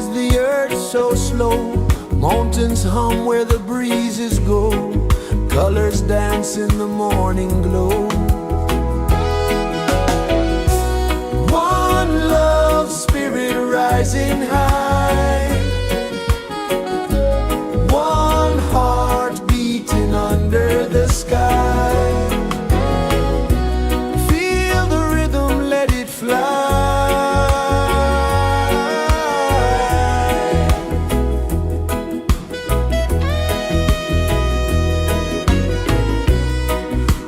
is the earth so slow? Mountains hum where the breezes go. Colors dance in the morning glow. One love spirit rising high. One heart beating under the sky. Feel the rhythm, let it fly.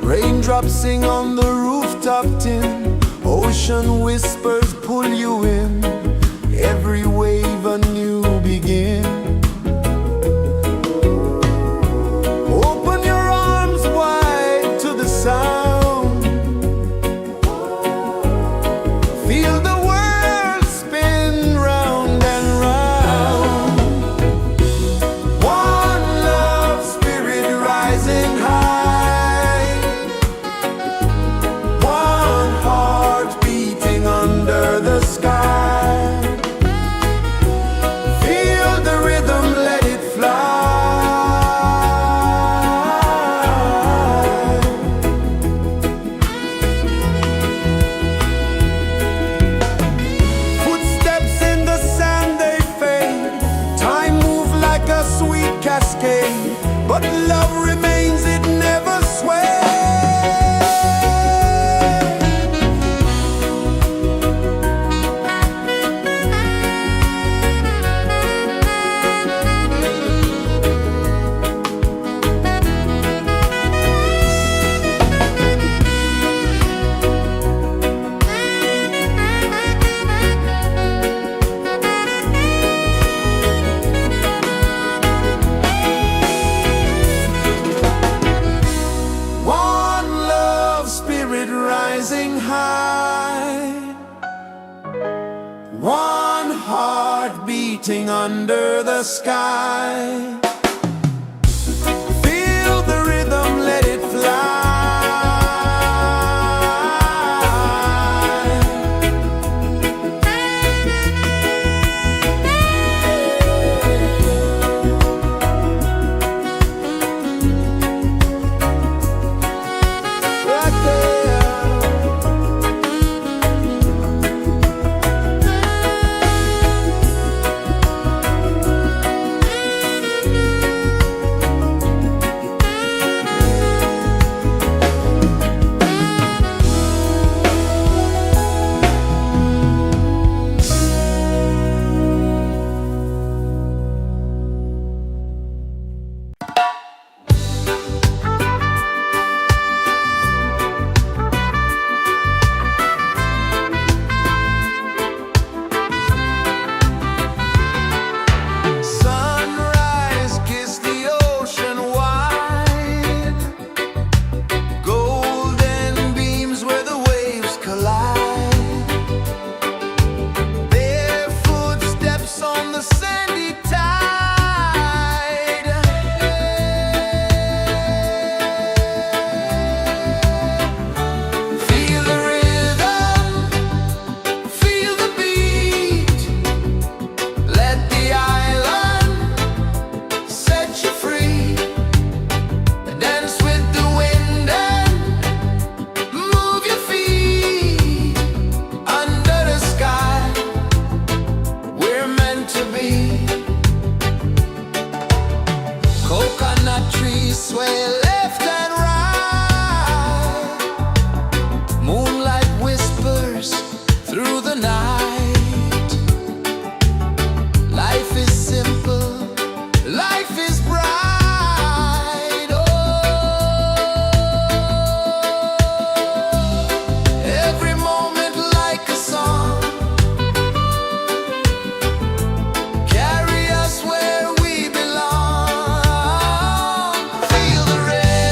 Raindrops sing on the rooftop tin. Ocean whispers pull you in. Every wave a new begin. Open your arms wide to the sound. Feel the world spin round and round. One love spirit rising high. One heart beating under the sky. Feel the rhythm, let it fly. Footsteps in the sand, they fade. Time moves like a sweet cascade, but love remains, it never sways. One love spirit rising high. One heart beating under the sky. Feel the rhythm, let it fly. Right there. Sunrise, kiss the ocean wide. Golden beams where the waves collide. Bare footsteps on the sandy tide. Feel the rhythm, feel the beat. Let the island set you free. Dance with the wind and move your feet. Under the sky, we're meant to be. Coconut trees sway left and right. Moonlight whispers through the night. Life is simple, life is bright. Oh, every moment like a song. Carry us where we belong. Feel the rain.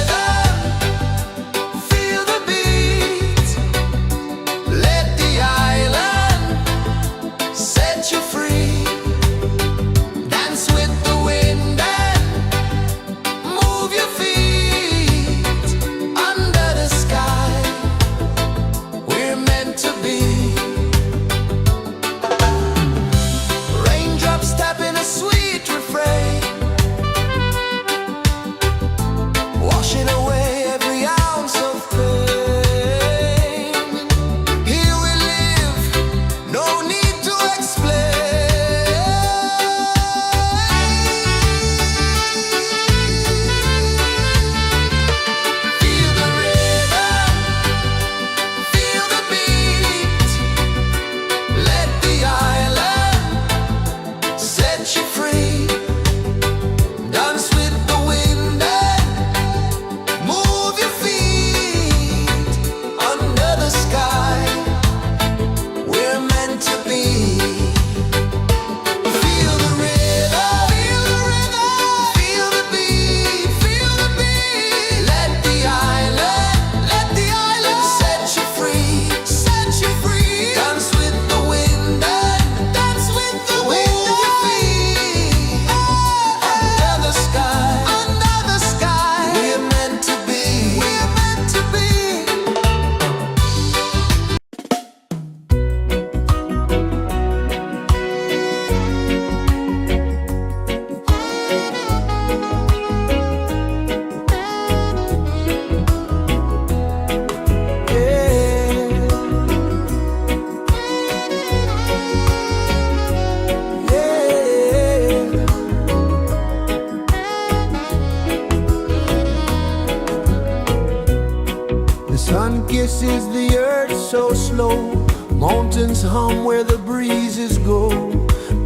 hum where the breezes go,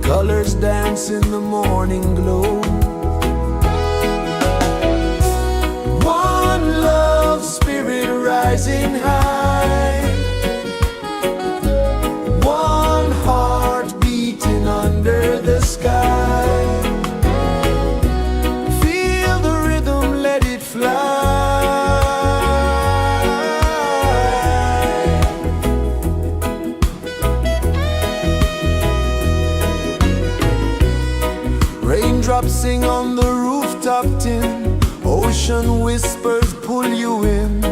colors dance in the morning glow. One love spirit rising high, one heart beating under the sky. Feel the rhythm, let it fly. Raindrops sing on the rooftop tin, ocean whispers pull you in,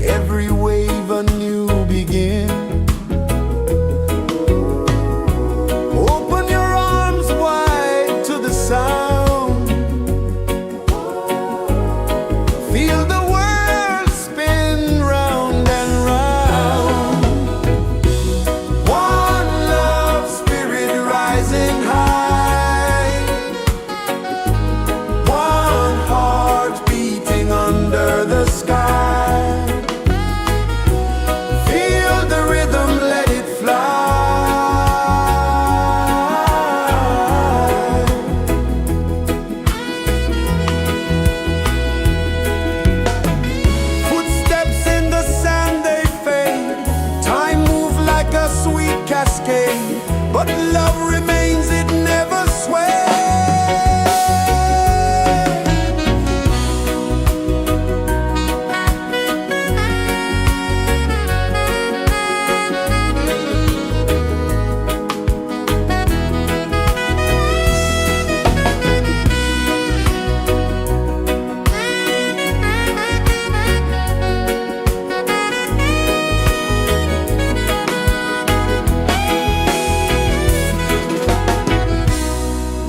every wave a new begin. Open your arms wide to the sound, feel the world spin round and round. One love spirit rising high, one heart beating under the sky. Feel the rhythm, let it fly. Footsteps in the sand, they fade, time moves like a sweet cascade, but love remains, it never sways.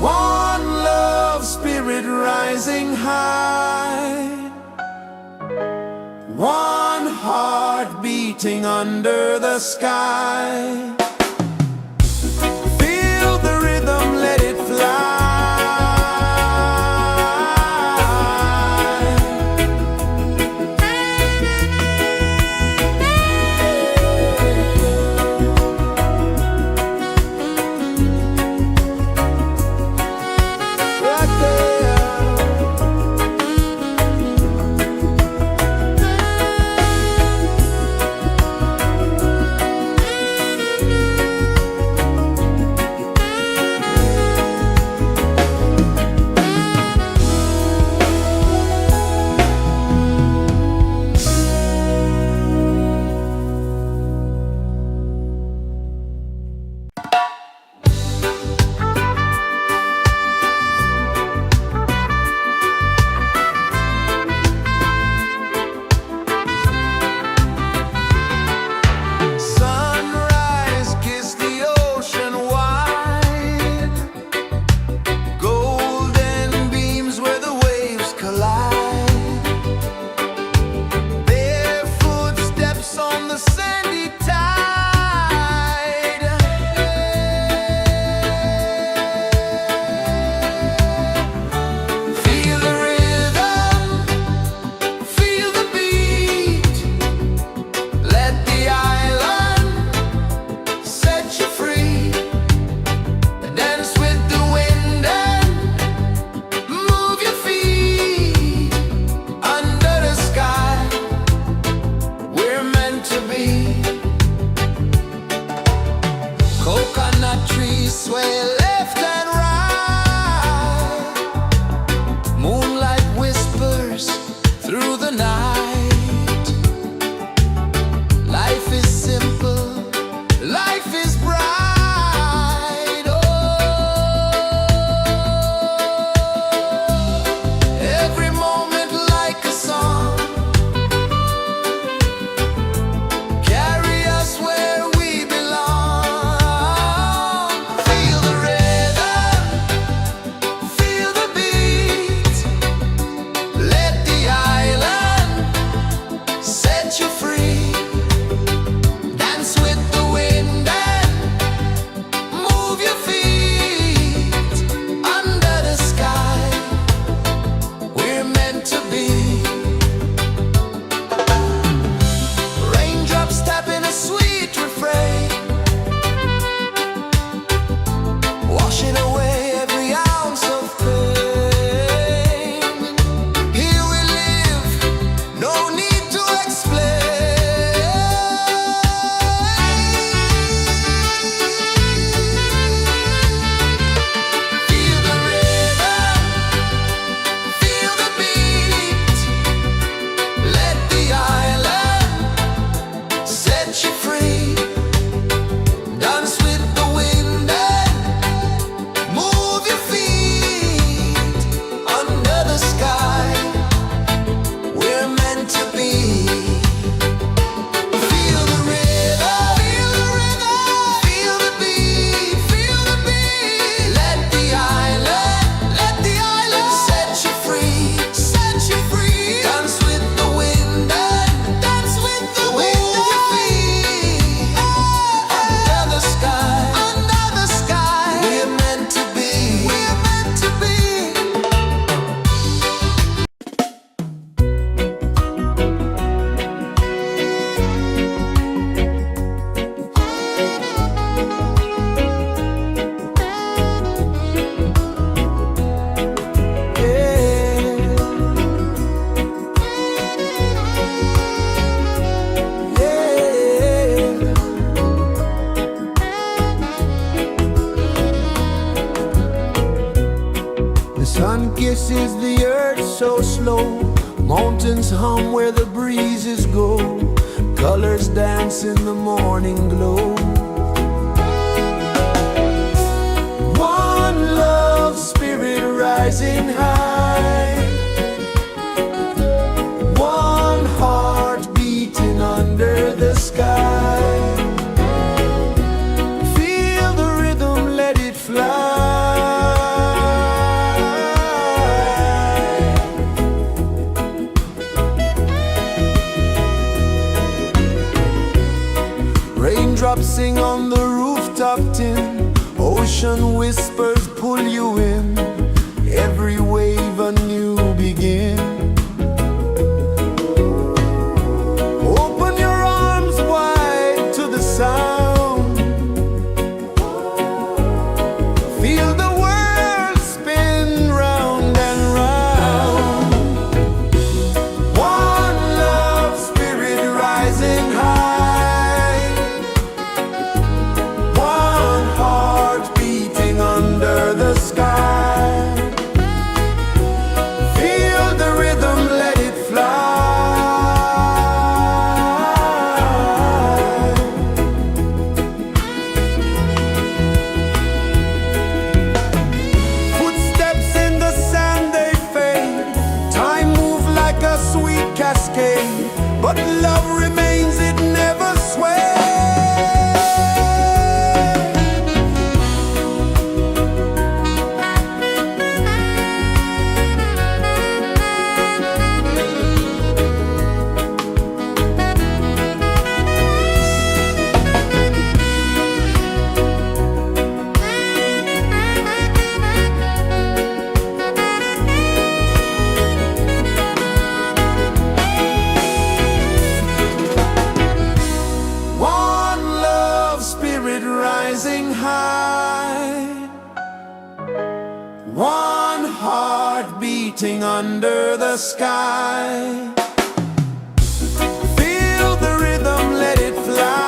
One love spirit rising high, one heart beating under the sky. Feel the rhythm, let it fly. Right there. Sun kisses the earth so slow, mountains hum where the breezes go, colors dance in the morning glow. One love spirit rising high, one heart beating under the sky. Feel the rhythm, let it fly. Raindrops sing on the rooftop tin, ocean whispers pull you in, every wave a new begin. Open your arms wide to the sound, feel the world spin round and round. One love spirit rising high, one heart beating under the sky. Feel the rhythm, let it fly. Footsteps in the sand, they fade, time moves like a sweet cascade, but love remains, it never sways. Rising high, one heart beating under the sky. Feel the rhythm, let it fly.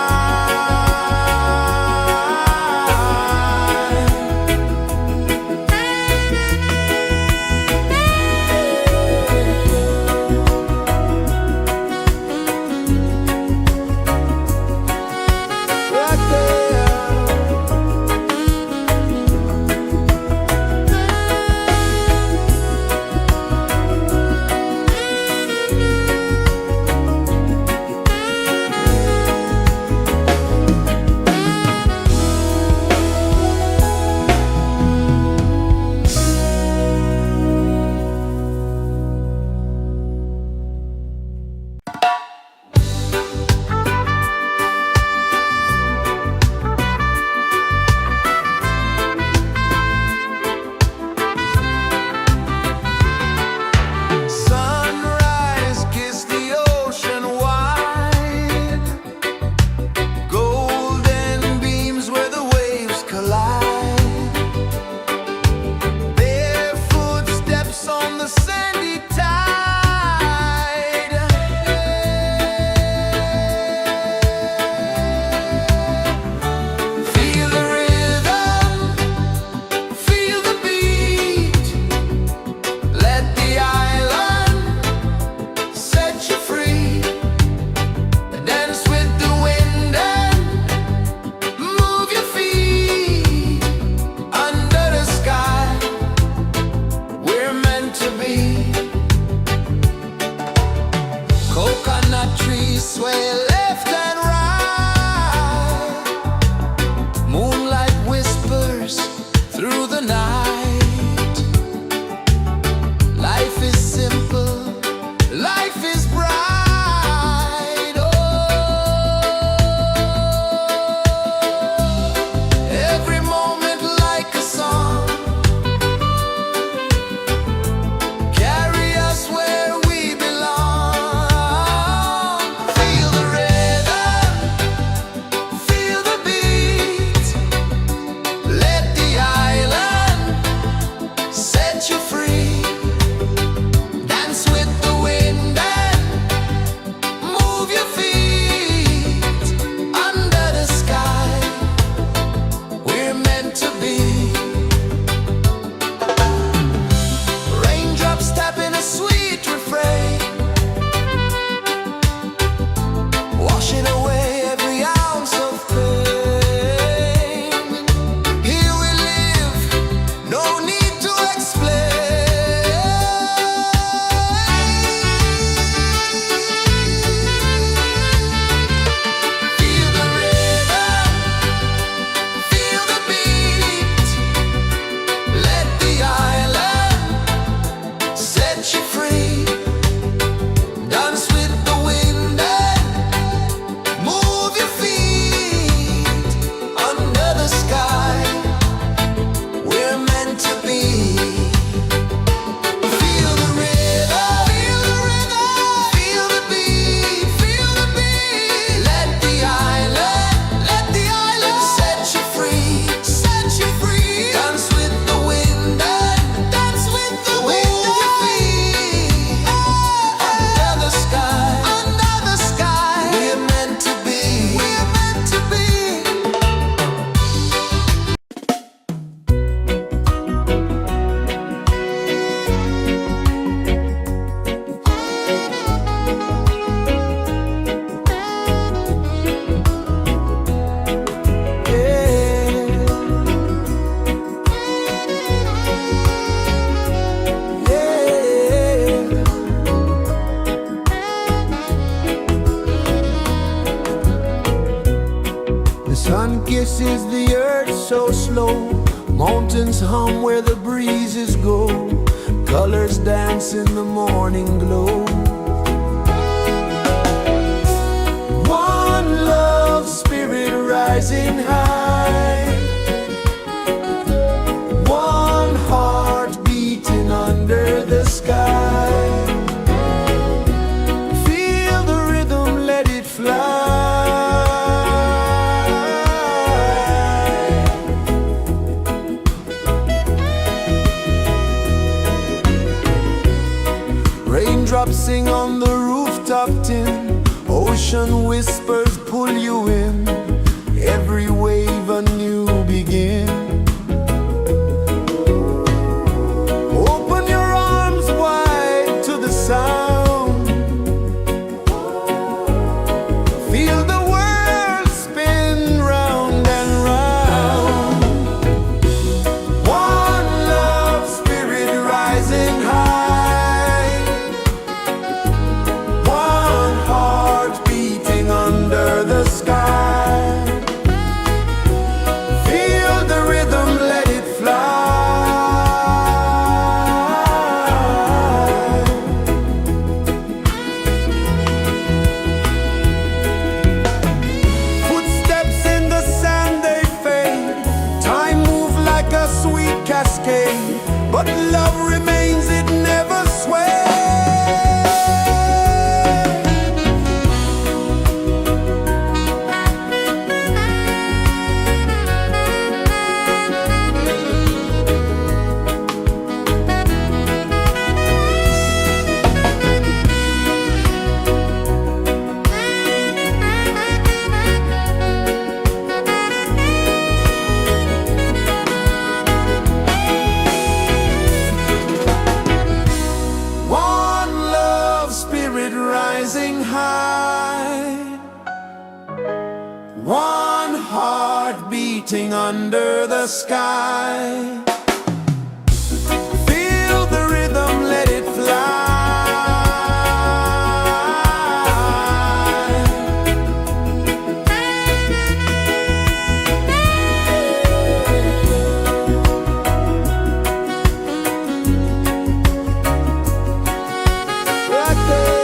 Let the island to be. Feel the rhythm, feel the rhythm, feel the beat, feel the beat. Let the island set you free, set you free. Dance with the wind and dance with the wind. Move your feet under the sky, under the sky. We're meant to be, we're meant to be. The sun kisses the earth so slow. Mountains hum where the breezes go. Colors dance in the morning glow. One love spirit rising high. One heart beating under the sky. Feel the rhythm, let it fly. Raindrops sing on the rooftop tin. Ocean whispers pull you in. Every wave a new begin. Open your arms wide to the sound. Feel the world spin round and round. One love spirit rising high. One heart beating under the sky. Feel the rhythm, let it fly. Footsteps in the sand, they fade. Time moves like a sweet cascade, but love remains, it never sways. One love spirit rising high. One heart beating under the sky. Feel the rhythm, let it fly. Right there.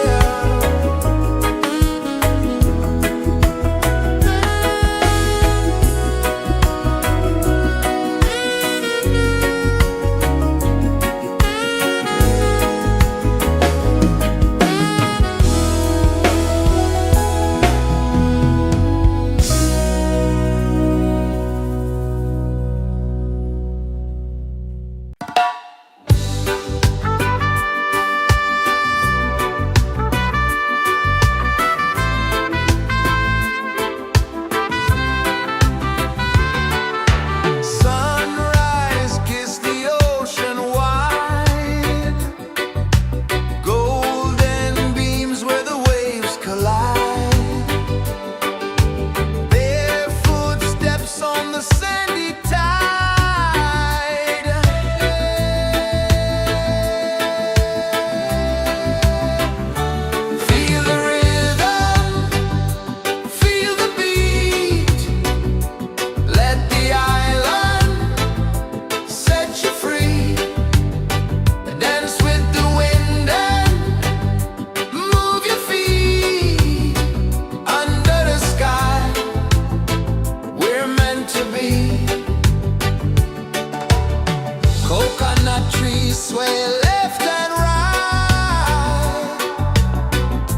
sway left and right.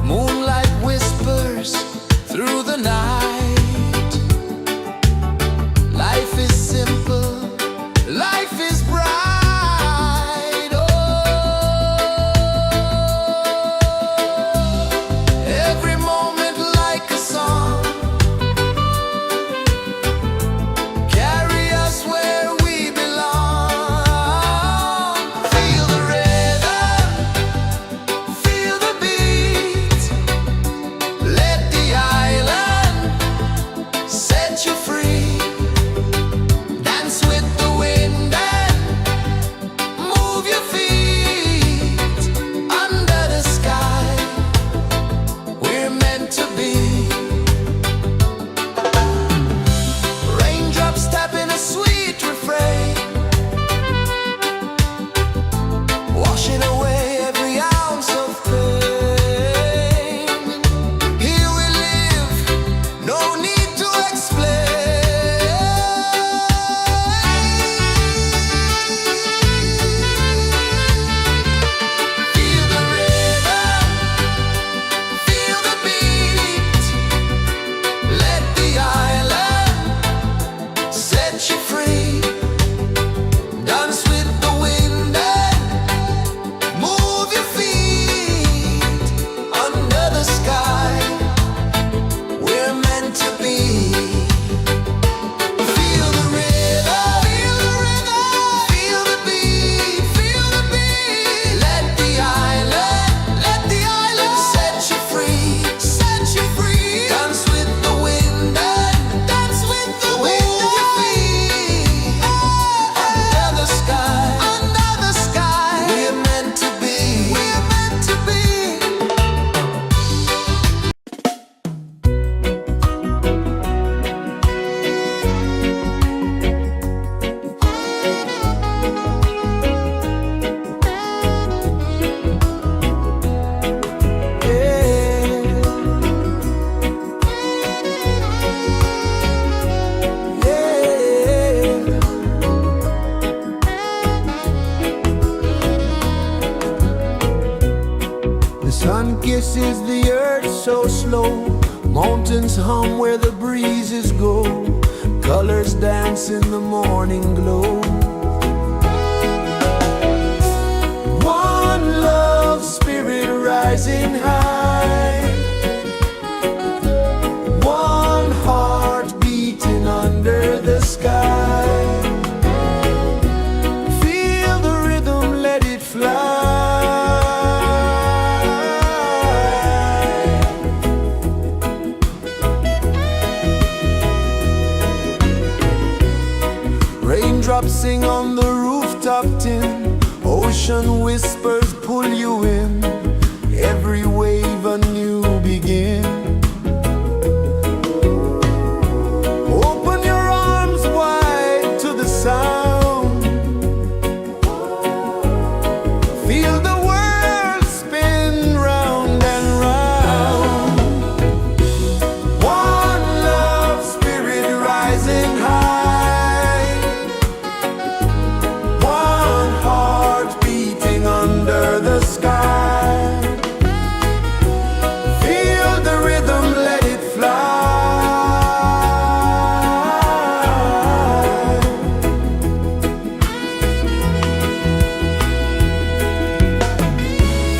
Moonlight whispers through the night. Life is simple, life is bright. Oh, every moment like a song. Carry us where we belong. Feel the rhythm, feel the beat. Let the island set you free. Dance with the wind and move your feet. Under the sky, we're meant to be. Raindrops tapping a sweet refrain, washing away every ounce of pain. Here we live, no need to explain. Feel the rhythm, feel the beat. Let the island set you free. Dance with the wind and move your feet. Under the sky, we're meant to be. Feel the rhythm, feel the beat, feel the beat. Let the island set you free, set you free. Dance with the wind and dance with the wind. Move your feet. Under the sky, we're meant to be, we're meant to be. The sun kisses the earth so slow. Mountains hum where the breezes go. Colors dance in the morning glow. One love spirit rising high. One heart beating under the sky. Feel the rhythm, let it fly. Raindrops sing on the rooftop tin. Ocean whispers pull you in. Every wave a new begin. Open your arms wide to the sound. Feel the world spin round and round. One love spirit rising high. One heart beating under the sky. Feel the rhythm, let it fly.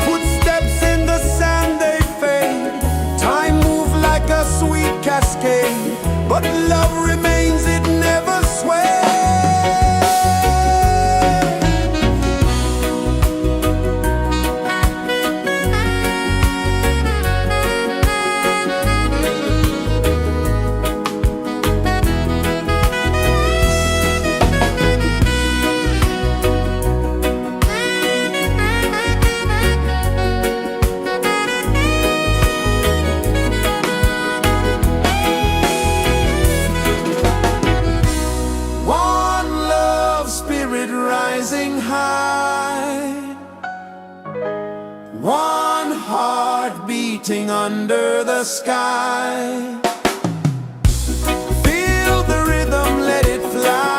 Footsteps in the sand, they fade. Time moves like a sweet cascade, but love remains, it never sways. rising high, one heart beating under the sky. Feel the rhythm, let it fly.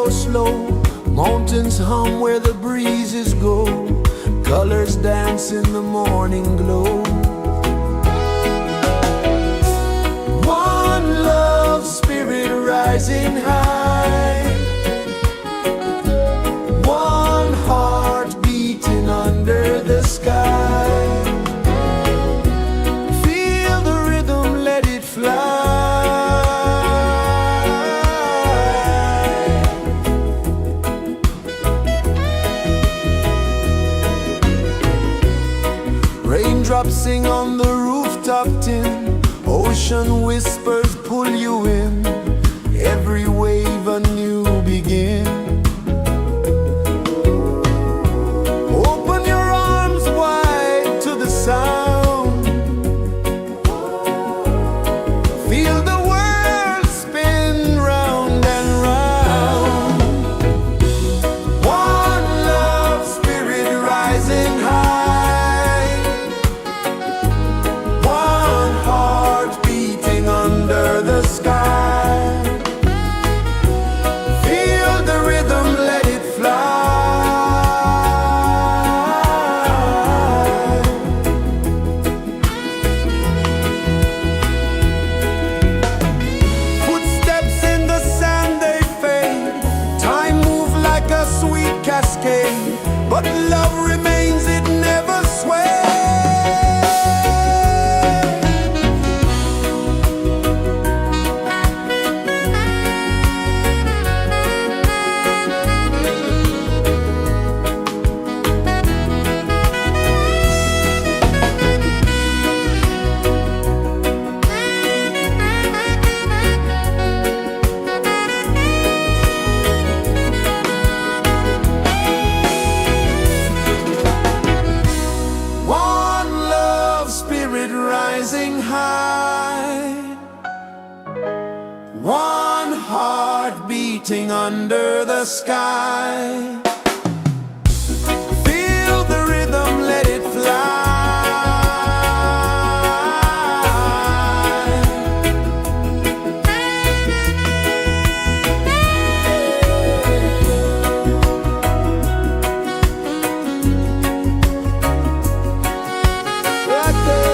flow slow, mountains hum where the breezes go, colors dance in the morning glow. One love spirit rising high, one heart beating under the sky. Feel the rhythm, let it fly. Raindrops sing on the rooftop tin, ocean whispers pull you in, every wave a new begin. Open your arms wide to the sound, feel the world spin round and round. One love spirit rising high, one heart beating under the sky. Feel the rhythm, let it fly. Footsteps in the sand, they fade, time moves like a sweet cascade, but love remains, it never sways. One love spirit rising high, one heart beating under the sky. Feel the rhythm, let it fly. Right there.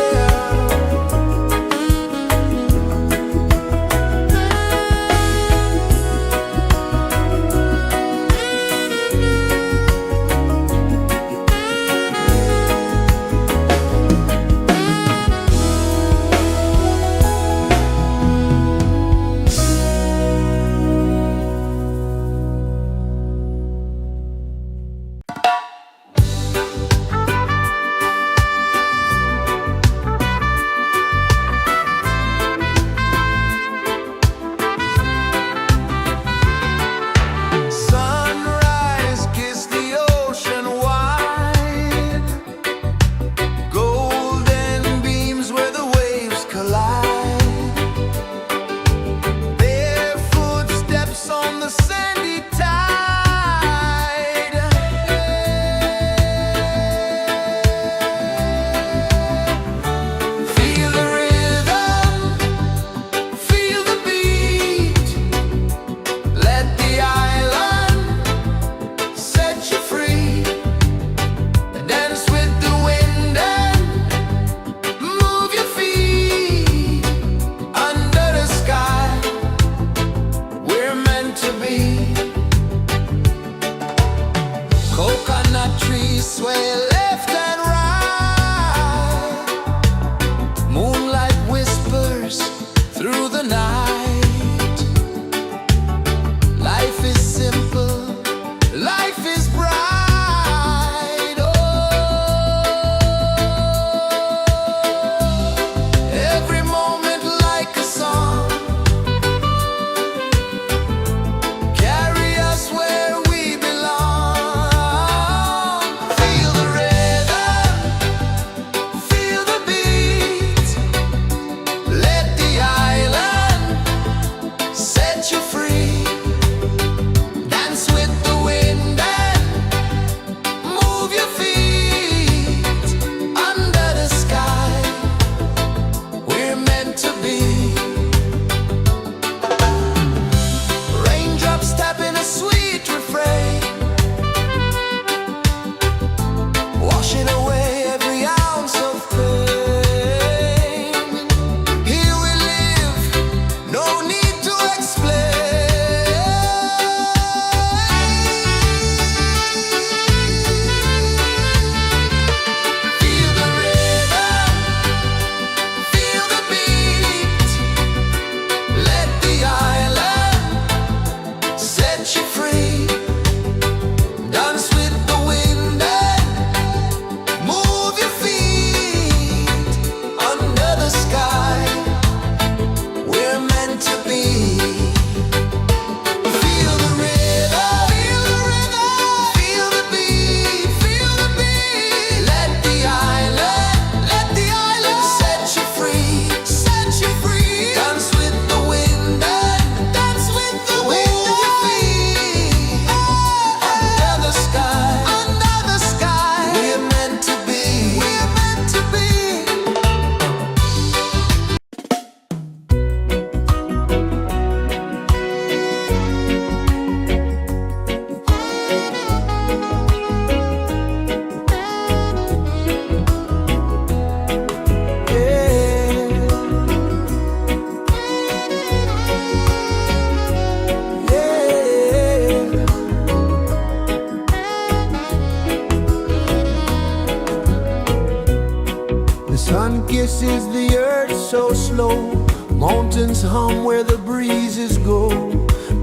places the earth so slow. Mountains hum where the breezes go.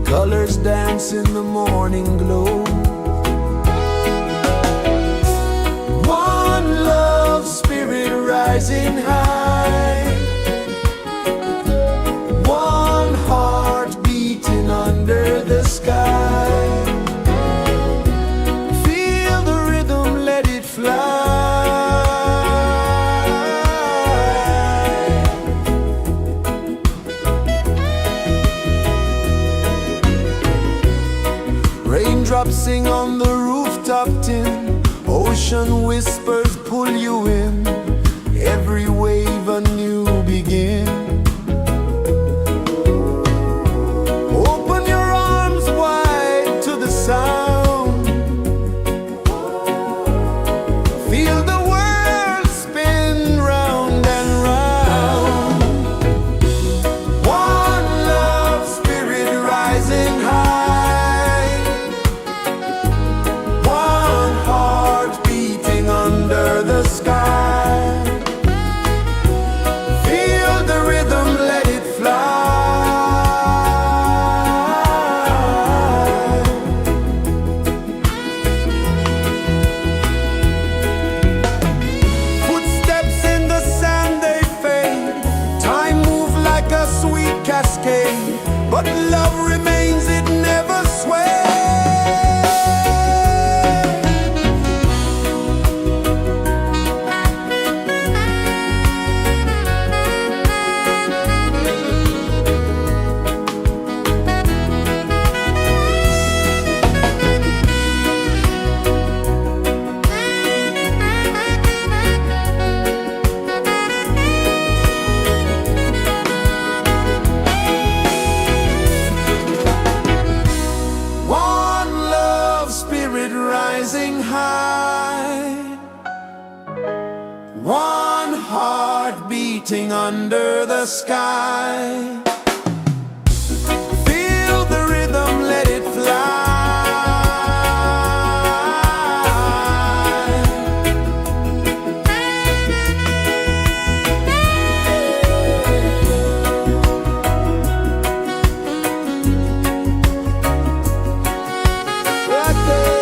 Colors dance in the morning glow. One love spirit rising high. One heart beating under the sky. Feel the rhythm, let it fly. Raindrops sing on the rooftop tin. Ocean whispers pull you in. Every wave a new begin. Open your arms wide to the sound. Feel the world spin round and round. One love spirit rising high. One heart beating under the sky. Feel the rhythm, let it fly. Footsteps in the sand, they fade. Time moves like a sweet cascade, but love remains, it never sways. One love spirit rising high. One heart beating under the sky. Feel the rhythm, let it fly. Right there.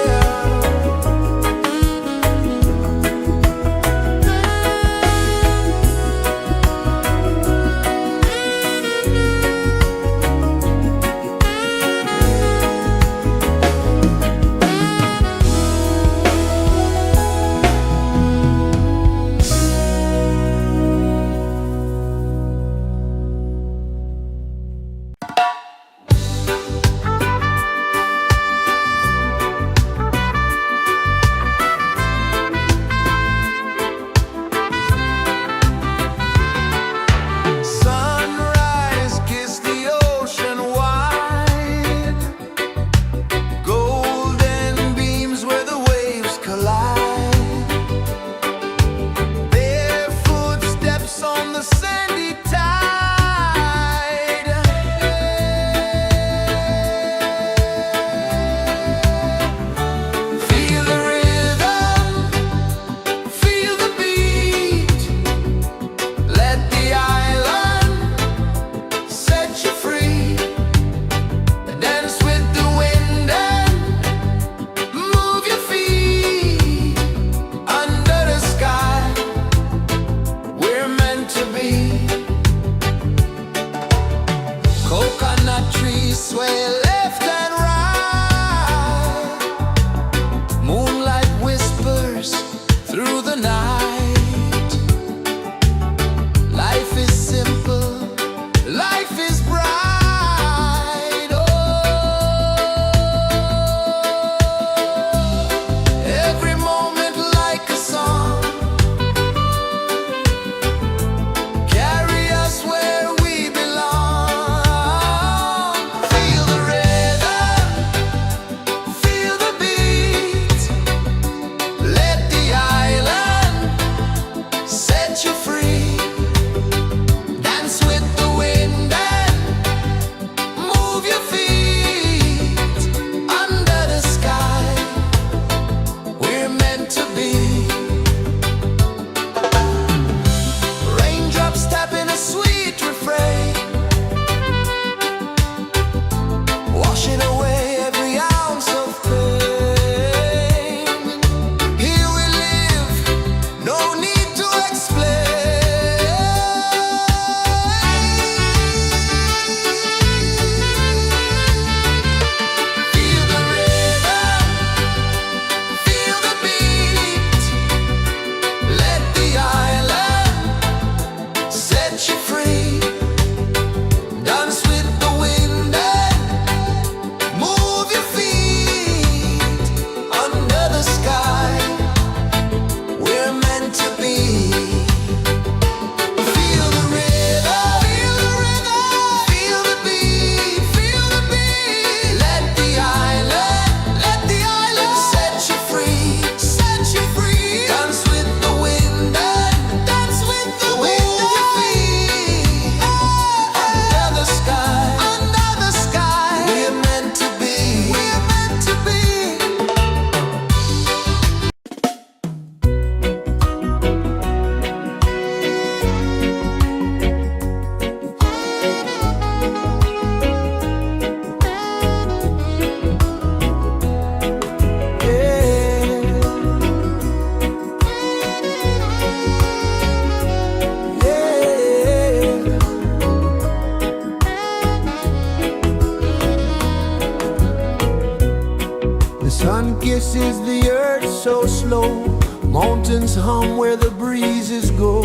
The sun kisses the earth so slow, mountains hum where the breezes go,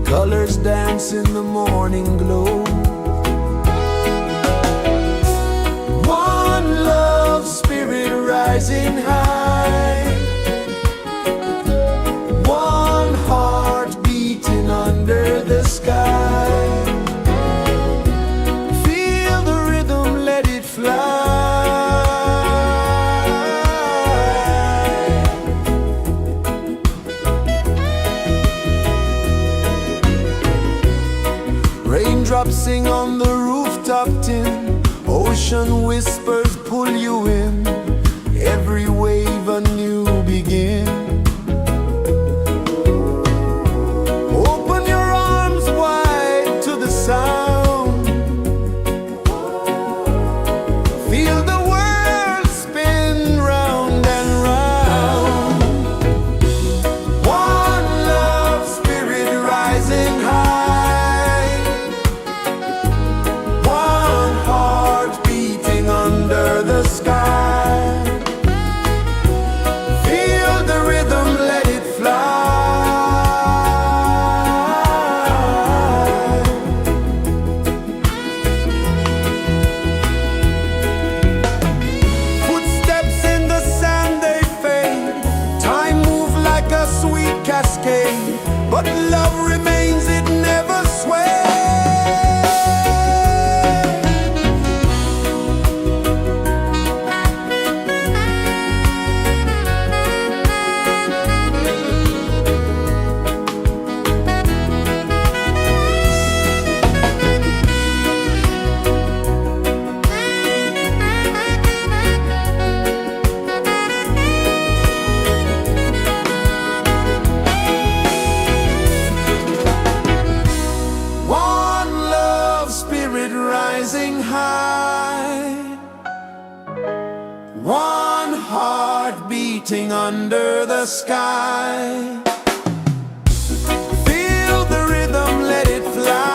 colors dance in the morning glow. One love spirit rising high, one heart beating under the sky. Feel the rhythm, let it fly. Raindrops sing on the rooftop tin, ocean whispers pull you in, every wave a new begin. Open your arms wide to the sound, feel the world spin round and round. One love spirit rising high, one heart beating under the sky. Feel the rhythm, let it fly. Footsteps in the sand, they fade, time moves like a sweet cascade, but love remains, it never sways. Rising high, one heart beating under the sky. Feel the rhythm, let it fly.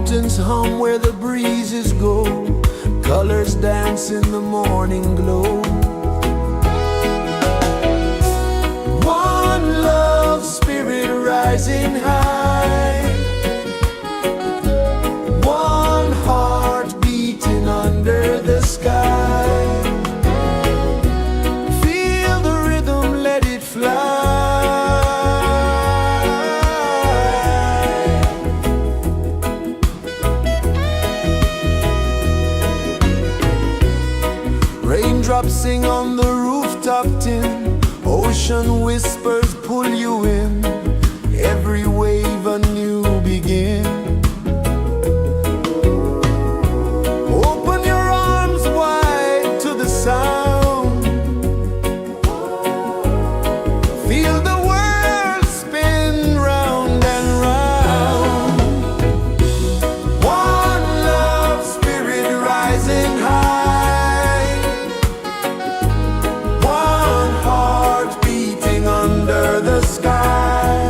mountains hum where the breezes go, colors dance in the morning glow. One love spirit rising high, one heart beating under the sky. Feel the rhythm, let it fly. Raindrops sing on the rooftop tin, ocean whispers pull you in, every wave a new begin. Open your arms wide to the sound, feel the world spin round and round. One love spirit rising high, one heart beating under the sky.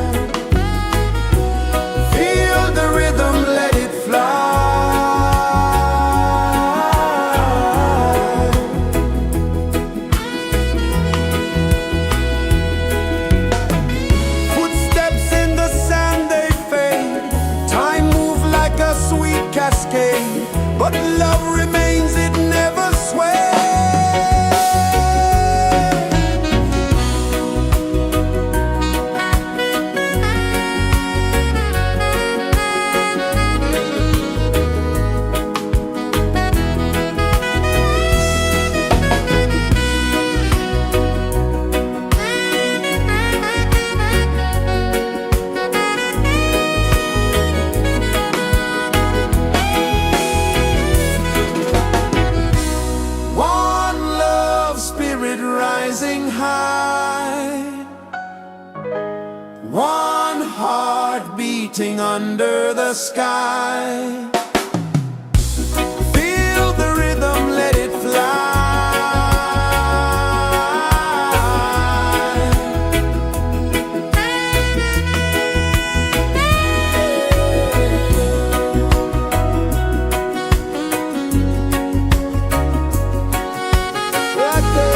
Feel the rhythm, let it fly. Footsteps in the sand, they fade. Time moves like a sweet cascade, but love remains, it never sways. One love spirit rising high, one heart beating under the sky. Feel the rhythm, let it fly. Right there.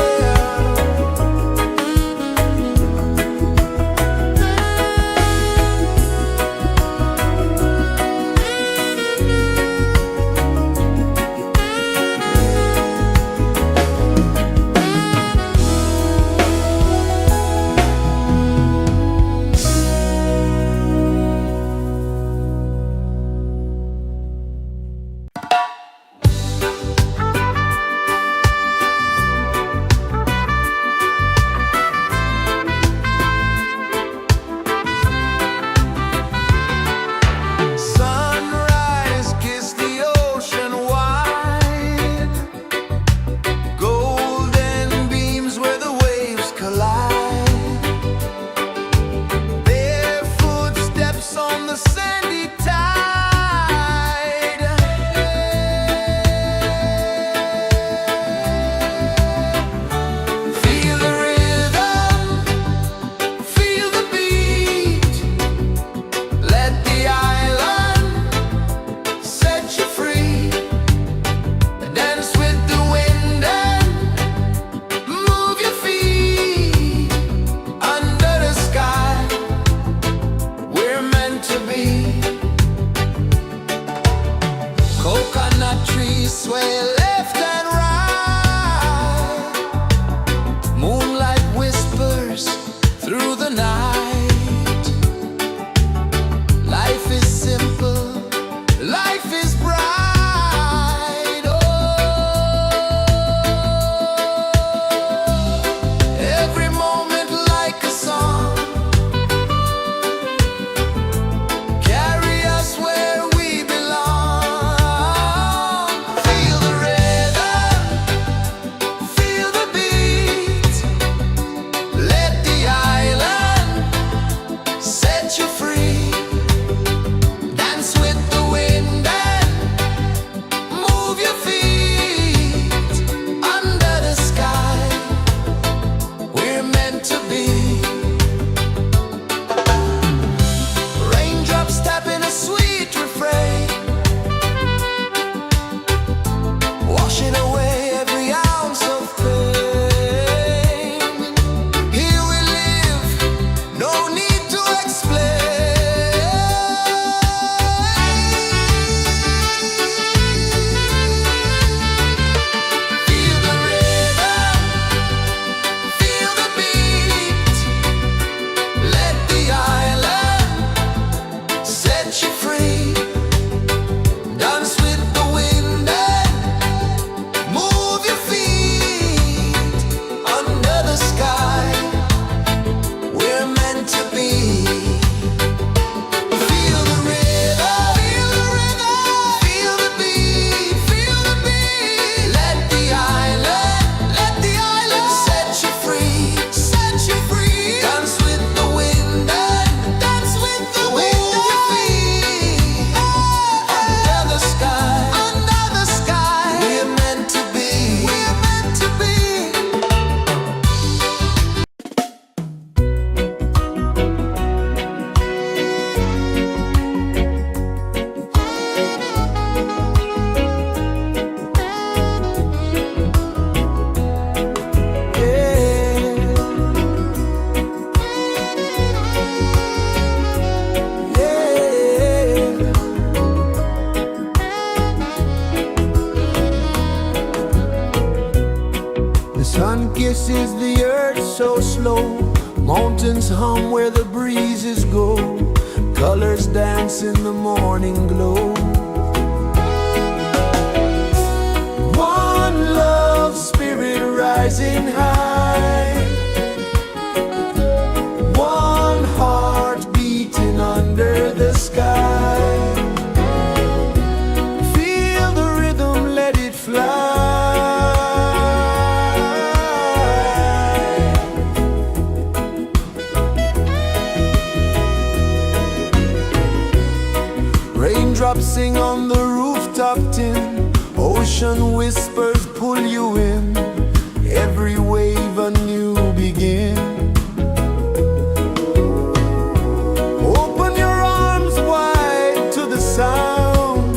kisses the earth so slow. Mountains hum where the breezes go. Colors dance in the morning glow. One love spirit rising high. One heart beating under the sky. Feel the rhythm, let it fly. Raindrops sing on the rooftop tin. Ocean whispers pull you in. Every wave a new begin. Open your arms wide to the sound.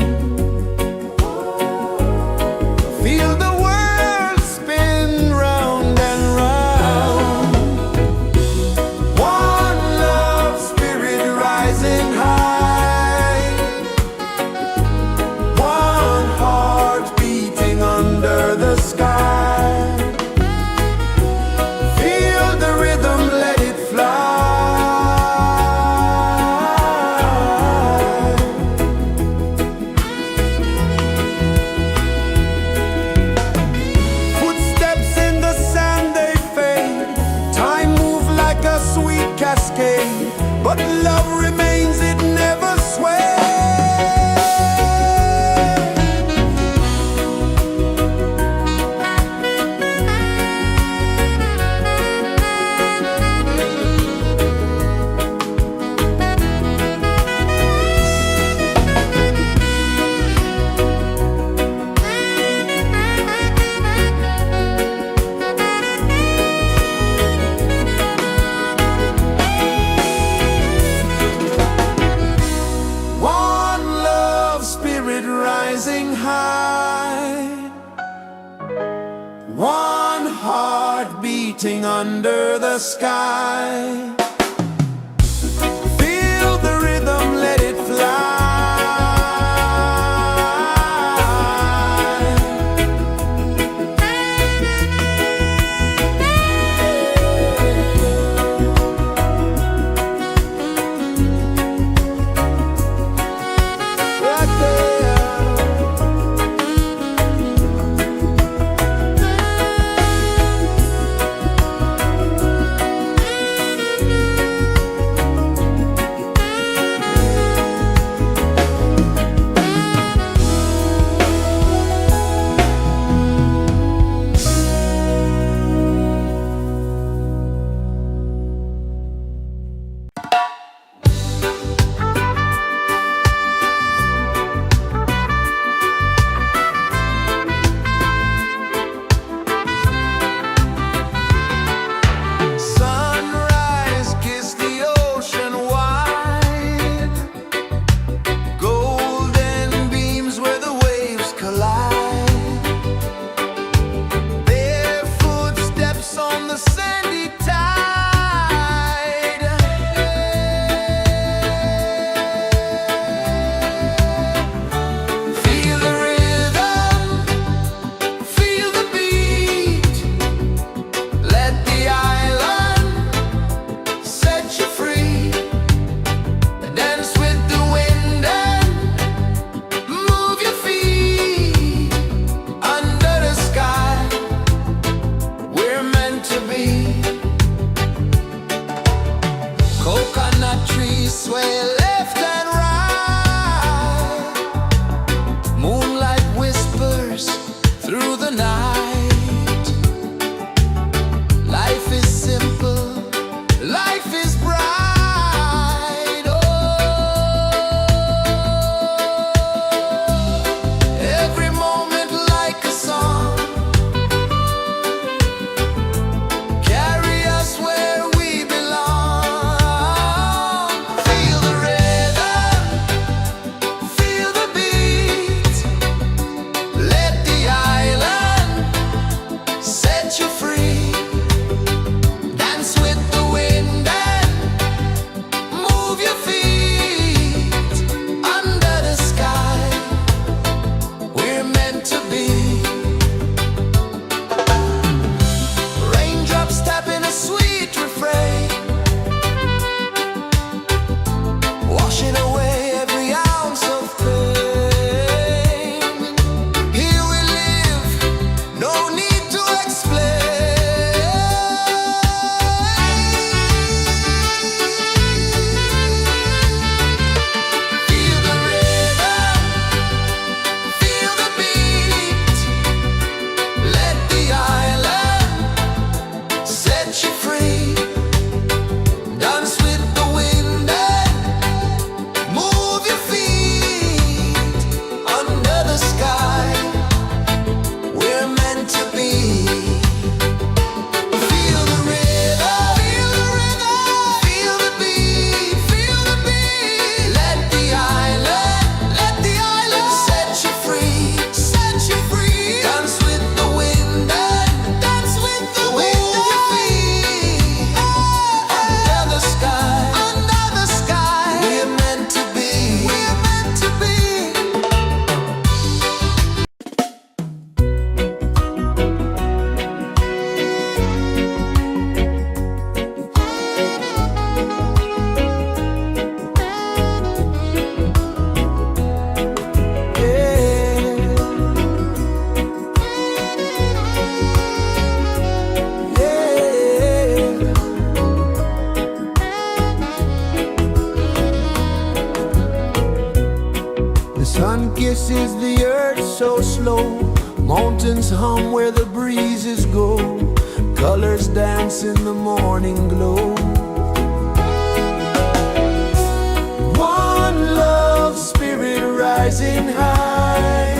Feel the world spin round and round. One love spirit rising high. One heart beating under the sky. Feel the rhythm, let it fly. Footsteps in the sand, they fade. Time moves like a sweet cascade, but love remains, it never sways. One love spirit rising high. One heart beating under the sky. Feel the rhythm, let it fly. Right there. is the earth so slow? Mountains hum where the breezes go. Colors dance in the morning glow. One love, spirit rising high.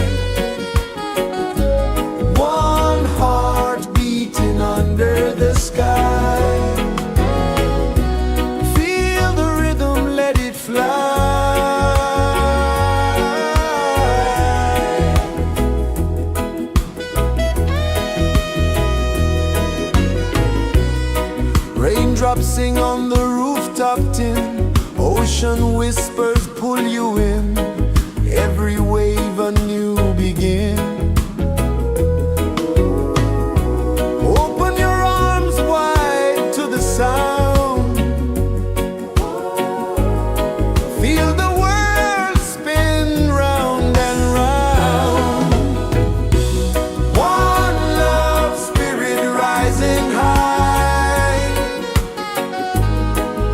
One heart beating under the sky. Feel the rhythm, let it fly. Raindrops sing on the rooftop tin. Ocean whispers pull you in. Every wave a new begin. Open your arms wide to the sound. Feel the world spin round and round. One love, spirit rising high.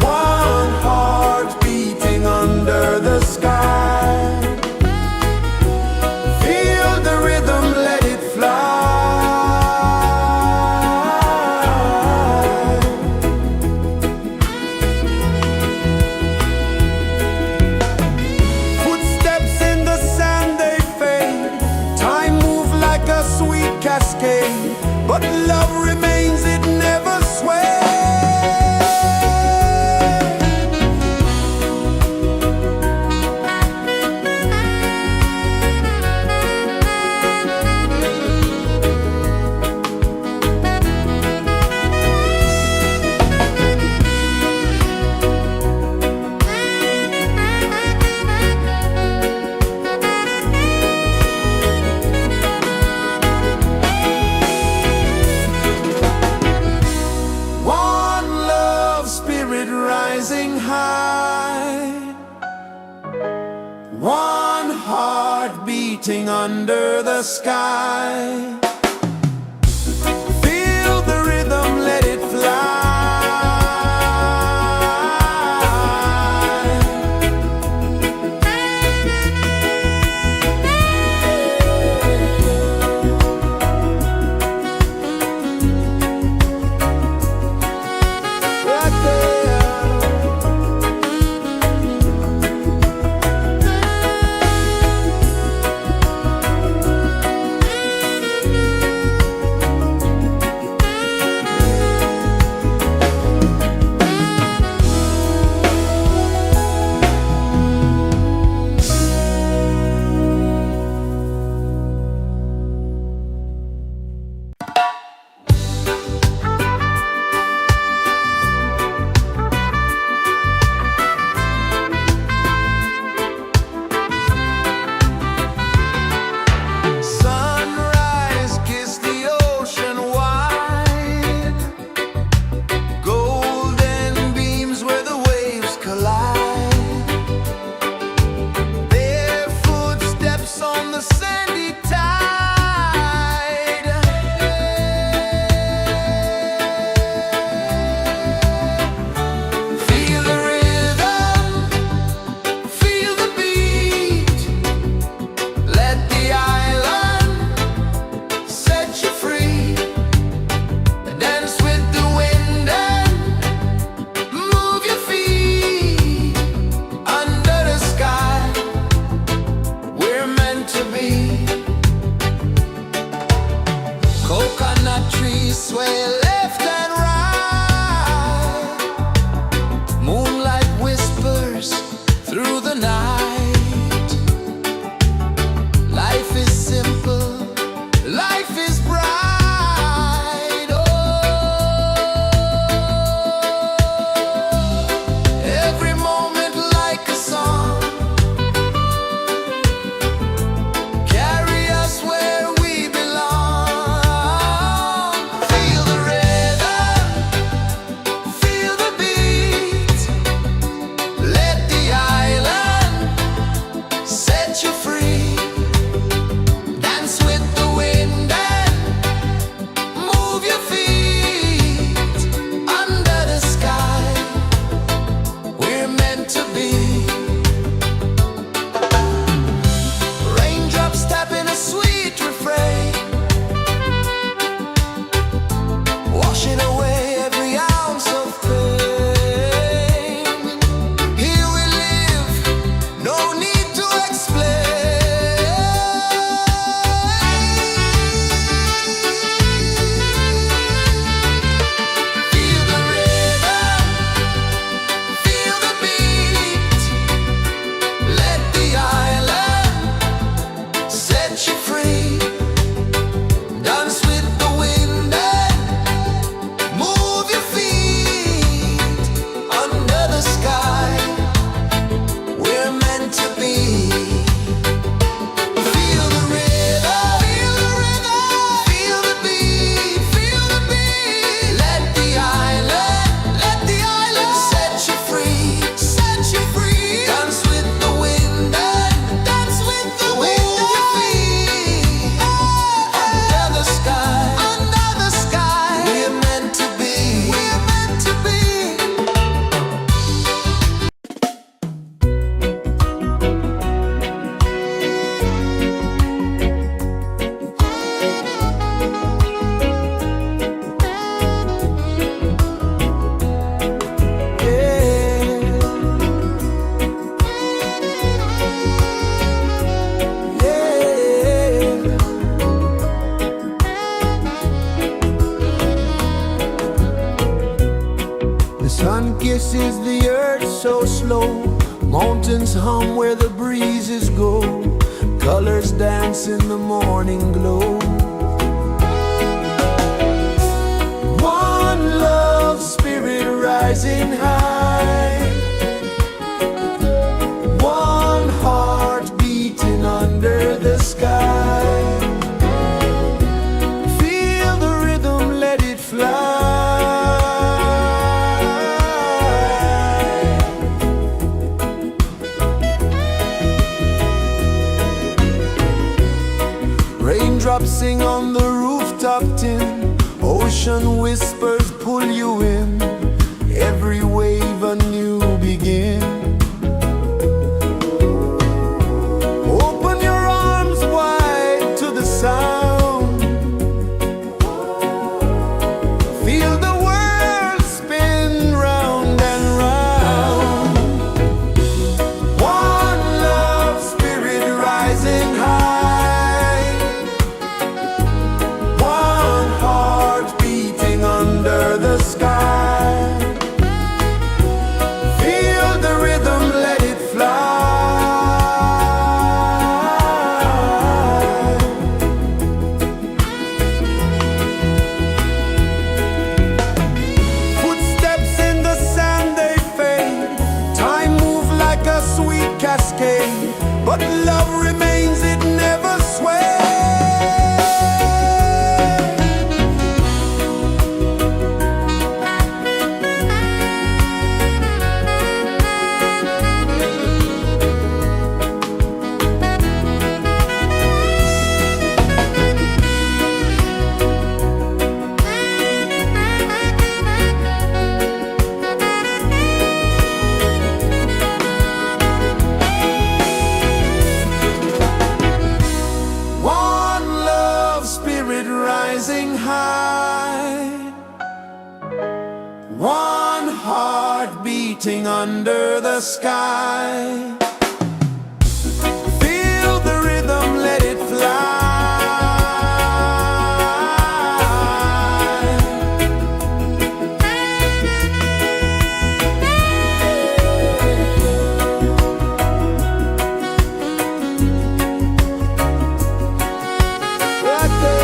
One heart beating under the sky. Feel the rhythm, let it fly. Footsteps in the sand, they fade. Time moves like a sweet cascade, but love remains, it never sways. One love, spirit rising high. One heart beating under the sky. Feel the rhythm, let it fly. Right there. Sunrise, kiss the ocean wide. Golden beams where the waves collide. Their footsteps on the sandy tide. Feel the rhythm, feel the beat. Let the island set you free. Dance with the wind and move your feet. Under the sky, we're meant to be. Coconut trees sway left and right. Moonlight whispers through the night. Life is simple, life is bright. Oh, every moment like a song. Carry us where we belong. Feel the rhythm. kisses the earth so slow. Mountains hum where the breezes go. Colors dance in the morning glow. One love spirit rising high. One heart beating under the sky. Feel the rhythm, let it fly. Raindrops sing on the rooftop tin. Ocean whispers pull you in. Every wave a new begin. Open your arms wide to the sound. Feel the world spin round and round. One love spirit rising high. One heart beating under the sky. Feel the rhythm, let it fly. Footsteps in the sand, they fade. Time moves like a sweet cascade, but love remains, it never sways. One love spirit rising high. One heart beating under the sky. Feel the rhythm, let it fly. Right there.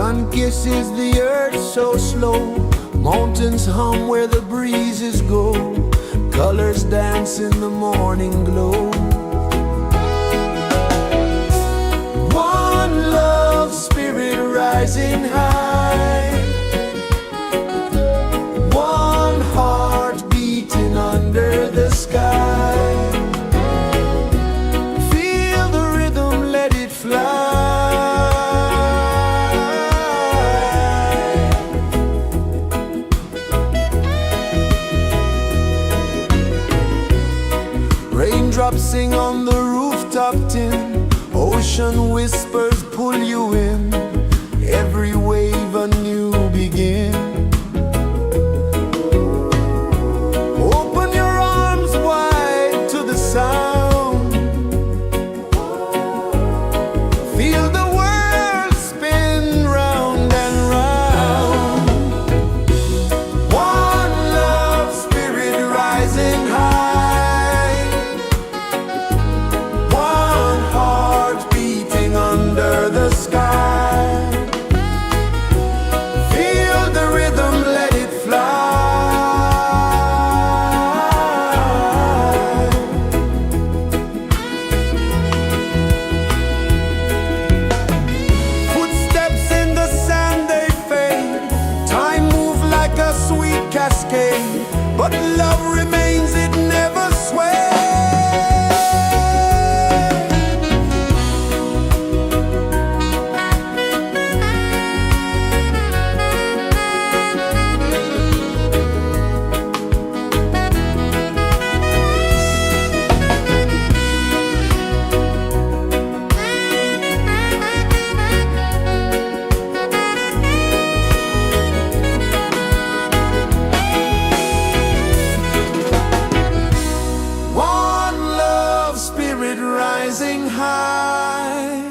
Sun kisses the earth so slow, mountains hum where the breezes go, colors dance in the morning glow. One love spirit rising high, one heart beating under the sky. Feel the rhythm, let it fly. Raindrops sing on the rooftop tin, ocean whispers pull you in, every wave a new begin. Open your arms wide to the sound, feel the world spin round and round. One love spirit rising high, one heart beating under the sky. Feel the rhythm, let it fly. Footsteps in the sand, they fade, time moves like a sweet cascade, but love remains, it never sways. One love spirit rising high,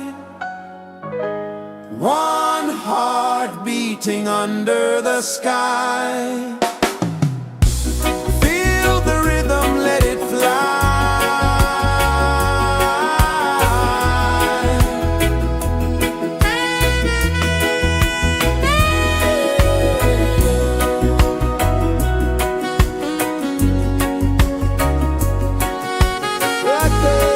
one heart beating under the sky. Feel the rhythm, let it fly. Right there.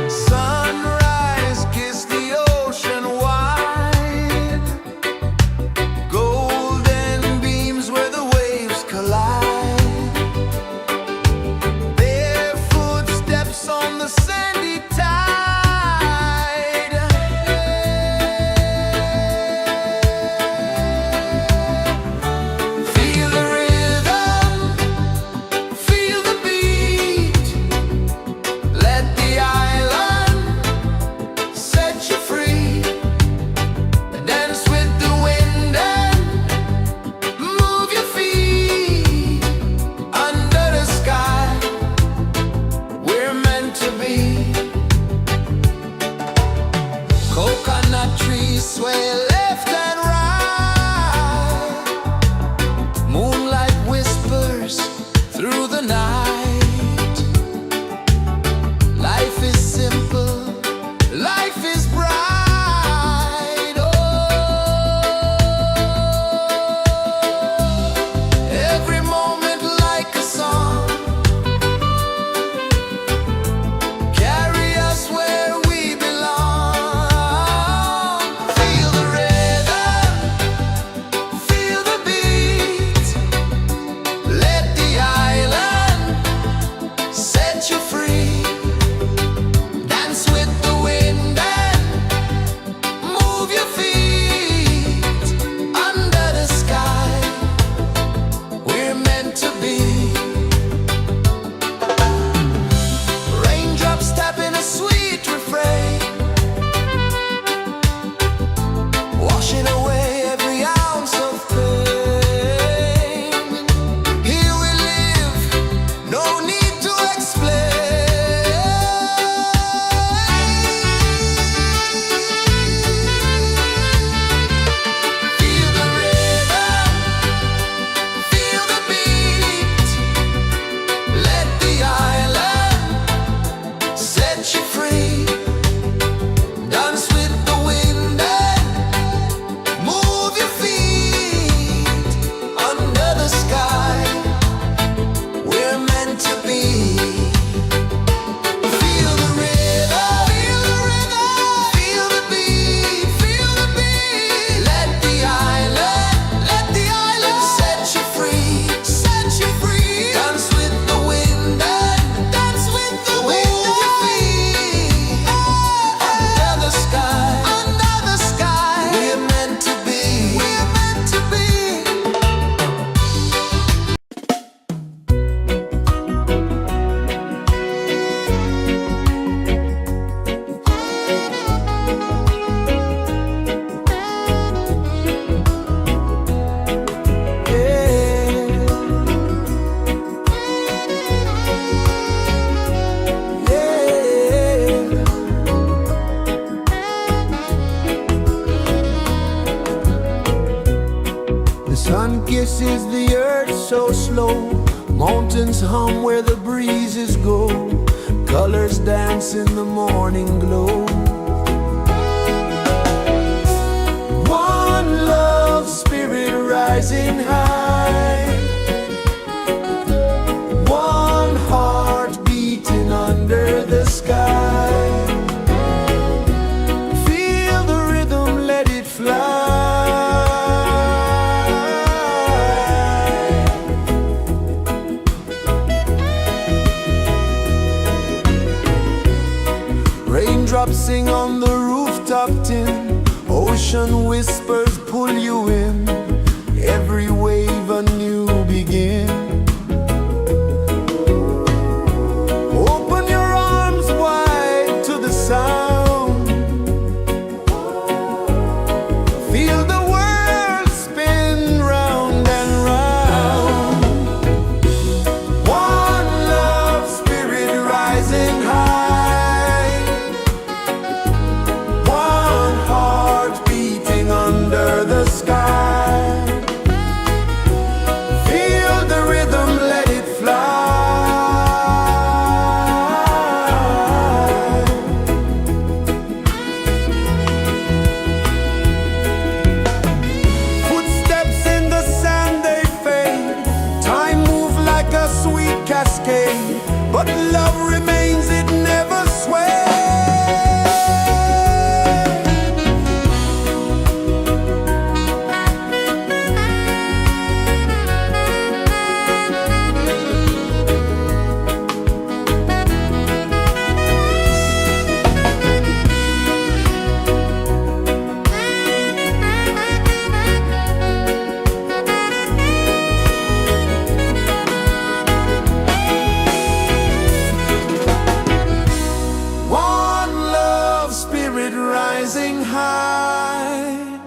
Sunrise, kiss the ocean wide, golden beams where the waves collide, bare footsteps on the sandy tide. Feel the rhythm, feel the beat, let the island set you free. Dance with the wind and move your feet under the sky. We're meant to be. Coconut trees sway left and right, moonlight whispers through the night. Life is simple, life is bright. Oh, every moment like a song, carry us where we belong. Feel the rhythm. rejoices the earth so slow. Mountains hum where the breezes go. Colors dance in the morning glow. One love spirit rising high. One heart beating under the sky. Feel the rhythm, let it fly. Raindrops sing on the rooftop tin. Ocean whispers pull you in. Every wave a new begin. Open your arms wide to the sound. Feel the world spin round and round. One love spirit rising high. One heart beating under the sky. Feel the rhythm, let it fly. Footsteps in the sand, they fade. Time moves like a sweet cascade, but love remains, it never sways. One love spirit rising high.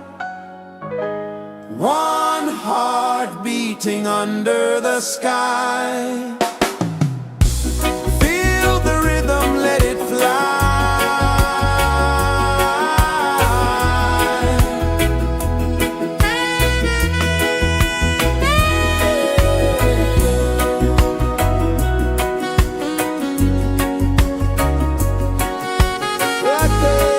One heart beating under the sky. Feel the rhythm, let it fly. Right there.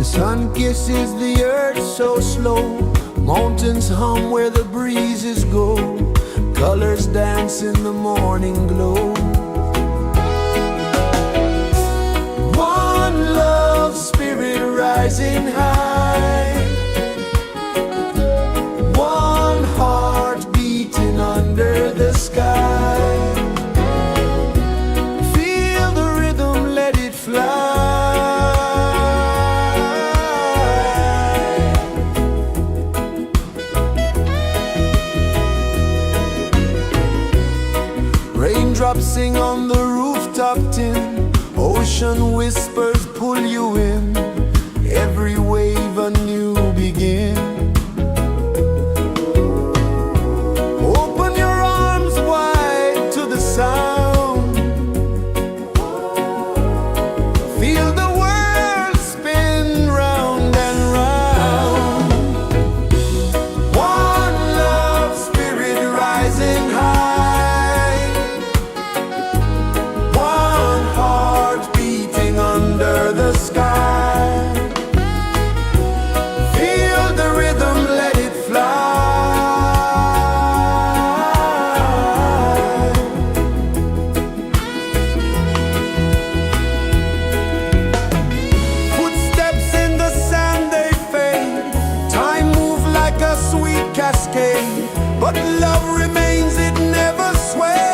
Sun kisses the earth so slow, mountains hum where the breezes go, colors dance in the morning glow. One love spirit rising high, one heart beating under the sky. Feel the rhythm, let it fly. Raindrops sing on the rooftop tin, ocean whispers pull you in, every wave a new begin. Open your arms wide to the sound, feel the world spin round and round. One love spirit rising high, one heart beating under the sky. Feel the rhythm, let it fly. Footsteps in the sand, they fade, time moves like a sweet cascade, but love remains, it never sways.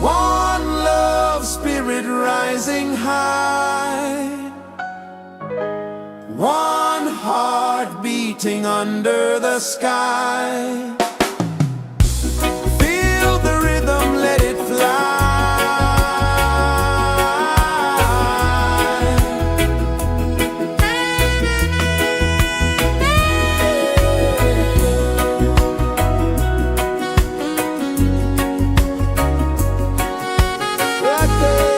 One love spirit rising high, one heart beating under the sky. Feel the rhythm, let it fly. Right there.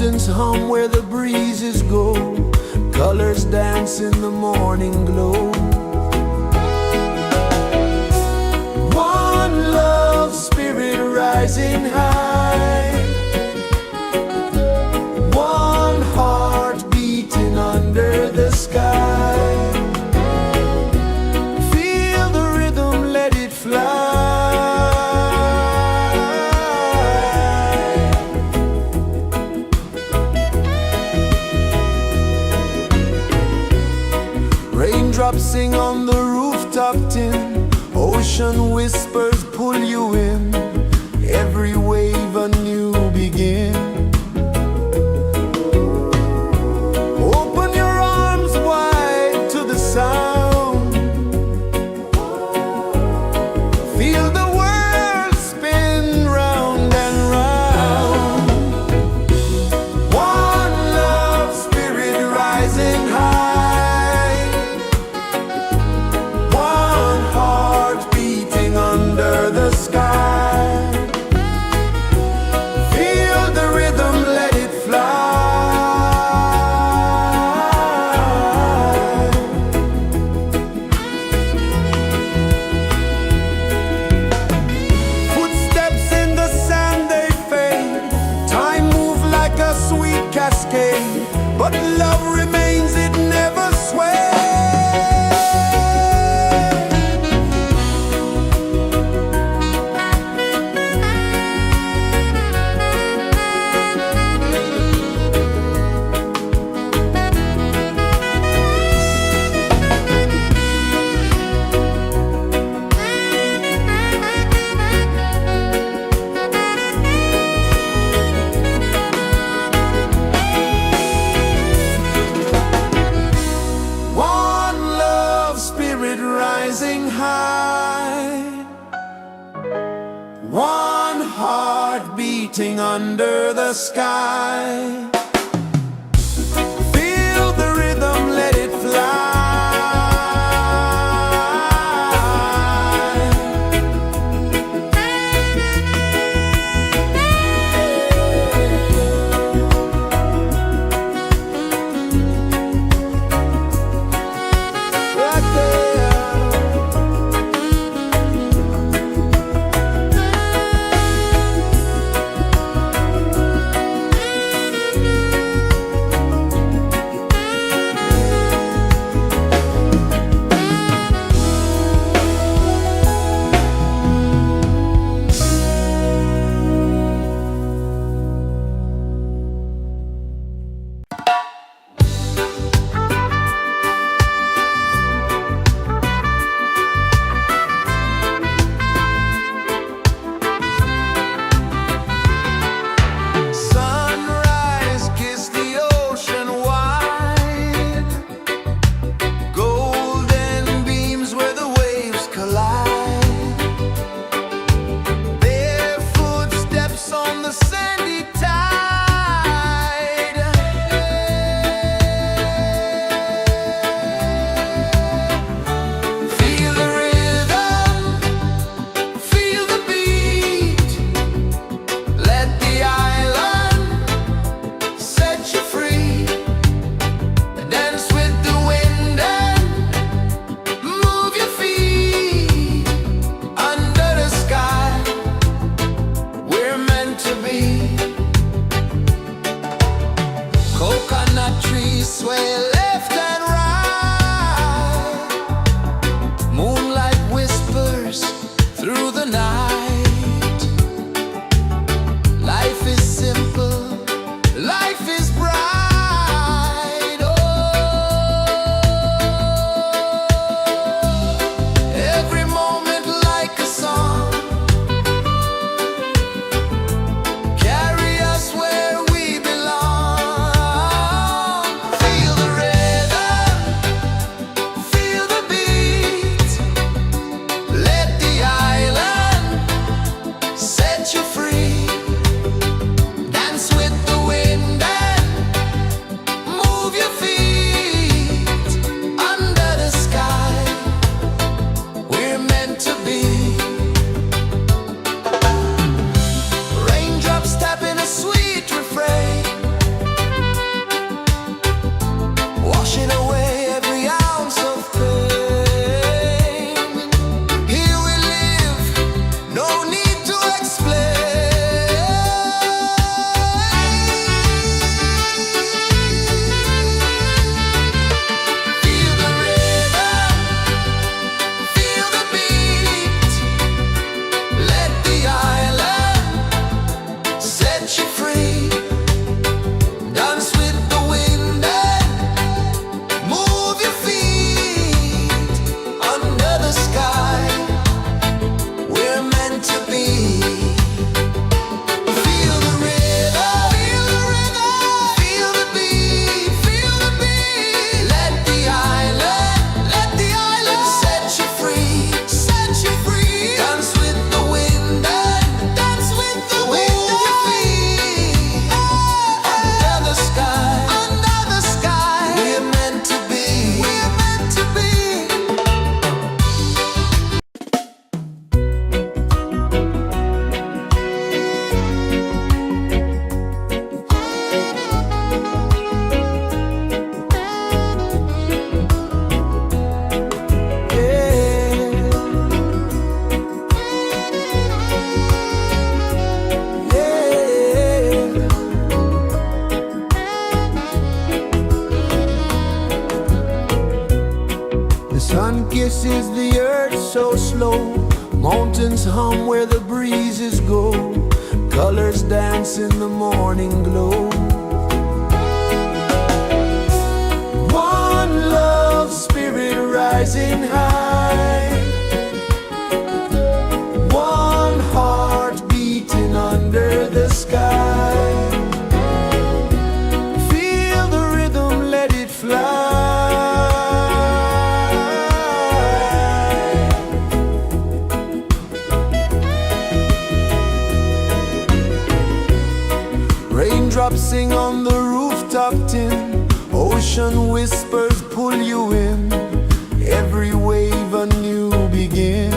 Mountains hum where the breezes go, colors dance in the morning glow. One love spirit rising high, one heart beating under the sky. Feel the rhythm, let it fly. Raindrops sing on the rooftop tin, ocean whispers pull you in, every wave a new begin. Open your arms wide to the sound, feel the world spin round and round. One love spirit rising high, one heart beating under the sky. Feel the rhythm, let it fly. Footsteps in the sand, they fade. Time moves like a sweet cascade, but love remains, it never sways. One love spirit rising high, one heart beating under the sky. Feel the rhythm, let it fly. Right there. Sunrise, kiss the ocean wide, golden beams where the waves collide. Their footsteps on the sandy tide. Feel the rhythm, feel the beat. Let the island set you free. Dance with the wind and move your feet. Under the sky, we're meant to be. Coconut trees sway left and right. Moonlight whispers through the night. Life is simple, life is bright. Oh, every moment like a song. Carry us where we belong. Feel the rhythm, kisses the earth so slow. Mountains hum where the breezes go. Colors dance in the morning glow. One love spirit rising high. One heart beating under the sky. Feel the rhythm, let it fly. Raindrops sing on the rooftop tin. Ocean whispers pull you in. Every wave a new begin.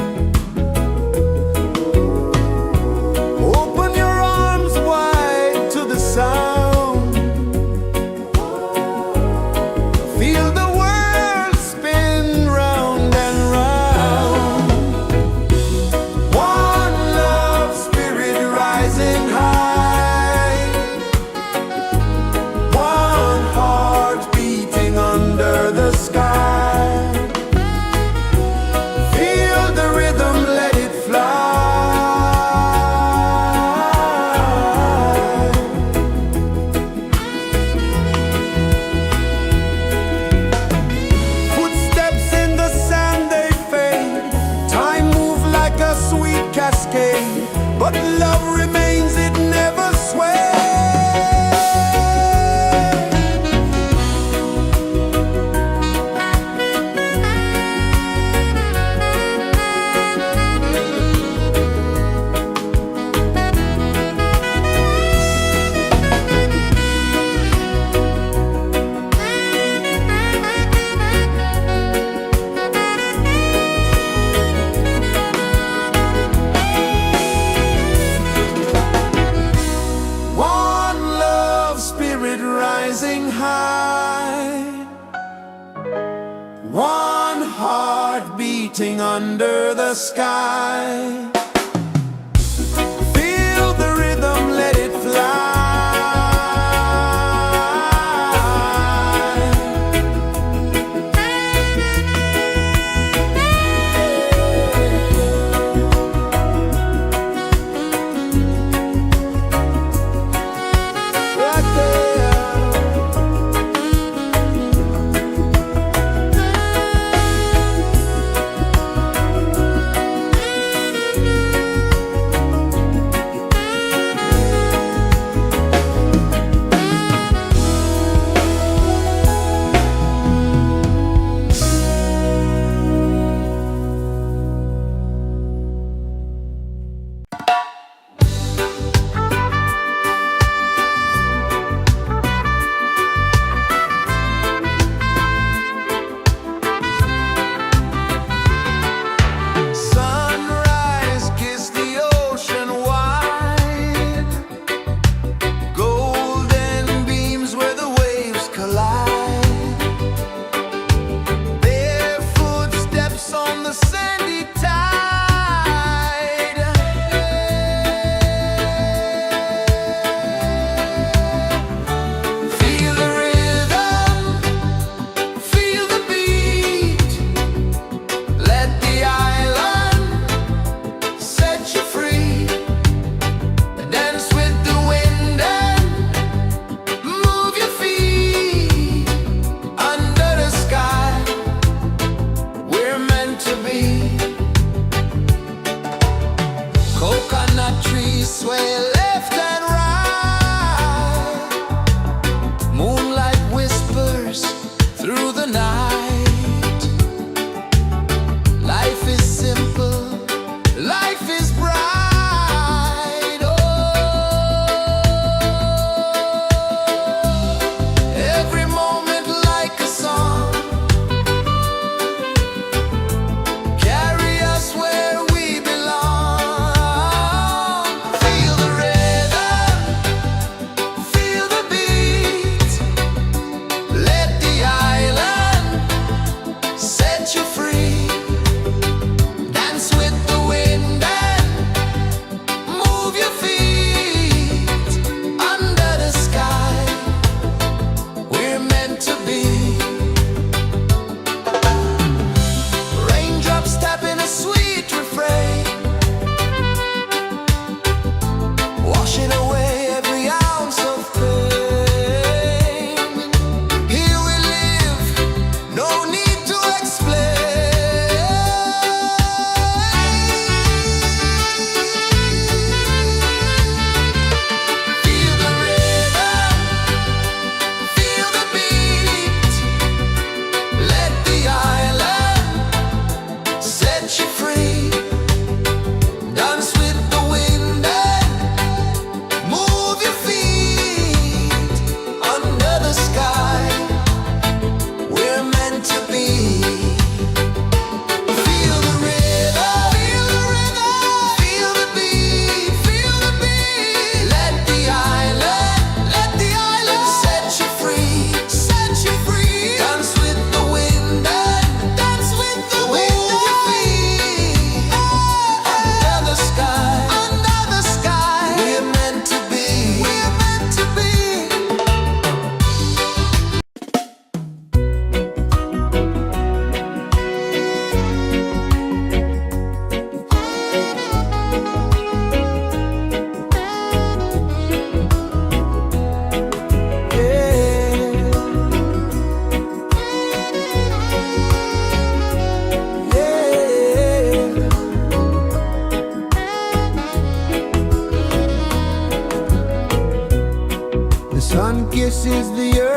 Open your arms wide to the sound. Feel the world spin round and round. One love spirit rising high. One heart beating under the sky. Feel the rhythm, let it fly. Footsteps in the sand, they fade. Time moves like a sweet cascade, but love remains, it never sways. One love spirit rising high. One heart beating under the sky. Feel the rhythm, let it fly. Right there.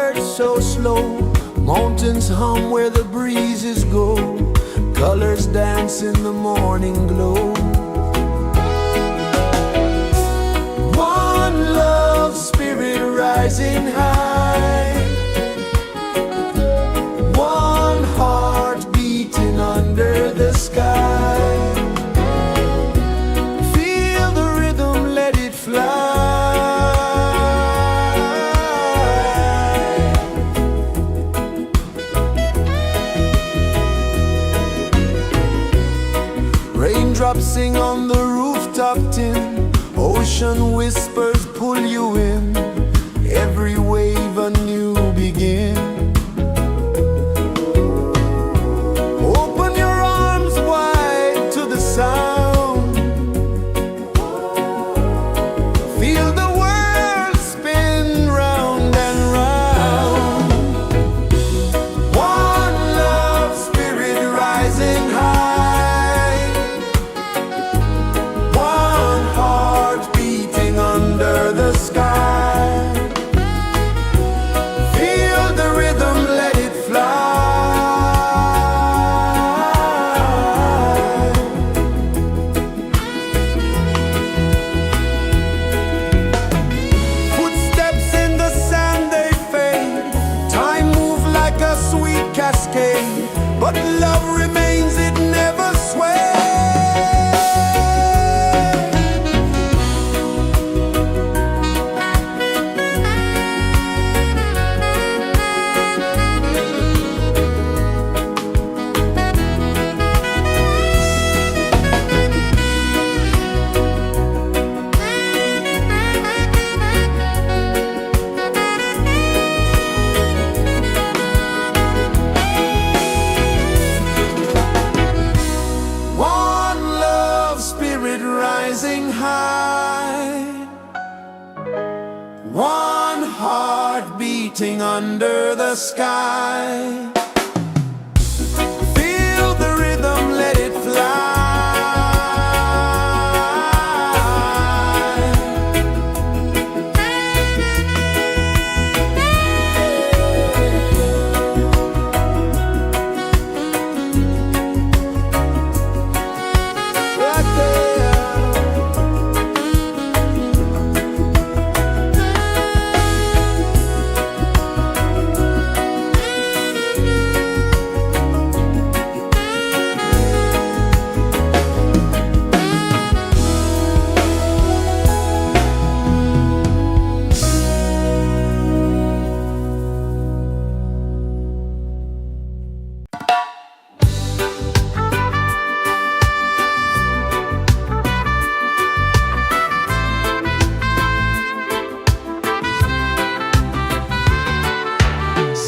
birds so slow, mountains hum where the breezes go, colors dance in the morning glow. One love spirit rising high, one heart beating under the sky. Feel the rhythm, let it fly. Raindrops sing on the rooftop tin, ocean whispers pull you in, every wave a new begin. Open your arms wide to the sound, feel the world spin round and round. One love spirit rising high, one heart beating under the sky. Feel the rhythm, let it fly. Footsteps in the sand, they fade, time moves like a sweet cascade, but love remains, it never sways. One love spirit rising high, one heart beating under the sky. Feel the rhythm, let it fly. Right there.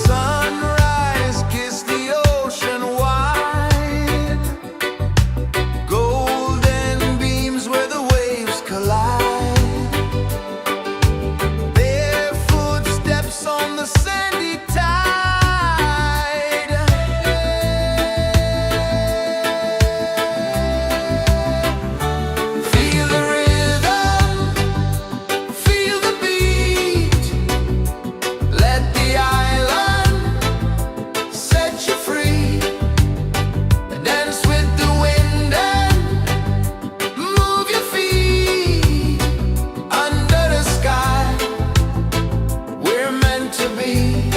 Sunrise, kiss the ocean wide, golden beams where the waves collide, barefoot steps on the sandy tide. Feel the rhythm, feel the beat, let the island set you free. Dance with the wind and move your feet under the sky. We're meant to be.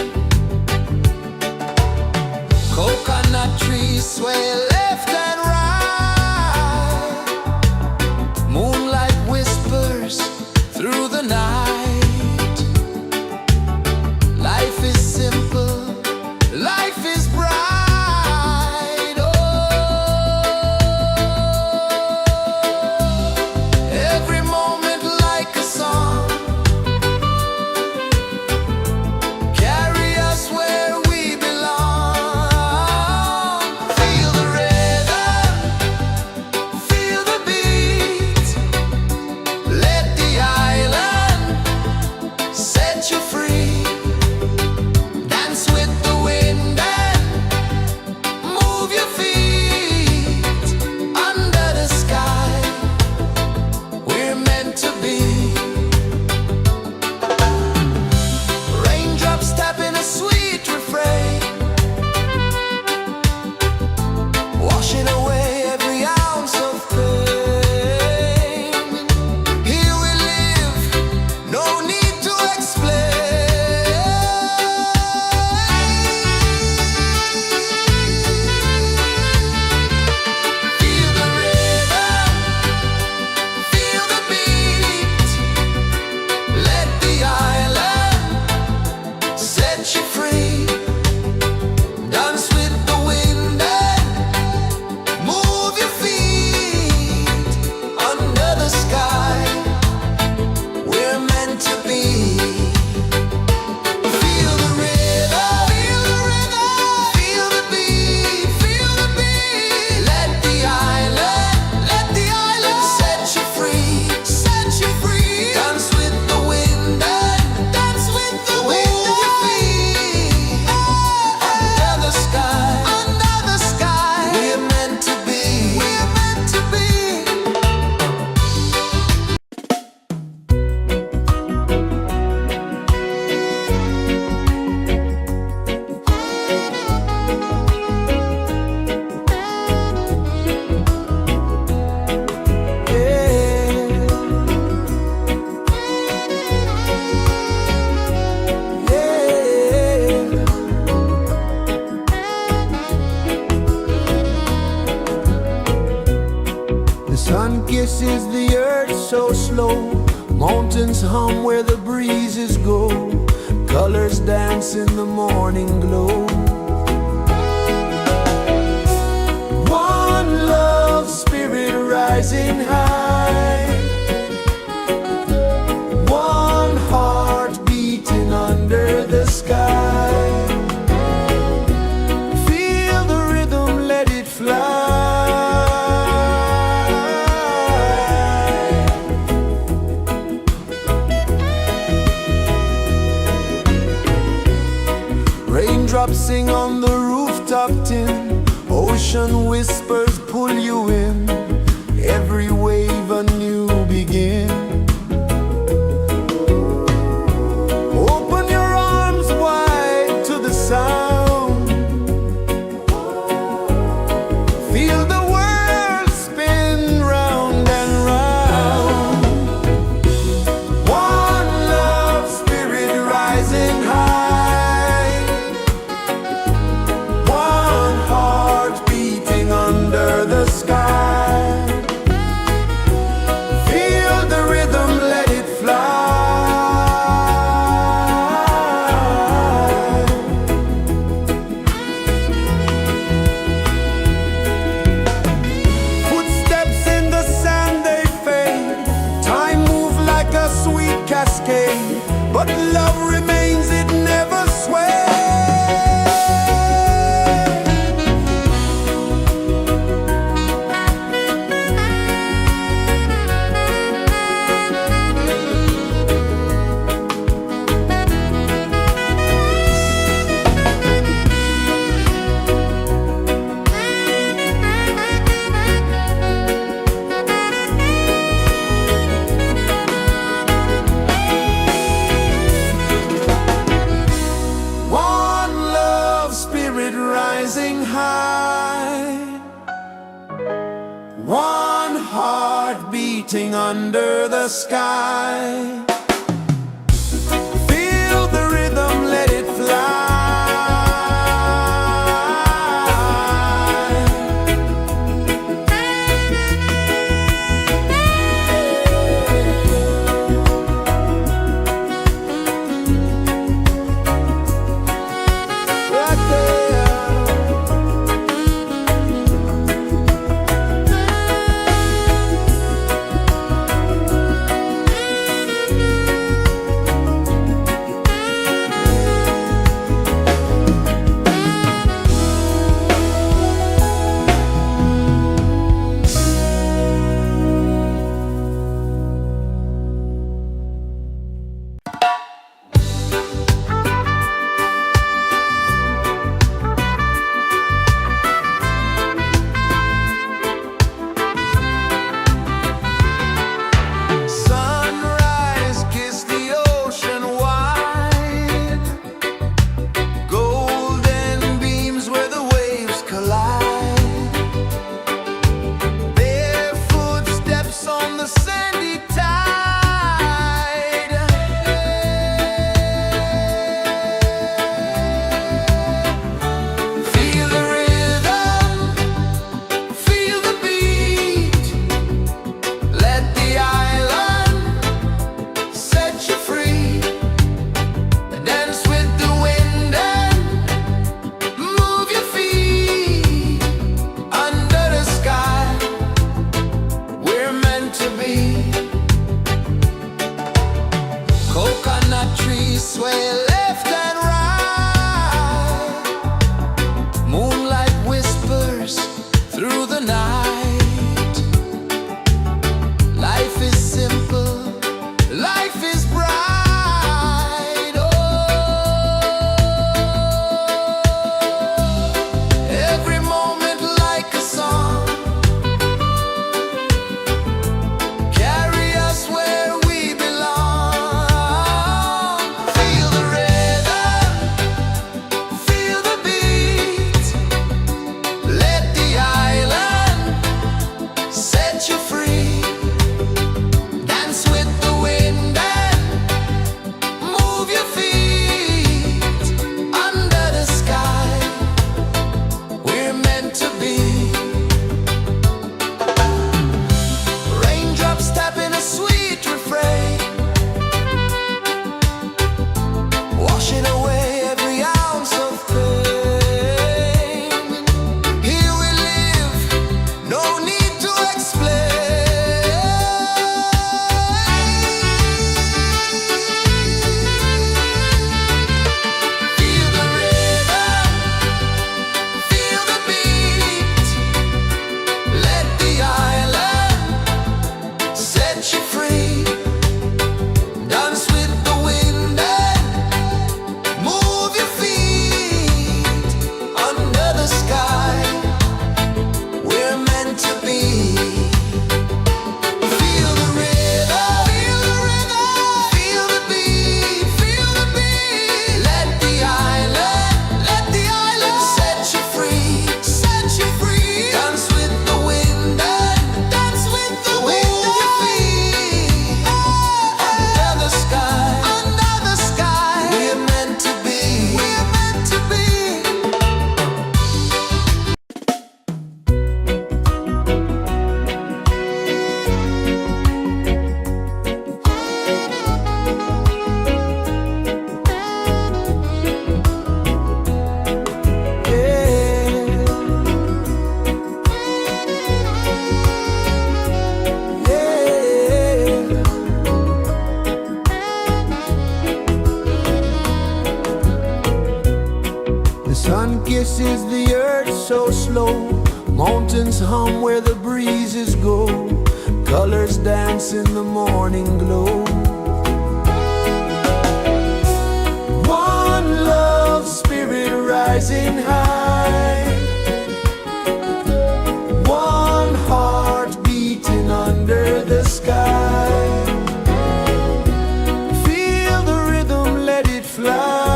Coconut trees sway left and right, moonlight whispers through the night. Life is simple, life is bright. Oh, every moment like a song, carry us where we belong. Feel the rhythm. set you free. Dance with the wind and move your feet under the sky. We're meant to be. Feel the rhythm, feel the rhythm, feel the beat, feel the beat. Let the island set you free, set you free. Dance with the wind and dance with the wind. Move your feet under the sky, under the sky. We're meant to be, we're meant to be. The sun kisses the earth so slow. Mountains hum where the breezes go. Colors dance in the morning glow. One love spirit rising high. One heart beating under the sky. Feel the rhythm, let it fly. Raindrops sing on the rooftop tin. Ocean whispers pull you in. Every wave a new begin. Open your arms wide to the sound. Feel the world spin round and round. One love spirit rising high. One heart beating under the sky. Feel the rhythm, let it fly. Footsteps in the sand, they fade. Time moves like a sweet cascade. But love remains, it never sways. One love spirit rising high. One heart beating under the sky. Feel the rhythm, let it fly. Right there. Sun kisses the earth so slow, mountains hum where the breezes go, colors dance in the morning glow. One love, spirit rising high, one heart beating under the sky. Feel the rhythm, let it fly.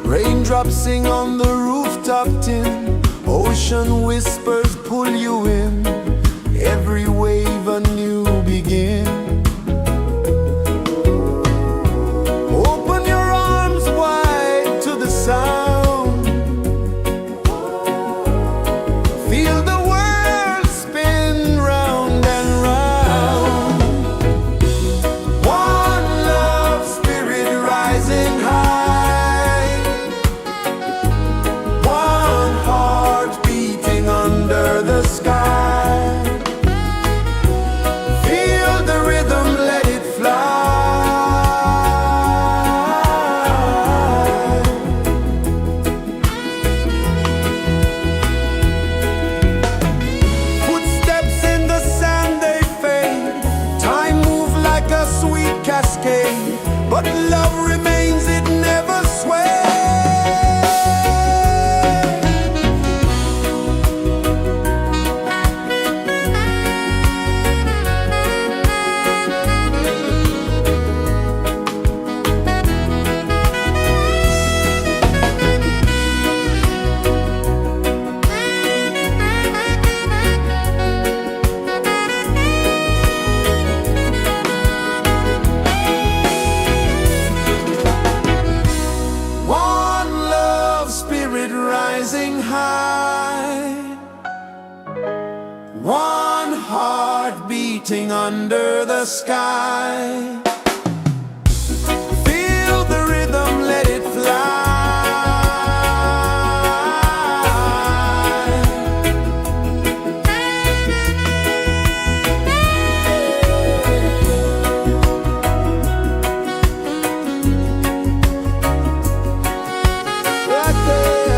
Raindrops sing on the rooftop tin, ocean whispers pull you in, every wave a new begin. Open your arms wide to the sound, feel the world spin round and round. One love, spirit rising high, one heart beating under the sky. Feel the rhythm, let it fly. Footsteps in the sand, they fade, time moves like a sweet cascade, but love remains, it never sways. One love, spirit rising high, one heart beating under the sky. Feel the rhythm, let it fly. Right there.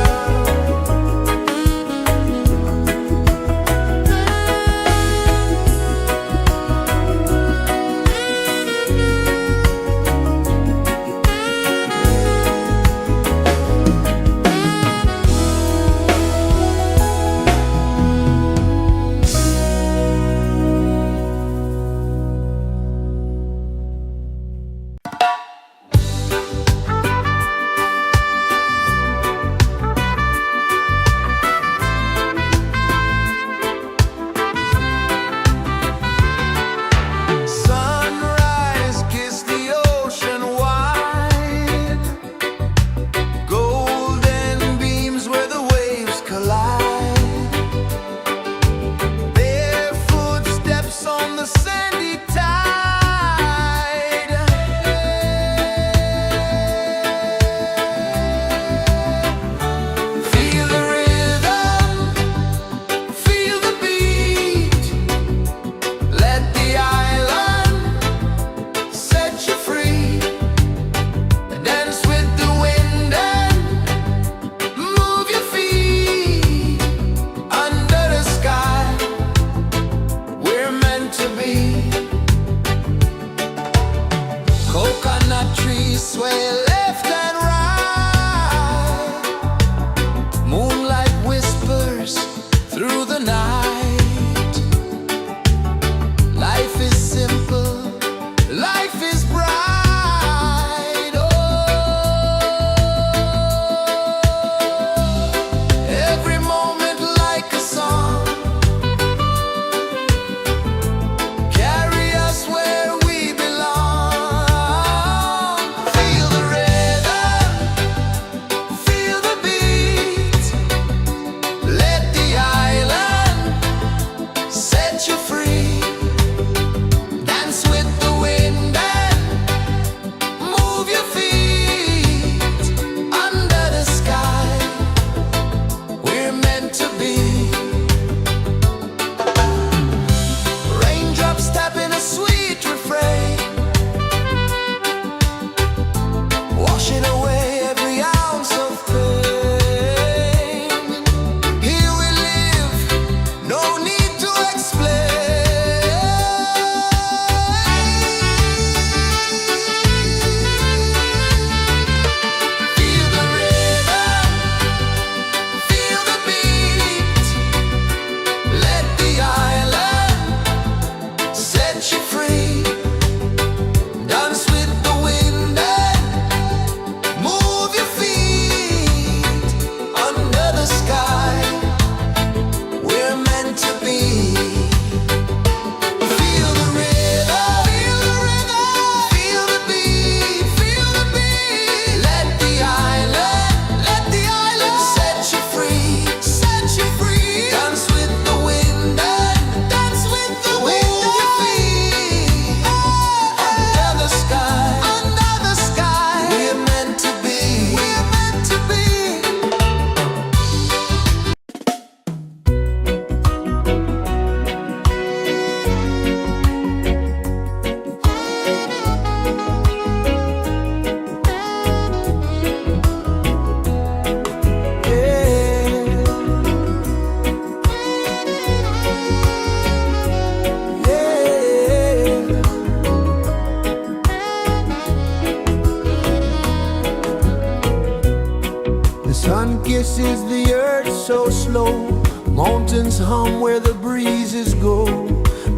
is the earth so slow. Mountains hum where the breezes go.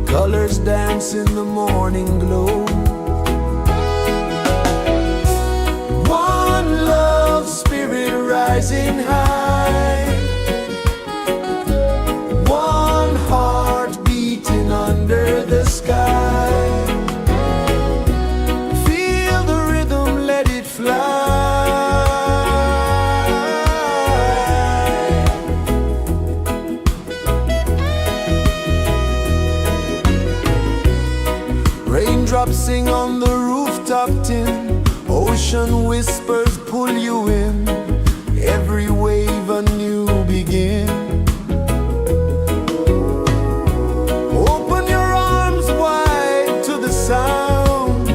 Colors dance in the morning glow. One love spirit rising high. One heart beating under the sky. Feel the rhythm, let it fly. Raindrops sing on the rooftop tin. Ocean whispers pull you in. Every wave a new begin. Open your arms wide to the sound.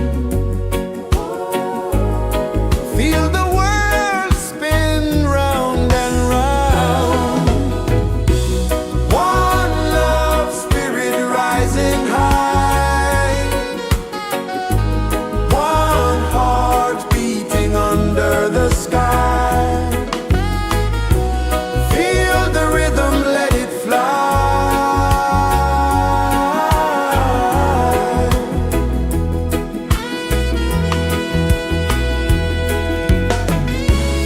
Feel the world spin round and round. One love spirit rising high. One heart beating under the sky. Feel the rhythm, let it fly.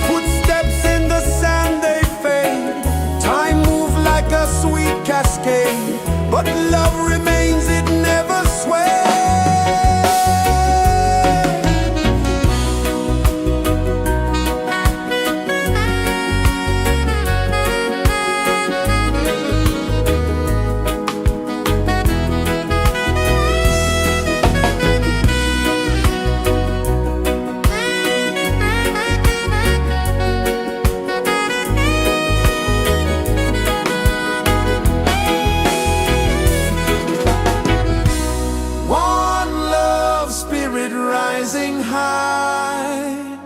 Footsteps in the sand, they fade. Time moves like a sweet cascade, but love remains, it never sways. One love spirit rising high.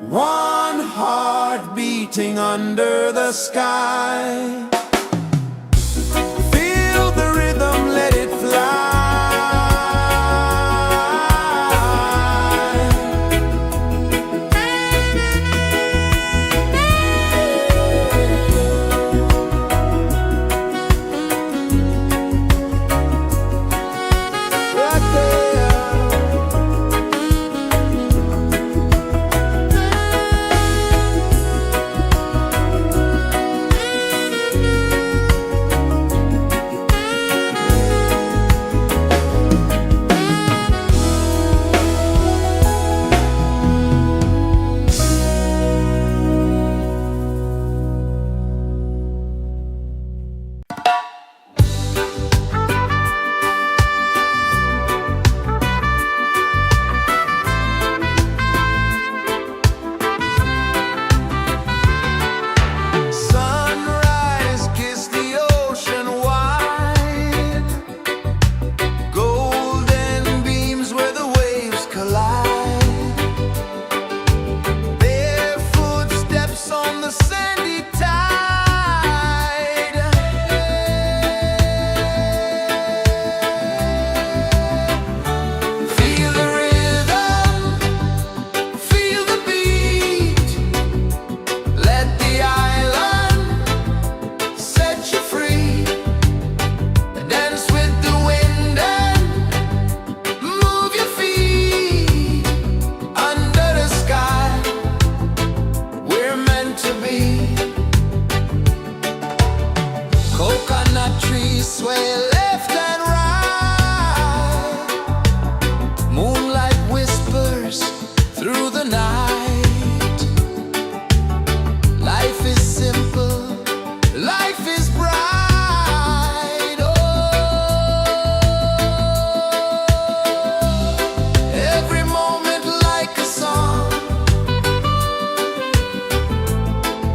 One heart beating under the sky. Feel the rhythm, let it fly. Right there. Sunrise, kiss the ocean wide. Golden beams where the waves collide. Barefoot steps on the sandy tide. Feel the rhythm, feel the beat. Let the island set you free. Dance with the wind and move your feet. Under the sky, we're meant to be. Coconut trees sway left and right. Moonlight whispers through the night. Life is simple, life is bright. Oh, every moment like a song.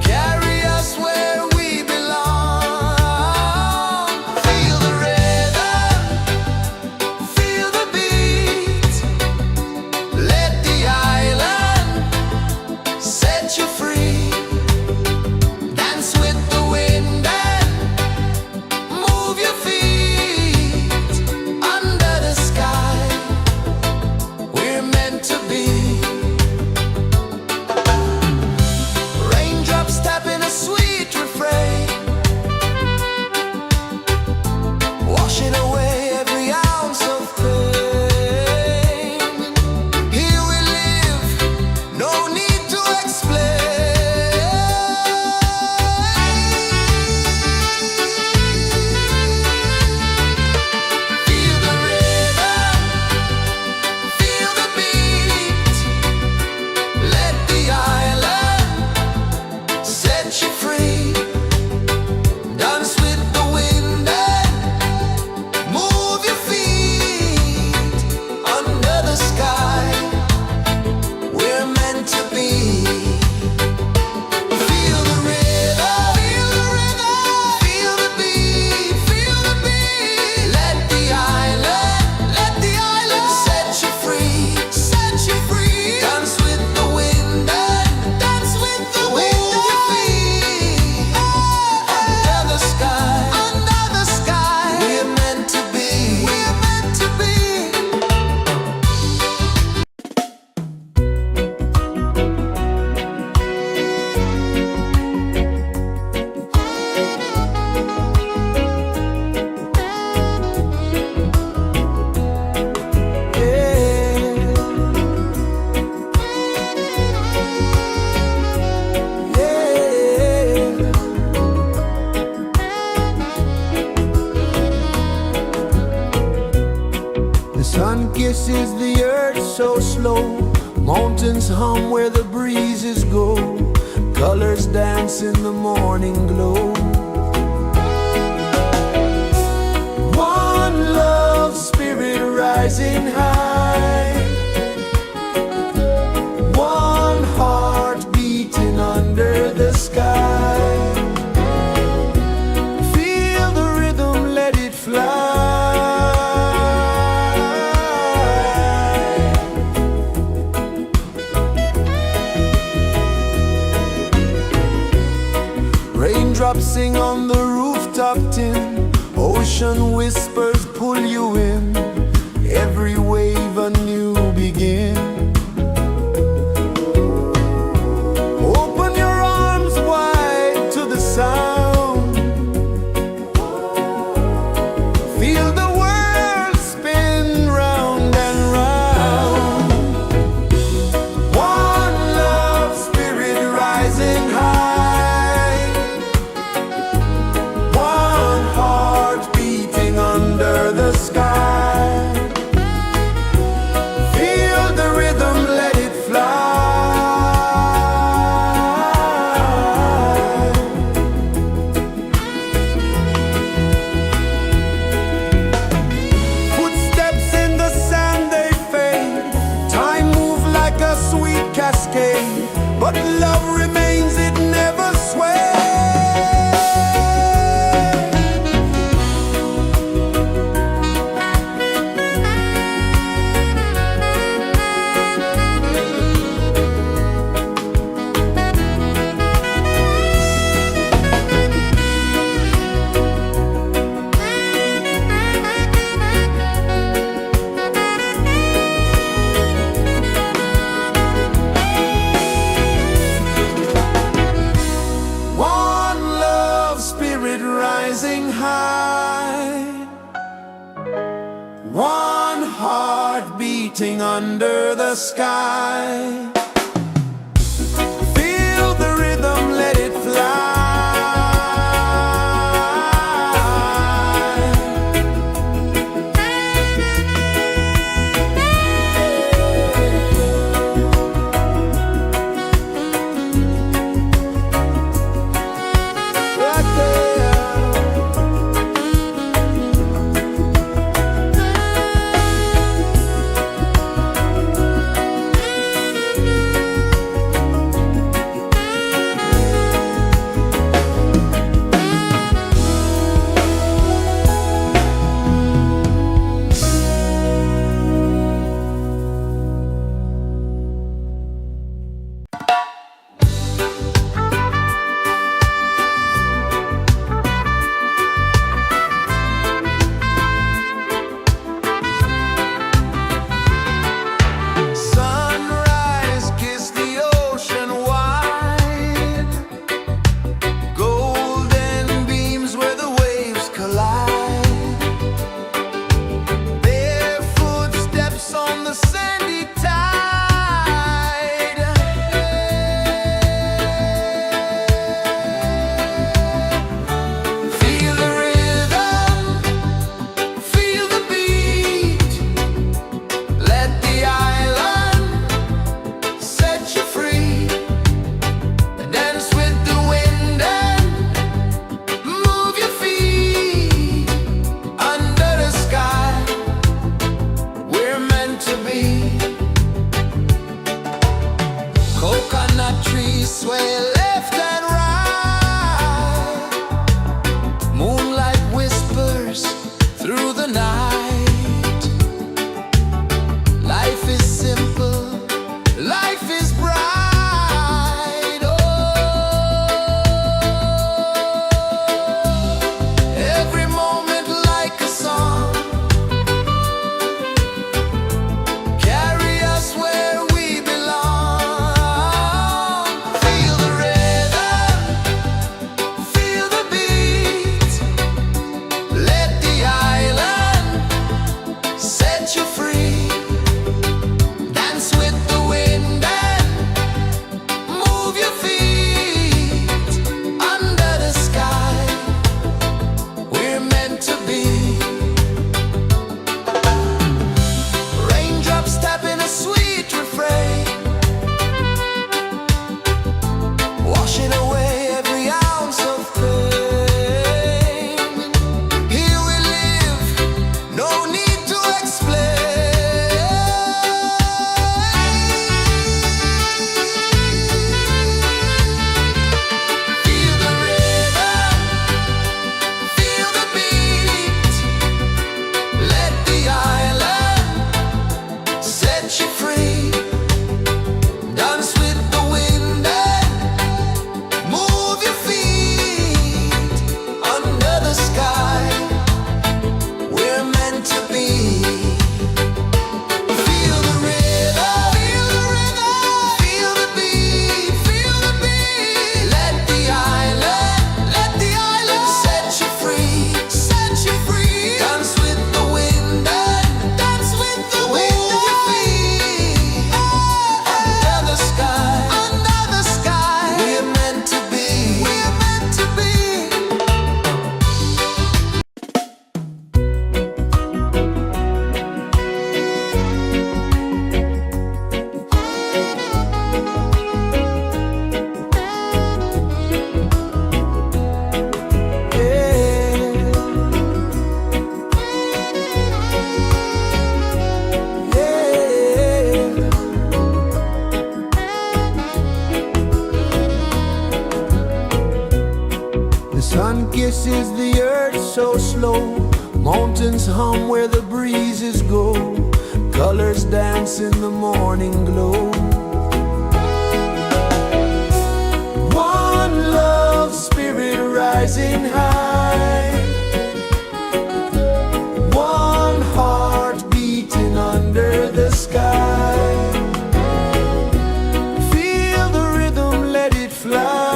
Carry us where we belong. Feel the rhythm, Sun kisses the earth so slow, mountains hum where the breezes go, colors dance in the morning glow. One love spirit rising high, one heart beating under the sky. Feel the rhythm, let it fly. Raindrops sing on the rooftop tin, ocean whispers pull you in, every wave a new begin. Open your arms wide to the sound, feel the world spin round and round. One love spirit rising high, one heart beating under the sky. Feel the rhythm, let it fly. Footsteps in the sand, they fade, time moves like a sweet cascade, but love remains, it never sways. One love spirit rising high, one heart beating under the sky. Feel the rhythm, let it fly. Mountains hum where the breezes go, colors dance in the morning glow. One love spirit rising high, one heart beating under the sky. Feel the rhythm, let it fly.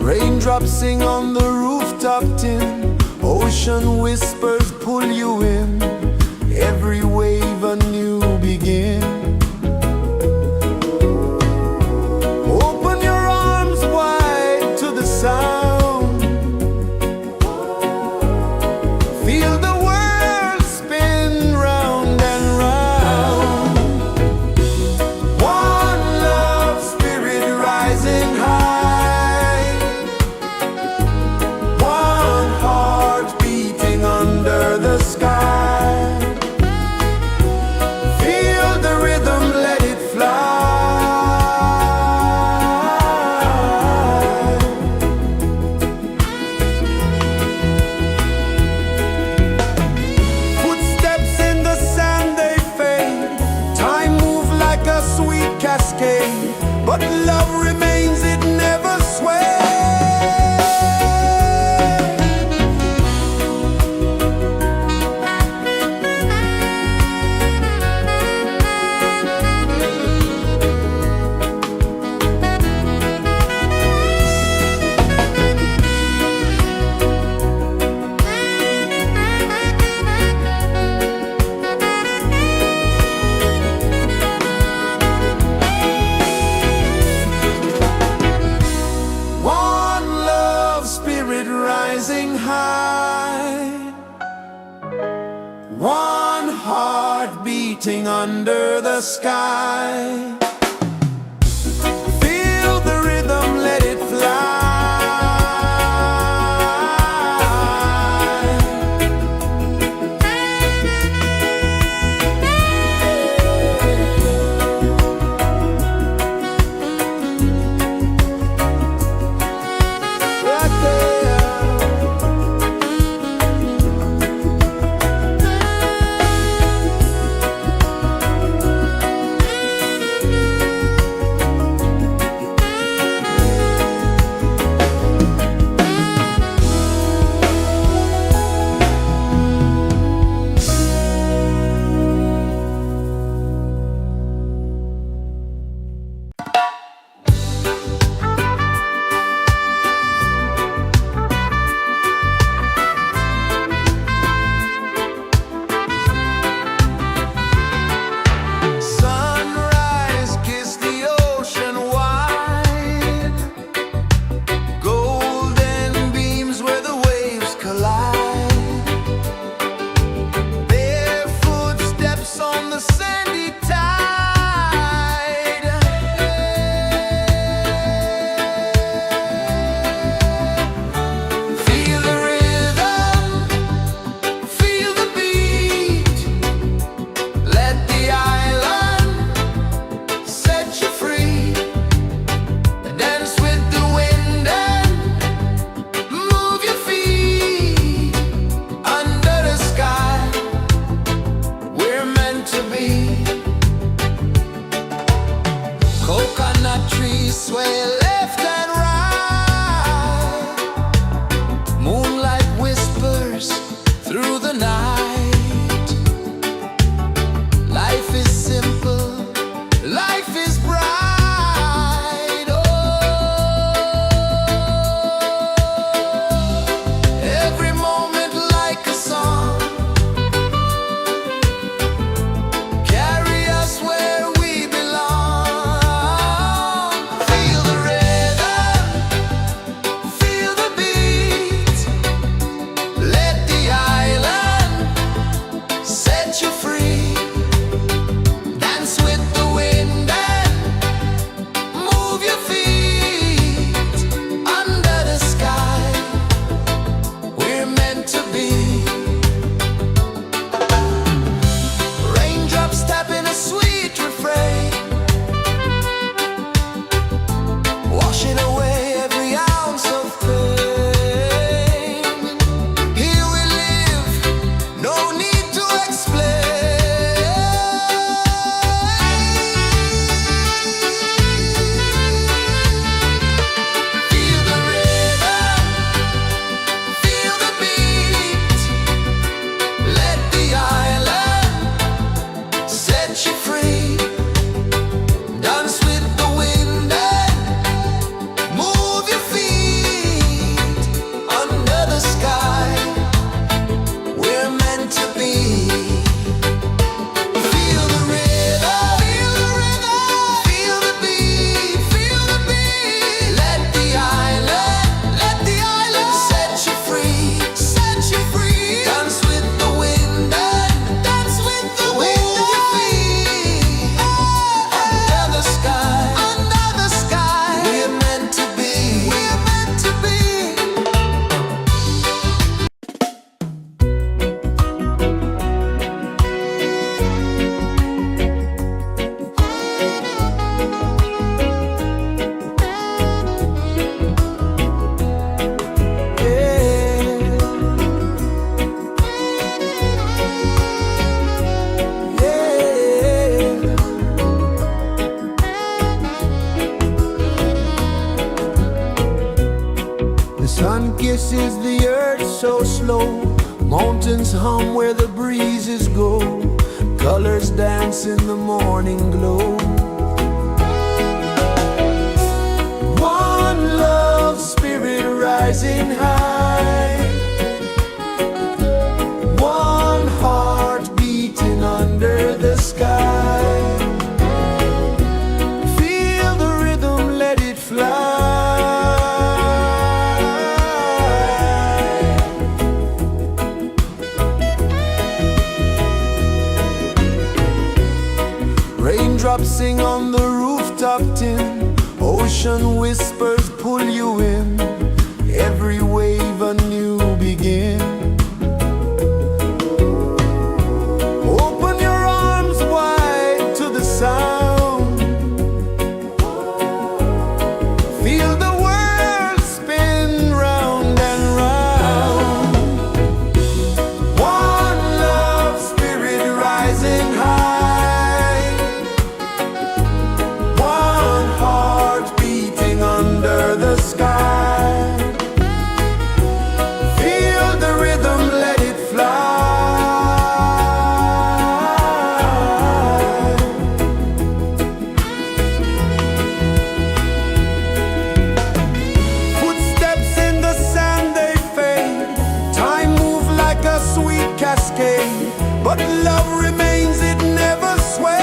Raindrops sing on the rooftop tin, ocean whispers pull you in, every wave a new begin. Open your arms wide to the sound, feel the world spin round and round. One love spirit rising high, one heart beating under the sky. Feel the rhythm, let it fly. Footsteps in the sand, they fade. Time moves like a sweet cascade, but love remains, it never sways. One love spirit rising high, one heart beating under the sky. Feel the rhythm, let it fly. Sunrise, kiss the ocean wide, golden beams where the waves collide, barefoot steps on the sandy tide. Feel the rhythm, feel the beat, let the island set you free. Dance with the wind and move your feet under the sky. We're meant to be. Coconut trees sway left and right, moonlight whispers through the night. Life is simple, life is bright. Oh, every moment like a song, carry us where we belong. Feel the rhythm. pulses the earth so slow. Mountains hum where the breezes go. Colors dance in the morning glow. One love spirit rising high. One heart beating under the sky. Feel the rhythm, let it fly. Raindrops sing on the rooftop tin. Ocean whispers pull you in. Every wave a new begin. Open your arms wide to the sound. Feel the world spin round and round. One love spirit rising high. One heart beating under the sky. Feel the rhythm, let it fly. Footsteps in the sand, they fade. Time moves like a sweet cascade, but love remains, it never sways.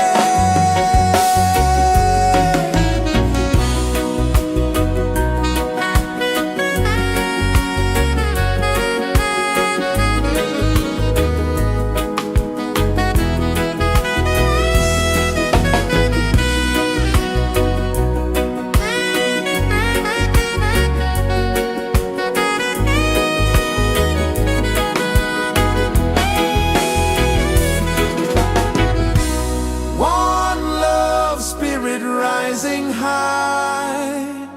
One love spirit rising high.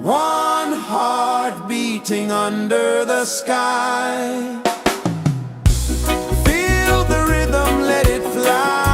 One heart beating under the sky. Feel the rhythm, let it fly.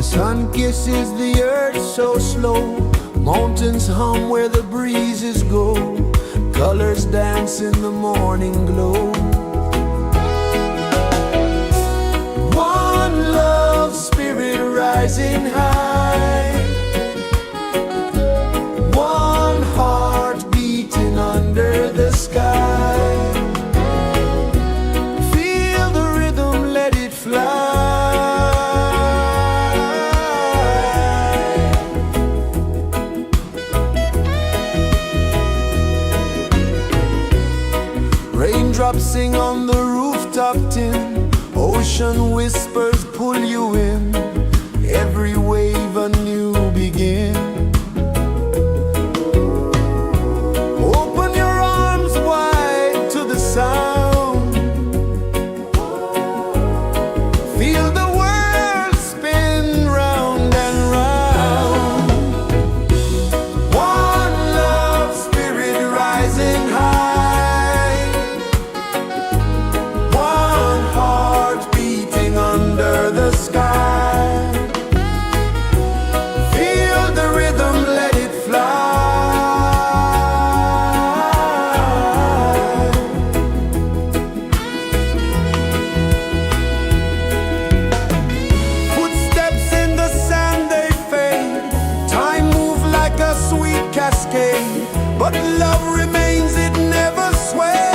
Sun kisses the earth so slow, mountains hum where the breezes go, colors dance in the morning glow. One love spirit rising high, one heart beating under the sky. Feel the rhythm, let it fly. Raindrops sing on the rooftop tin, ocean whispers pull you in, every wave a new begin. Open your arms wide to the sound, feel the world spin round and round. One love spirit rising high, one heart beating under the sky. Feel the rhythm, let it fly. Footsteps in the sand, they fade, time moves like a sweet cascade, but love remains, it never sways.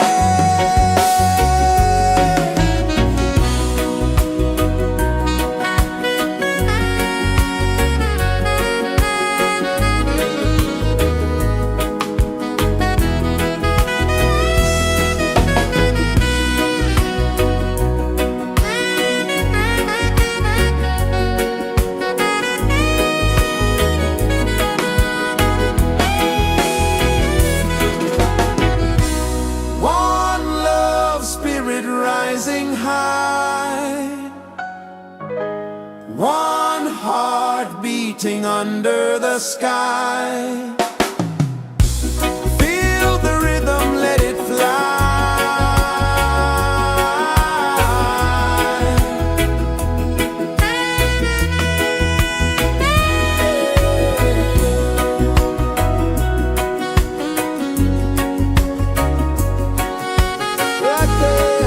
One love spirit rising high, one heart beating under the sky. Feel the rhythm, let it fly. Right there.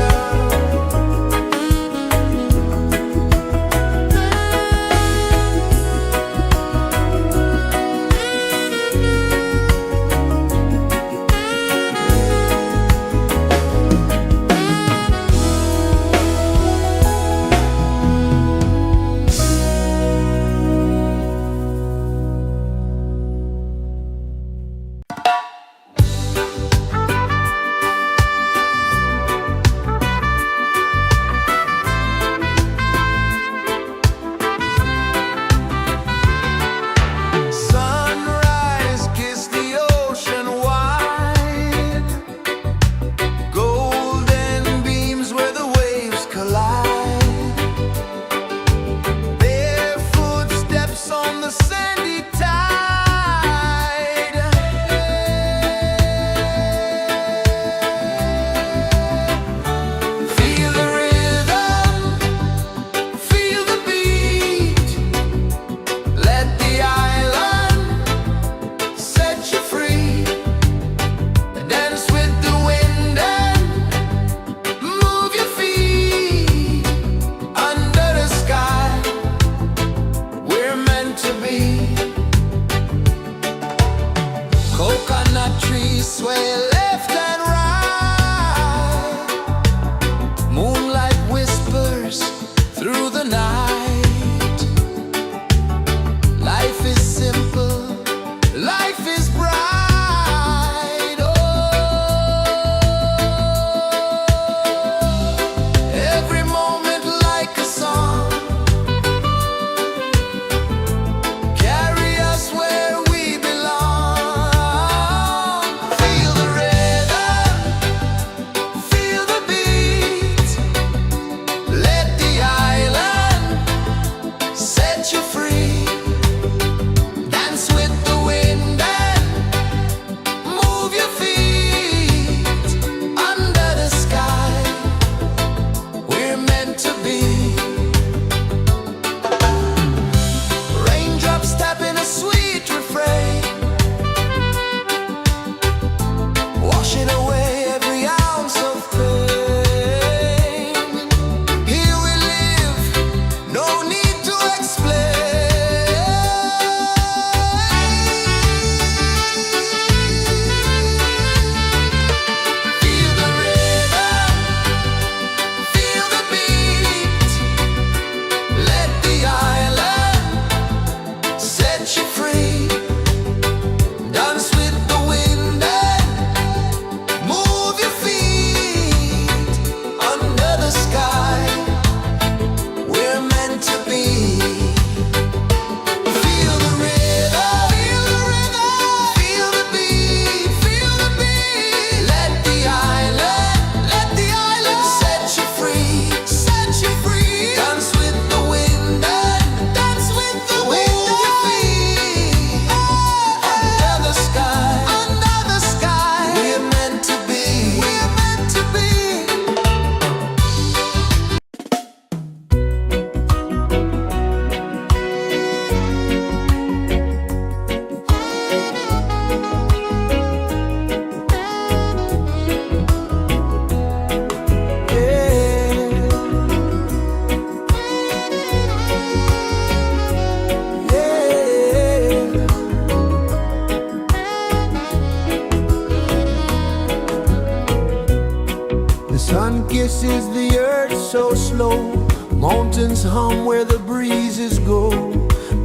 kisses the earth so slow. Mountains hum where the breezes go.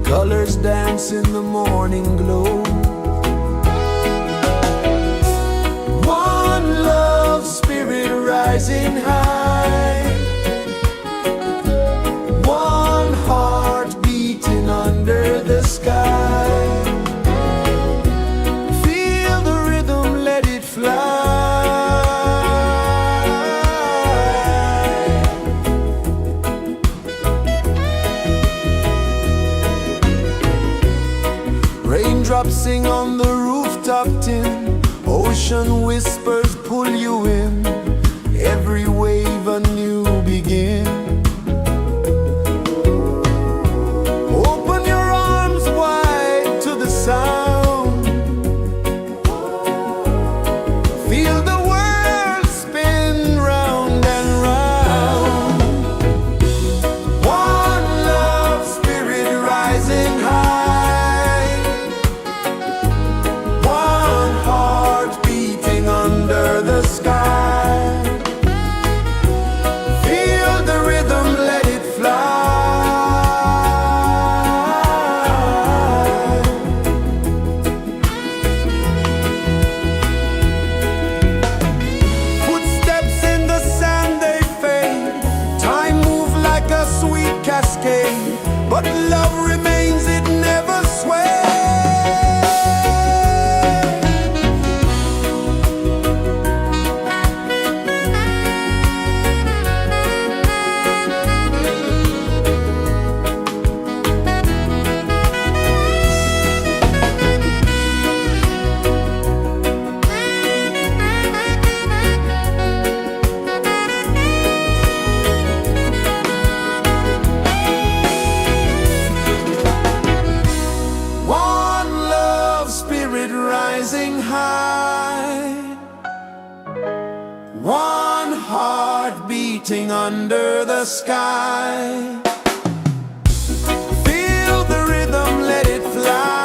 Colors dance in the morning glow. One love spirit rising high. One heart beating under the sky. Feel the rhythm, let it fly. Raindrops sing on the rooftop tin. Ocean whispers pull you in. Every wave a new begin. Open your arms wide to the sound. Feel the world spin round and round. One love spirit rising high. One heart beating under the sky. Feel the rhythm, let it fly. Footsteps in the sand, they fade. Time moves like a sweet cascade, but love remains, it never sways. One love spirit rising high. One heart beating under the sky. Feel the rhythm, let it fly.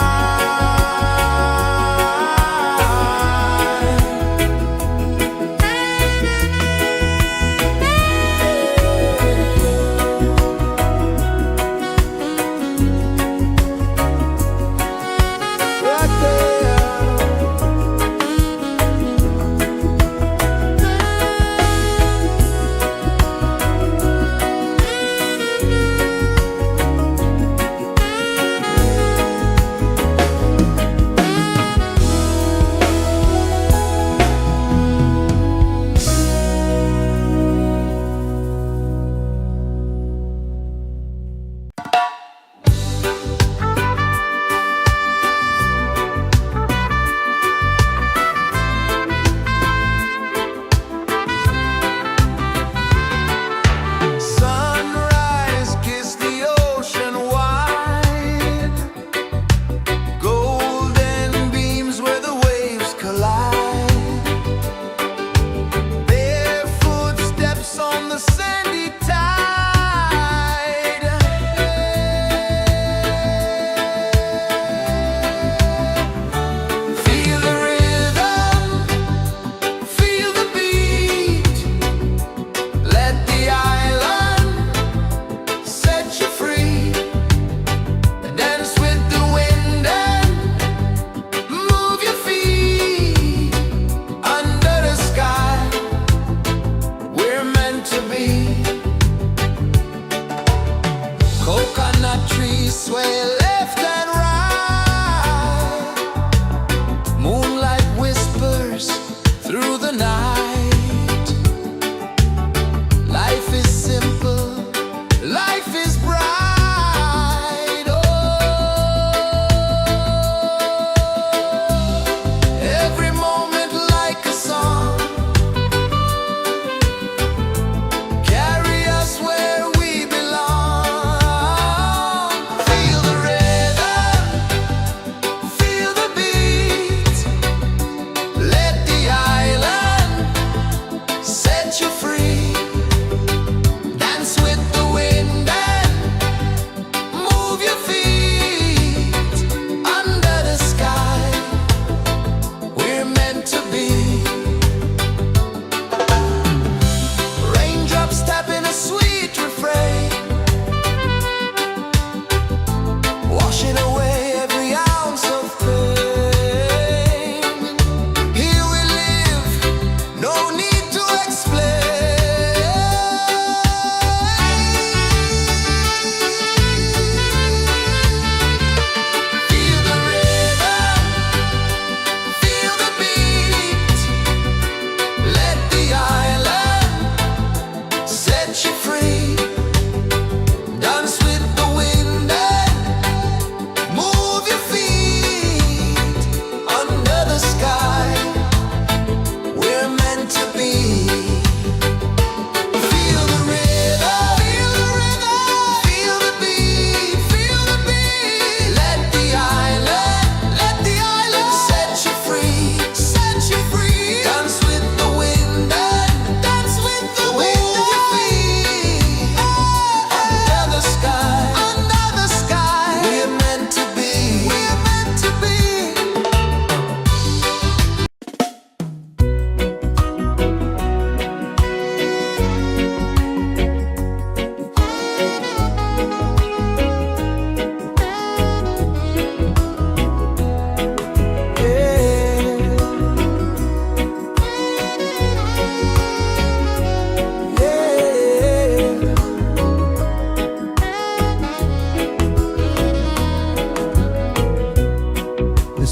Right there.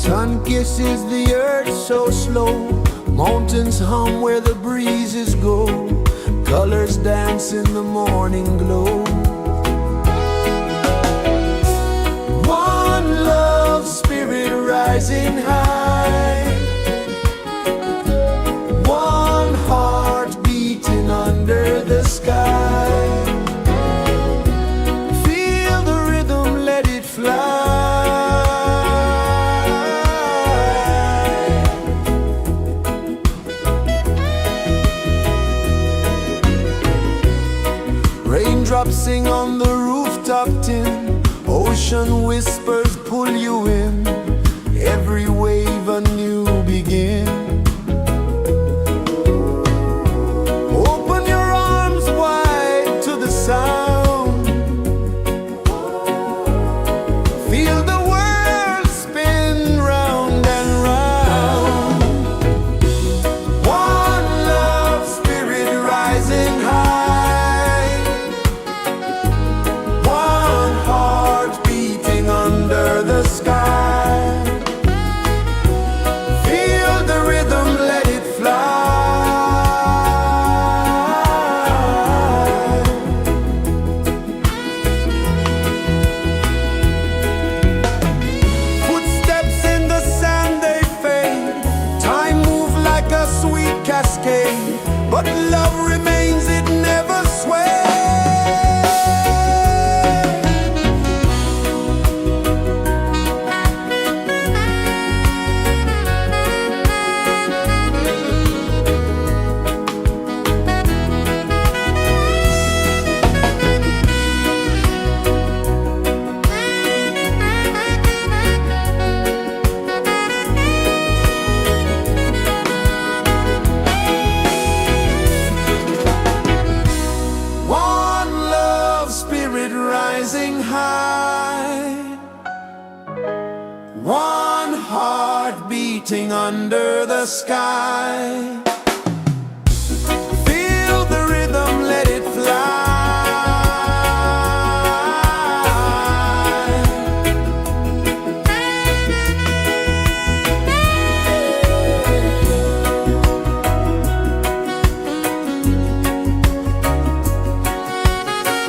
Sun kisses the earth so slow, mountains hum where the breezes go, colors dance in the morning glow. One love spirit rising high, one heart beating under the sky. Feel the rhythm, let it fly. Raindrops sing on the rooftop tin, ocean whispers pull you in, every wave a new begin. Open your arms wide to the sound, feel the world spin round and round. One love spirit rising high, one heart beating under the sky. Feel the rhythm, let it fly. Footsteps in the sand, they fade, time moves like a sweet cascade, but love remains, it never sways. One love spirit rising high, one heart beating under the sky. Feel the rhythm, let it fly.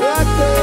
Right there.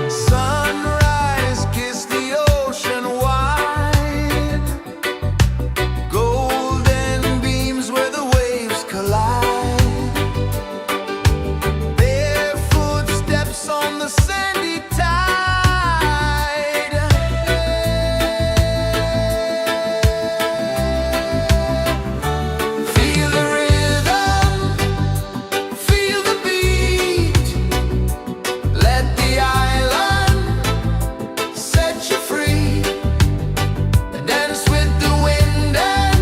Sunrise, kiss the ocean wide, golden beams where the waves collide, bare footsteps on the sandy tide. Feel the rhythm, feel the beat, let the island set you free. Dance with the wind and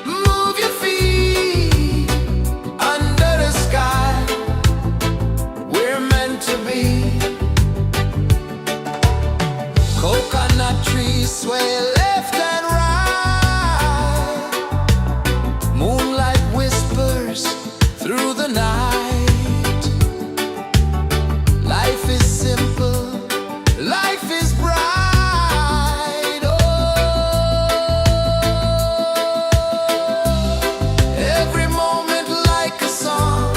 move your feet under the sky. We're meant to be. Coconut trees sway left and right, moonlight whispers through the night. Life is simple, life is bright. Oh, every moment like a song,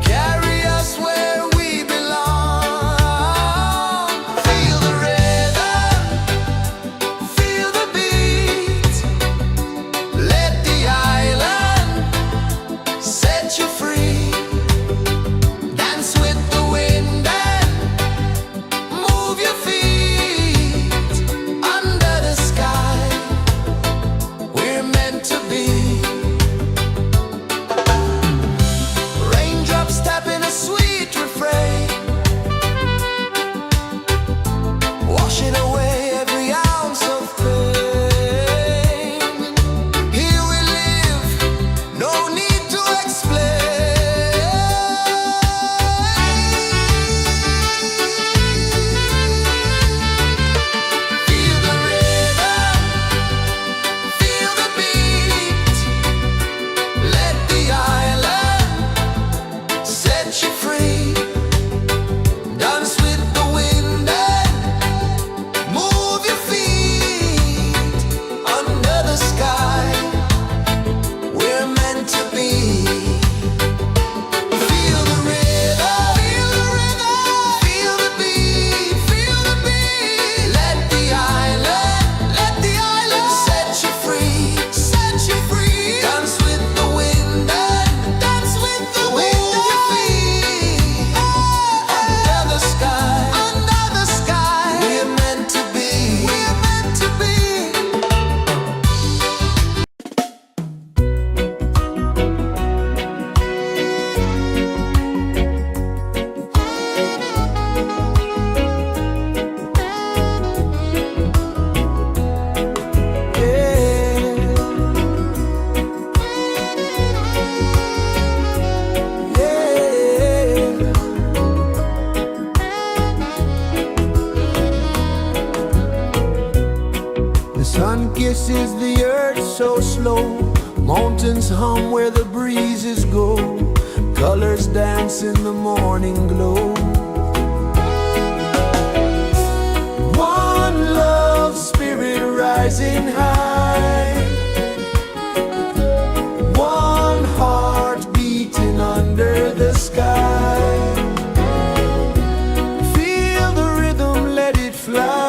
carry us where we belong. Feel the rhythm, feel the beat, let the island pulses the earth so slow. Mountains hum where the breezes go. Colors dance in the morning glow. One love spirit rising high. One heart beating under the sky. Feel the rhythm, let it fly.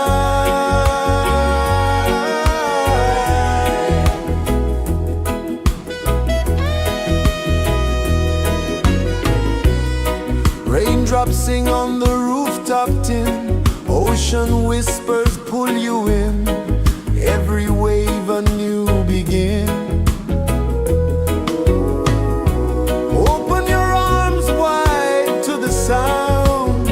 Raindrops sing on the rooftop tin. Ocean whispers pull you in. Every wave a new begin. Open your arms wide to the sound.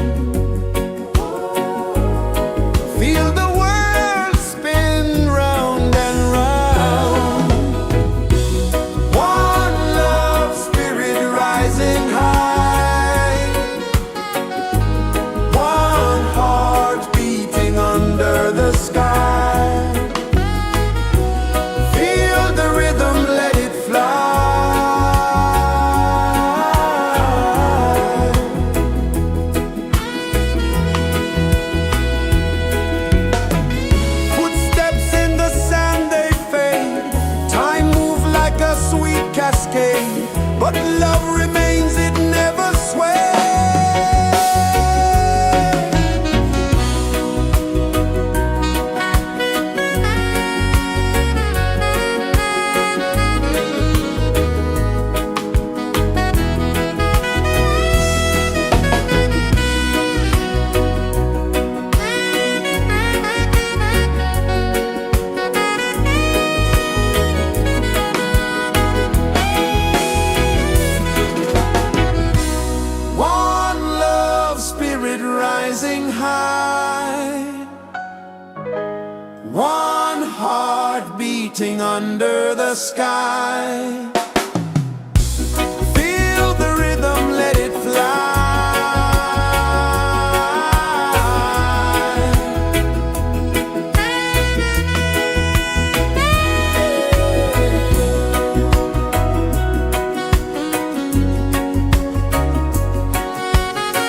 Feel the world spin round and round. One love spirit rising high. One heart beating under the sky. Feel the rhythm, let it fly. Footsteps in the sand, they fade. Time moves like a sweet cascade, but love remains, it never sways. One love spirit rising high. One heart beating under the sky. Feel the rhythm, let it fly.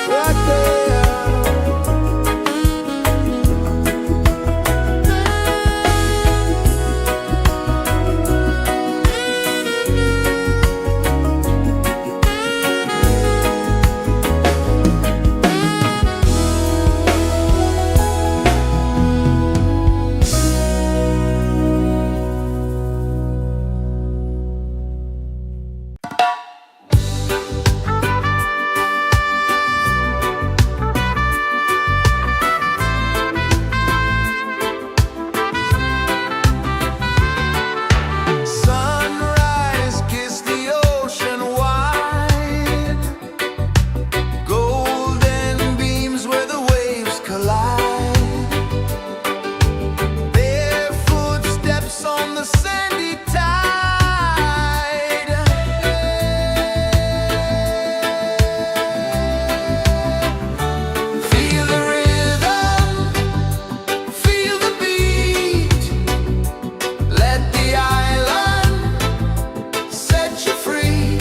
Right there. Sunrise, kiss the ocean wide. Golden beams where the waves collide. Barefoot steps on the sandy tide. Feel the rhythm, feel the beat. Let the island set you free.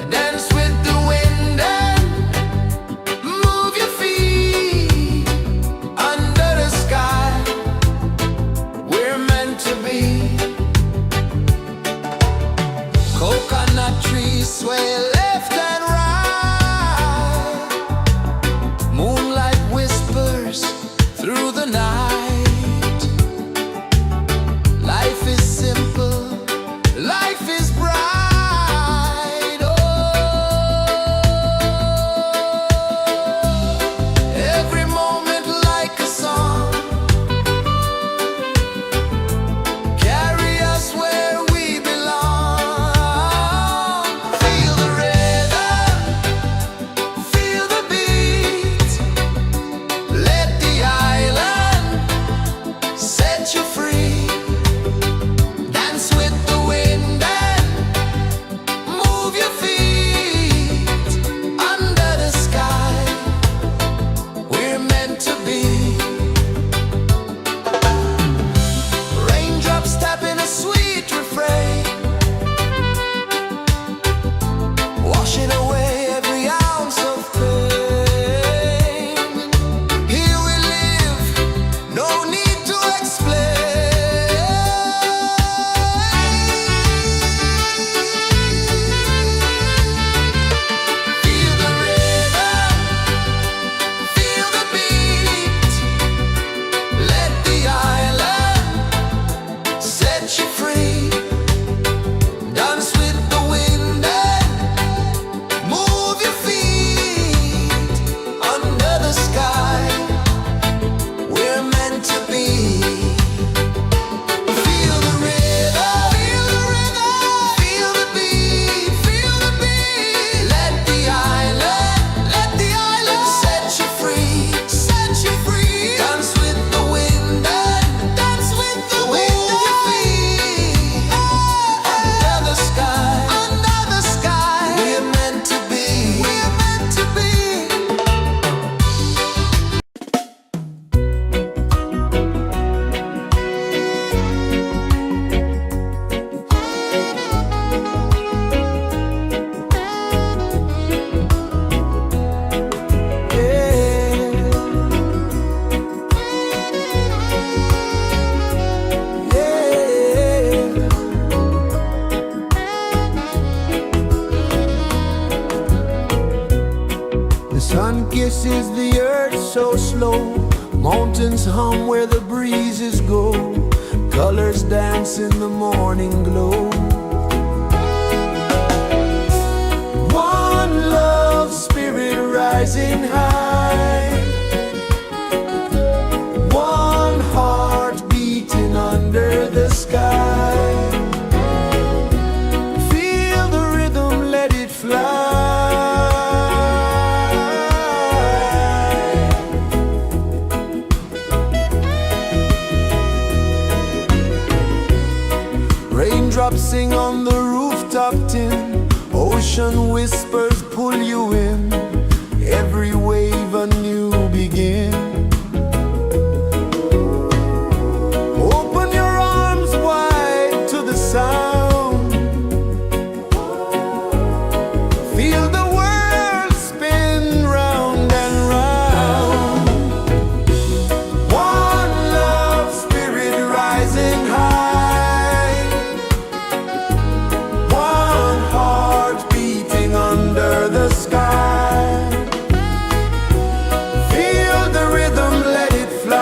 Dance with the wind and move your feet. Under the sky, we're meant to be. Coconut trees sway left and right. Moonlight whispers through the night. Life is simple, life is bright. Oh, every moment like a song. Carry us where we belong. Feel the rhythm, feel the beat. Let the island set you free. Dance with the wind and sun kisses the earth so slow. Mountains hum where the breezes go. Colors dance in the morning glow. One love spirit rising high. One heart beating under the sky. Feel the rhythm, let it fly. Raindrops sing on the rooftop tin. Ocean whispers pull you in. Every wave a new begin. Open your arms wide to the sound. Feel the world spin round and round. One love spirit rising high. One heart beating under the sky. Feel the rhythm, let it fly.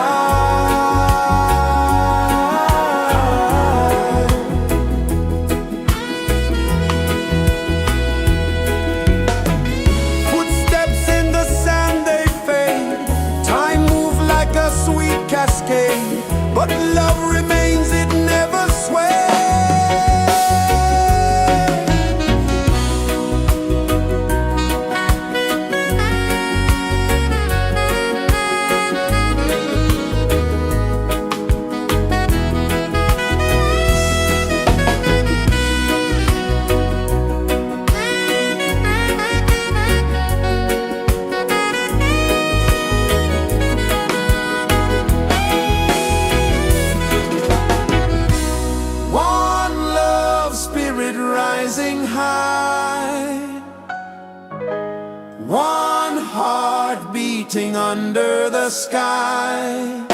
Footsteps in the sand, they fade. Time moves like a sweet cascade, but love remains, it never sways. One love spirit rising high. One heart beating under the sky.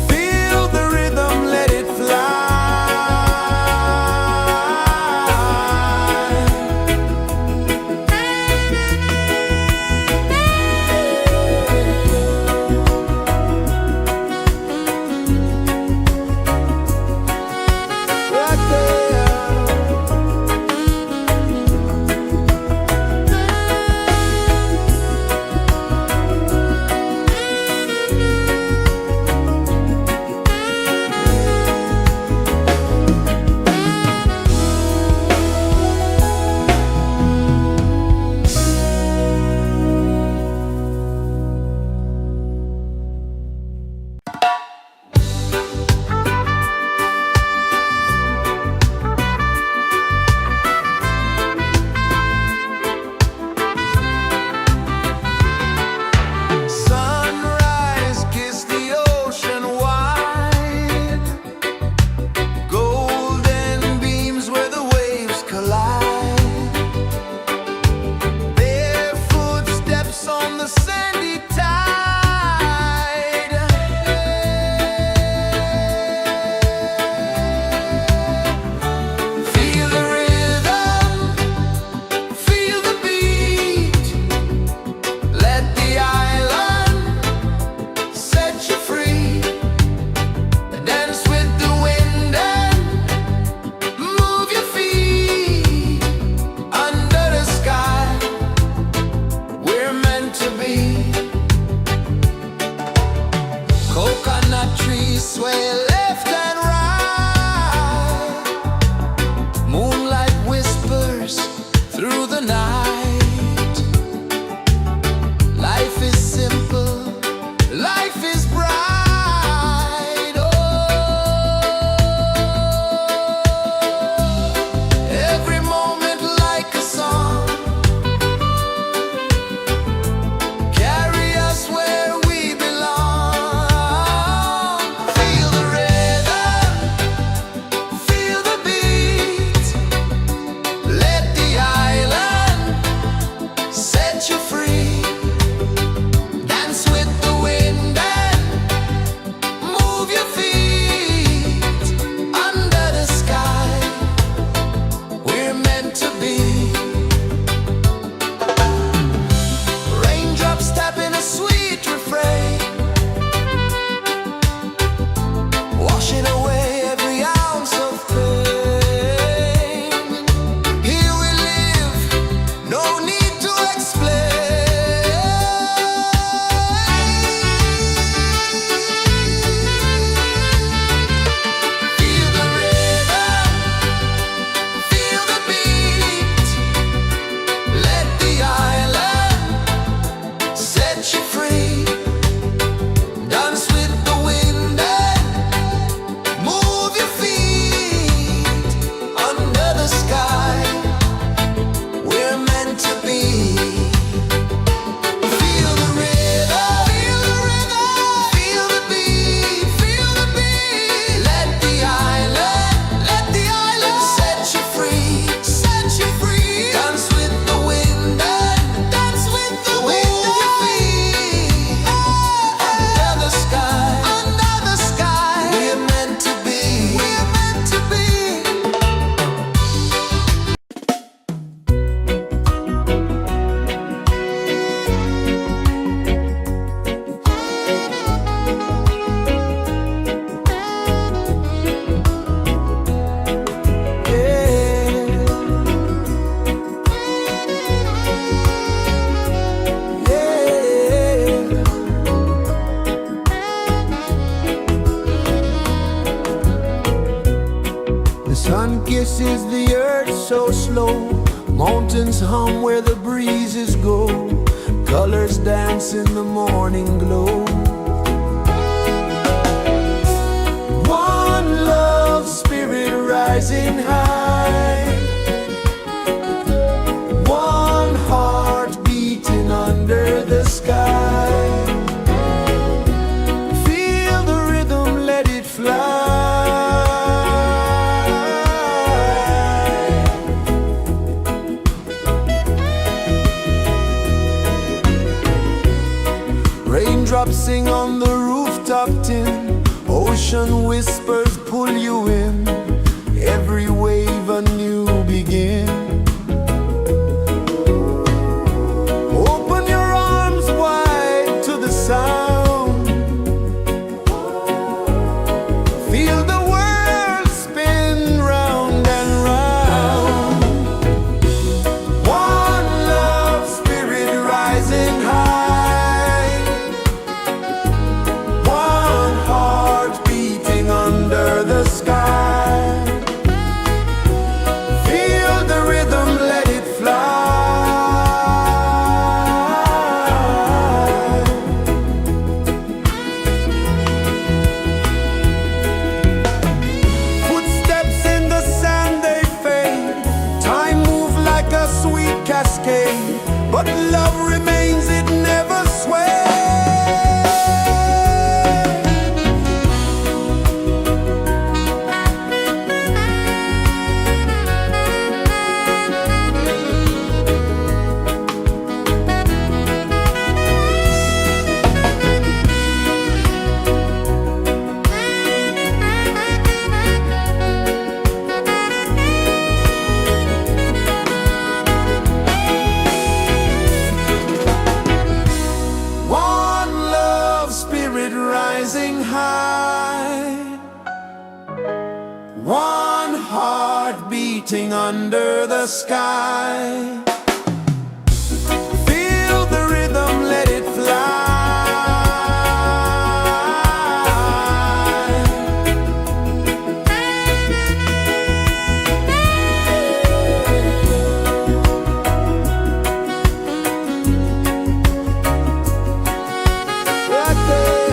Feel the rhythm, let it fly. Right there. is the earth so slow? Mountains hum where the breezes go. Colors dance in the morning glow. One love, spirit rising high. One heart beating under the sky. Feel the rhythm, let it fly. Raindrops sing on the rooftop tin. Ocean whispers pull you in. Every wave a new begin. Open your arms wide to the sound. Feel the world spin round and round. One love, spirit rising high. One heart beating under the sky. Feel the rhythm, let it fly. Footsteps in the sand, they fade. Time moves like a sweet cascade, but love remains, it never sways. One love, spirit rising high. One heart beating under the sky. Feel the rhythm, let it fly. Right there.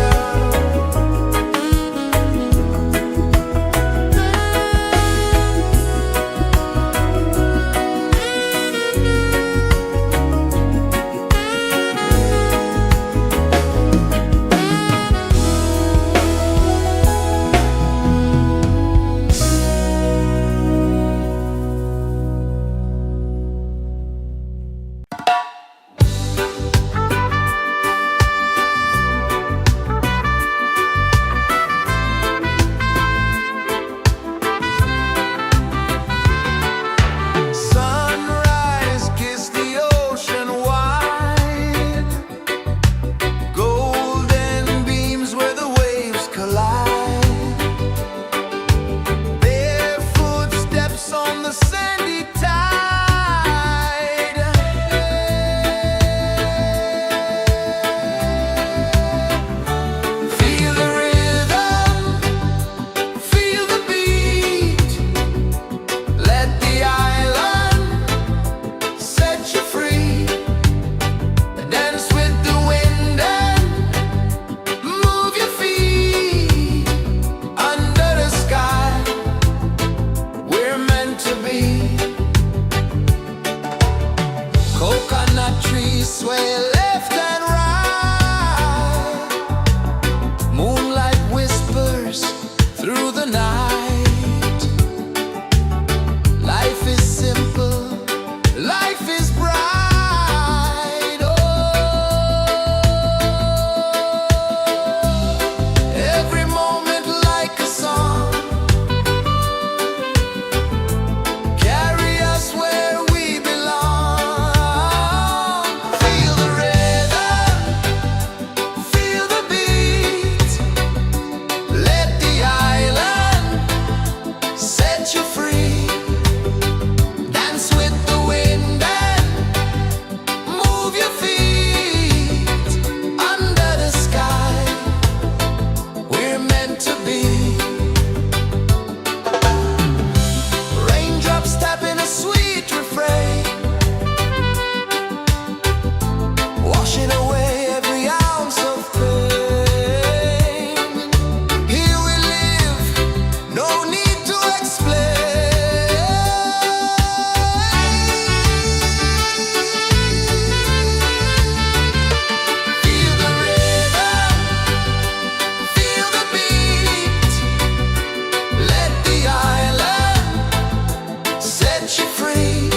Sunrise, kiss the ocean wide. Golden beams where the waves collide. Their footsteps on the sandy tide. Feel the rhythm, feel the beat. Let the island set you free. Dance with the wind and move your feet. Under the sky, we're meant to be. Coconut trees sway left and right. Moonlight whispers through the night. Life is simple, life is bright. Oh, every moment like a song. Carry us where we belong. Feel the rain. set you free.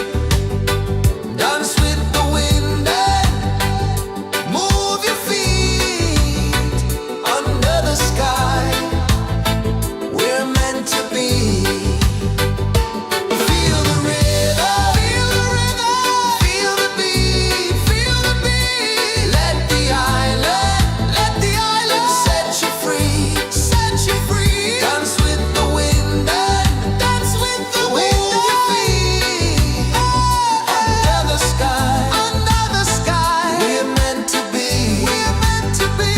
Dance with the wind and move your feet under the sky. We're meant to be. Feel the rhythm, feel the rhythm, feel the beat, feel the beat. Let the island set you free, set you free. Dance with the wind and dance with the wind of your feet. Under the sky, under the sky. We're meant to be, we're meant to be.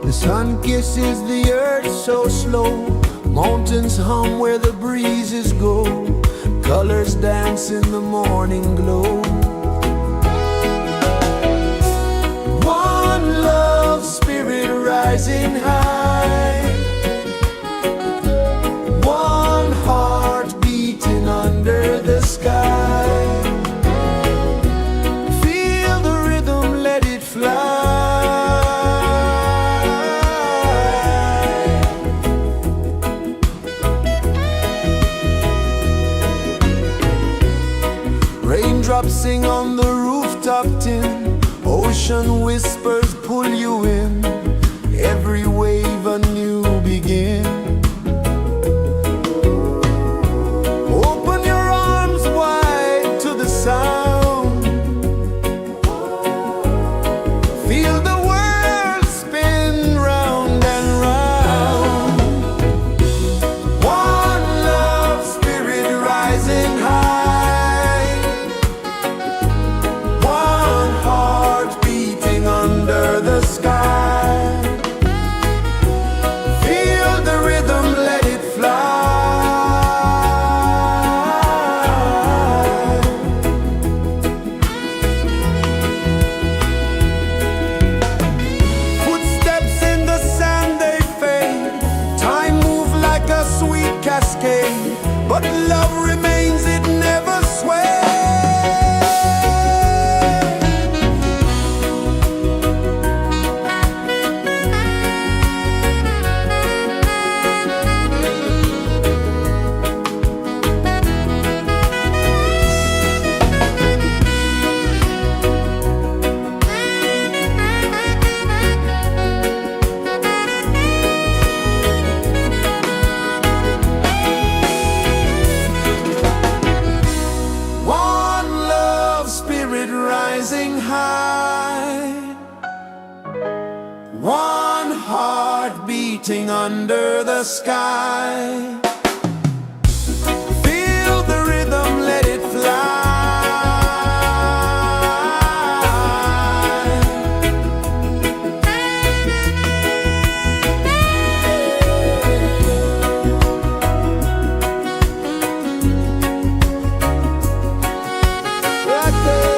The sun kisses the earth so slow. Mountains hum where the breezes go. Colors dance in the morning glow. One love spirit rising high. One heart beating under the sky. Feel the rhythm, let it fly. Raindrops sing on the rooftop tin. Ocean whispers pull you in. Every wave a new begin. Open your arms wide to the sound. Feel the world spin round and round. One love spirit rising high. One heart beating under the sky. Feel the rhythm, let it fly. Footsteps in the sand, they fade. Time moves like a sweet cascade, but love remains, it never sways. One love spirit rising high. One heart beating under the sky. Feel the rhythm, let it fly. Right there.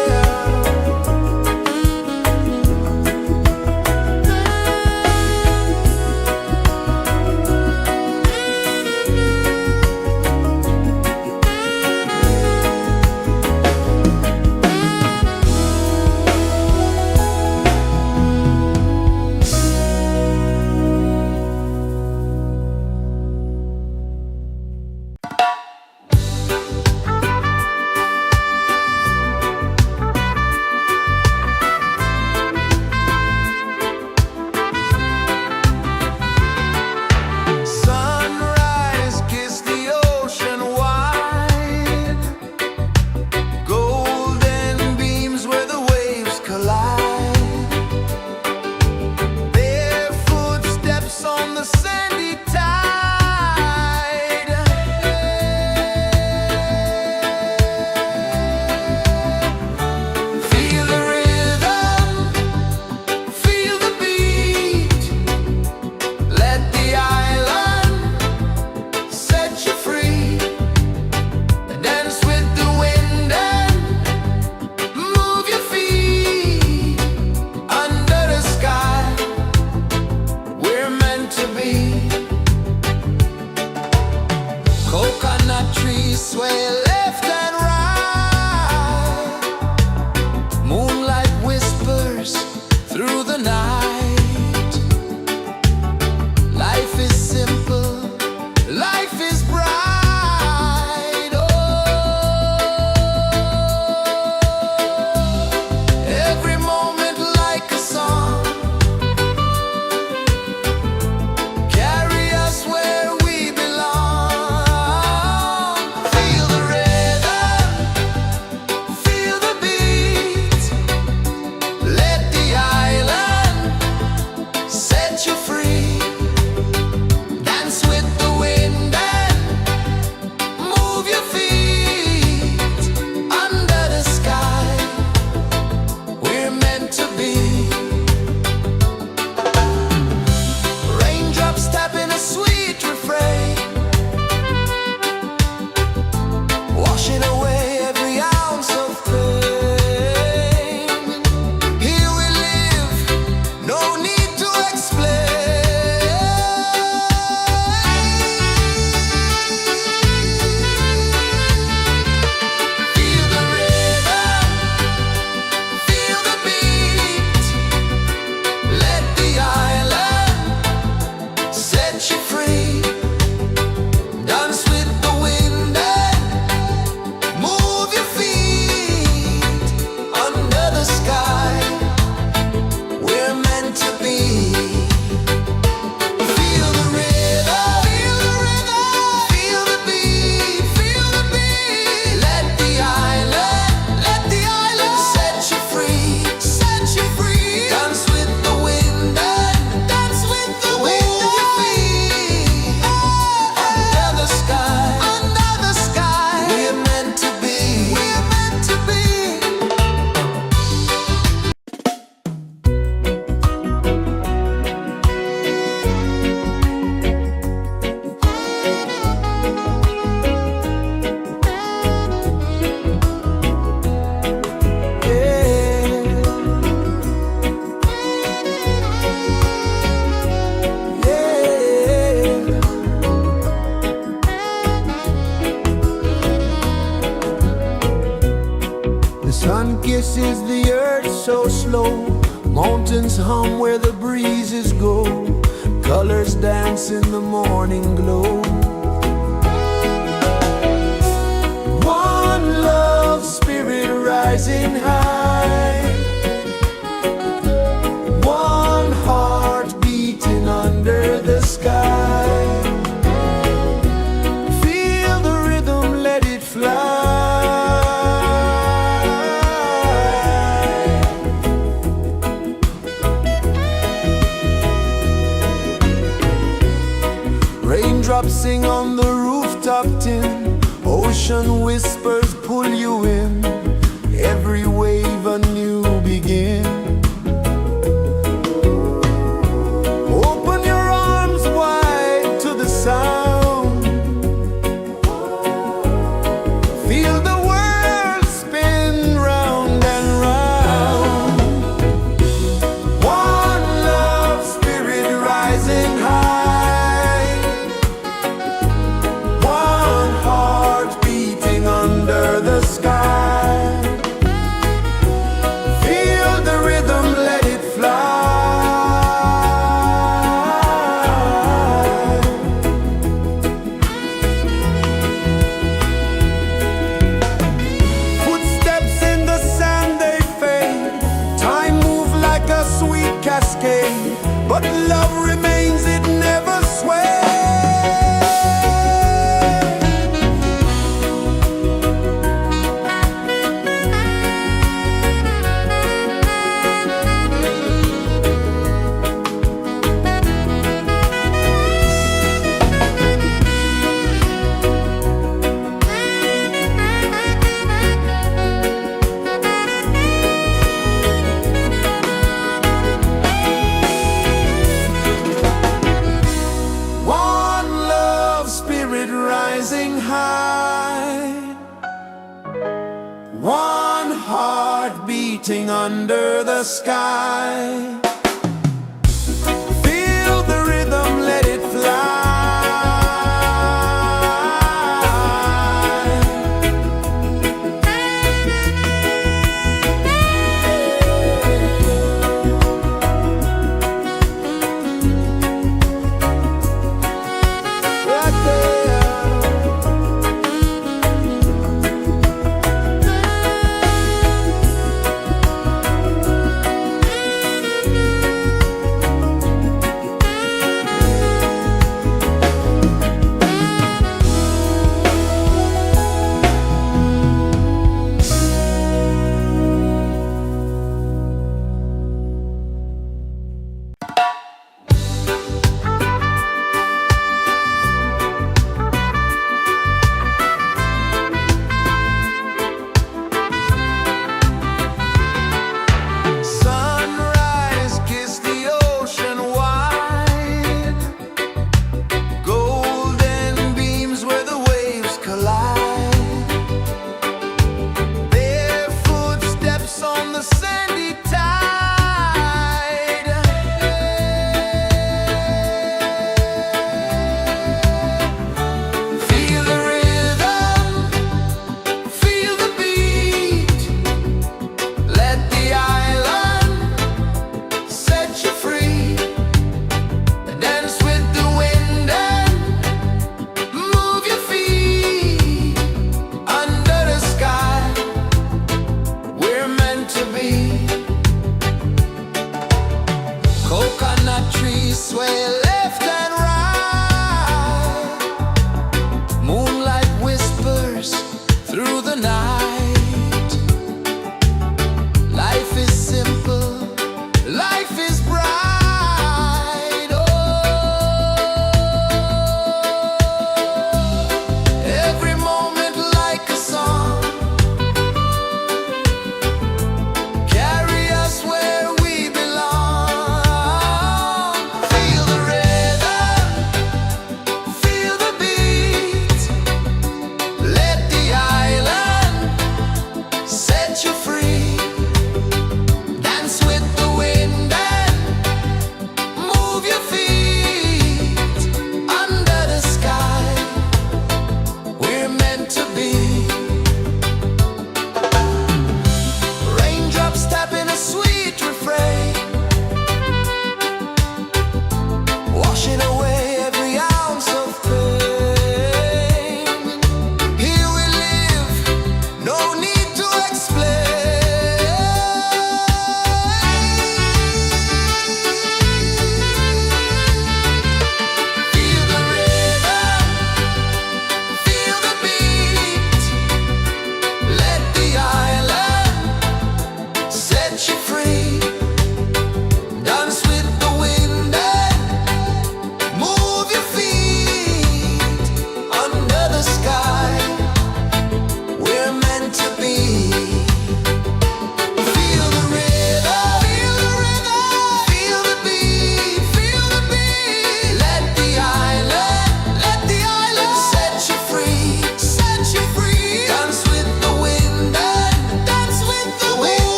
Sun kisses the earth so slow, mountains hum where the breezes go, colors dance in the morning glow. One love spirit rising high, one heart beating under the sky. Feel the rhythm, let it fly. Raindrops sing on the rooftop tin, ocean whispers pull you in, every wave a new begin. Open your arms wide to the sound, feel the world spin round and round. One love spirit rising high, one heart beating under the sky. Feel the rhythm, let it fly. Footsteps in the sand, they fade. Time moves like a sweet cascade, but love remains, it never sways. One love spirit rising high, one heart beating under the sky. Feel the rhythm, let it fly. Right there.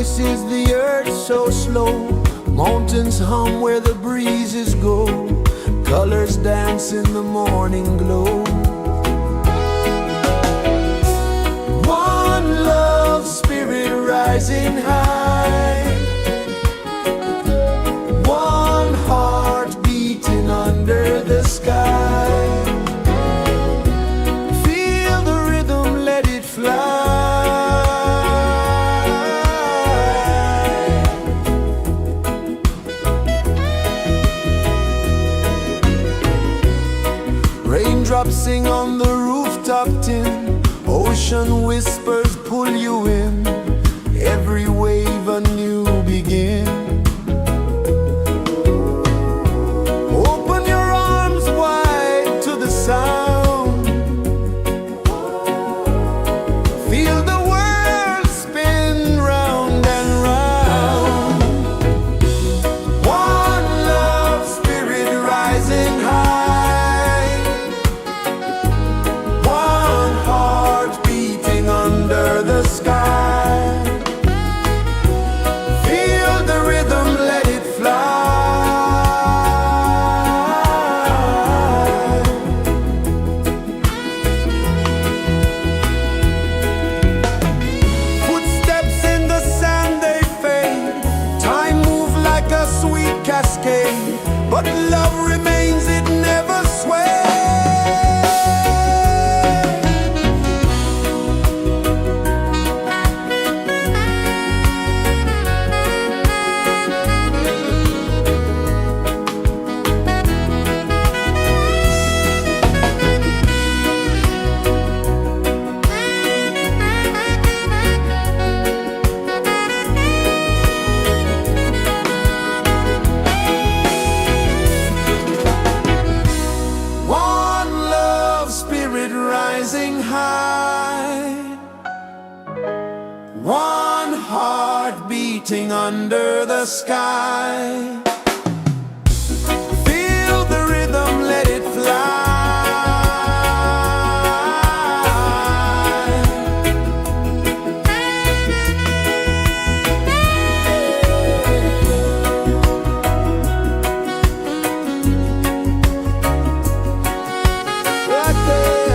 rejoices the earth so slow. Mountains hum where the breezes go. Colors dance in the morning glow. One love spirit rising high. One heart beating under the sky. Feel the rhythm, let it fly. Raindrops sing on the rooftop tin. Ocean whispers pull you in. Every wave a new begin. Open your arms wide to the sound. Feel the world spin round and round. One love spirit rising high. One heart beating under the sky. Feel the rhythm, let it fly. Footsteps in the sand, they fade. Time moves like a sweet cascade, but love remains, it never sways. One love spirit rising high. One heart beating under the sky. Feel the rhythm, let it fly. Right there.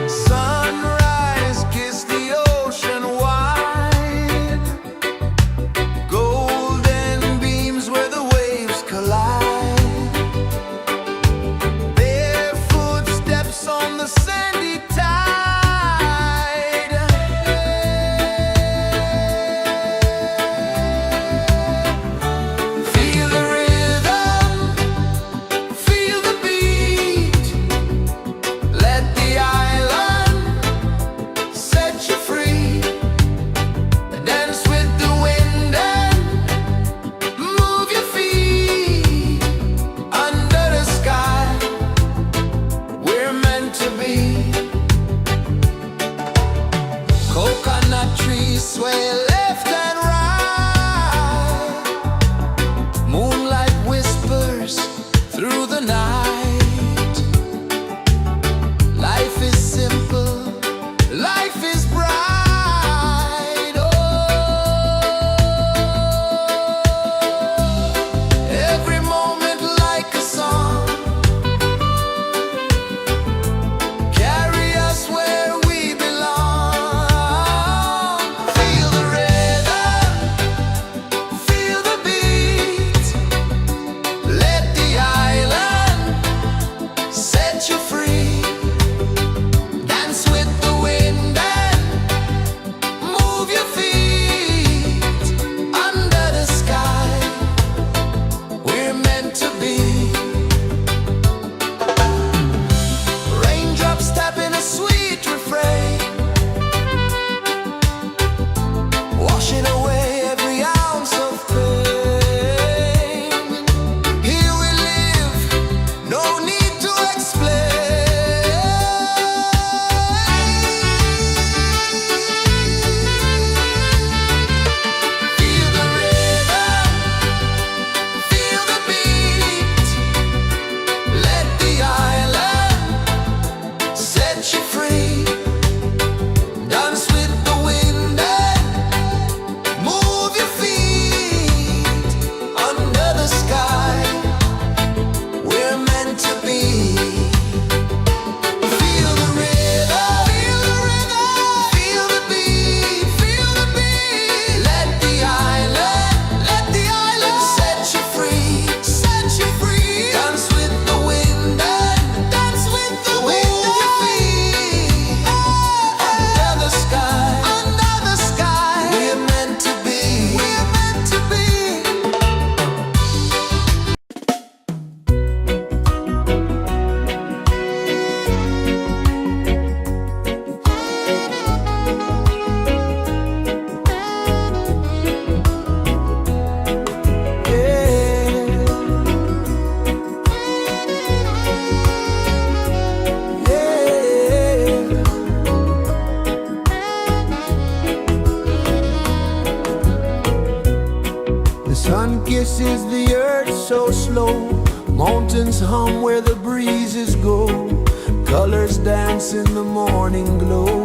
Sunrise, kiss the ocean wide. Golden beams where the waves collide. Barefoot steps on the sandy tide. Feel the rhythm, feel the beat. Let the island set you free. Dance with the wind and move your feet. Under the sky, we're meant to be. Coconut trees sway left and right. Moonlight whispers through the night. Life is simple, life is bright. Oh, every moment like a song. Carry us where we belong. Feel the rhythm. kisses the earth so slow. Mountains hum where the breezes go. Colors dance in the morning glow.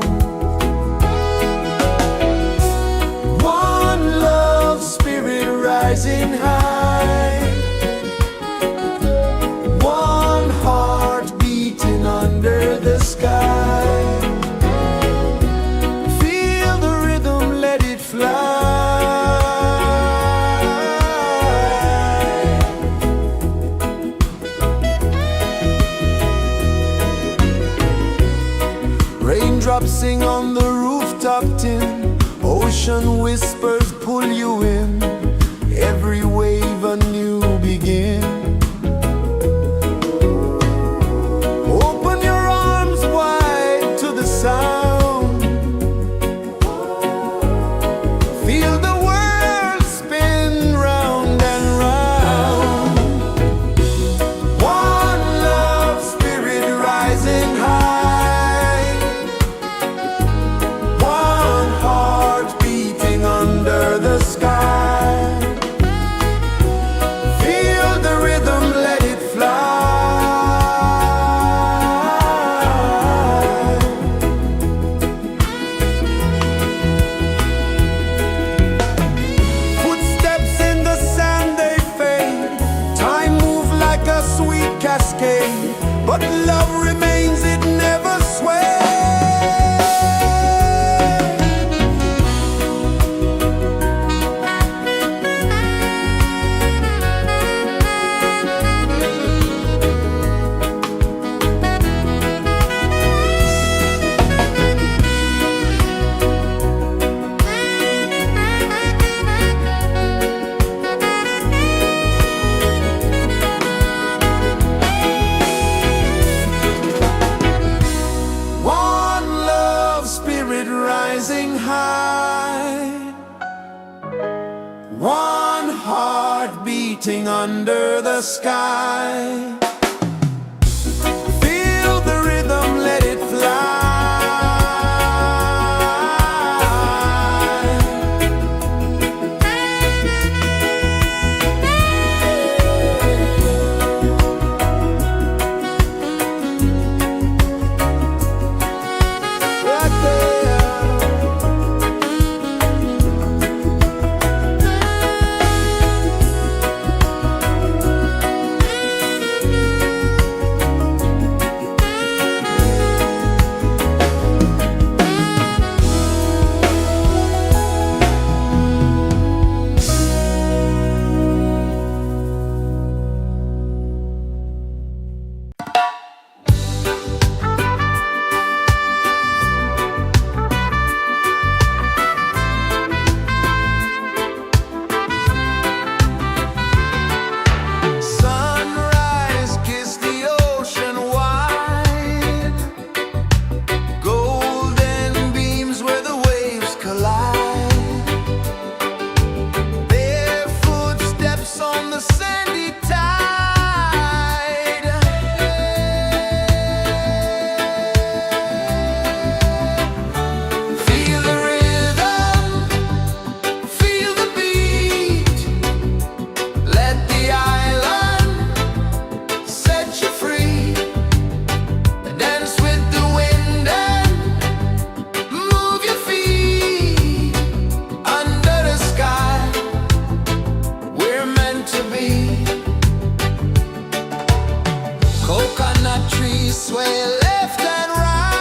One love, spirit rising high. One heart beating under the sky. Feel the rhythm, let it fly. Raindrops sing on the rooftop tin. Ocean whispers pull you in. Every wave a new begin. Open your arms wide to the sound. Feel the world spin round and round. One love, spirit rising high. One heart beating under the sky. Feel the rhythm, let it fly. Footsteps in the sand, they fade. Time moves like a sweet cascade, but love remains, it never sways. One love, spirit rising high. One heart beating under the sky. Feel the rhythm, let it fly. Right there. Sunrise, kiss the ocean wide. Golden beams where the waves collide. Bare footsteps on the sandy tide. Feel the rhythm, feel the beat. Let the island set you free. Dance with the wind and move your feet. Under the sky, we're meant to be. Coconut trees sway left and right.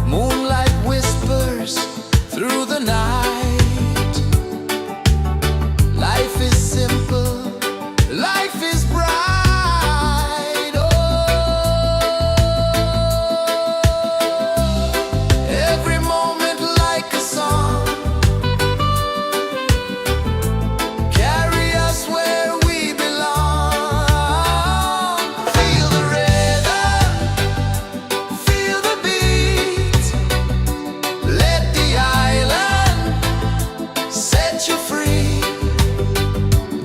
Moonlight whispers through the night. Life is simple, life is bright. Oh, every moment like a song. Carry us where we belong. Feel the rhythm, feel the beat. Let the island set you free.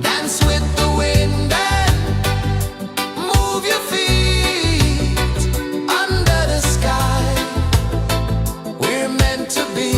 Dance with the wind and move your feet. Under the sky, we're meant to be.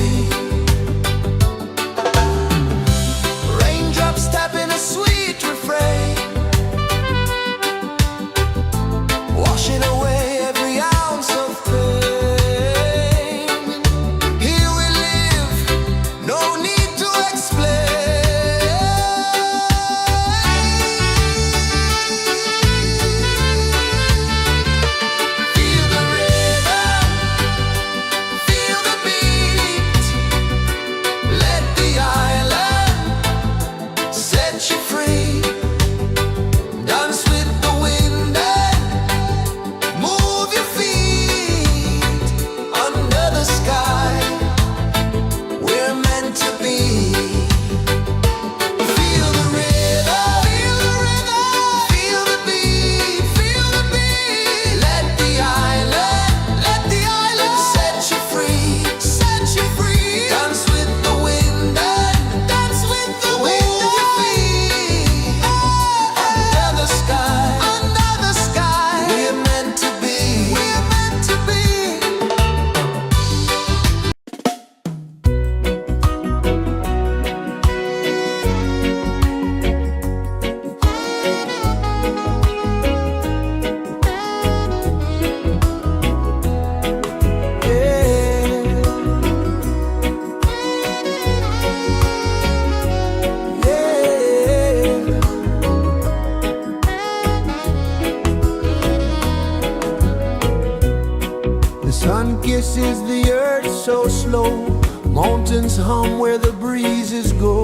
flow, mountains hum where the breezes go,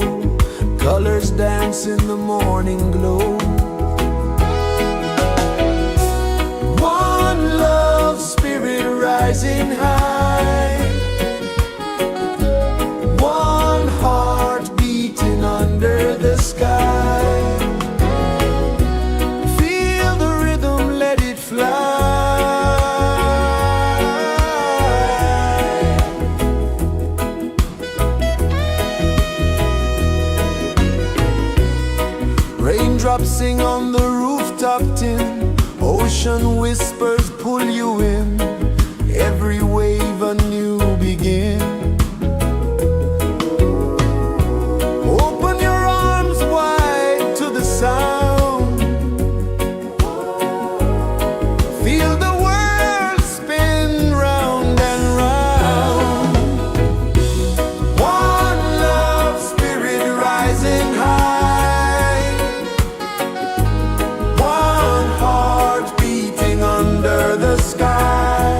colors dance in the morning glow. One love, spirit rising high, one heart beating under the sky. Feel the rhythm, let it fly. Raindrops sing on the rooftop tin, ocean whispers pull you in, every wave a new begin. Open your arms wide to the sound, feel the world spin round and round. One love, spirit rising high, one heart beating under the sky.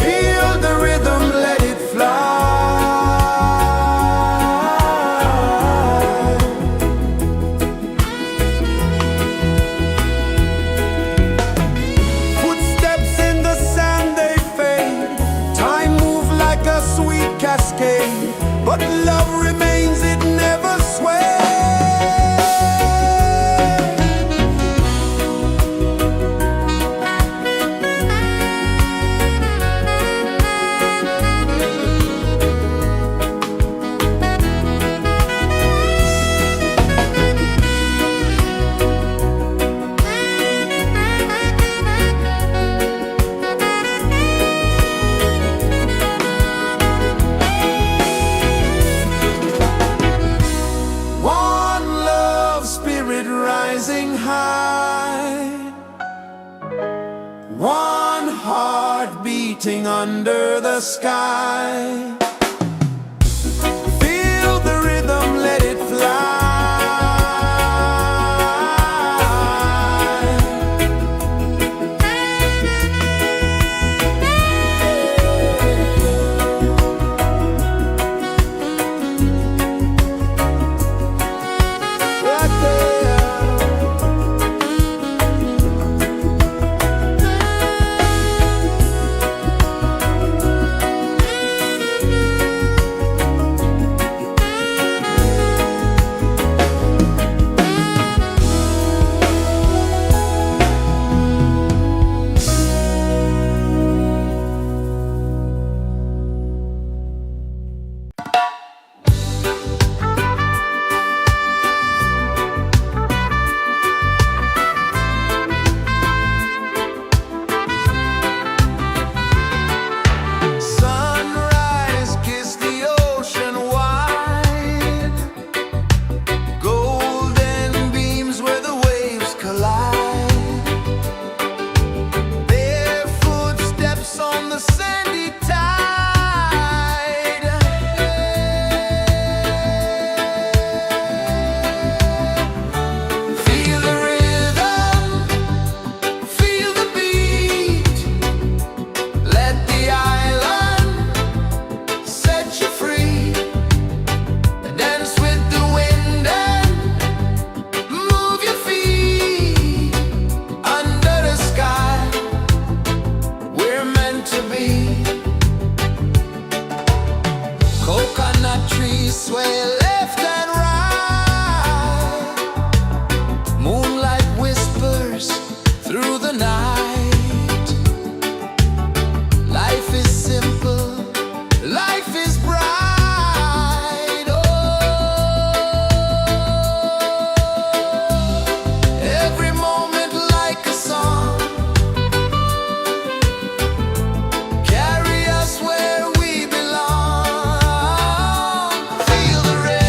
Feel the rhythm, let it fly. Footsteps in the sand, they fade, time moves like a sweet cascade, but love remains, it never sways. One love, spirit rising high, one heart beating under the sky. Feel the rhythm, let it fly. Right there. Sunrise, kiss the ocean wide, golden beams where the waves collide, their footsteps on the sandy tide. Feel the rhythm, feel the beat, let the island set you free. Dance with the wind and move your feet under the sky. We're meant to be. Coconut trees sway left and right, moonlight whispers through the night. Life is simple, life is bright. Oh, every moment like a song, carry us where we belong. Feel the rhythm.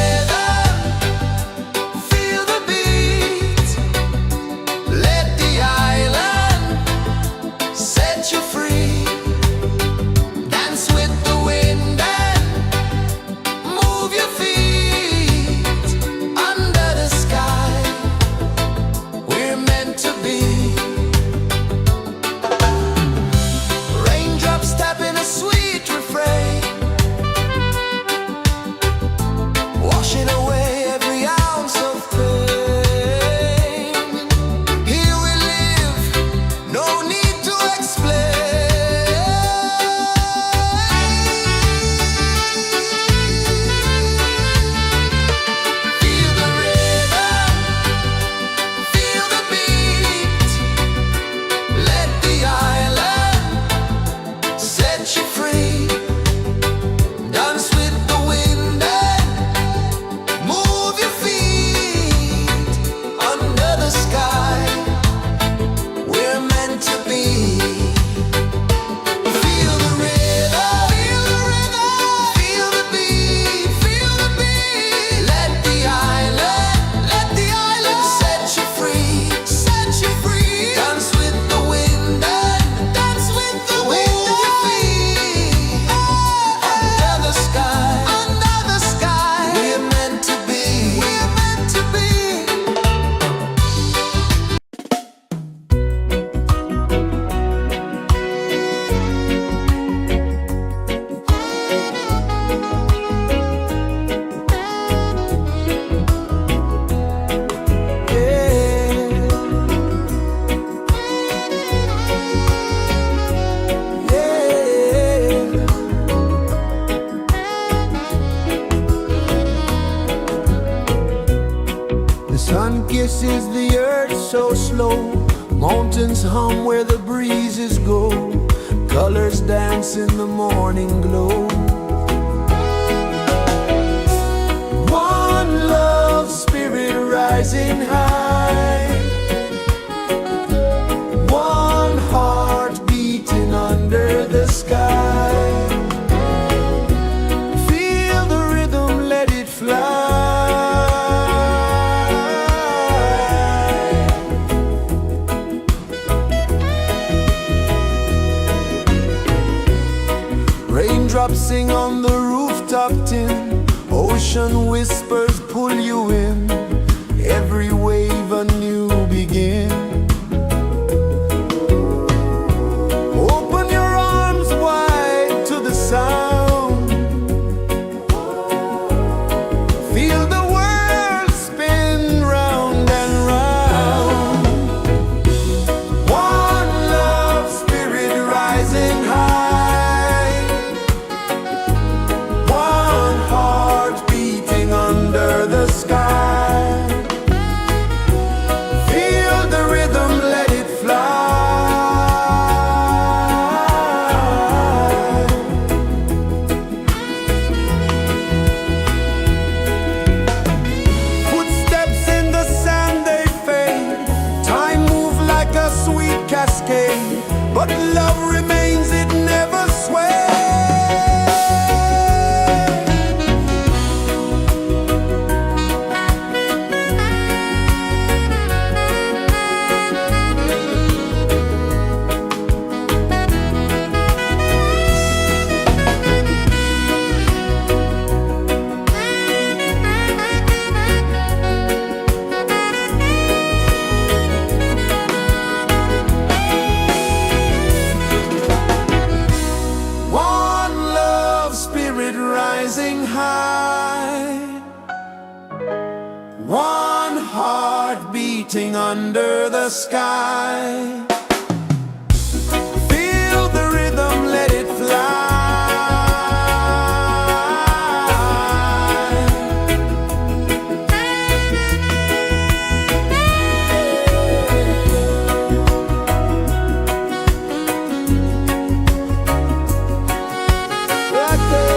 places the earth so slow. Mountains hum where the breezes go. Colors dance in the morning glow. One love spirit rising high. One heart beating under the sky. Feel the rhythm, let it fly. Raindrops sing on the rooftop tin. Ocean whispers pull you in. Every wave a new begin. Open your arms wide to the sound. Feel the world spin round and round. One love spirit rising high. One heart beating under the sky. Feel the rhythm, let it fly. Footsteps in the sand, they fade. Time moves like a sweet cascade, but love remains, it never sways. One love spirit rising high. One heart beating under the sky. Feel the rhythm, let it fly. Right there.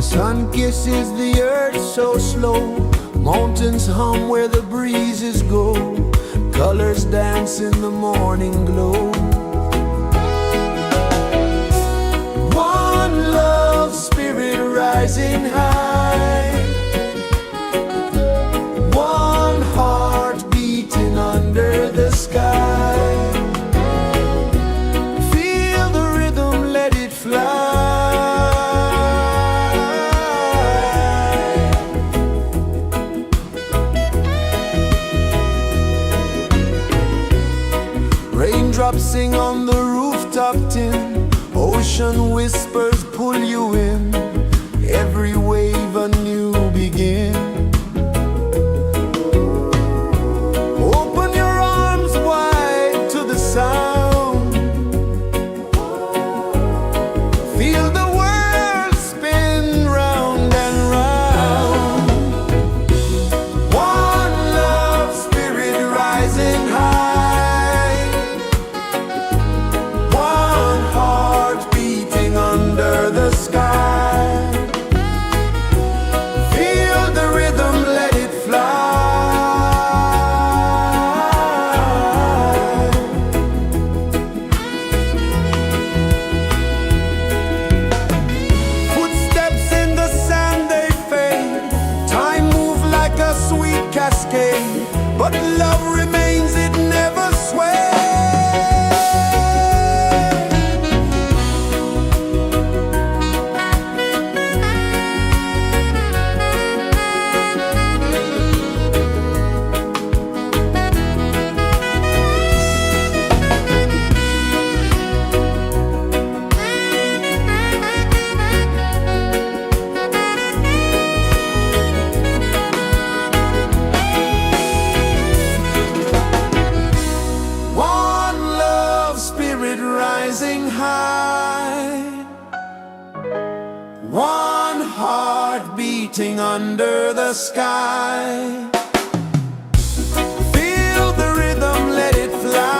The sun kisses the earth so slow, mountains hum where the breezes go, colors dance in the morning glow. One love spirit rising high, one heart beating under the sky. Feel the rhythm, let it fly. Raindrops sing on the rooftop tin, ocean whispers pull you in, every wave a new begin. Open your arms wide to the sound, feel the world spin round and round. One love spirit rising high, one heart beating under the sky. Feel the rhythm, let it fly. Footsteps in the sand, they fade. Time moves like a sweet cascade, but love remains, it never sways. Rising high, one heart beating under the sky. Feel the rhythm, let it fly.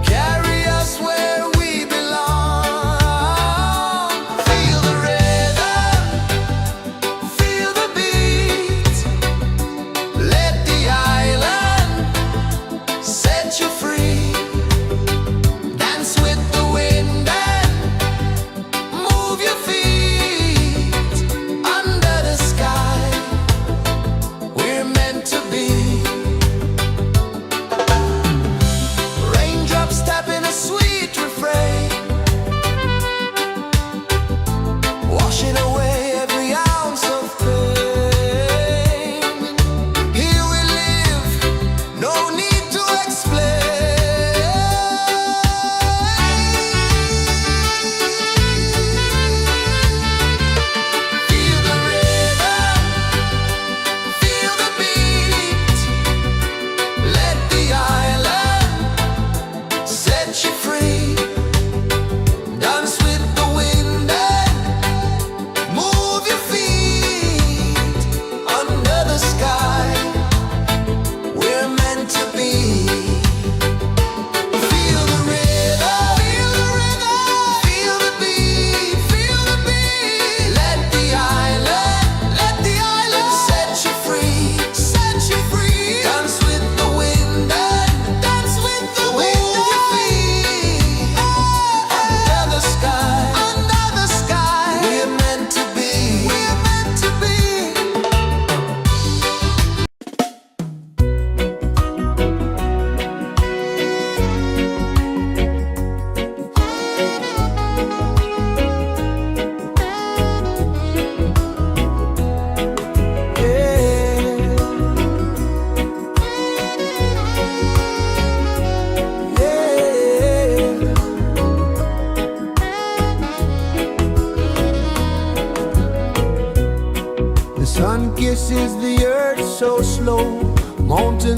Carry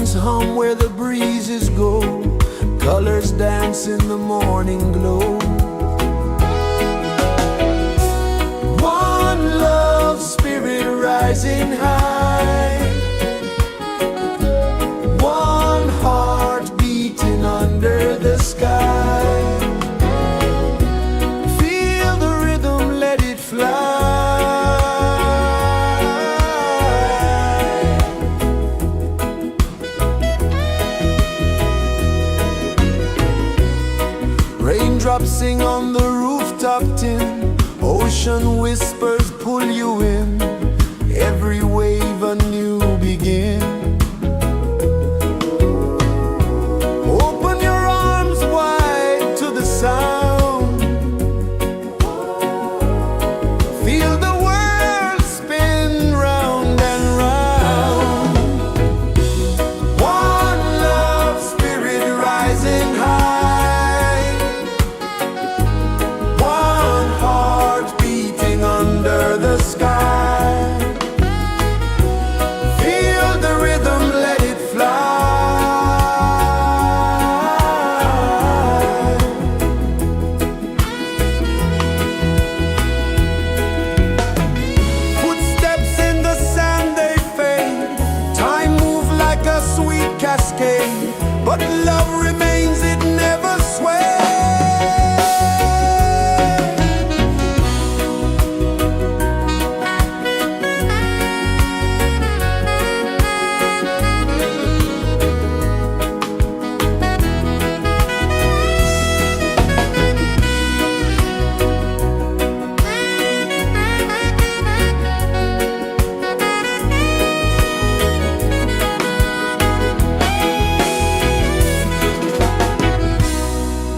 Violins hum where the breezes go, colors dance in the morning glow. One love spirit rising high, one heart beating under the sky. Feel the rhythm, let it fly. Raindrops sing on the rooftop tin, ocean whispers pull you in, every wave a new begin. Open your arms wide to the sound, feel the world spin round and round. One love spirit rising high, one heart beating under the sky. Feel the rhythm, let it fly. Footsteps in the sand, they fade. Time moves like a sweet cascade, but love remains, it never sways.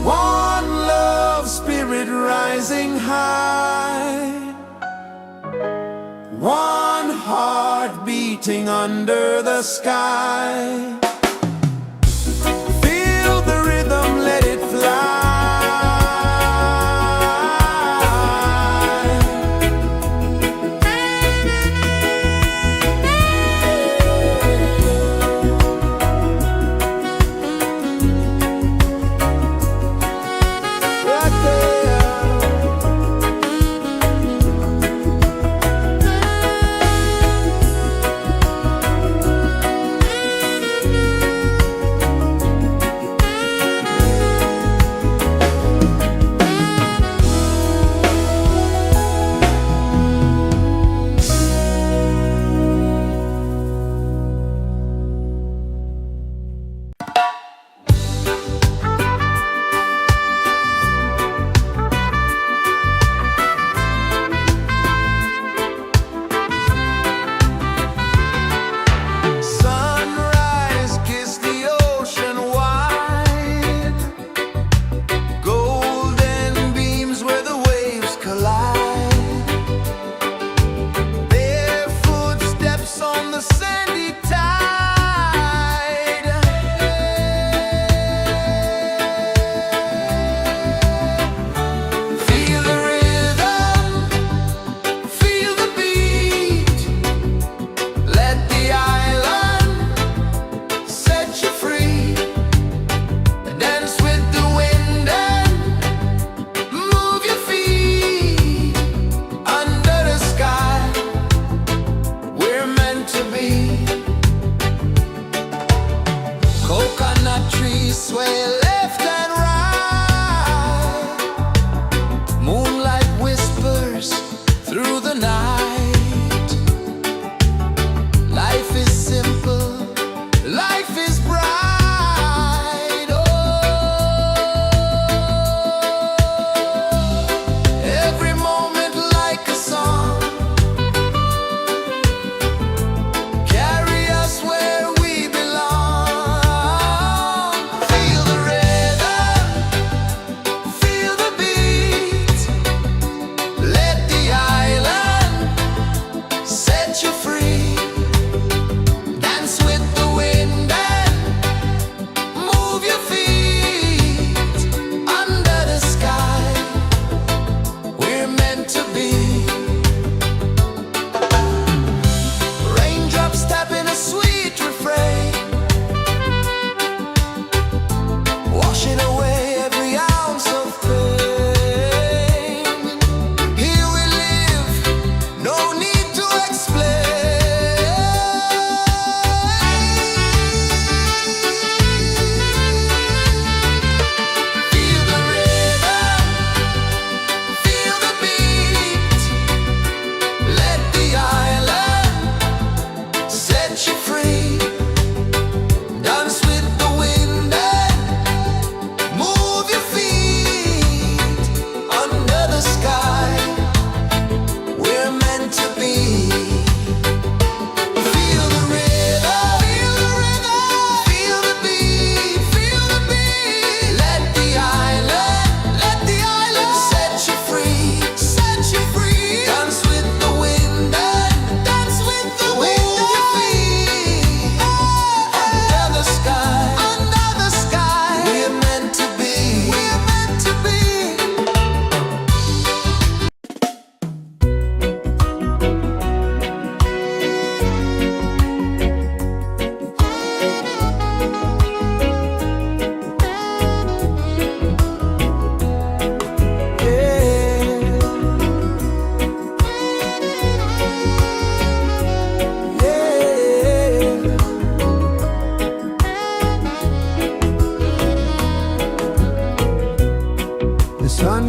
One love spirit rising high, one heart beating under the sky. Feel the rhythm, let it fly. Right there.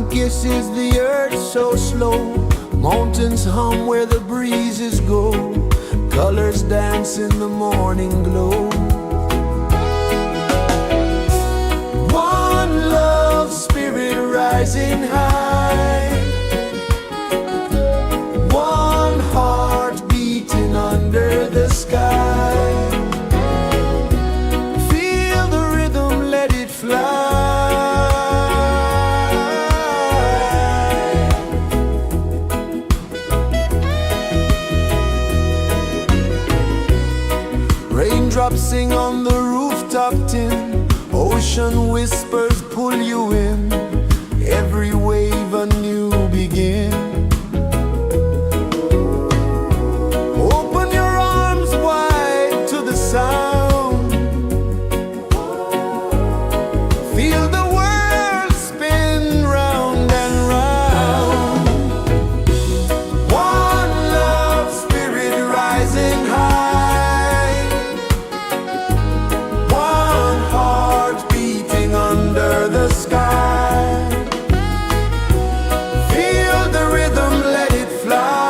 Sun kisses the earth so slow, mountains hum where the breezes go, colors dance in the morning glow. One love spirit rising high, one heart beating under the sky. Feel the rhythm, let it fly. Raindrops sing on the rooftop tin, ocean whispers pull you in, every wave a new begin. Open your arms wide to the sound, feel the world spin round and round. One love spirit rising high, one heart beating under the sky. Feel the rhythm, let it fly.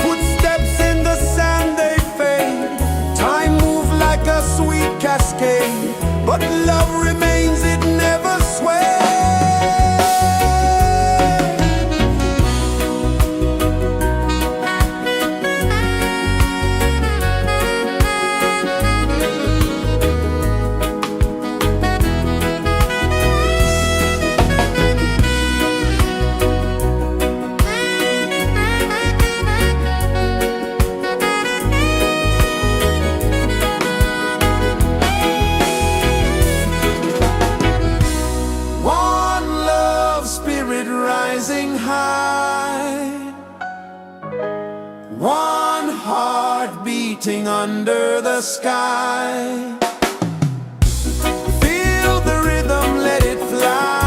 Footsteps in the sand, they fade, time moves like a sweet cascade, but love remains, it never sways. One love spirit rising high, one heart beating under the sky. Feel the rhythm, let it fly.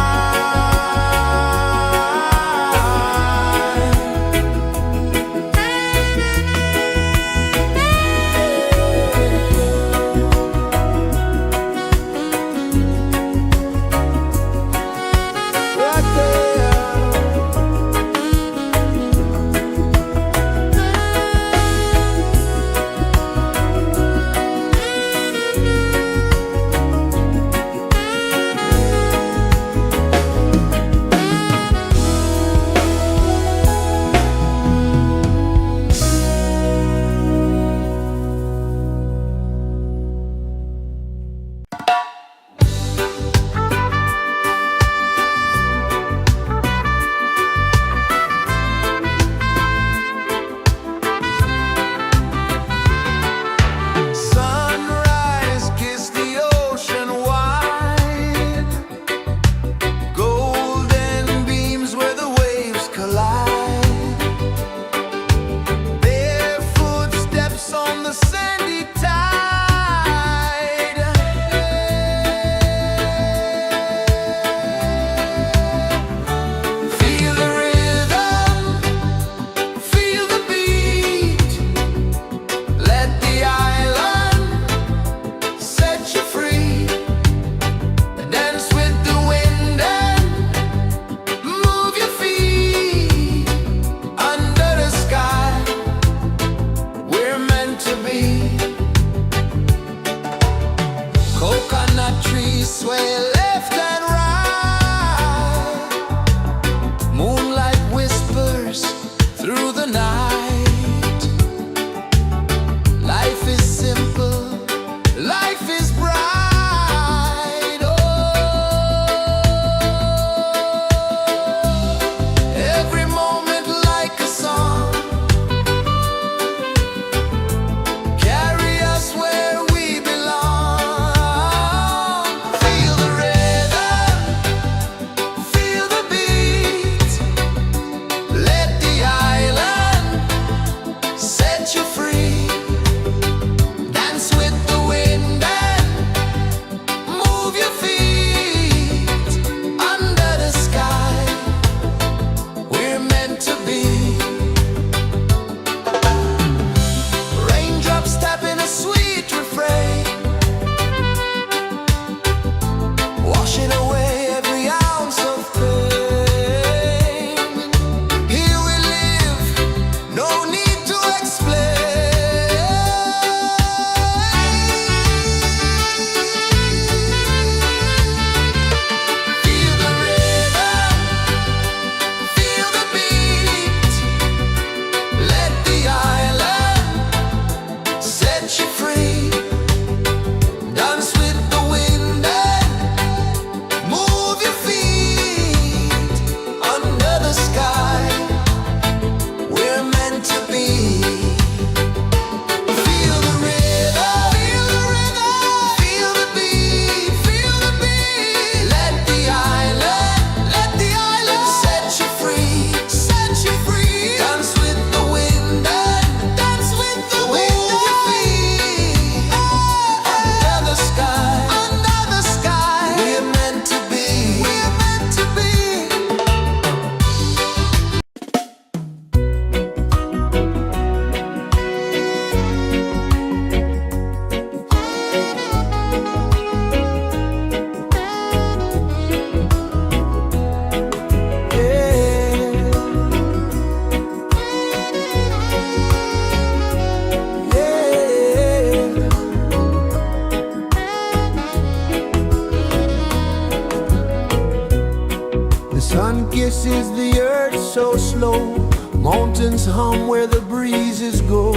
is the earth so slow? Mountains hum where the breezes go.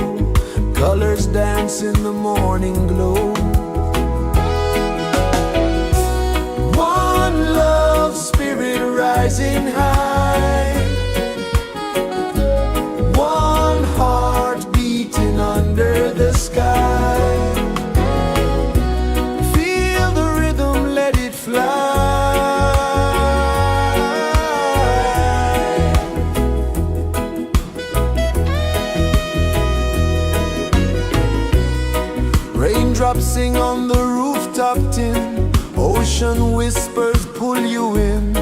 Colors dance in the morning glow. One love, spirit rising high. One heart beating under the sky. Feel the rhythm, let it fly. Raindrops sing on the rooftop tin. Ocean whispers pull you in.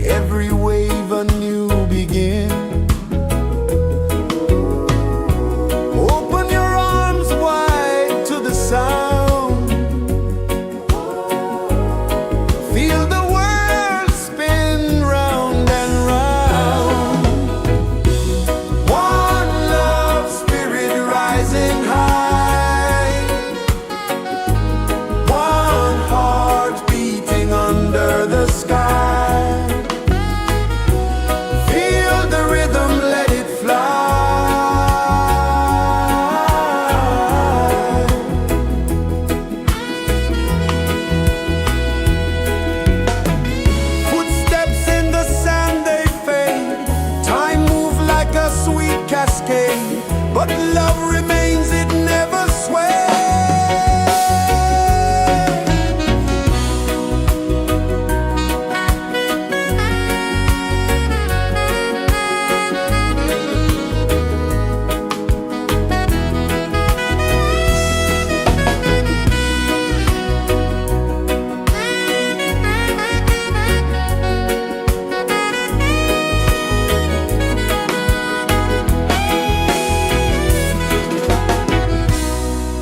Every wave a new begin. Open your arms wide to the sound. Feel the world spin round and round. One love, spirit rising high. One heart beating under the sky. Feel the rhythm, let it fly. Footsteps in the sand, they fade. Time moves like a sweet cascade, but love remains, it never sways.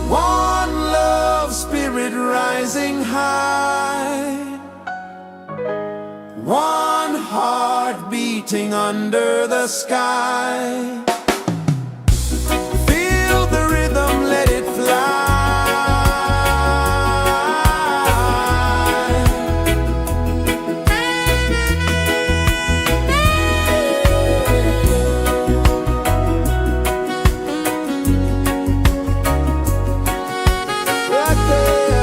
One love, spirit rising high. One heart beating under the sky. Feel the rhythm, let it fly. Right there.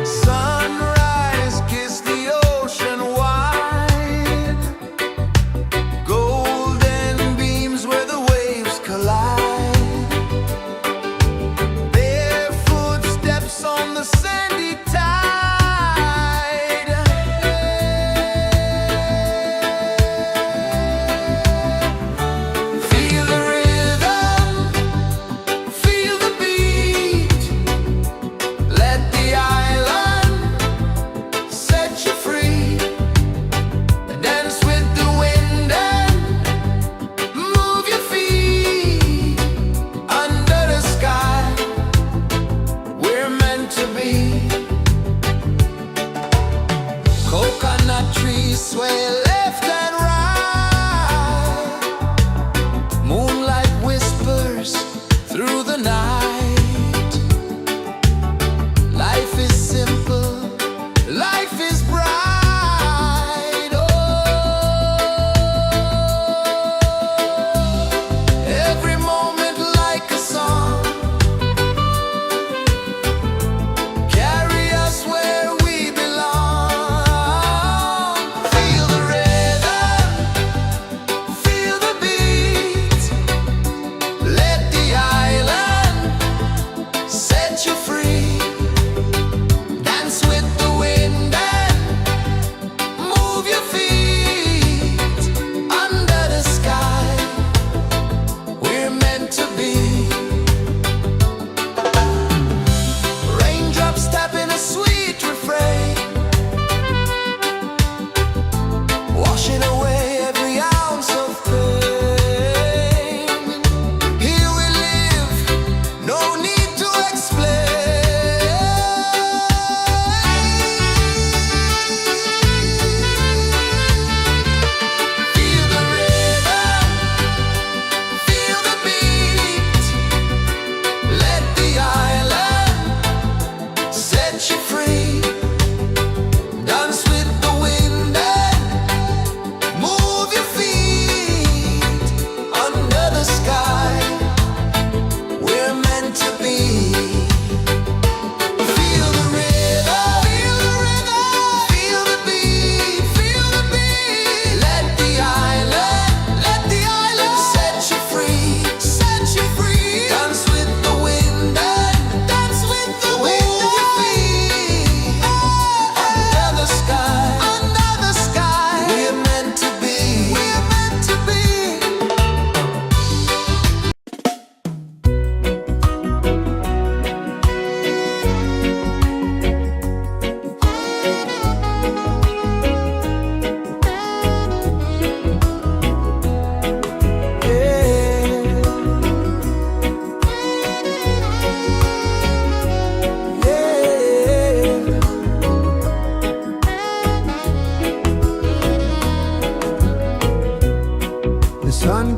Sunrise, kiss the ocean wide. Golden beams where the waves collide. Bare footsteps on the sandy tide. Feel the rhythm, feel the beat. Let the island set you free. Dance with the wind and move your feet. Under the sky, we're meant to be. Coconut trees sway left and right. Moonlight whispers through the night. Life is simple, life is bright. Oh, every moment like a song. Carry us where we belong. Feel the rhythm,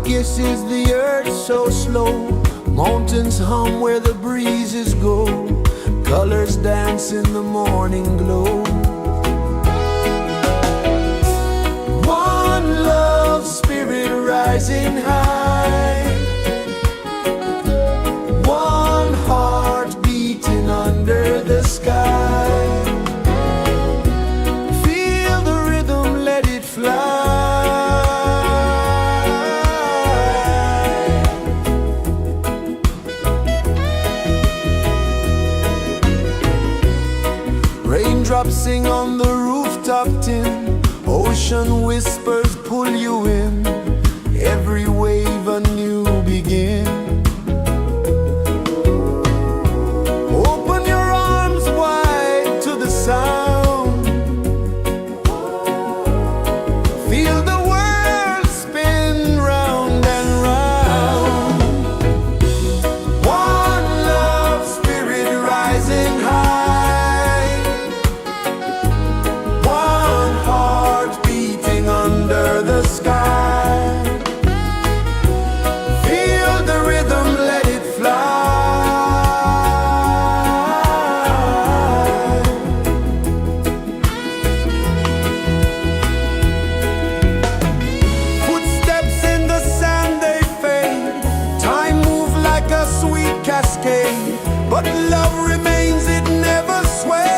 kisses the earth so slow. Mountains hum where the breezes go. Colors dance in the morning glow. One love spirit rising high. One heart beating under the sky. Feel the rhythm, let it fly. Raindrops sing on the rooftop tin. Ocean whispers pull you in. Every wave a new begin. Open your arms wide to the sound. Feel the world spin round and round. One love spirit rising high. One heart beating under the sky. Feel the rhythm, let it fly. Footsteps in the sand, they fade. Time moves like a sweet cascade, but love remains, it never sways.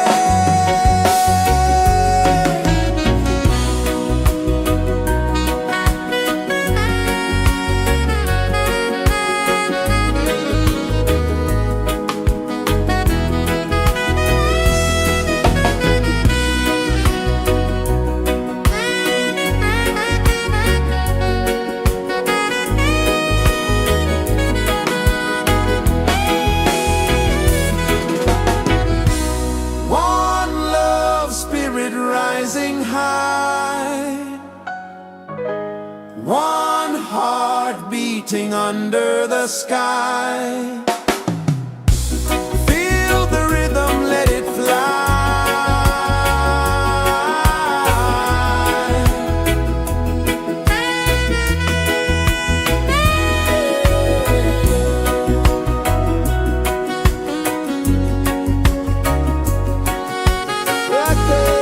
One love spirit rising high. One heart beating under the sky. Feel the rhythm, let it fly. Right there.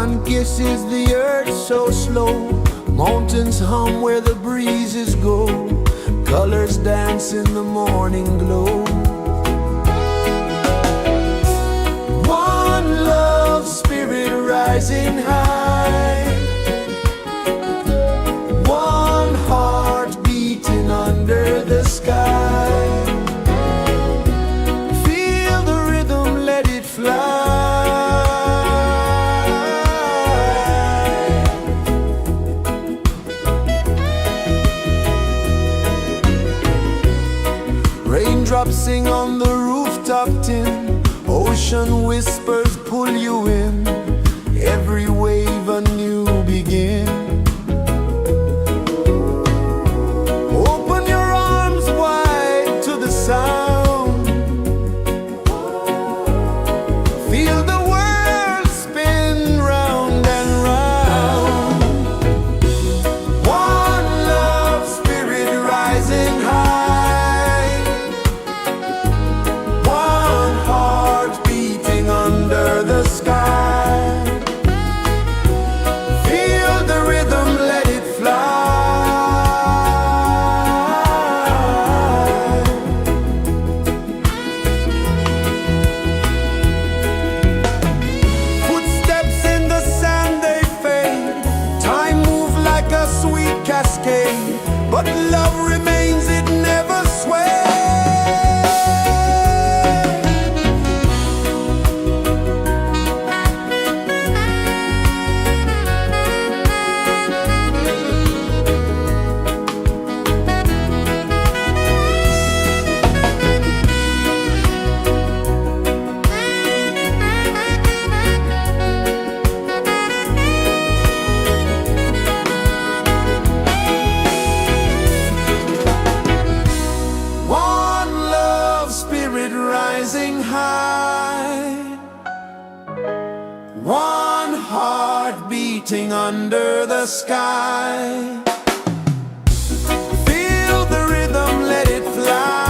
sun kisses the earth so slow. Mountains hum where the breezes go. Colors dance in the morning glow. One love spirit rising high. One heart beating under the sky. Feel the rhythm, let it fly. Raindrops sing on the rooftop tin. Ocean whispers pull you in. Every wave a new begin. Open your arms wide to the sound. Feel the world spin round and round. One love spirit rising high. One heart beating under the sky. Feel the rhythm, let it fly. Footsteps in the sand, they fade. Time moves like a sweet cascade, but love remains, it never sways. One love spirit rising high. One heart beating under the sky. Feel the rhythm, let it fly.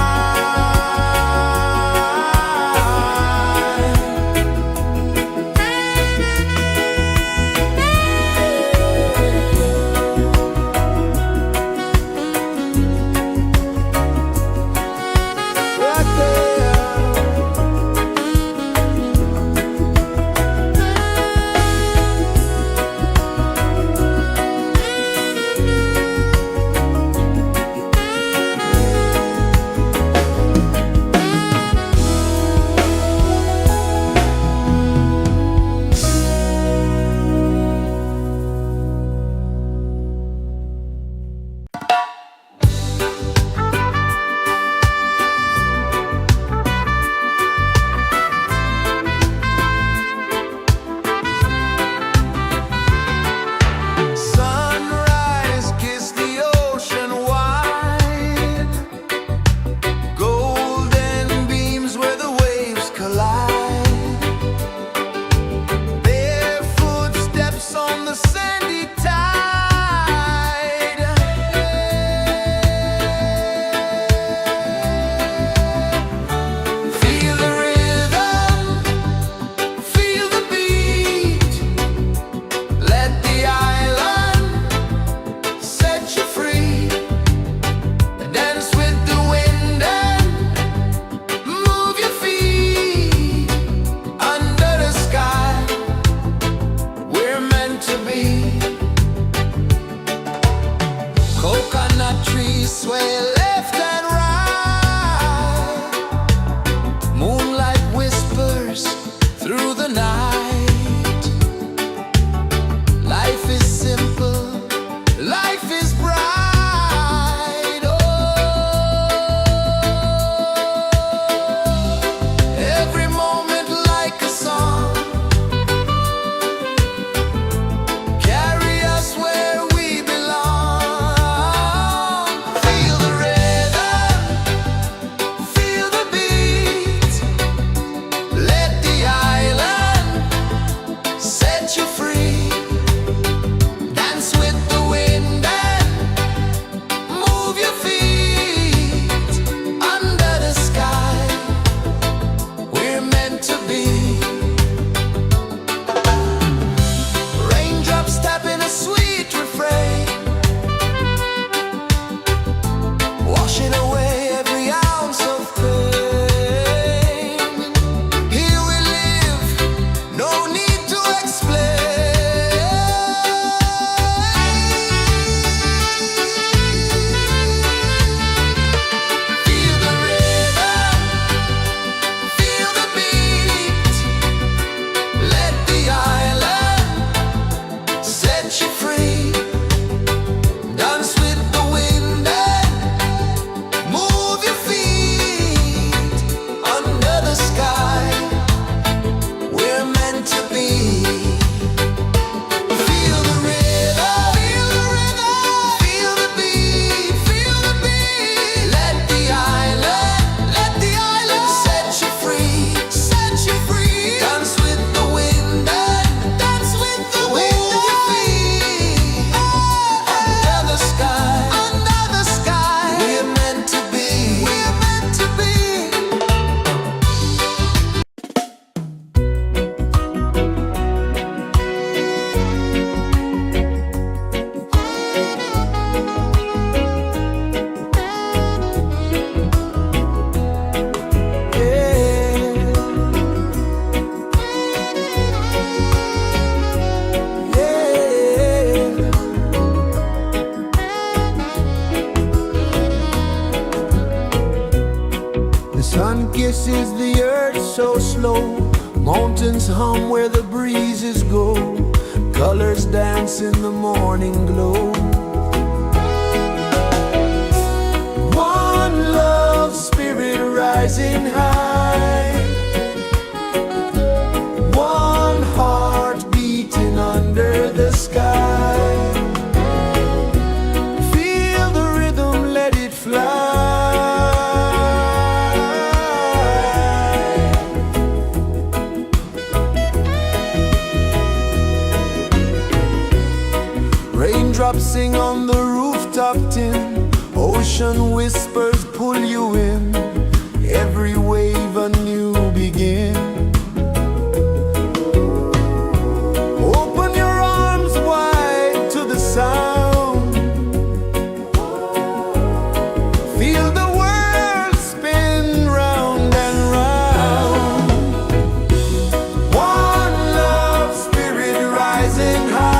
Sunrise, kiss the ocean wide. Golden beams where the waves collide. Barefoot steps on the sandy tide. Feel the rhythm, feel the beat. Let the island set you free. Dance with the wind and move your feet. Under the sky, we're meant to be. Coconut trees sway left and right. Moonlight whispers through the night. Life is simple, life is bright. Oh, every moment like a song. rejoices the earth so slow. Mountains hum where the breezes go. Colors dance in the morning glow. One love spirit rising high. One heart beating under the sky. Feel the rhythm, let it fly. Raindrops sing on the rooftop tin. Ocean whispers pull you in. Every wave a new begin. Open your arms wide to the sound. Feel the world spin round and round. One love spirit rising high.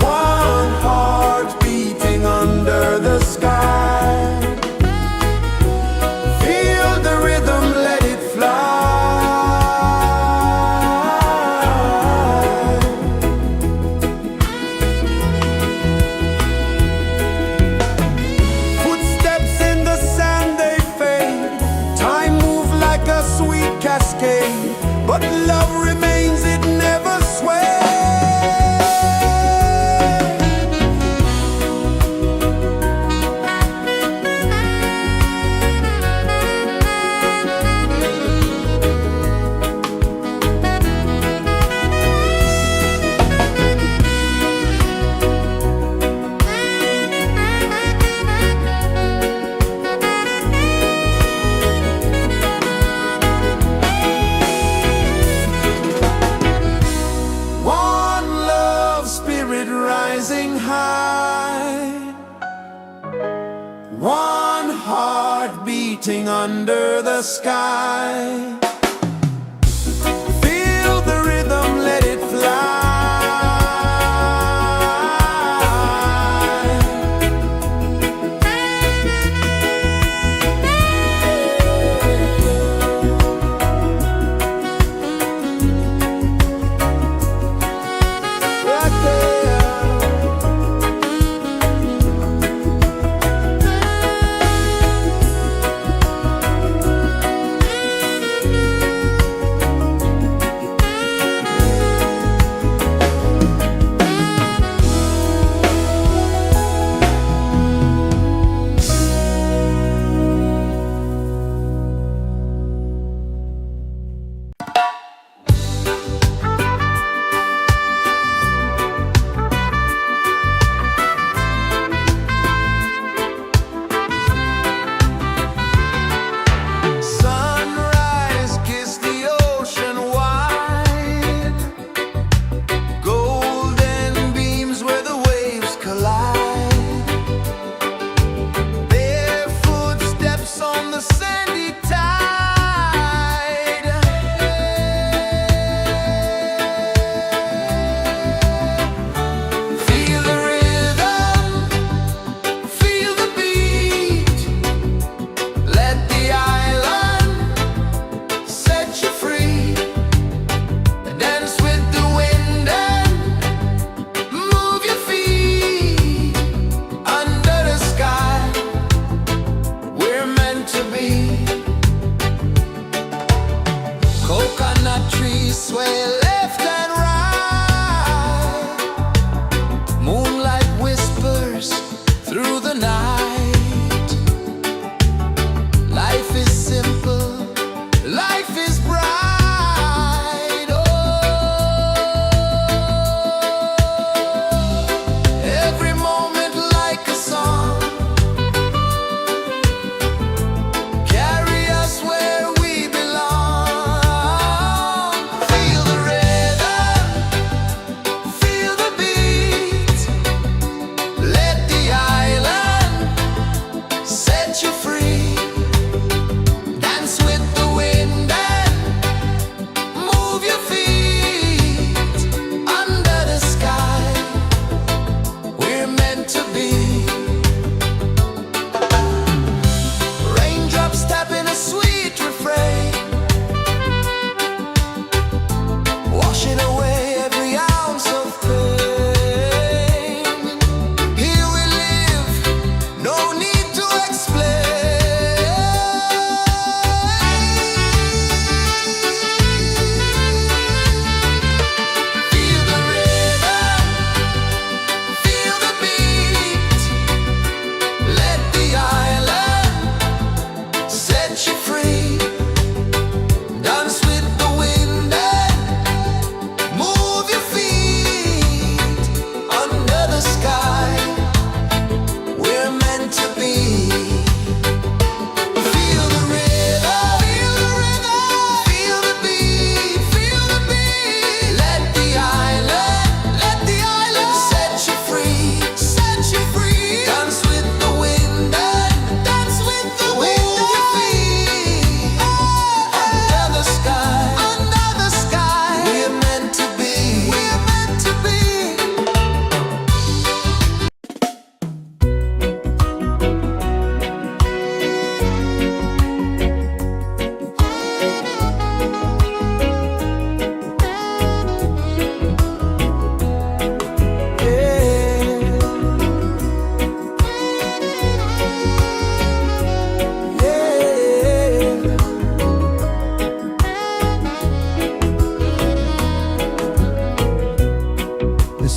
One heart beating under the sky. Feel the rhythm, let it fly. Footsteps in the sand, they fade. Time moves like a sweet cascade, but love remains, it never sways. One love spirit rising high. One heart beating under the sky. Feel the rhythm, let it fly.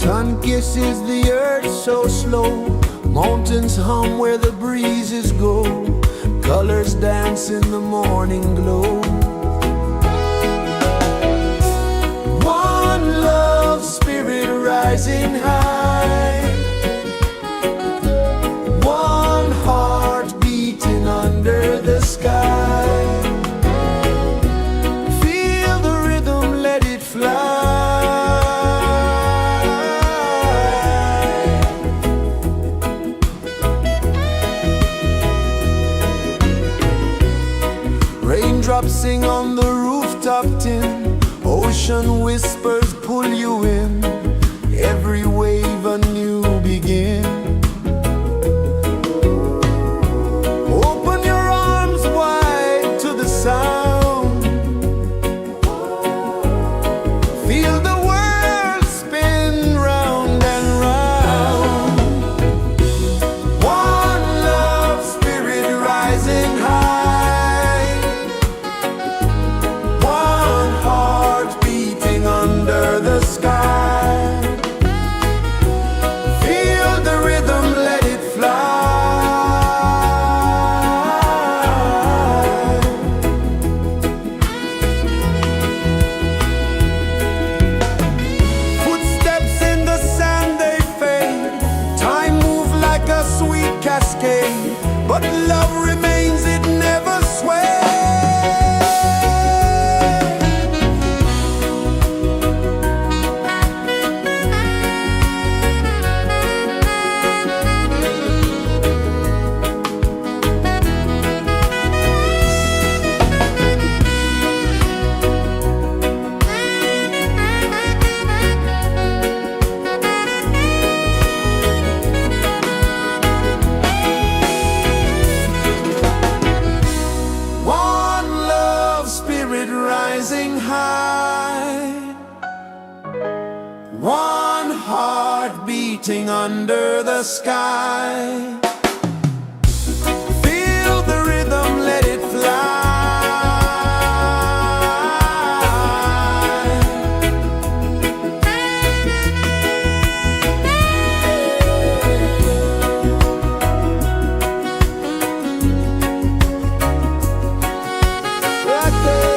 Sun kisses the earth so slow, mountains hum where the breezes go, colors dance in the morning glow. One love spirit rising high, one heart beating under the sky. Feel the rhythm, let it fly. Raindrops sing on the rooftop tin, ocean whispers pull you in, every wave a new begin. Open your arms wide to the sound, feel the world spin round and round. One love spirit rising high, one heart beating under the sky. Feel the rhythm, let it fly. Footsteps in the sand, they fade, time moves like a sweet cascade, but love remains, it never sways. One love spirit rising high, one heart beating under the sky. Feel the rhythm, let it fly. Right there.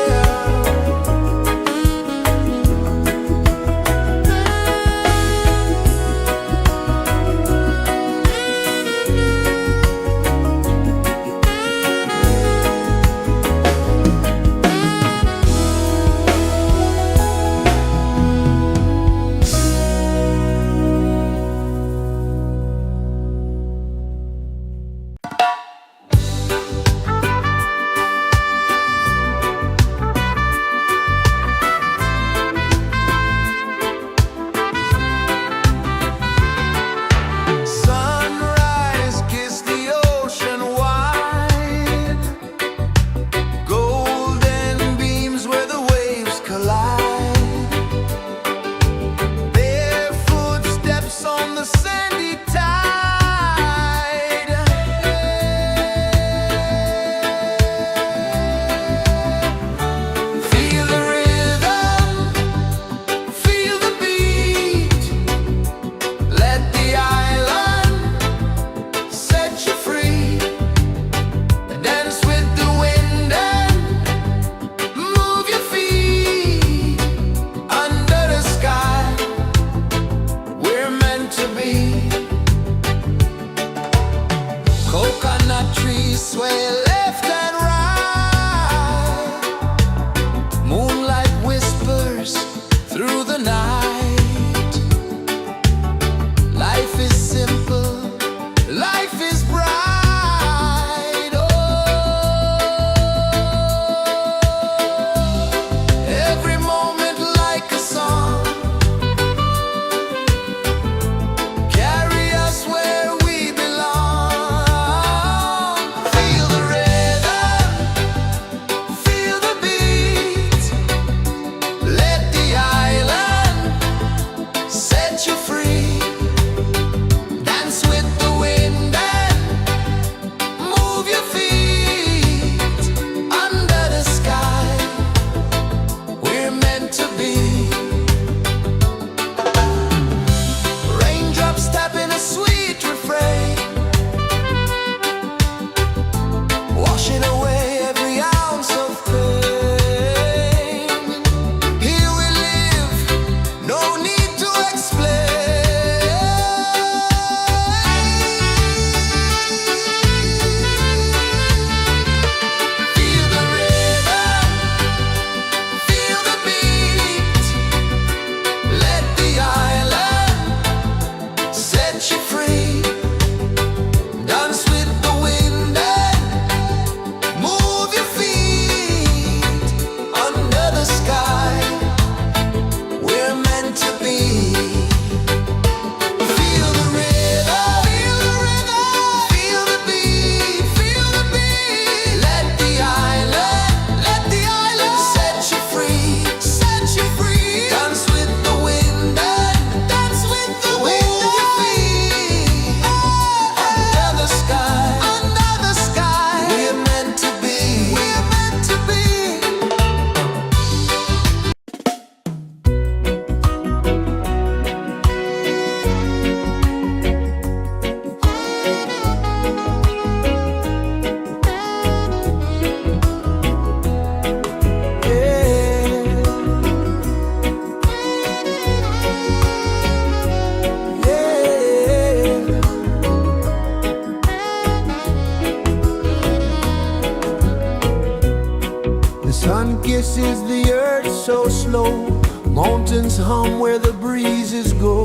hum where the breezes go,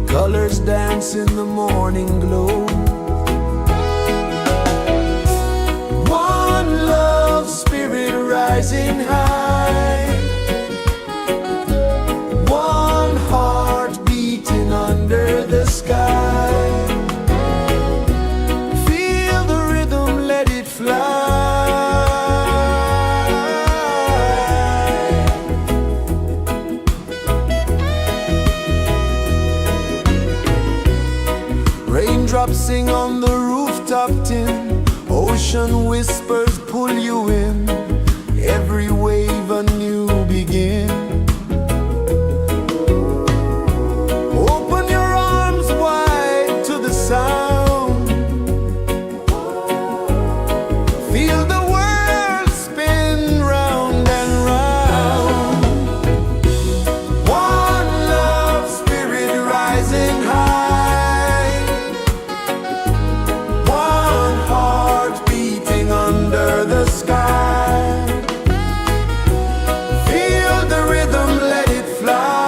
colors dance in the morning glow. One love spirit rising high, one heart beating under the sky. Feel the rhythm, let it fly. Raindrops sing on the rooftop tin, ocean whispers pull you in, every wave a new begin. Open your arms wide to the sound, feel the world spin round and round. One love spirit rising high, one heart beating under the sky. Feel the rhythm, let it fly.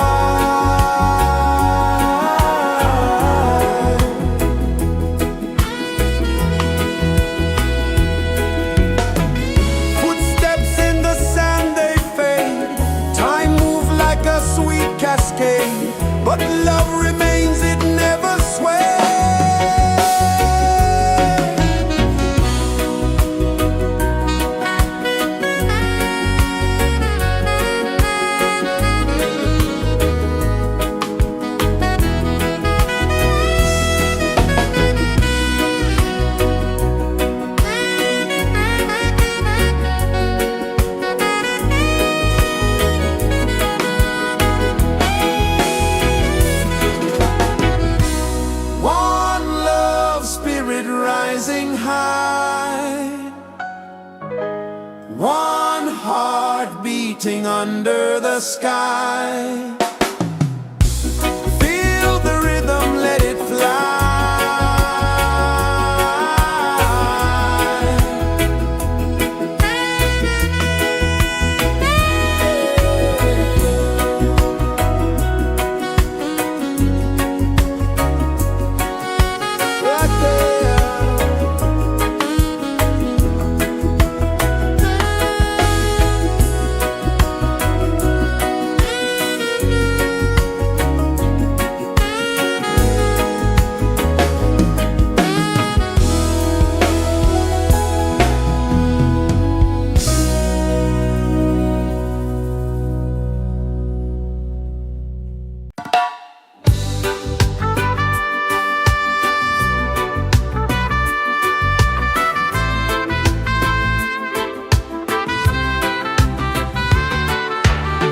Footsteps in the sand, they fade. Time moves like a sweet cascade, but love remains, it never sways. One love spirit rising high, one heart beating under the sky. Feel the rhythm, let it fly. Right there.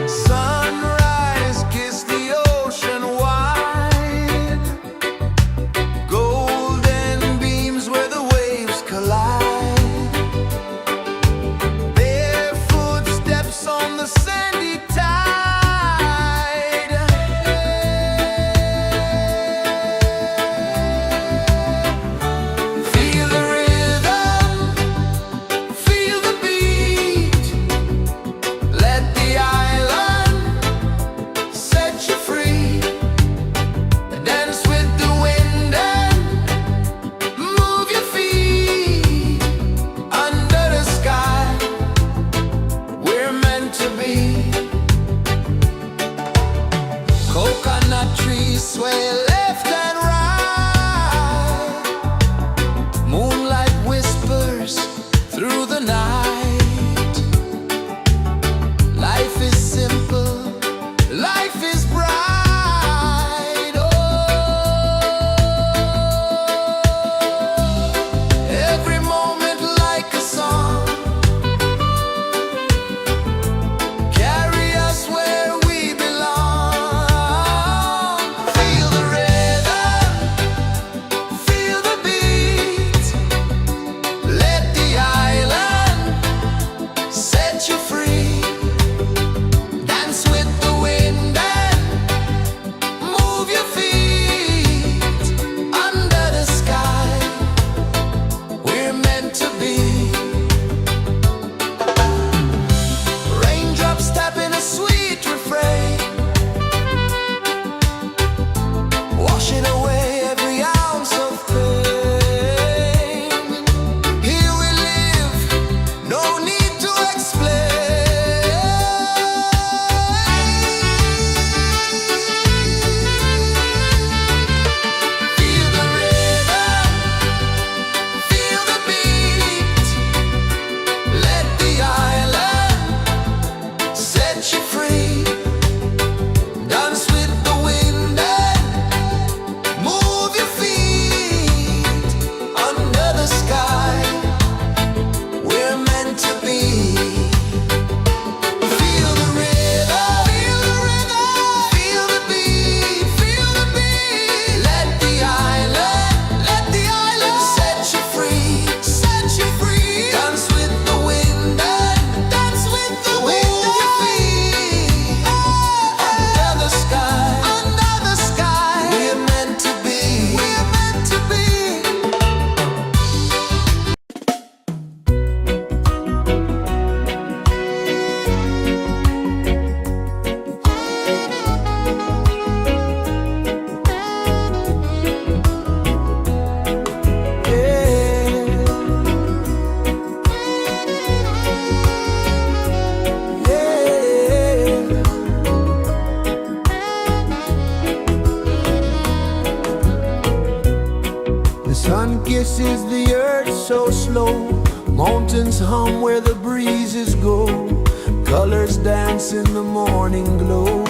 Sunrise, kiss the ocean wide, golden beams where the waves collide, bare footsteps on the sandy tide. Feel the rhythm, feel the beat, let the island set you free. Dance with the wind and move your feet. Under the sky, we're meant to be. Coconut trees sway left and right, moonlight whispers through the night. Life is simple, life is bright. Oh, every moment like a song, carry us where we belong. Feel the rhythm. kisses the earth so slow. Mountains hum where the breezes go. Colors dance in the morning glow.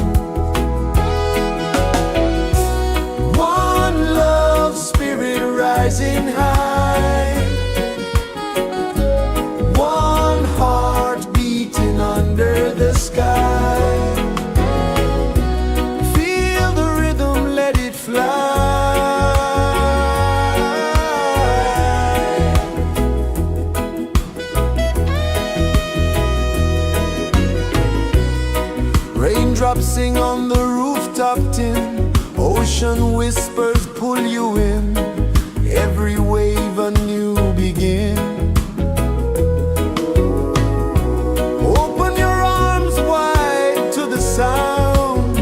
One love spirit rising high. One heart beating under the sky. Feel the rhythm, let it fly. Raindrops sing on the rooftop tin. Ocean whispers pull you in. Every wave a new begin. Open your arms wide to the sound.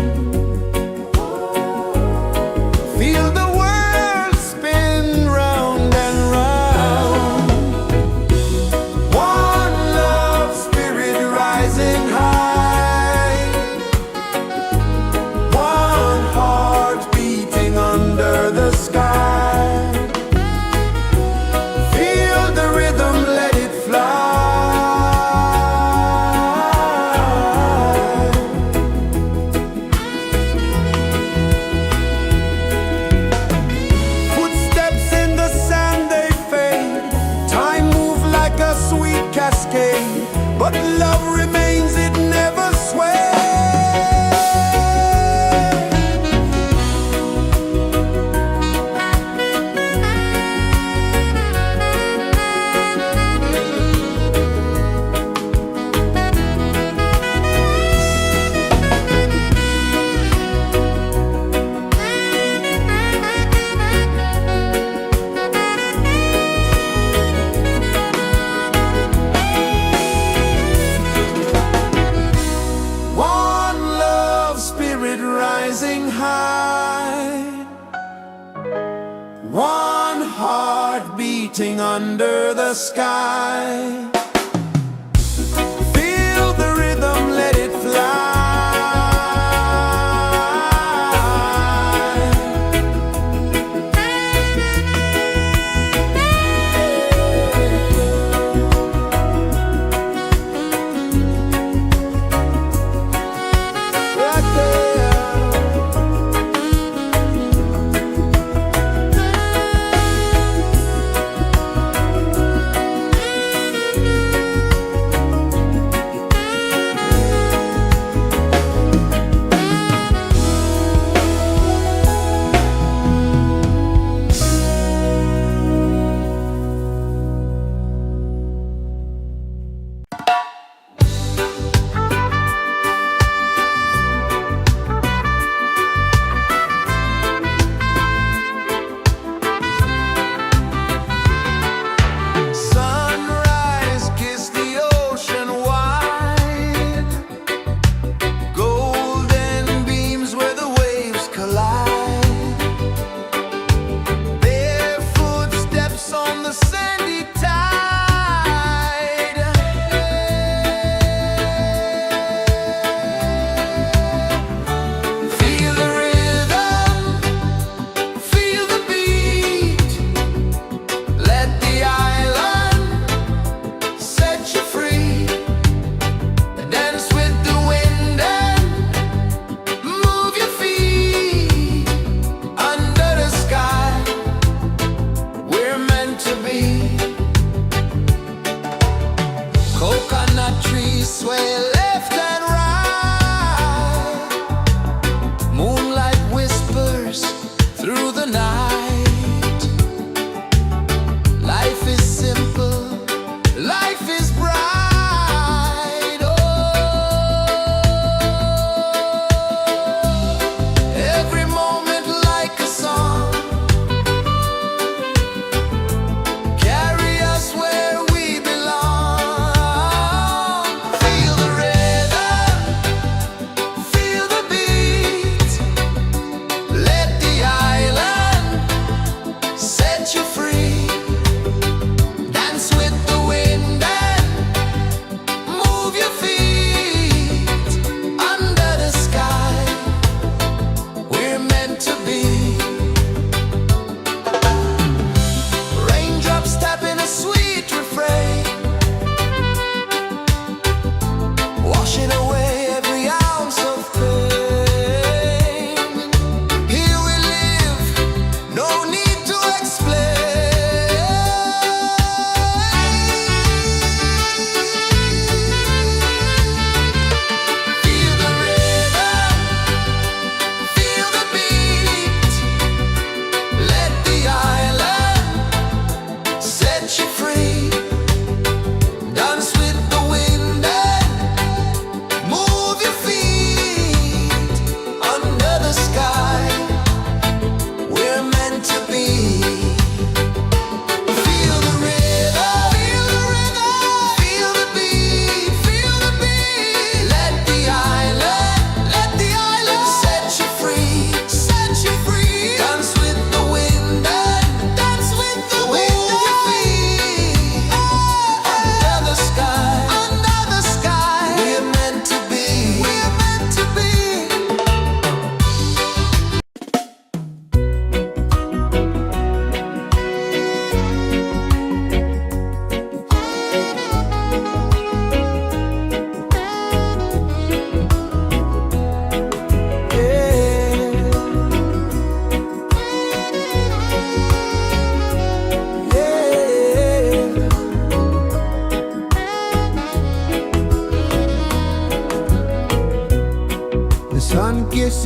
Feel the world spin round and round. One love spirit rising high. One heart beating under the sky. Feel the rhythm, let it fly. Footsteps in the sand, they fade. Time moves like a sweet cascade, but love remains, it never sways. One love spirit rising high. One heart beating under the sky. Feel the rhythm, let it fly. Right there.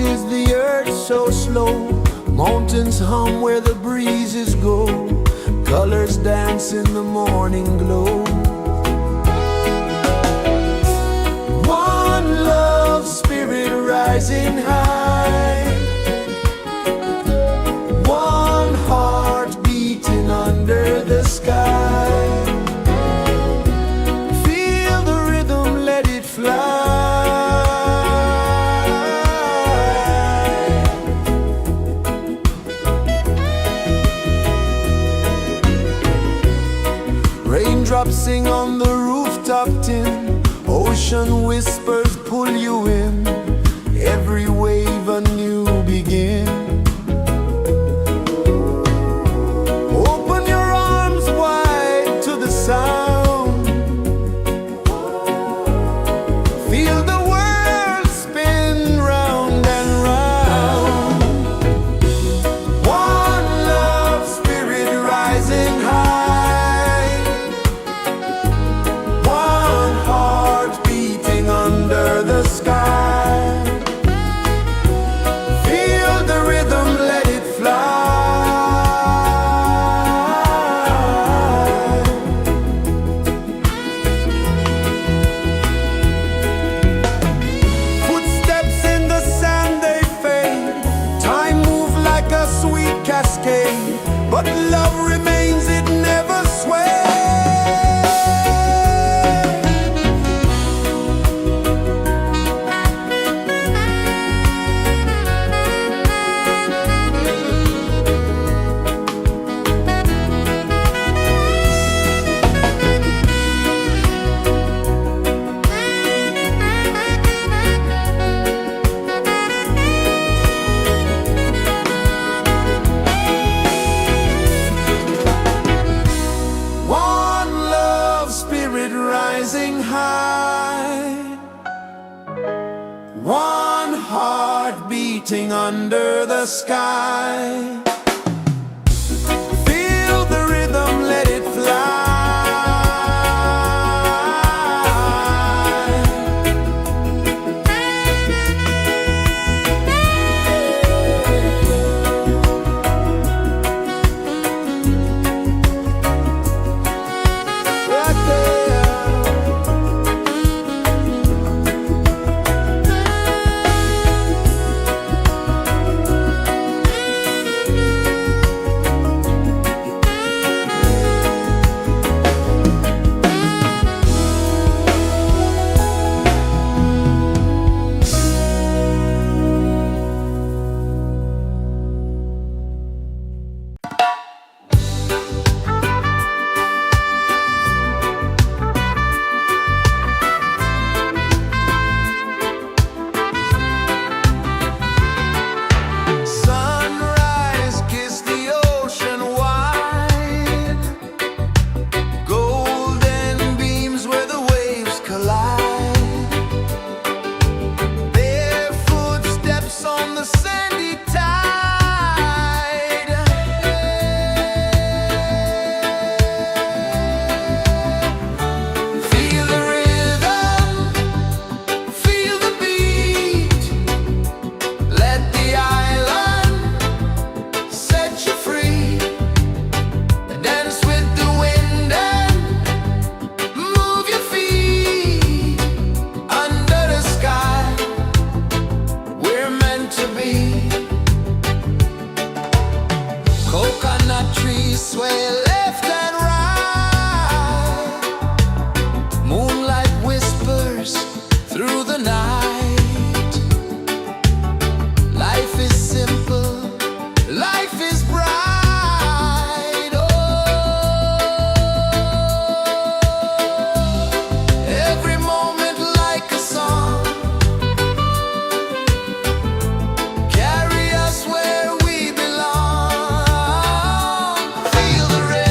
is the earth so slow? Mountains hum where the breezes go. Colors dance in the morning glow. One love spirit rising high. One heart beating under the sky. Feel the rhythm, let it fly. Raindrops sing on the rooftop tin. Ocean whispers pull you in. Every wave a new begin. Open your arms wide to the sound. Feel the world spin round and round. One love spirit rising high. One heart beating under the sky. Feel the rhythm, let it fly. Footsteps in the sand, they fade. Time moves like a sweet cascade, but love remains, it never sways. One love spirit rising high. One heart beating under the sky. Feel the rhythm, let it fly. Right there. Sunrise, kiss the ocean wide. Golden beams where the waves collide. Barefoot steps on the sandy tide. Feel the rhythm, feel the beat. Let the island set you free. Dance with the wind and move your feet. Under the sky, we're meant to be. Coconut trees sway left and right. Moonlight whispers through the night. Life is simple, life is bright. Oh, every moment like a song. Carry us where we belong. Feel the rhythm.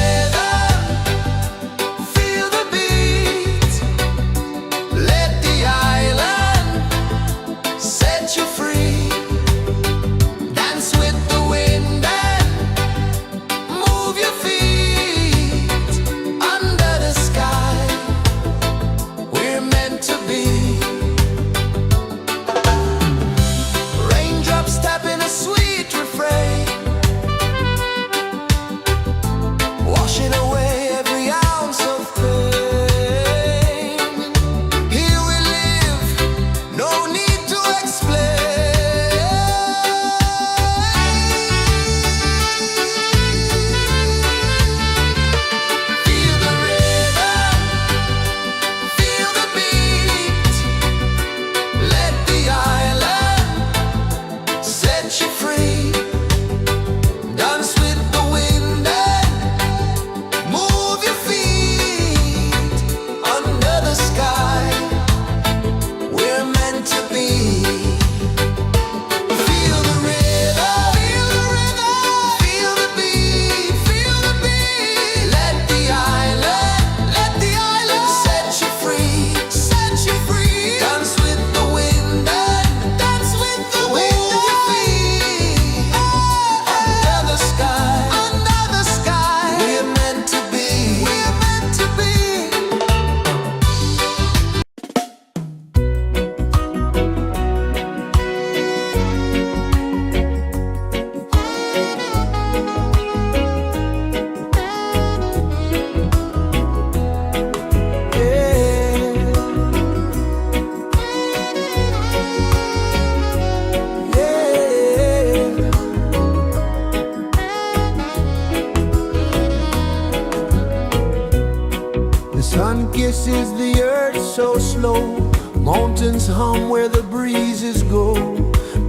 rejoices the earth so slow. Mountains hum where the breezes go.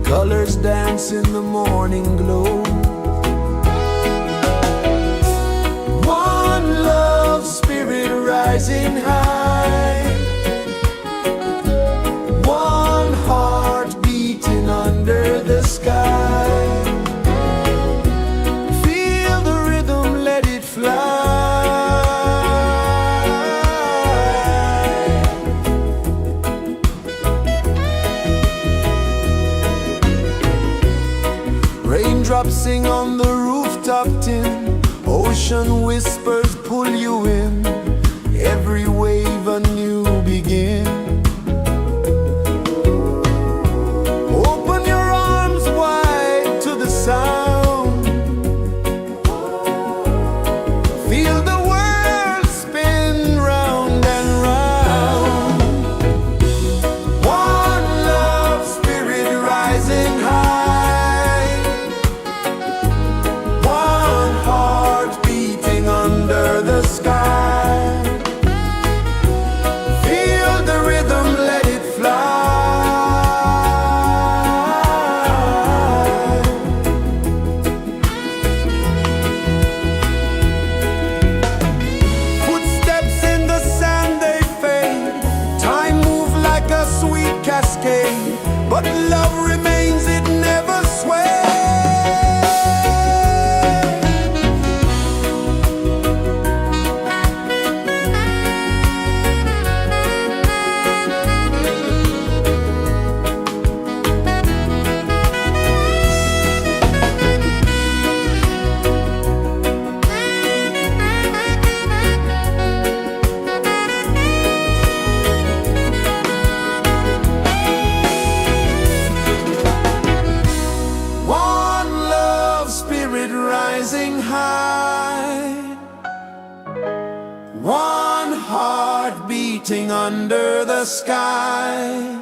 Colors dance in the morning glow. One love spirit rising high. One heart beating under the sky. Feel the rhythm, let it fly. Raindrops sing on the rooftop tin. Ocean whispers pull you in. Every wave a new begin. Open your arms wide to the sound. Feel the world spin round and round. One love spirit rising high. One heart beating under the sky. Feel the rhythm, let it fly. Footsteps in the sand, they fade. Time moves like a sweet cascade, but love remains, it never sways. One love spirit rising high. One heart beating under the sky.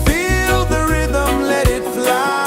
Feel the rhythm, let it fly.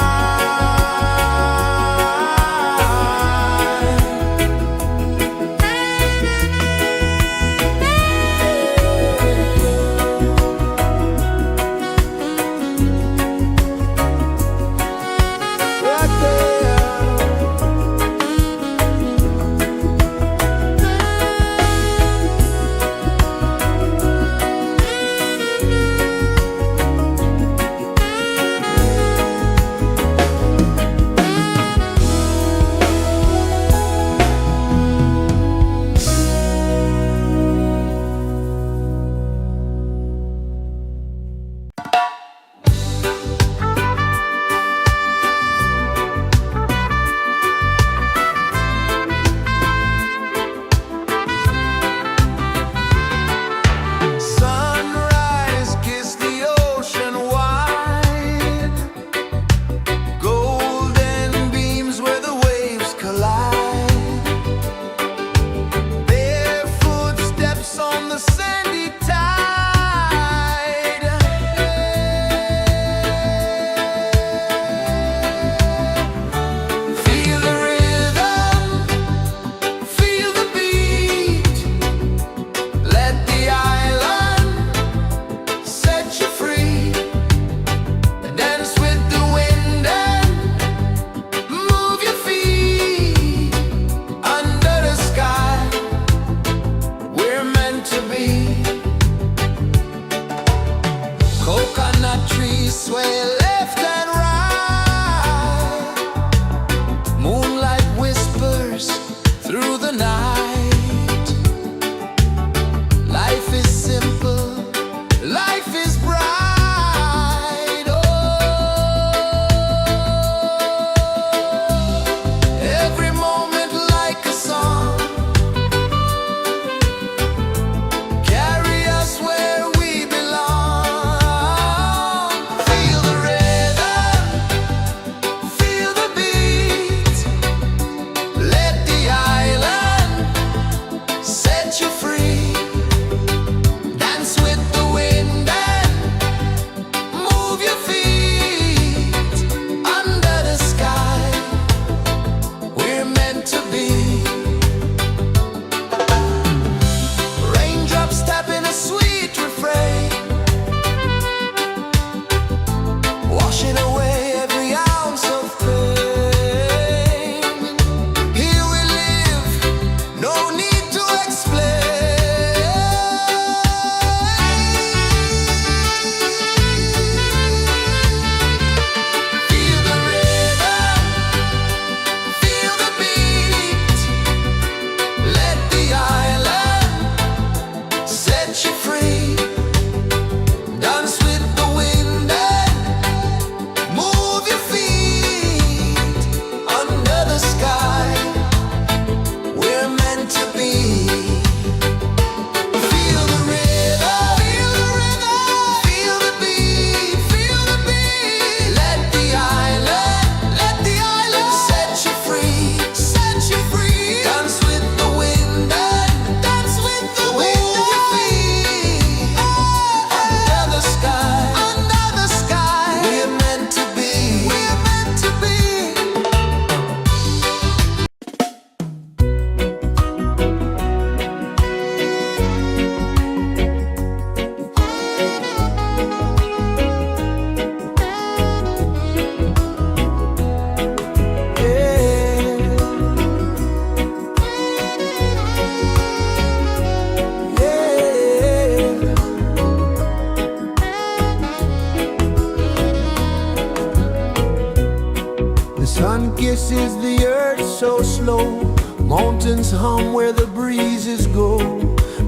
Sun kisses the earth so slow, mountains hum where the breezes go,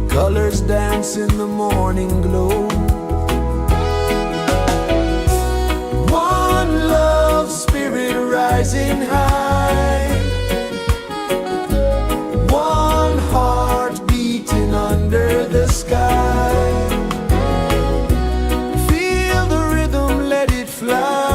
colors dance in the morning glow. One love spirit rising high, one heart beating under the sky. Feel the rhythm, let it fly.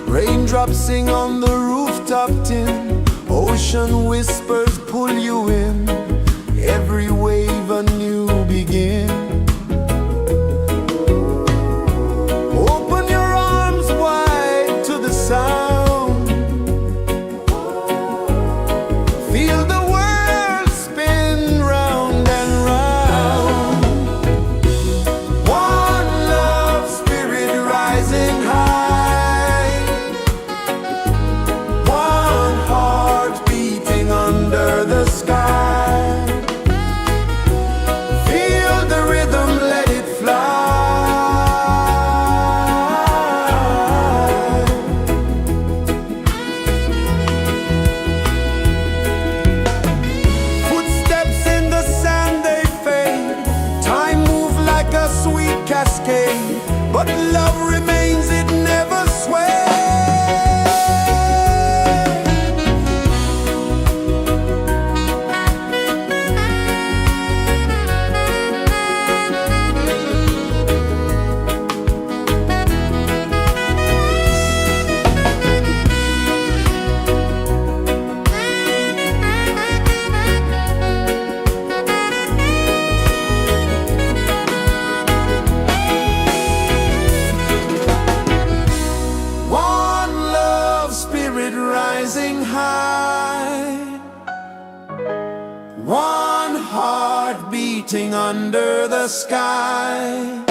Raindrops sing on the rooftop tin, ocean whispers pull you in, every wave a new begin. Open your arms wide to the sound, feel the world spin round and round. One love spirit rising high, one heart beating under the sky. Feel the rhythm, let it fly. Footsteps in the sand, they fade, time moves like a sweet cascade, but love remains, it never sways. One love spirit rising high, one heart beating under the sky.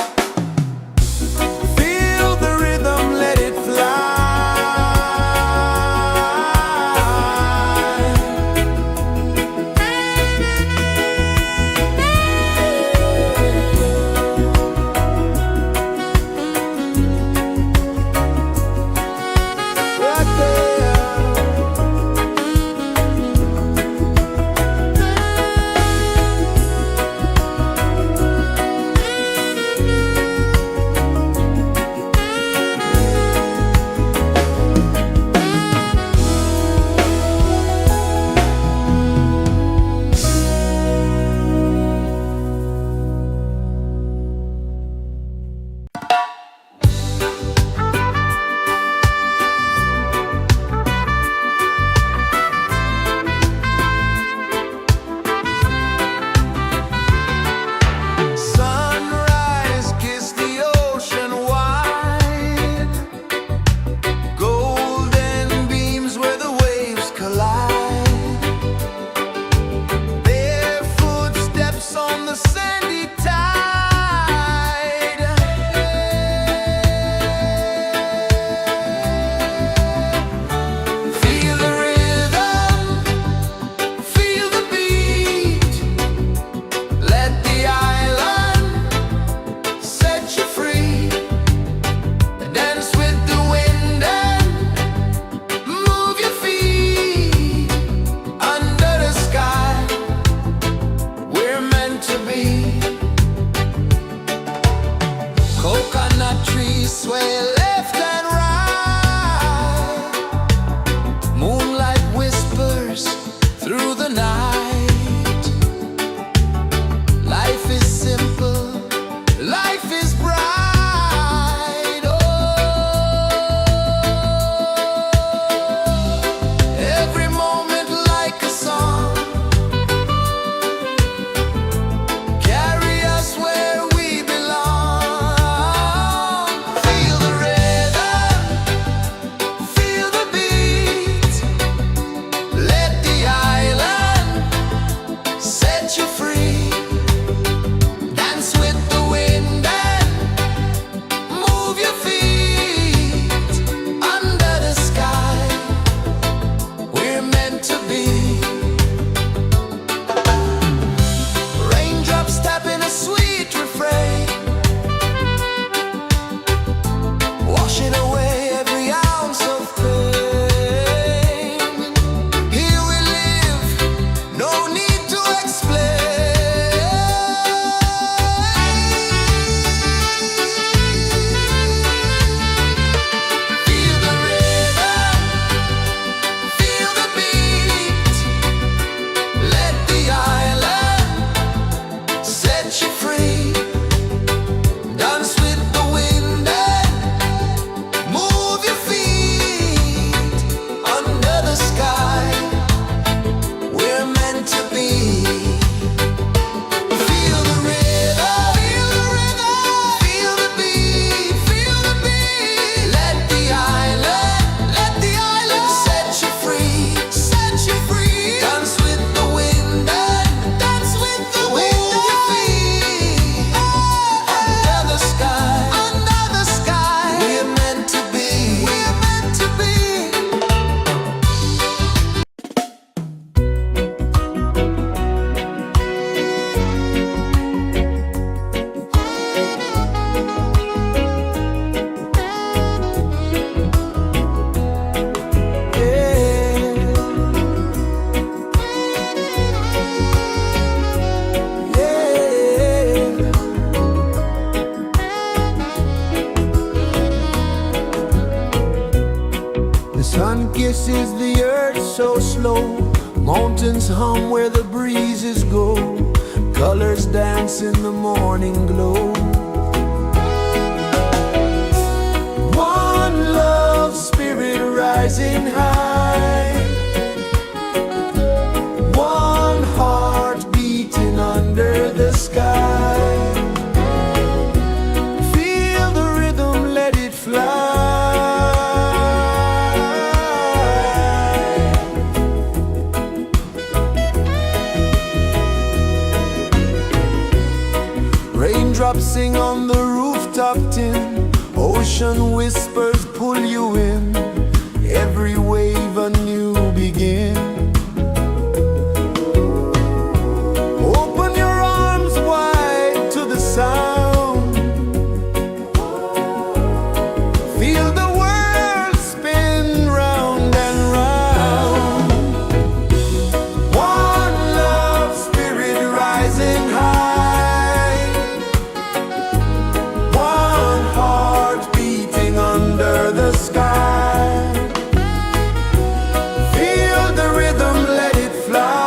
Feel the rhythm, let it fly. Right there. pulses the earth so slow. Mountains hum where the breezes go. Colors dance in the morning glow. One love spirit rising high. One heart beating under the sky. Feel the rhythm, let it fly. Raindrops sing on the rooftop tin. Ocean whispers pull you in. Every wave a new begin. Open your arms wide to the sound. Feel the world spin round and round. One love spirit rising high. One heart beating under the sky. Feel the rhythm, let it fly.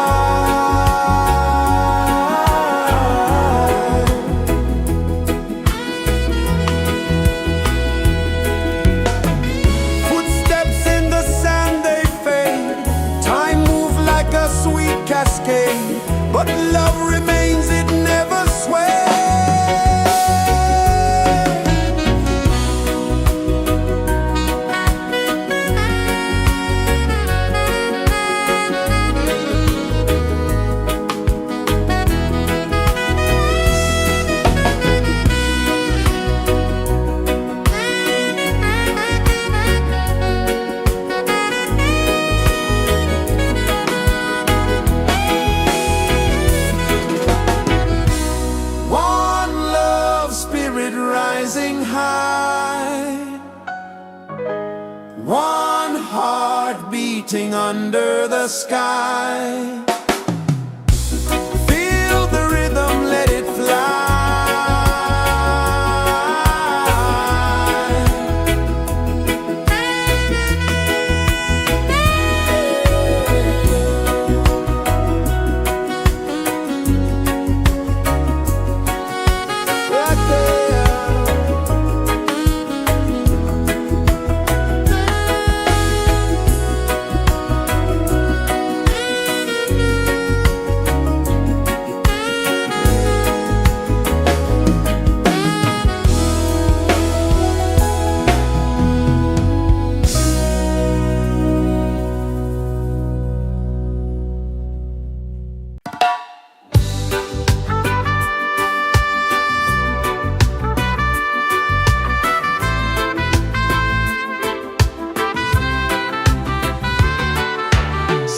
Footsteps in the sand, they fade. Time moves like a sweet cascade, but love remains, it never sways. One love spirit rising high. One heart beating under the sky. Feel the rhythm, let it fly. Right there.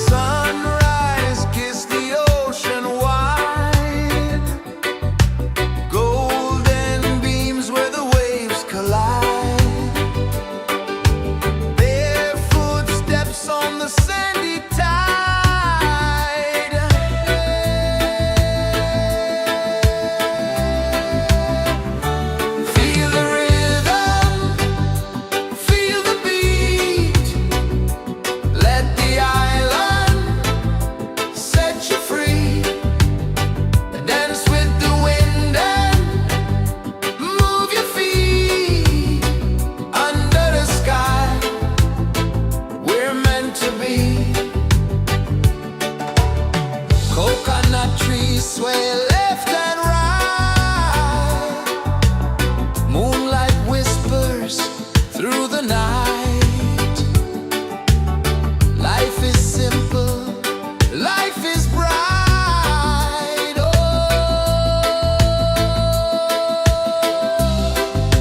Sunrise, kiss the ocean wide. Golden beams where the waves collide. Their footsteps on the sandy tide. Feel the rhythm, feel the beat. Let the island set you free. Dance with the wind and move your feet. Under the sky, we're meant to be. Coconut trees sway left and right. Moonlight whispers through the night. Life is simple, life is bright. Oh,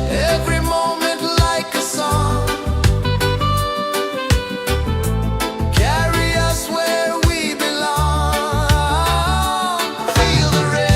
every moment like a song. Carry us where we belong. Feel the rhythm.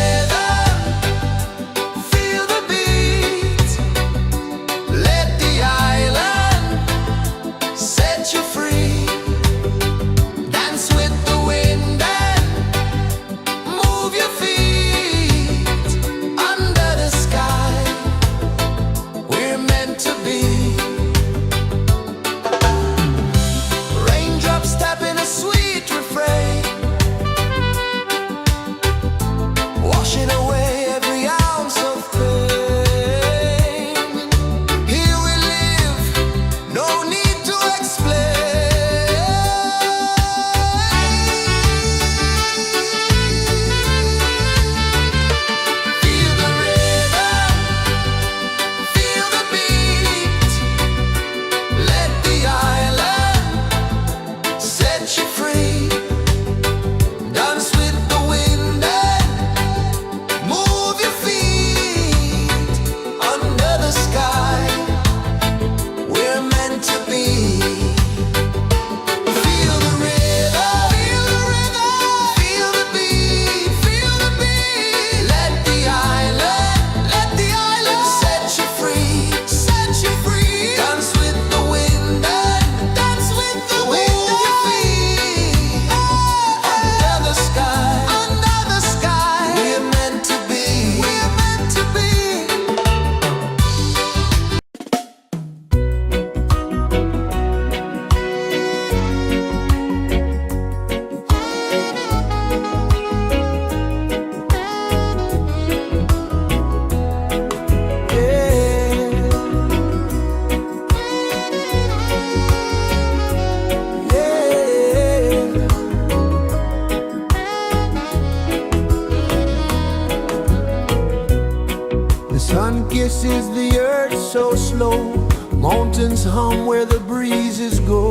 Sun kisses the earth so slow, mountains hum where the breezes go,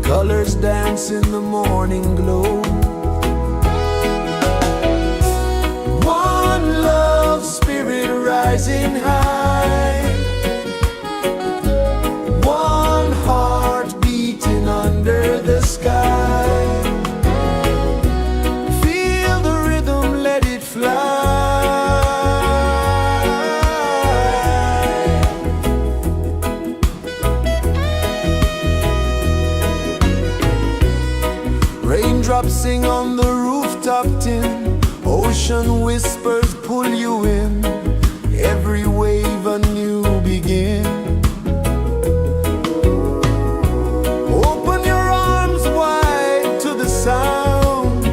colors dance in the morning glow. One love spirit rising high, one heart beating under the sky. Feel the rhythm, let it fly. Raindrops sing on the rooftop tin, ocean whispers pull you in, every wave a new begin. Open your arms wide to the sound,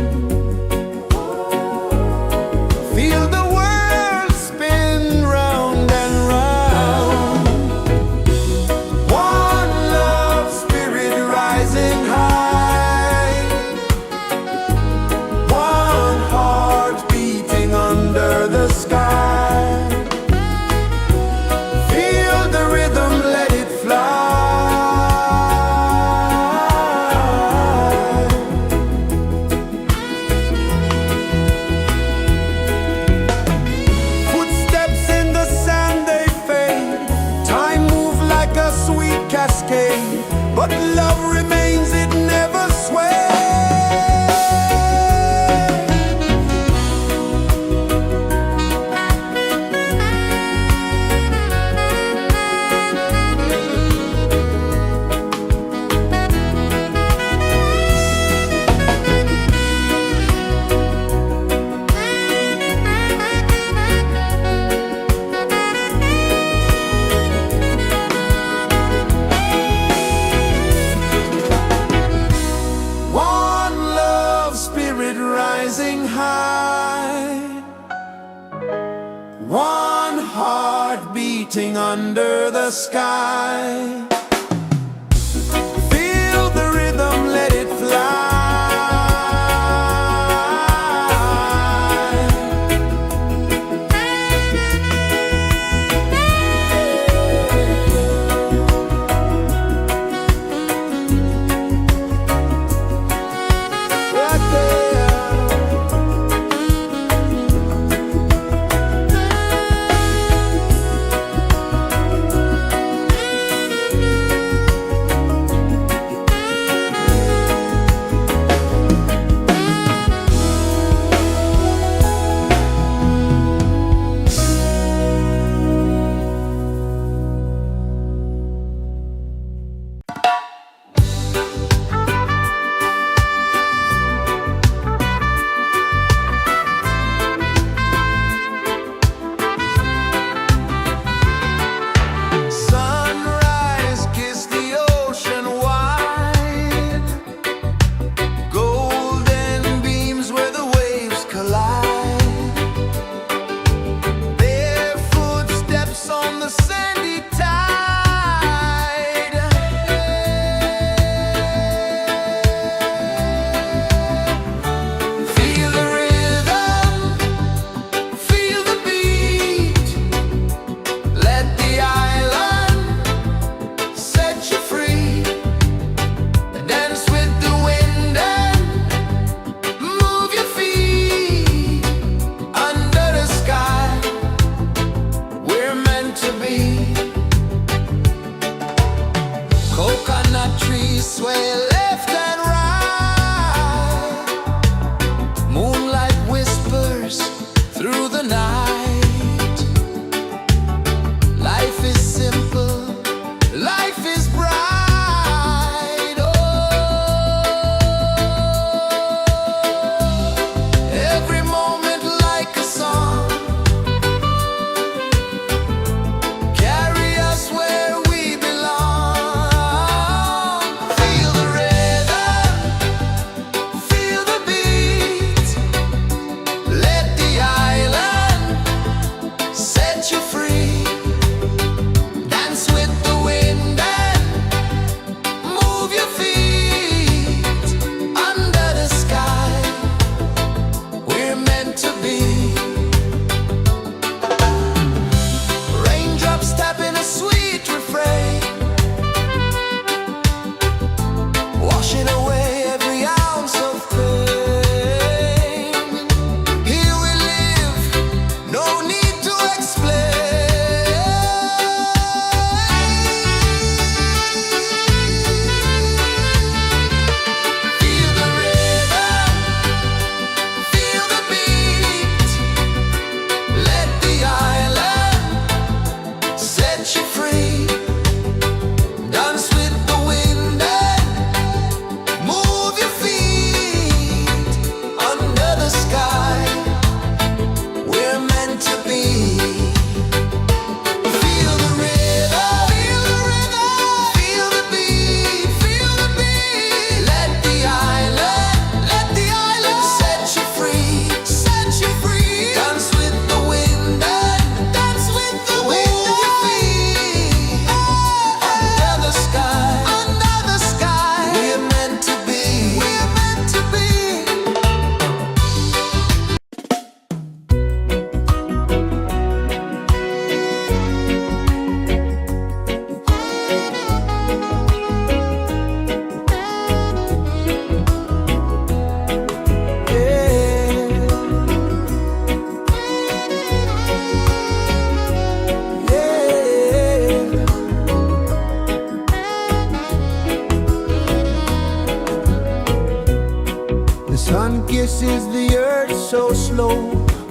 feel the world spin round and round. One love spirit rising high, one heart beating under the sky. Feel the rhythm, let it fly. Footsteps in the sand, they fade, time moves like a sweet cascade, but love remains, it never sways. One love spirit rising high, one heart beating under the sky. Feel the rhythm, let it fly. Right there.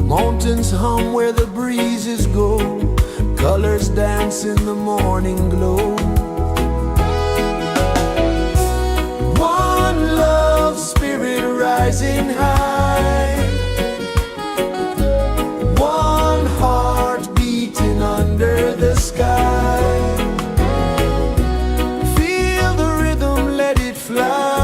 Mountains hum where the breezes go, colors dance in the morning glow. One love spirit rising high, one heart beating under the sky. Feel the rhythm, let it fly.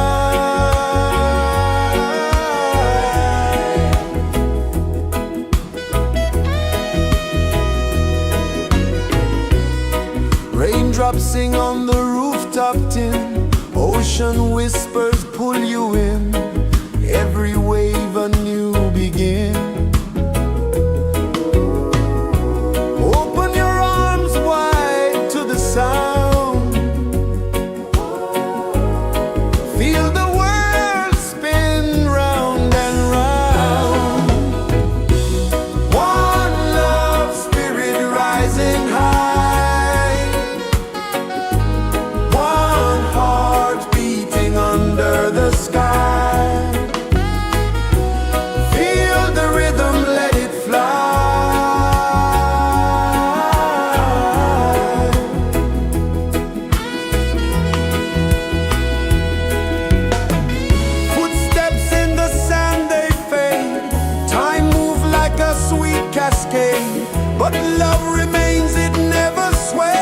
Raindrops sing on the rooftop tin, ocean whispers pull you in, every wave a new begin. Open your arms wide to the sound, feel the world spin round and round. One love spirit rising high, one heart beating under the sky. Feel the rhythm, let it fly. Footsteps in the sand, they fade. Time moves like a sweet cascade, but love remains, it never sways.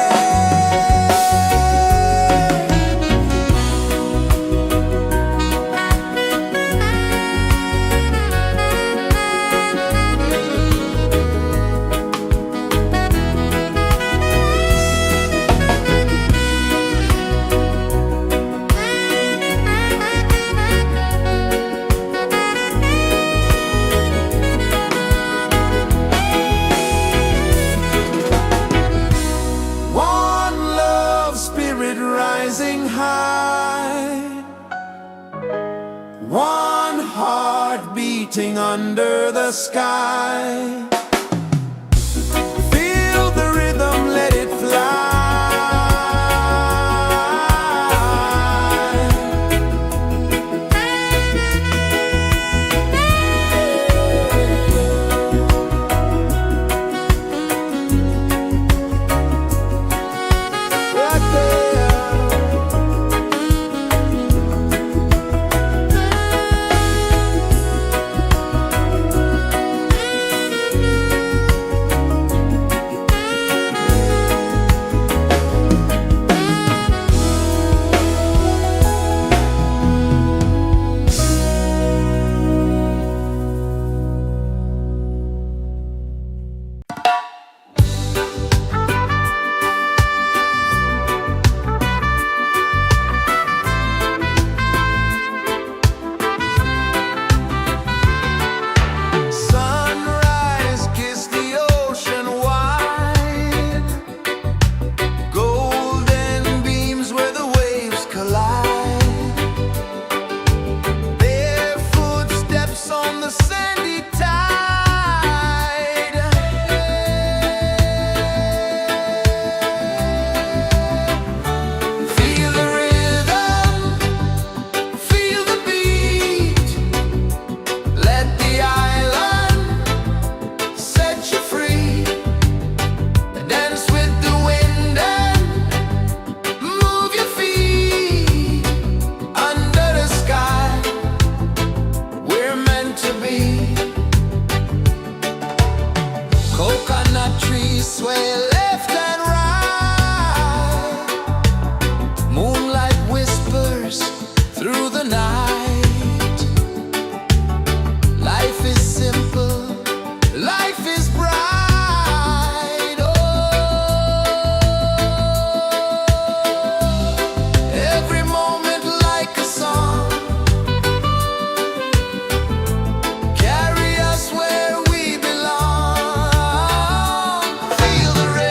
One love spirit rising high, one heart beating under the sky. Feel the rhythm, let it fly. Right there. Sunrise, kiss the ocean wide, golden beams where the waves collide, bare footsteps on the sandy tide. Feel the rhythm, feel the beat, let the island set you free. Dance with the wind and move your feet under the sky. We're meant to be. Coconut trees sway left and right, moonlight whispers through the night. Life is simple, life is bright. Oh, every moment like a song, carry us where we belong. Feel the rhythm.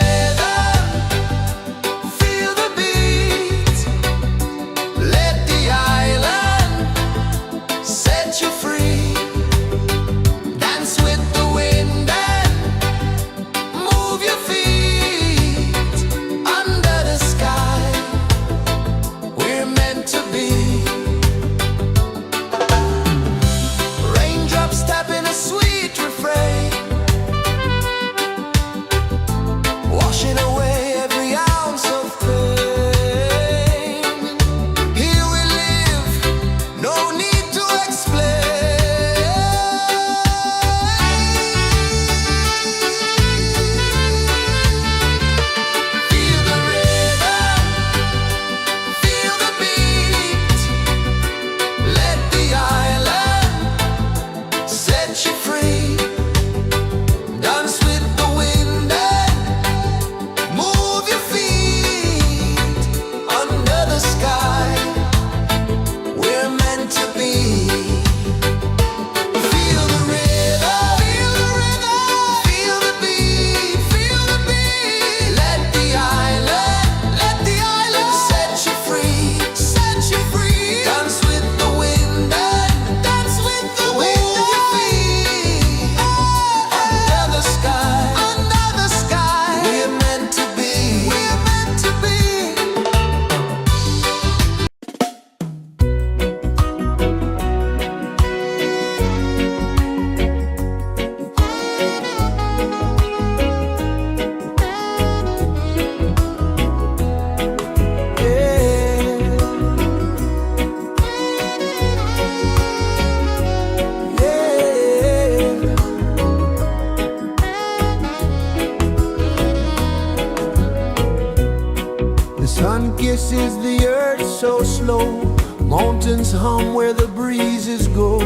pulses the earth so slow. Mountains hum where the breezes go.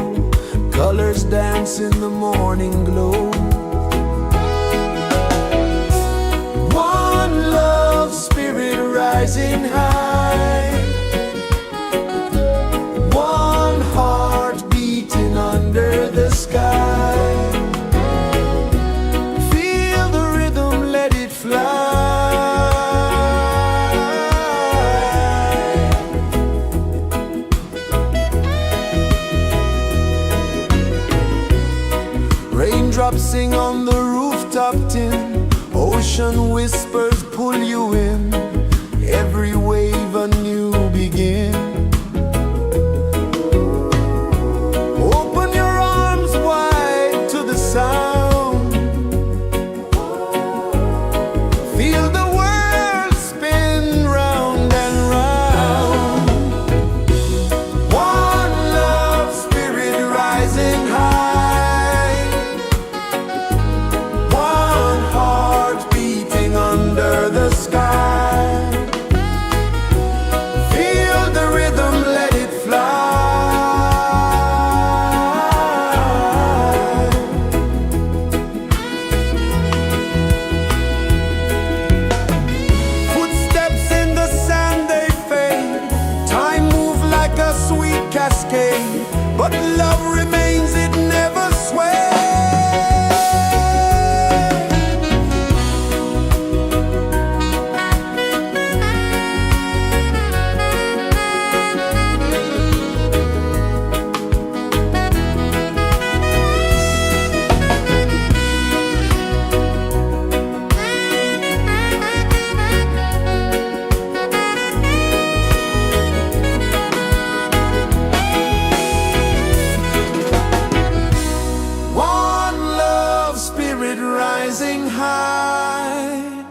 Colors dance in the morning glow. One love spirit rising high. One heart beating under the sky. Feel the rhythm, let it fly. Raindrops sing on the rooftop tin. Ocean whispers pull you in. Every wave a new begin. Open your arms wide to the sound. Feel the world spin round and round. One love spirit rising high. One heart beating under the sky. Feel the rhythm, let it fly. Footsteps in the sand, they fade. Time moves like a sweet cascade, but love remains, it never sways. One love spirit rising high.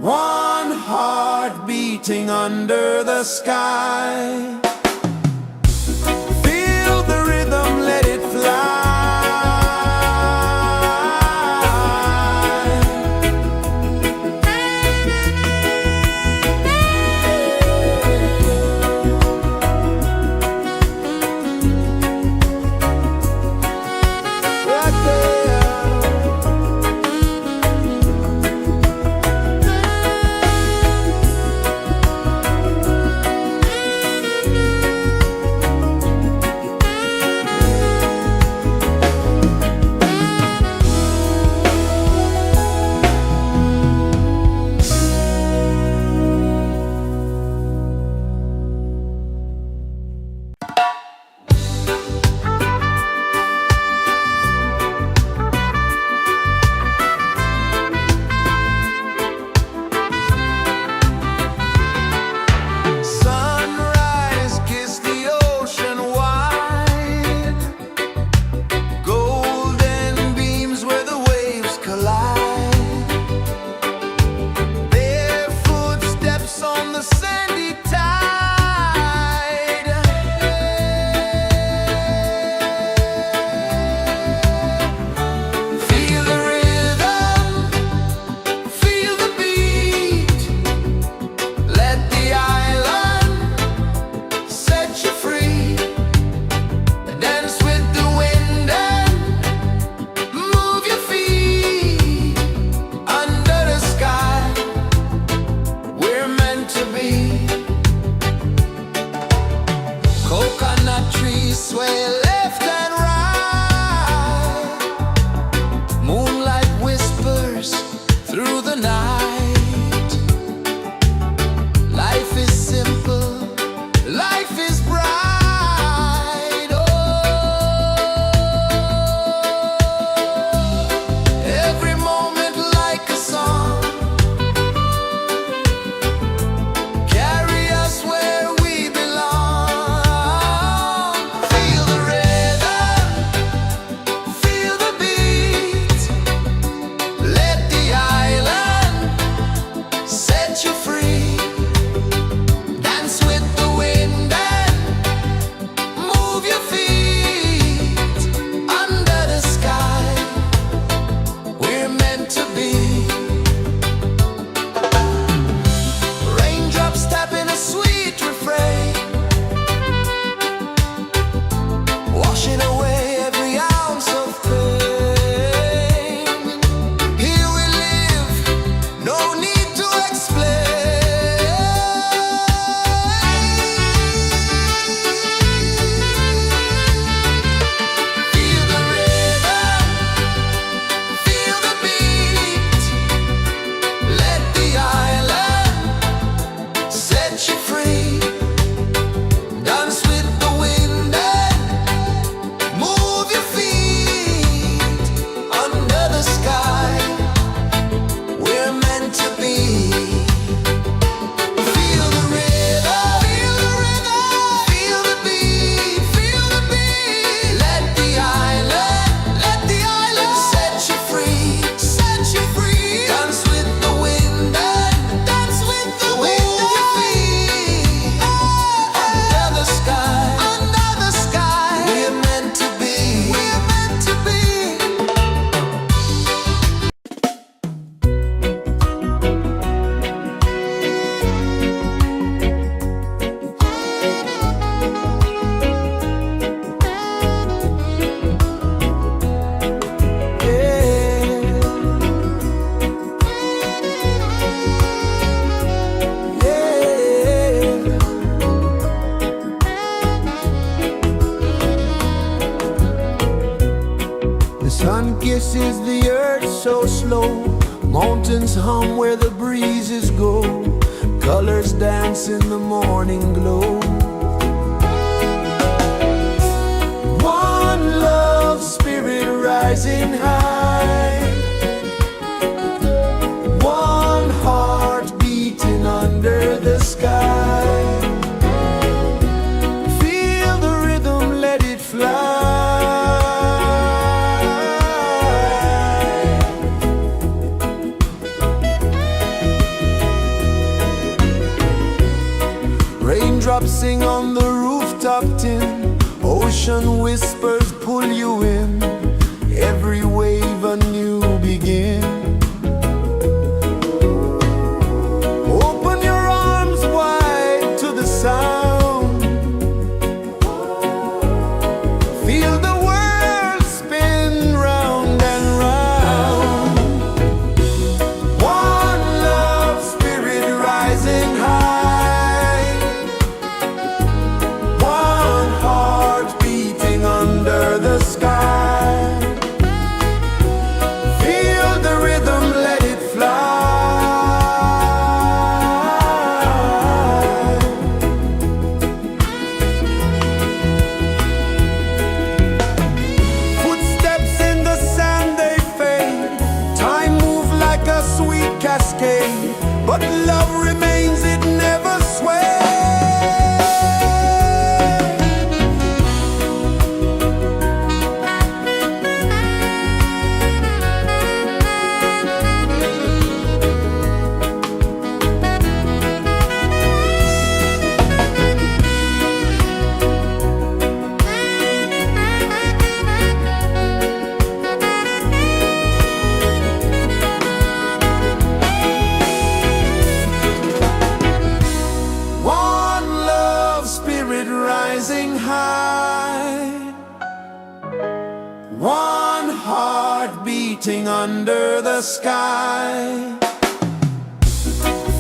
One heart beating under the sky. Feel the rhythm, let it fly. embraces the earth so slow. Mountains hum where the breezes go. Colors dance in the morning glow. One love, spirit rising high. One heart beating under the sky. Feel the rhythm, let it fly. Raindrops sing on the rooftop tin. Ocean whispers pull you in. Every wave a new begin. Open your arms wide to the sound. Feel the world spin round and round. One love, spirit rising high. One heart beating under the sky. Feel the rhythm, let it fly. Footsteps in the sand, they fade. Time moves like a sweet cascade, but love remains, it never sways. One love, spirit rising high. One heart beating under the sky.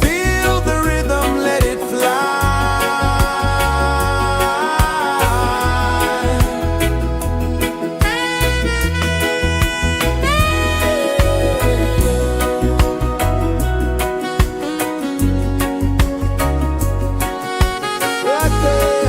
Feel the rhythm, let it fly. Right there.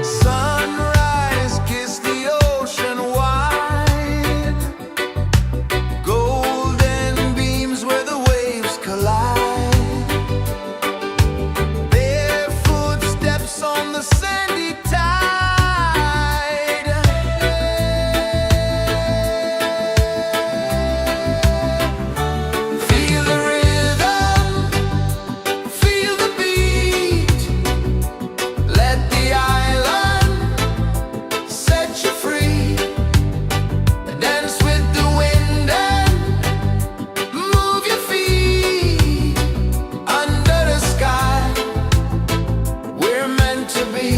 Sunrise, kiss the ocean wide. Golden beams where the waves collide. Their footsteps on the sandy tide. Feel the rhythm, feel the beat. Let the island set you free. Dance with the wind and move your feet. Under the sky, we're meant to be.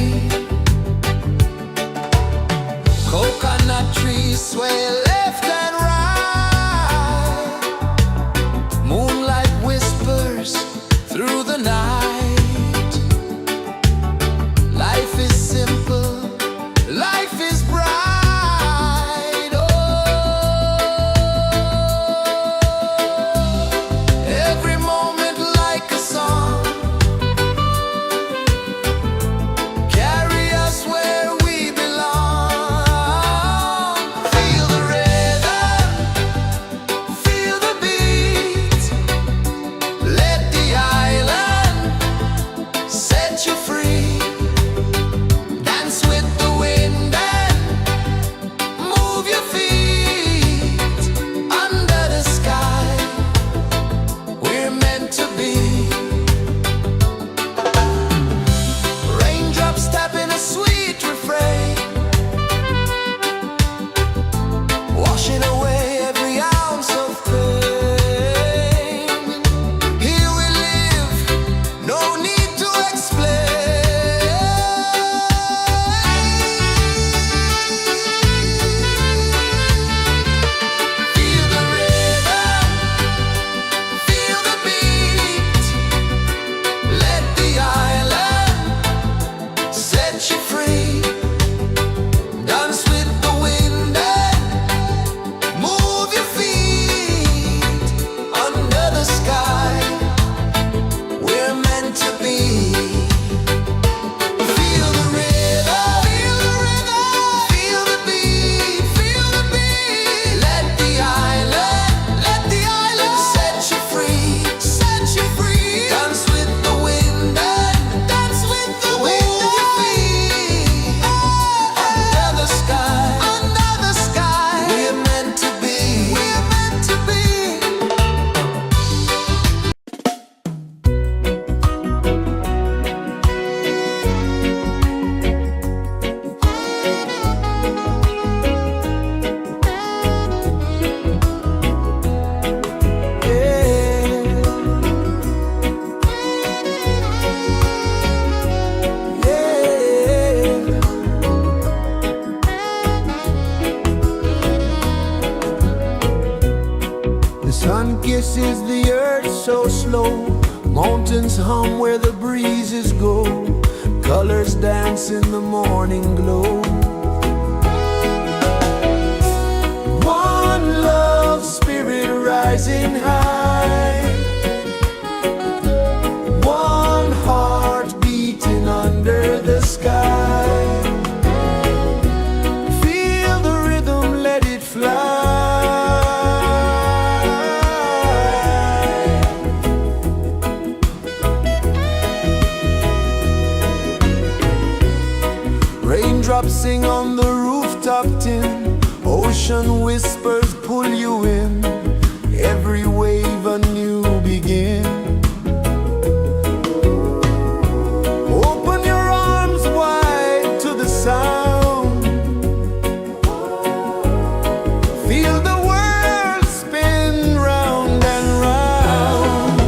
Coconut trees sway left and right. Moonlight whispers through the night. Life is simple, life is bright. Oh, every moment like a song. Carry us where we belong. Feel the is the earth so slow. Mountains hum where the breezes go. Colors dance in the morning glow. One love, spirit rising high. One heart beating under the sky. Feel the rhythm, let it fly. Raindrops sing on the rooftop tin. Ocean whispers pull you in. Every wave a new begin. Open your arms wide to the sound. Feel the world spin round and round.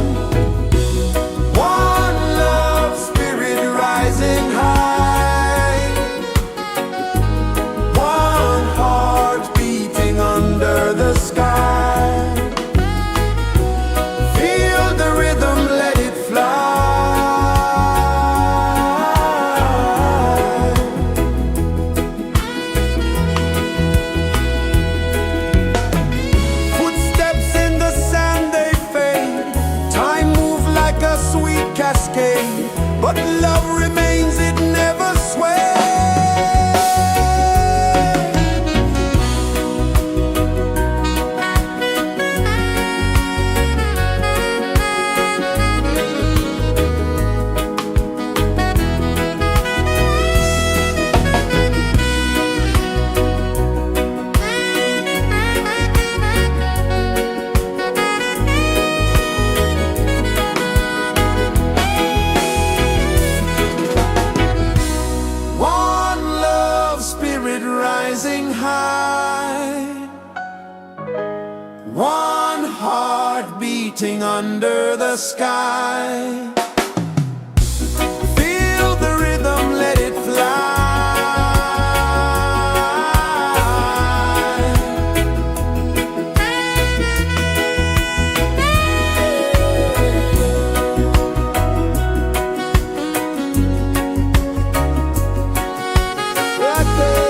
One love, spirit rising high. One heart beating under the sky. Feel the rhythm, let it fly. Footsteps in the sand, they fade. Time moves like a sweet cascade, but love remains, it never sways. One love, spirit rising high. One heart beating under the sky. Feel the rhythm, let it fly. Right there.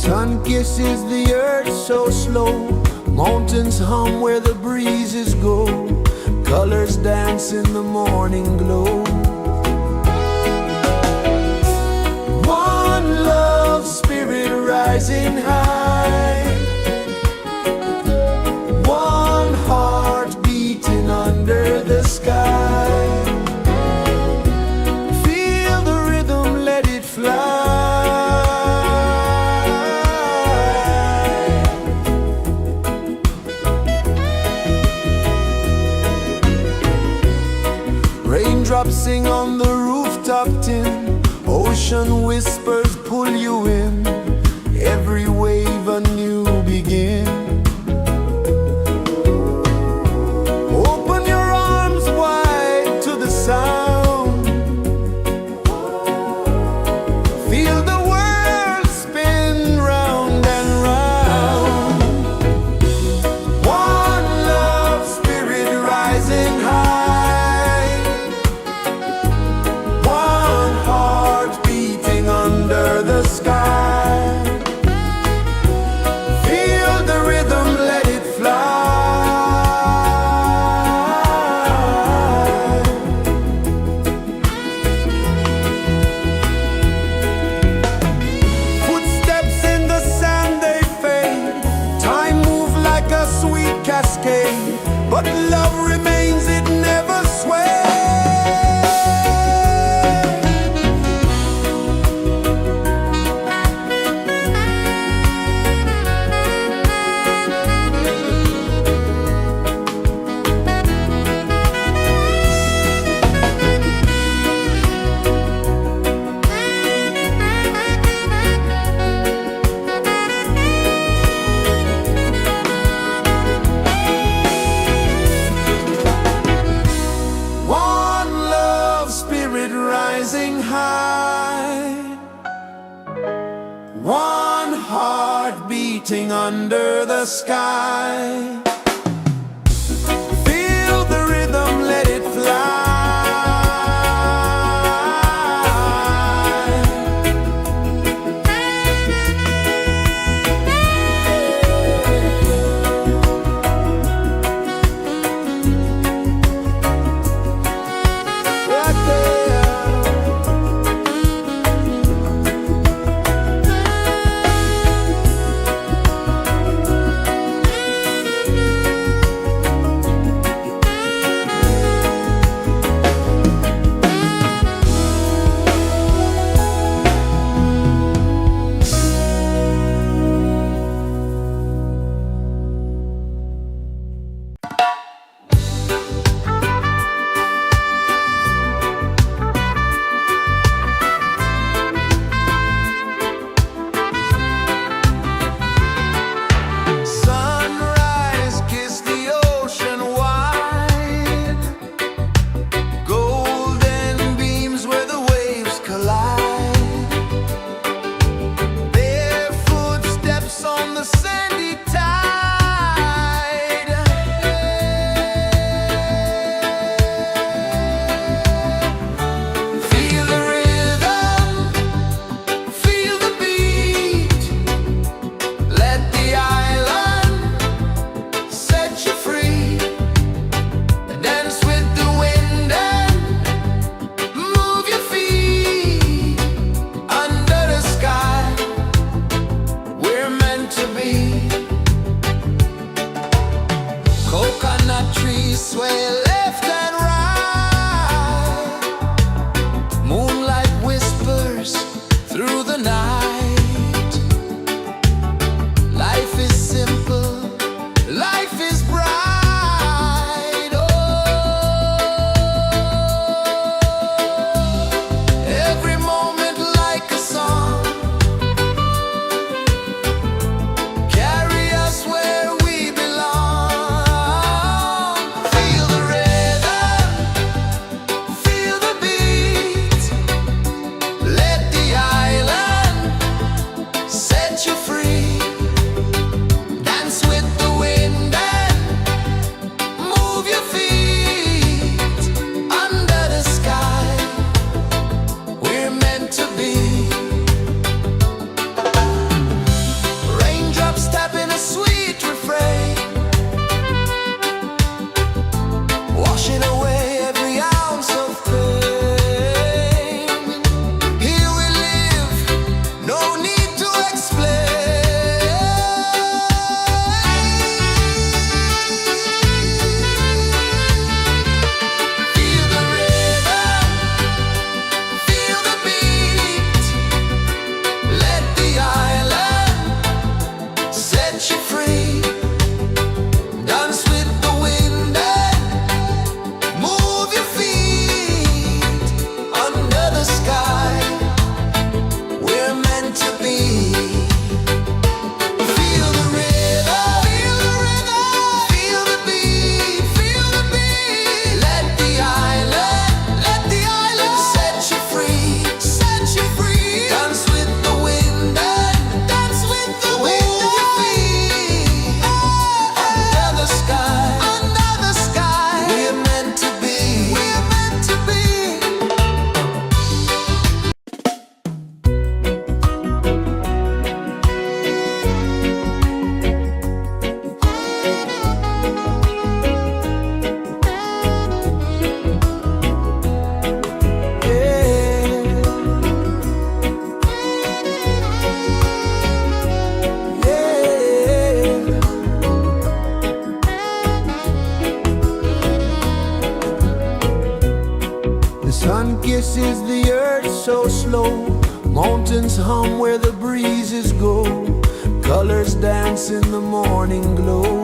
Sun kisses the earth so slow, mountains hum where the breezes go, colors dance in the morning glow. One love, spirit rising high, one heart beating under the sky. Feel the rhythm, let it fly. Raindrops sing on the rooftop tin, ocean whispers pull you in, every wave a new begin. Open your arms wide to the sound, feel the world spin round and round. One love, spirit rising high, one heart beating under the sky. Feel the rhythm, let it fly. Footsteps in the sand, they fade, time moves like a sweet cascade, but love remains, it never sways. One love, spirit rising high, one heart beating under the sky. Feel the rhythm, let it fly. Right there. Sunrise, kiss the ocean wide, golden beams where the waves collide, bare footsteps on the sandy tide. Feel the rhythm, feel the beat, let the island set you free. Dance with the wind and move your feet. Under the sky, we're meant to be. Coconut trees sway left and right, moonlight whispers through the night. Life is simple, life is bright. Oh, every moment like a song, carry us where we belong. Feel the rhythm, feel the beat, let the island is the earth so slow. Mountains hum where the breezes go. Colors dance in the morning glow.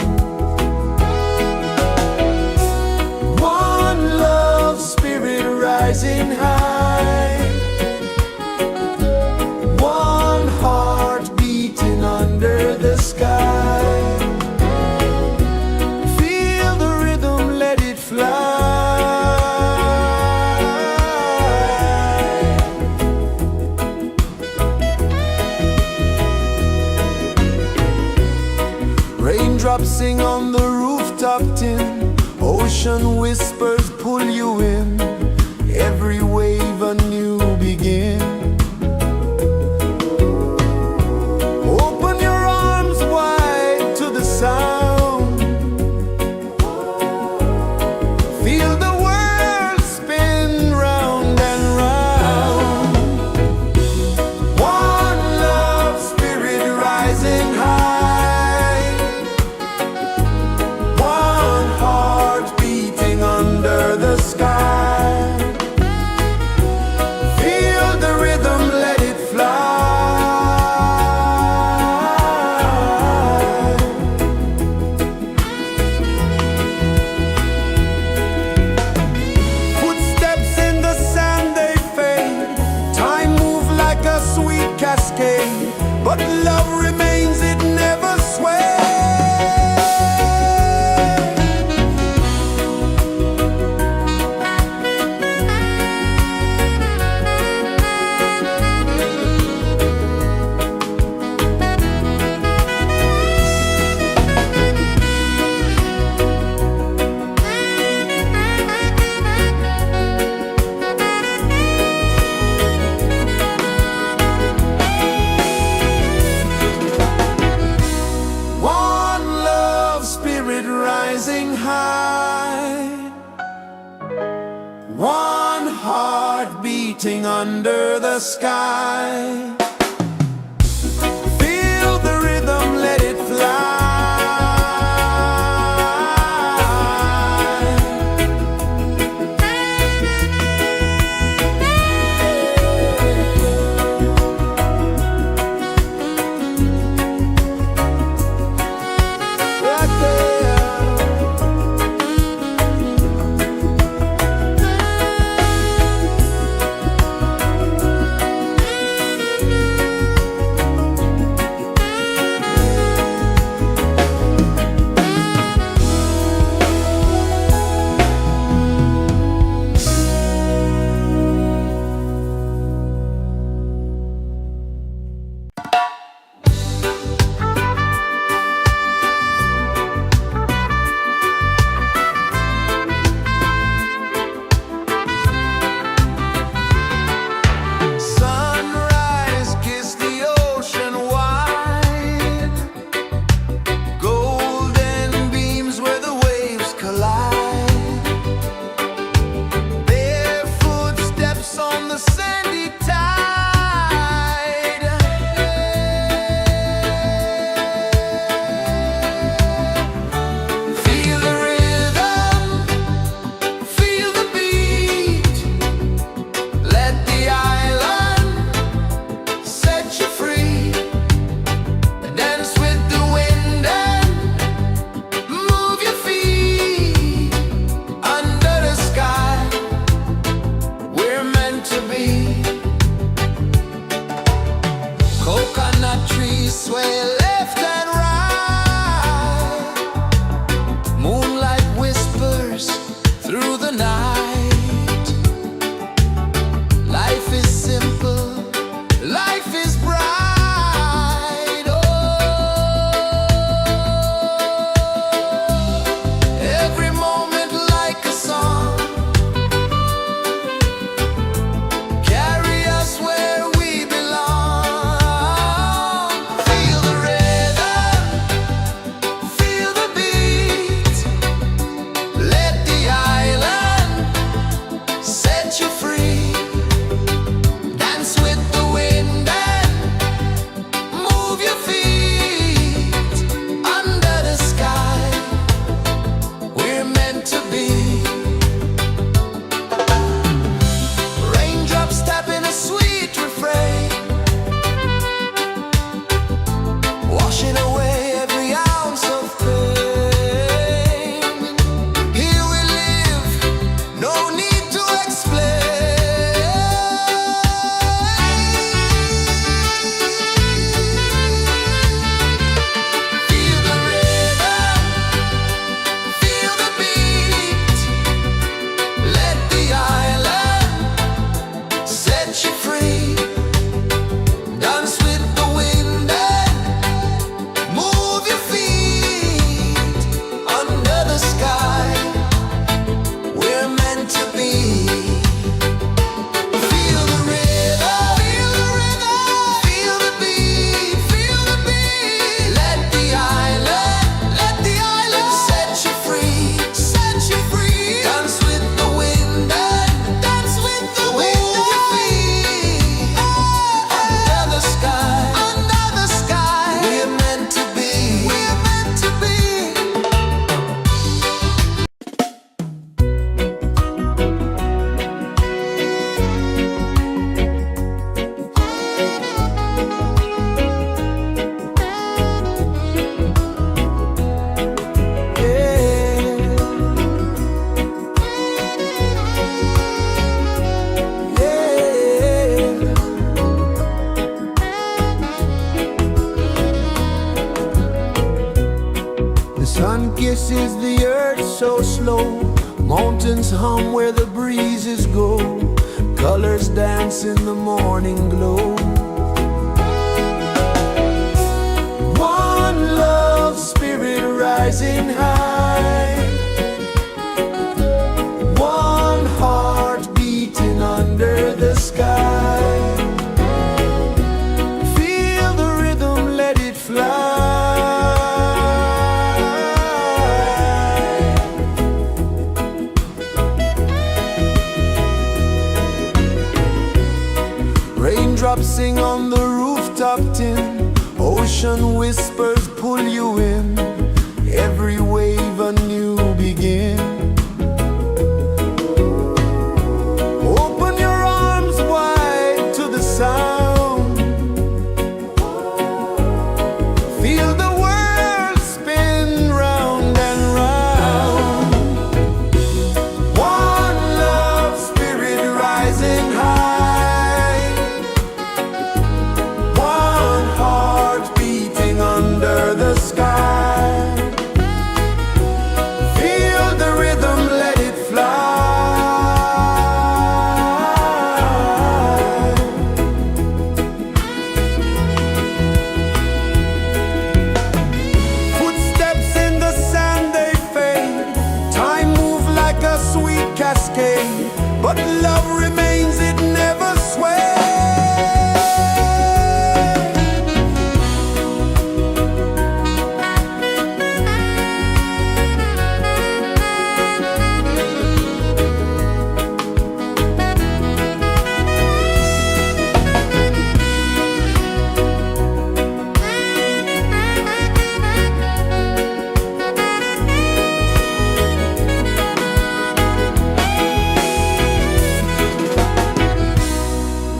One love, spirit rising high. One heart beating under the sky. Feel the rhythm, let it fly. Raindrops sing on the rooftop tin. Ocean whispers pull you in. Every wave a new begin. Open your arms wide to the sound. Feel the world spin round and round. One love, spirit rising high. One heart beating under the sky. Feel the rhythm, let it fly. Footsteps in the sand, they fade. Time moves like a sweet cascade, but love remains, it never sways. One love, spirit rising high. One heart beating under the sky. Feel the rhythm, let it fly. Right there. Sunrise, kiss the ocean wide. Golden beams where the waves collide. Barefoot steps on the sandy tide. Feel the rhythm, feel the beat. Let the island set you free. Dance with the wind and move your feet. Under the sky, we're meant to be. Coconut trees sway left and right. Moonlight whispers through the night. Life is simple, life is bright. Oh, every moment like a song. Carry us where we belong. Feel the rhythm, Sun kisses the earth so slow, mountains hum where the breezes go, colors dance in the morning glow. One love spirit rising high, one heart beating under the sky. Feel the rhythm, let it fly. Raindrops sing on the rooftop tin, ocean whispers pull you in, every wave a new begin. Open your arms wide to the sound, feel the world spin round and round. One love spirit rising high, one heart beating under the sky. Feel the rhythm, let it fly. Footsteps in the sand, they fade, time move like a sweet cascade, but love remains, it never sways.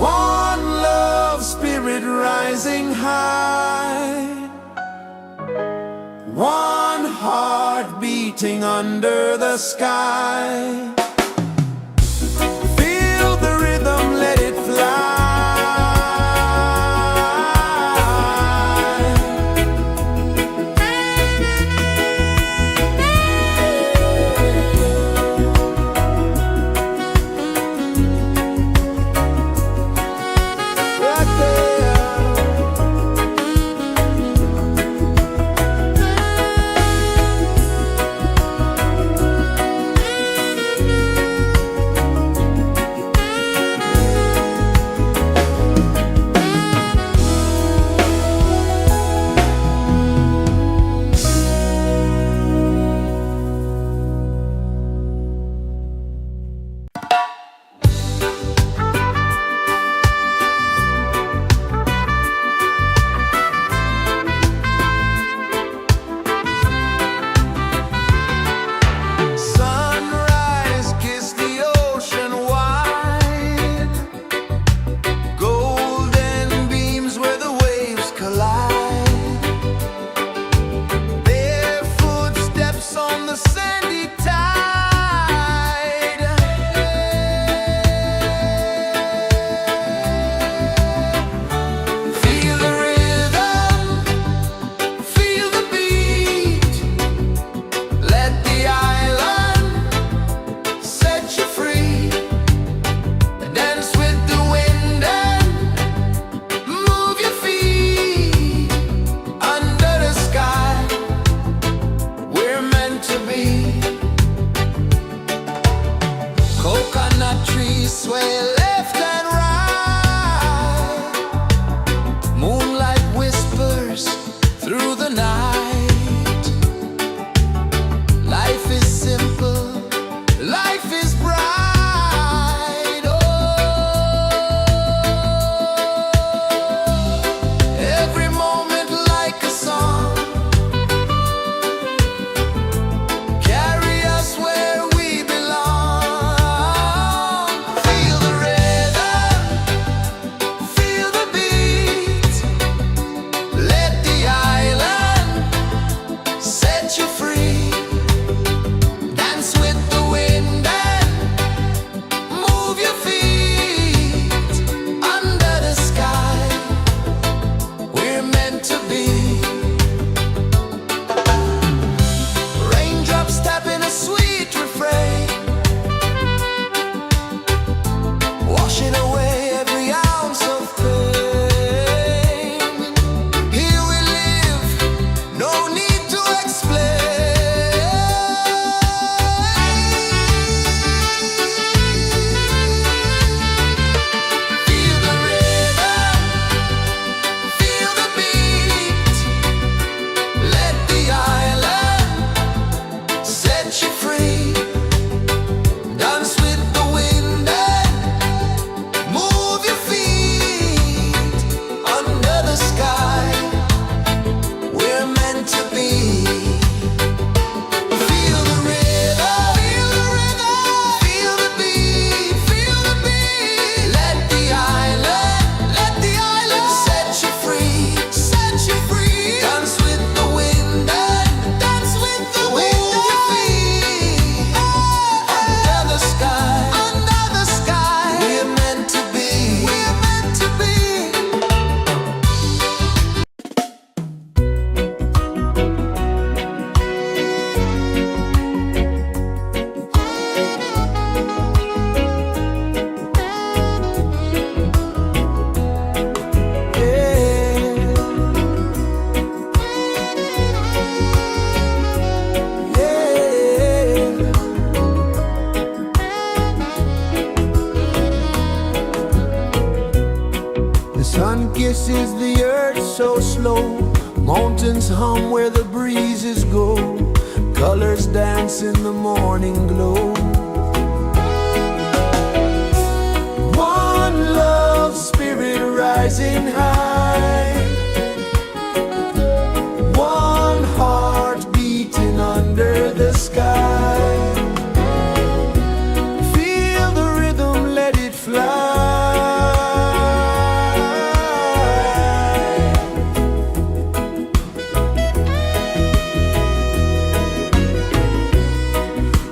One love spirit rising high, one heart beating under the sky. Feel the rhythm, let it fly. Right there. is the earth so slow? Mountains hum where the breezes go. Colors dance in the morning glow. One love spirit rising high. One heart beating under the sky. Feel the rhythm, let it fly.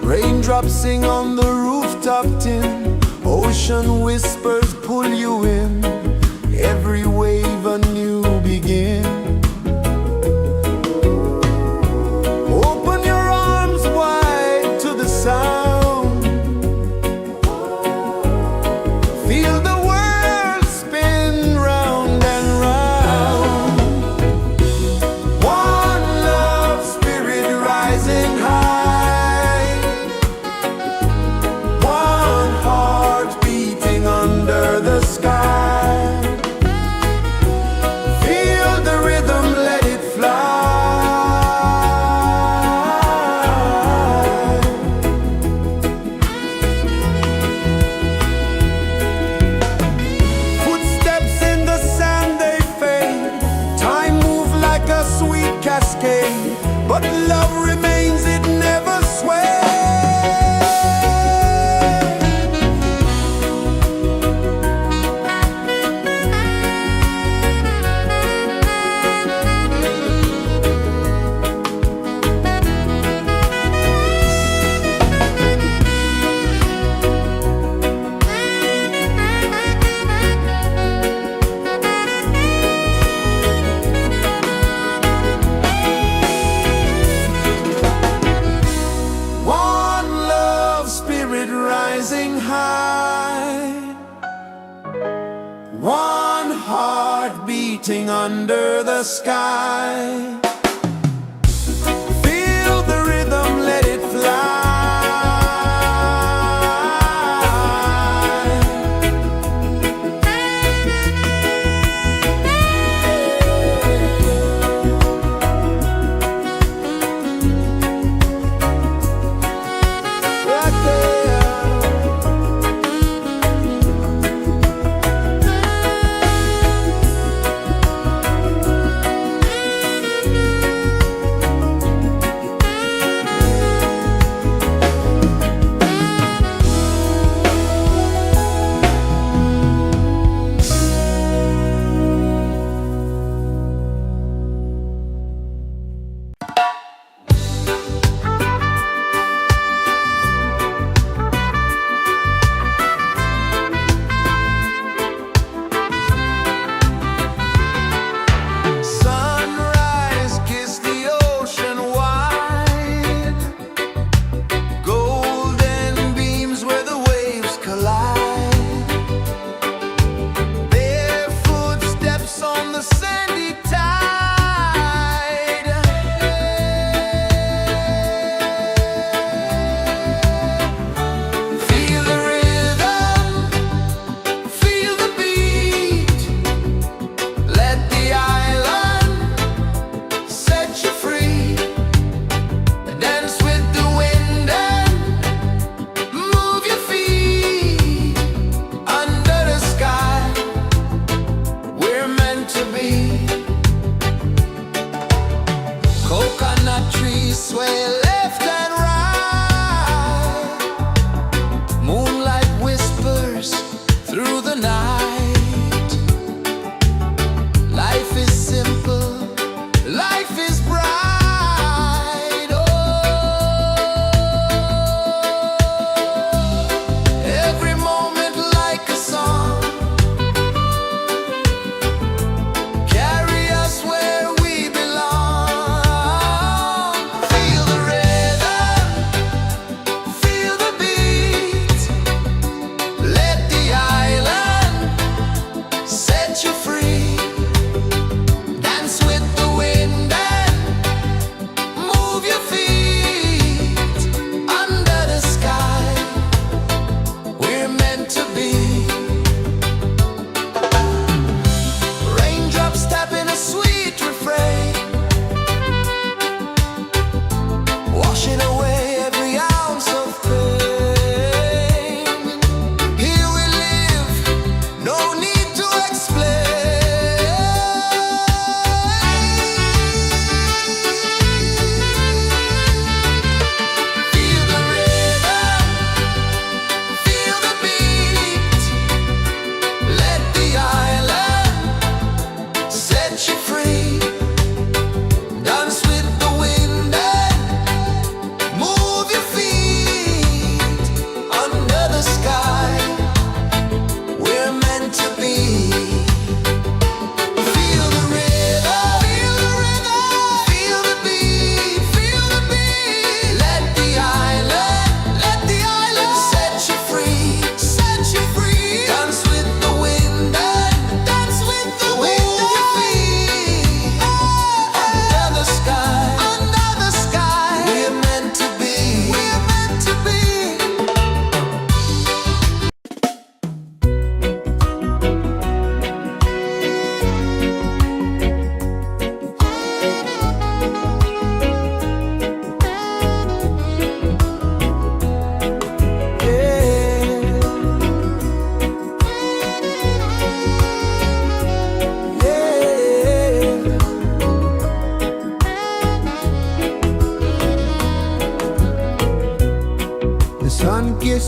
Raindrops sing on the rooftop tin. Ocean whispers pull you in. Every wave a new begin. Open your arms wide to the sound. Feel the world spin round and round. One love spirit rising high. One heart beating under the sky. Feel the rhythm, let it fly. Footsteps in the sand, they fade. Time moves like a sweet cascade, but love remains, it never sways. One love spirit rising high. One heart beating under the sky. Feel the rhythm, let it fly. Rock it.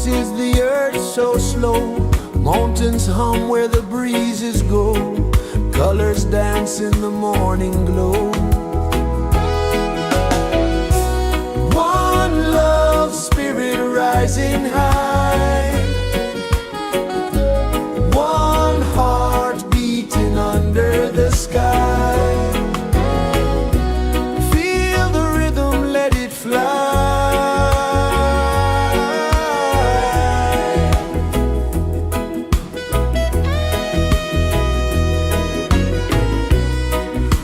is the earth so slow? Mountains hum where the breezes go. Colors dance in the morning glow. One love, spirit rising high. One heart beating under the sky. Feel the rhythm, let it fly.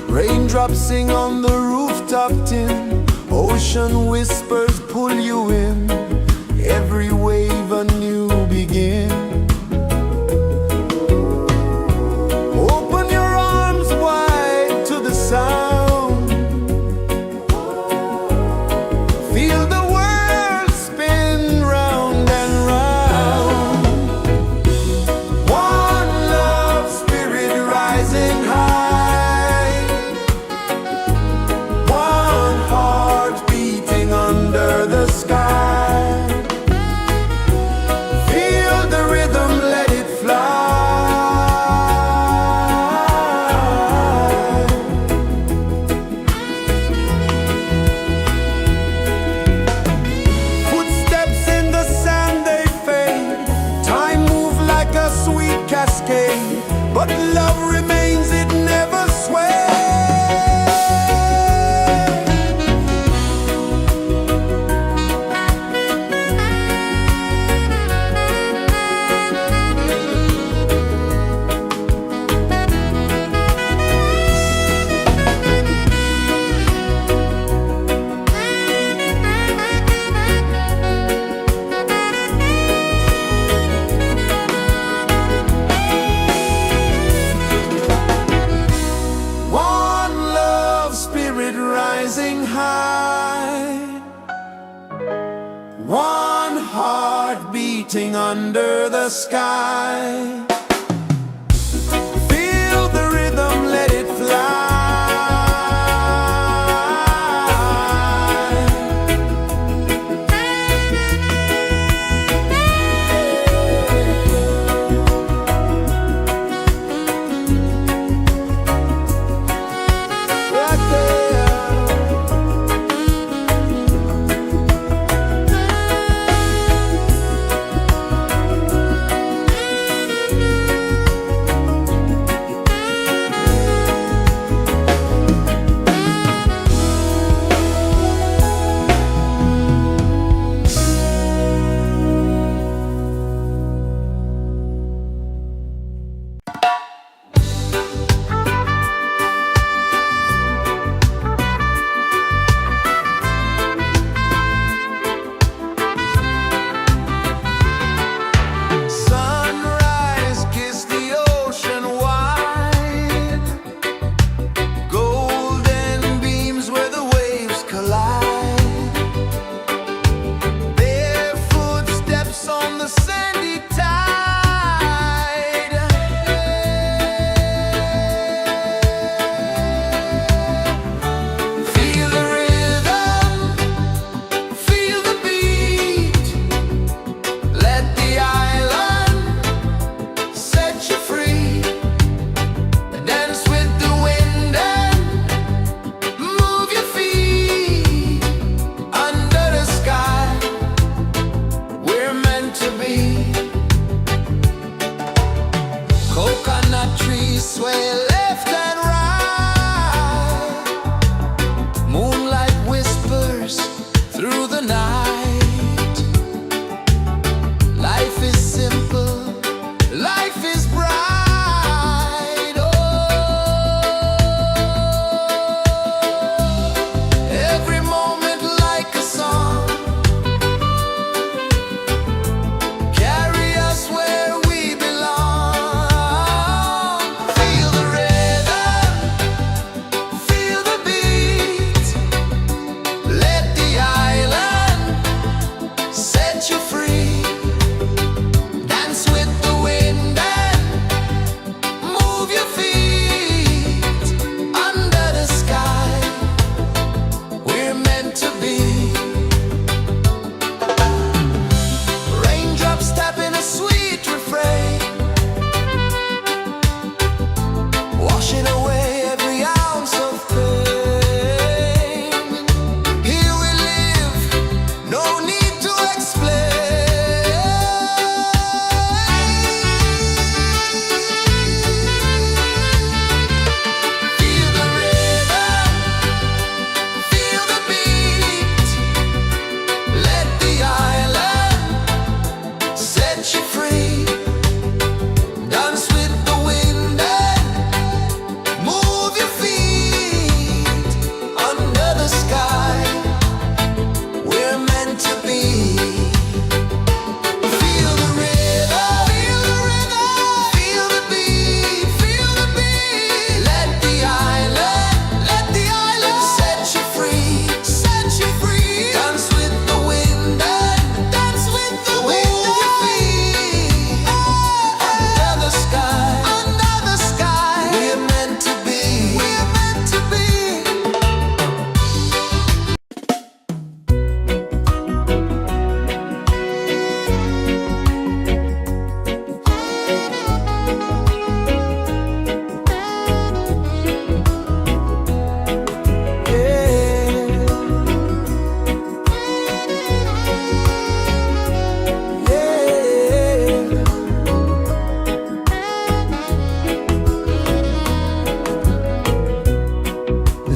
Raindrops sing on the rooftop tin. Ocean whispers pull you in. Every wave a new begin. Open your arms wide to the sound. Feel the world spin round and round. One love, spirit rising high. One heart beating under the sky. Feel the rhythm, let it fly. Footsteps in the sand, they fade. Time moves like a sweet cascade, but love remains, it never sways. One love, spirit rising high. One heart beating under the sky. Feel the rhythm, let it fly. Right there.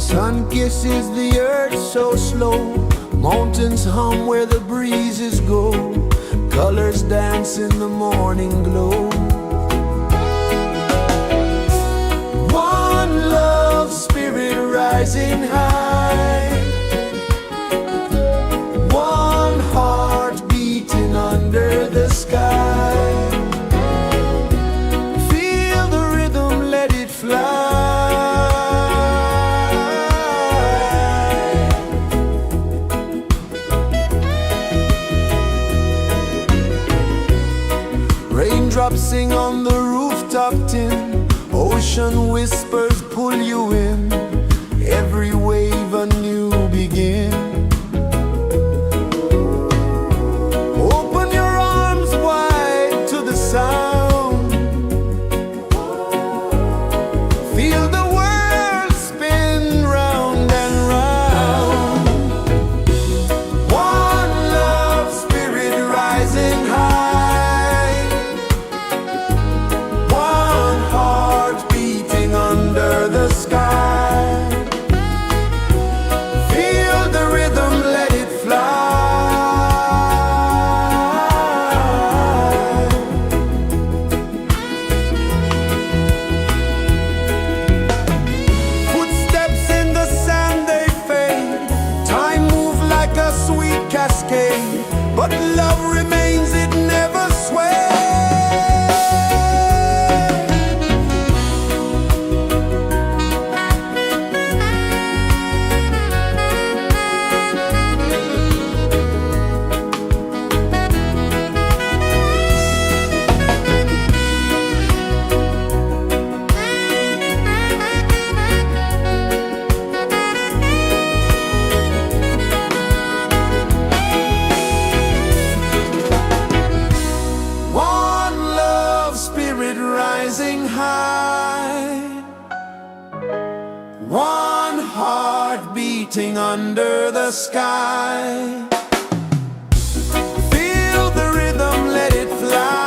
Sun kisses the earth so slow, mountains hum where the breezes go, colors dance in the morning glow. One love spirit rising high, one heart beating under the sky. Feel the rhythm, let it fly. Raindrops sing on the rooftop tin, ocean whispers pull you in, every wave a new begin. Open your arms wide to the sound, feel the world spin round and round. One love spirit rising high, one heart beating under the sky. Feel the rhythm, let it fly. Footsteps in the sand, they fade, time moves like a sweet cascade, but love remains, it never sways. One love spirit rising high, one heart beating under the sky. Feel the rhythm, let it fly.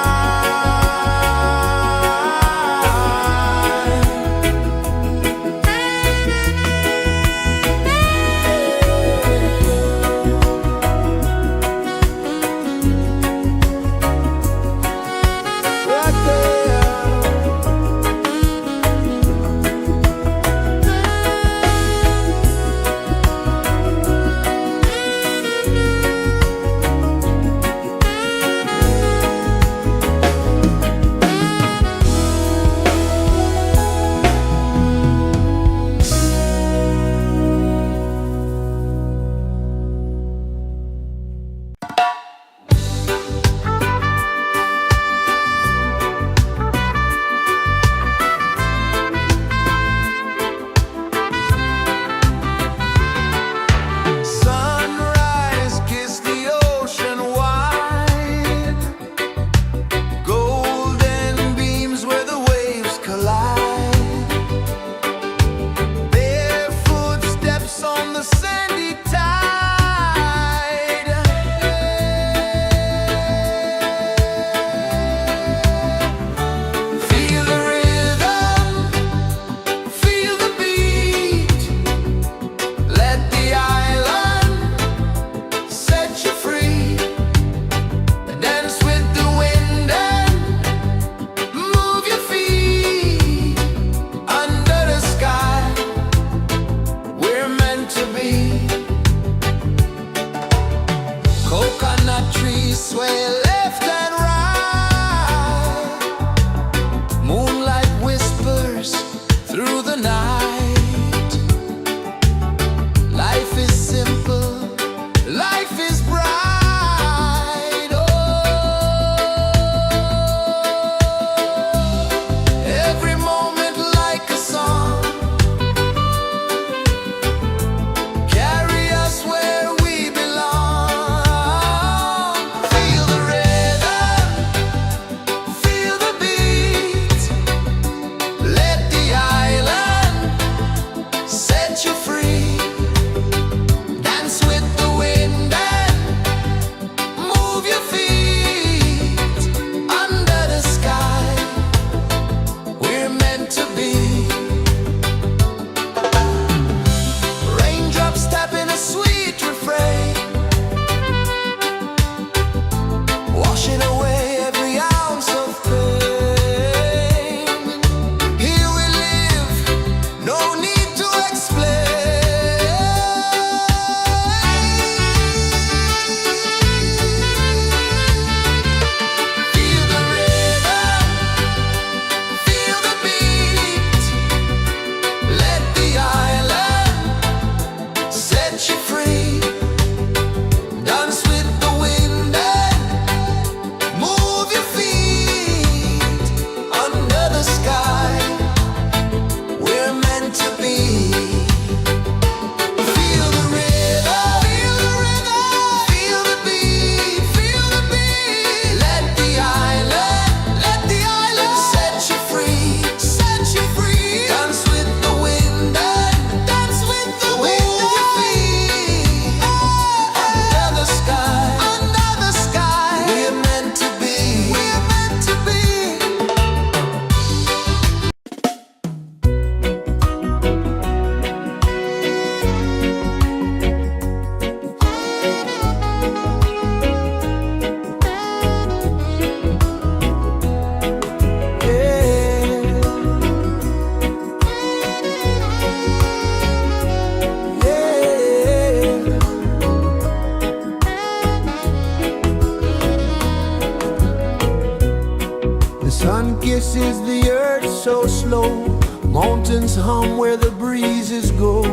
rejoices the earth so slow. Mountains hum where the breezes go.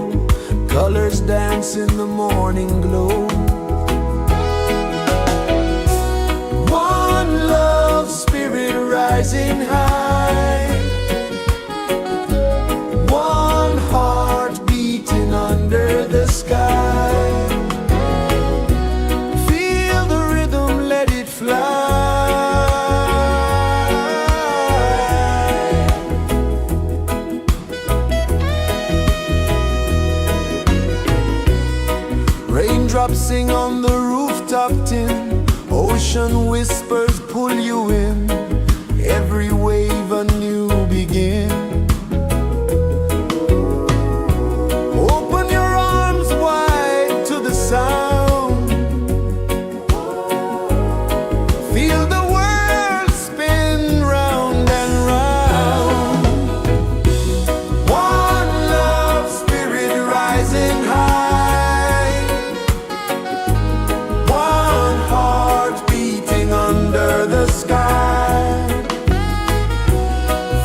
Colors dance in the morning glow. One love spirit rising high. One heart beating under the sky. Feel the rhythm, let it fly. Raindrops sing on the rooftop tin. Ocean whispers pull you in. Every wave a new begin. Open your arms wide to the sound. Feel the world spin round and round. One love spirit rising high. One heart beating under the sky.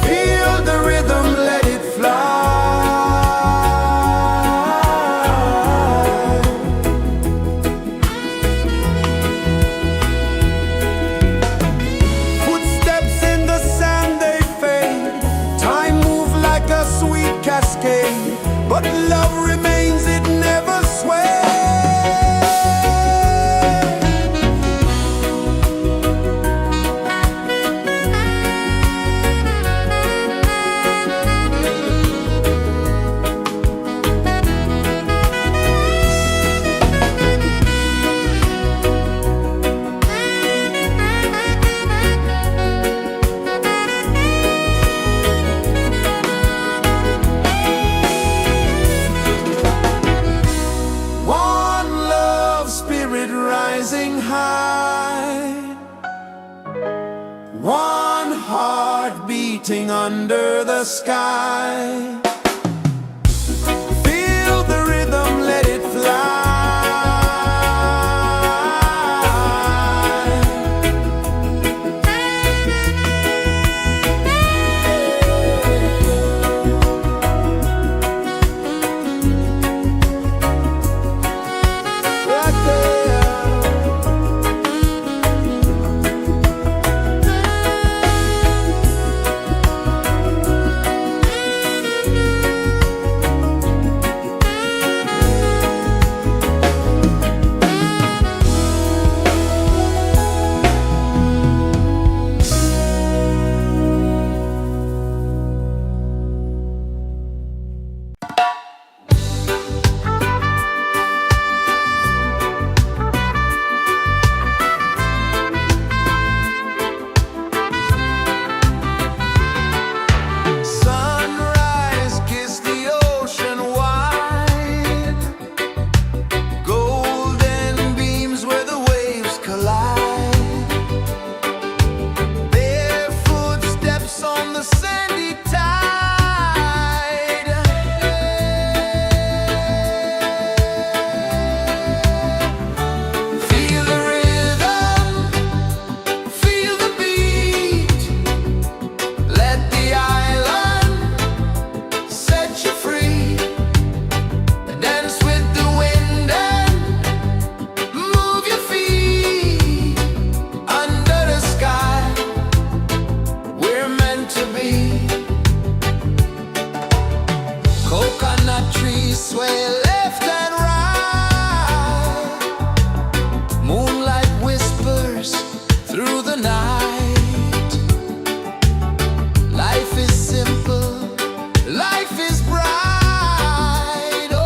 Feel the rhythm, let it fly. Footsteps in the sand, they fade. Time moves like a sweet cascade, but love remains, it never sways. One love spirit rising high. One heart beating under the sky. Feel the rhythm, let it fly. Right there. Sunrise, kiss the ocean wide. Golden beams where the waves collide. Barefoot steps on the sandy tide. Feel the rhythm, feel the beat. Let the island set you free. Dance with the wind and move your feet. Under the sky, we're meant to be. Coconut trees sway left and right. Moonlight whispers through the night. Life is simple, life is bright. Oh,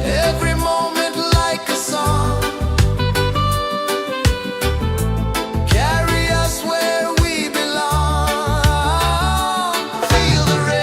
every moment like a song. Carry us where we belong. Feel the rhythm.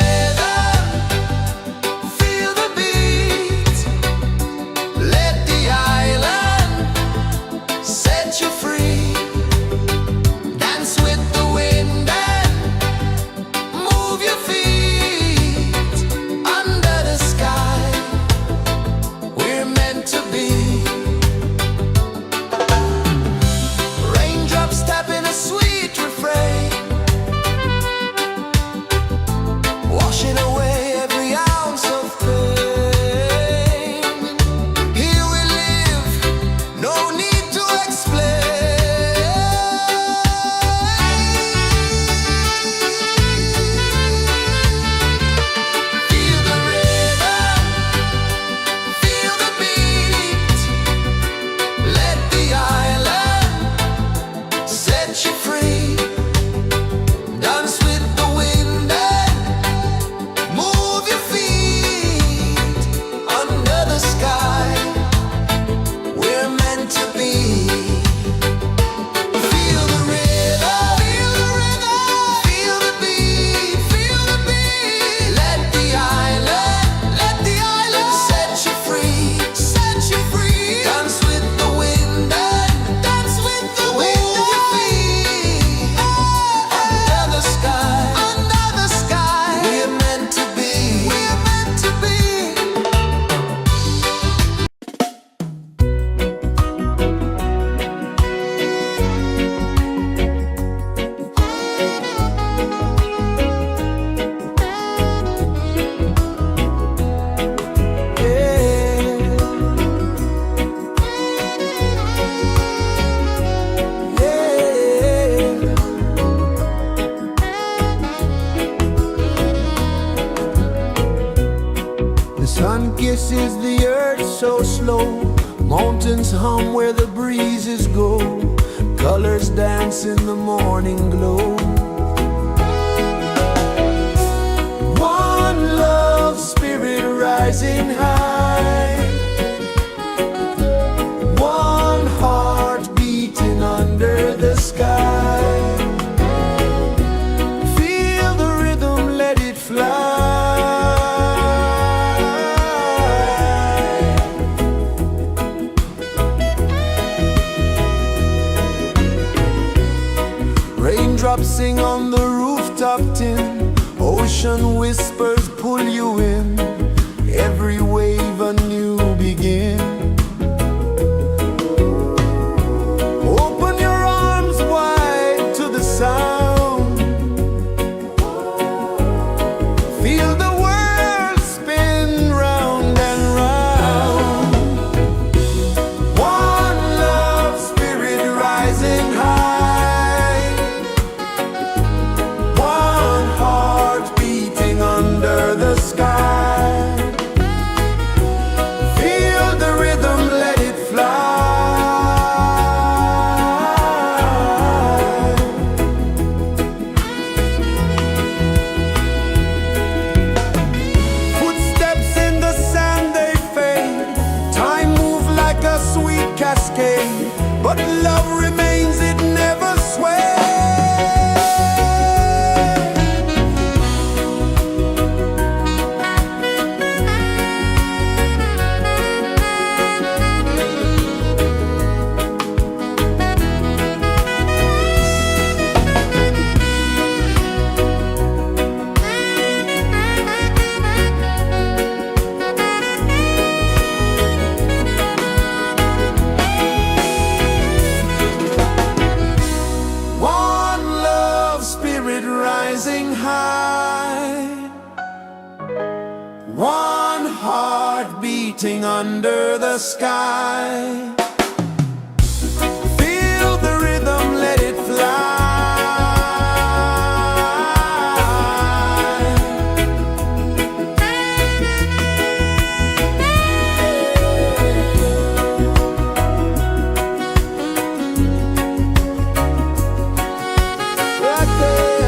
Sun kisses the earth so slow, mountains hum where the breezes go, colors dance in the morning glow. One love spirit rising high, one heart beating under the sky. Feel the rhythm, let it fly. Raindrops sing on the rooftop tin, ocean whispers pull you in, every wave a new begin. Open your arms wide to the sound, feel the world spin round and round. One love spirit rising high, one heart beating under the sky. Feel the rhythm, let it fly. Footsteps in the sand, they fade, time moves like a sweet cascade, but love remains, it never sways. One love spirit rising high, one heart beating under the sky. Feel the rhythm, let it fly. Right there.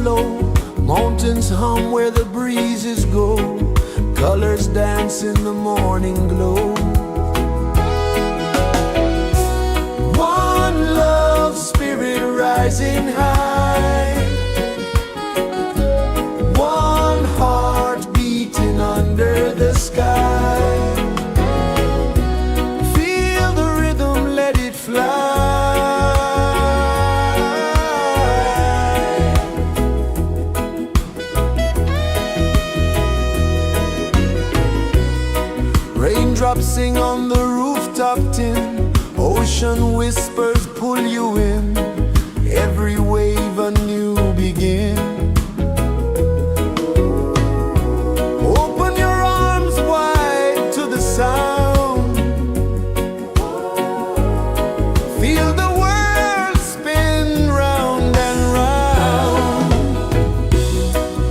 flow, mountains hum where the breezes go, colors dance in the morning glow. One love, spirit rising high, one heart beating under the sky. Feel the rhythm, let it fly. Raindrops sing on the rooftop tin, ocean whispers pull you in, every wave a new begin. Open your arms wide to the sound, feel the world spin round and round.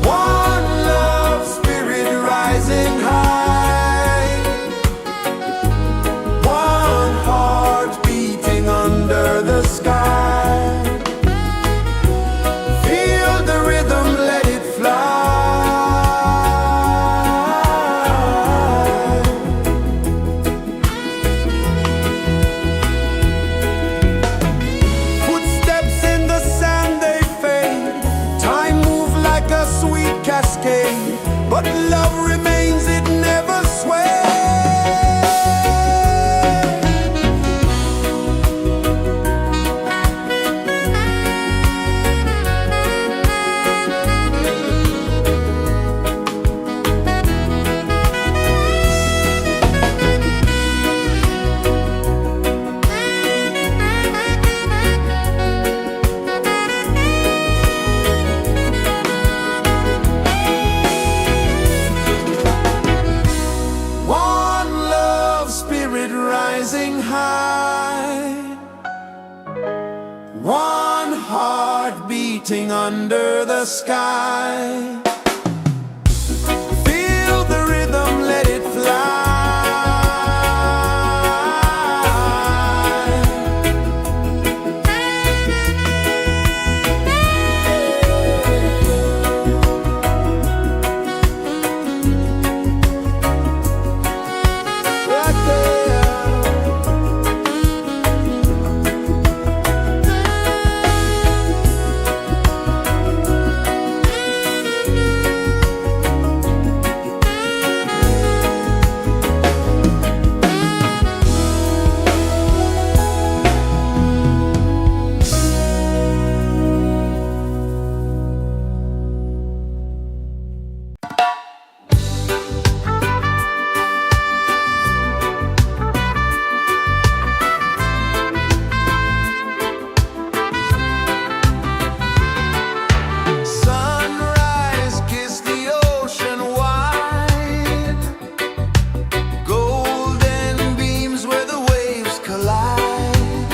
One love, spirit rising high, one heart beating under the sky. Feel the rhythm, let it fly. Footsteps in the sand, they fade, time moves like a sweet cascade, but love remains, it never sways. One love, spirit rising high, one heart beating under the sky. Feel the rhythm, let it fly. Right there. Sunrise, kiss the ocean wide, golden beams where the waves collide,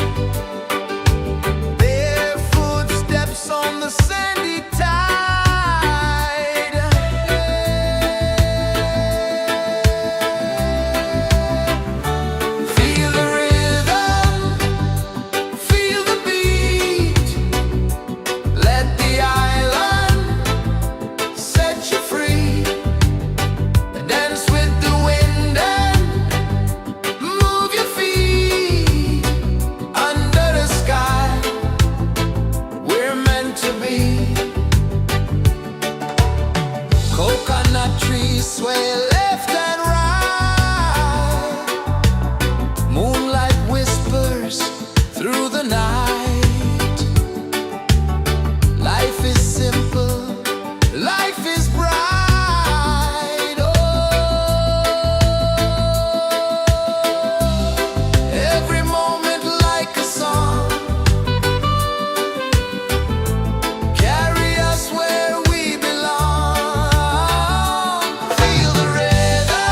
bare footsteps on the sandy tide. Feel the rhythm, feel the beat, let the island set you free. Dance with the wind and move your feet under the sky. We're meant to be. Coconut trees sway left and right, moonlight whispers through the night. Life is simple, life is bright. Oh, every moment like a song, carry us where we belong. Feel the rhythm,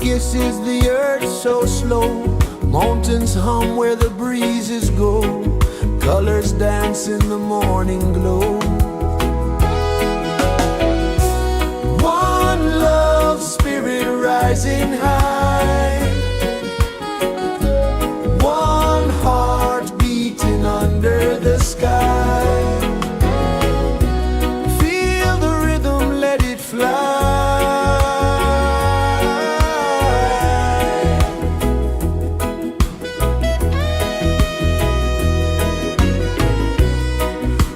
kisses the earth so slow. Mountains hum where the breezes go. Colors dance in the morning glow. One love spirit rising high. One heart beating under the sky. Feel the rhythm, let it fly.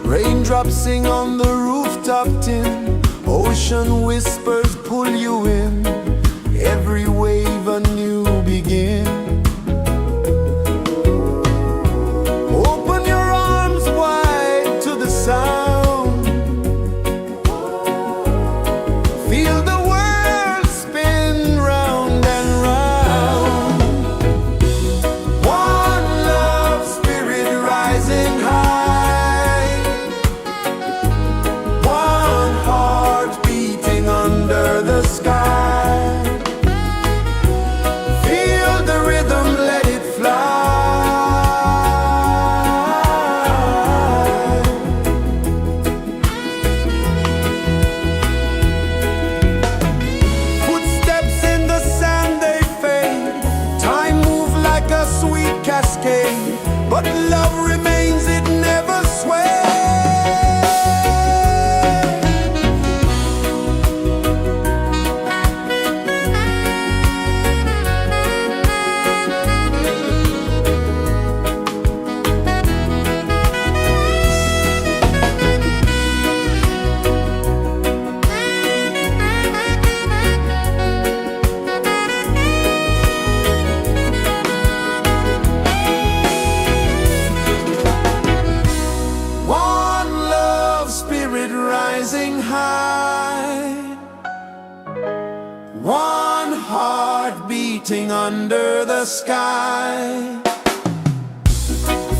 Raindrops sing on the rooftop tin. Ocean whispers pull you in. Every wave a new begin. Open your arms wide to the sound. Feel the world spin round and round. One love spirit rising high. One heart beating under the sky. Feel the rhythm, let it fly. Footsteps in the sand, they fade. Time moves like a sweet cascade, but love remains, it never sways. One love spirit rising high. One heart beating under the sky.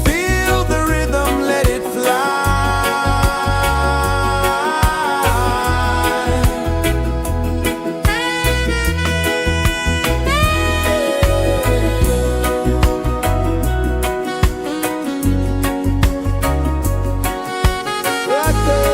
Feel the rhythm, let it fly. Right there.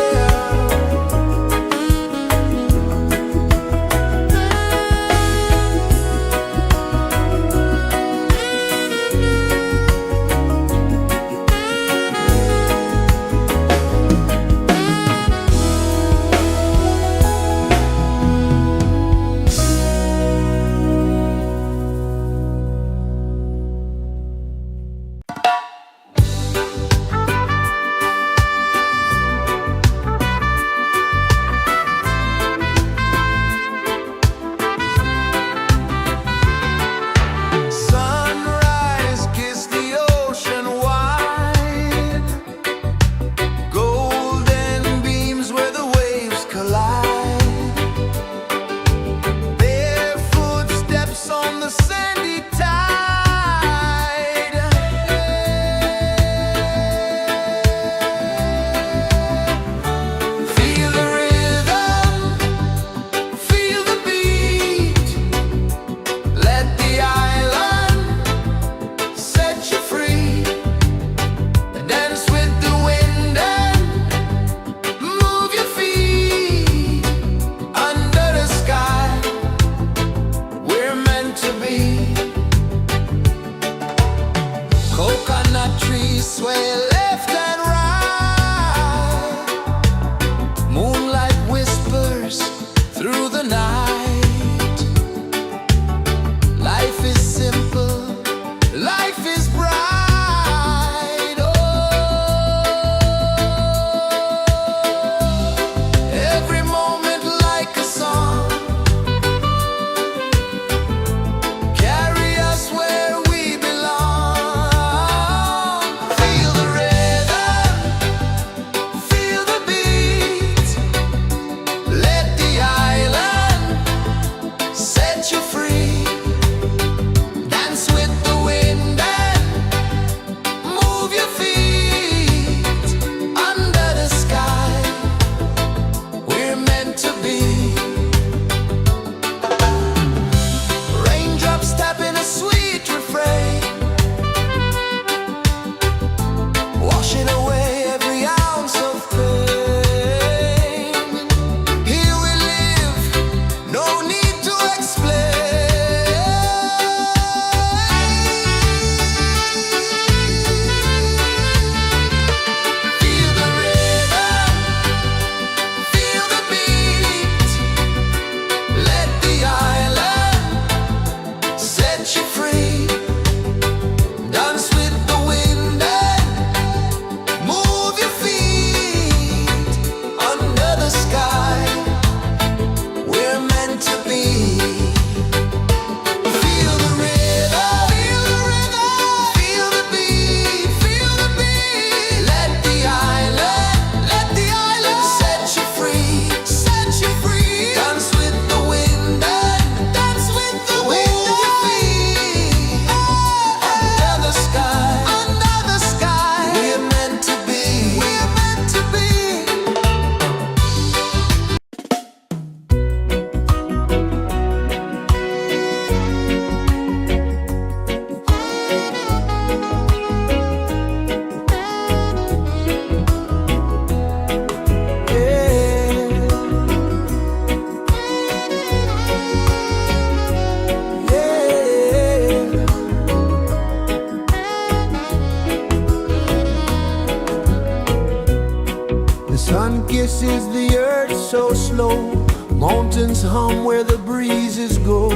Sun kisses the earth so slow, mountains hum where the breezes go,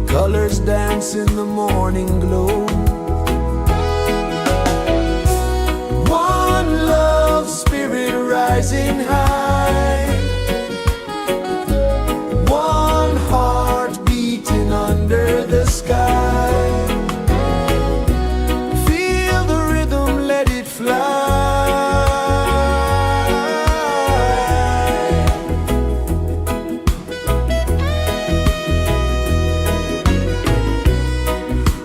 colors dance in the morning glow. One love spirit rising high, one heart beating under the sky. Feel the rhythm, let it fly.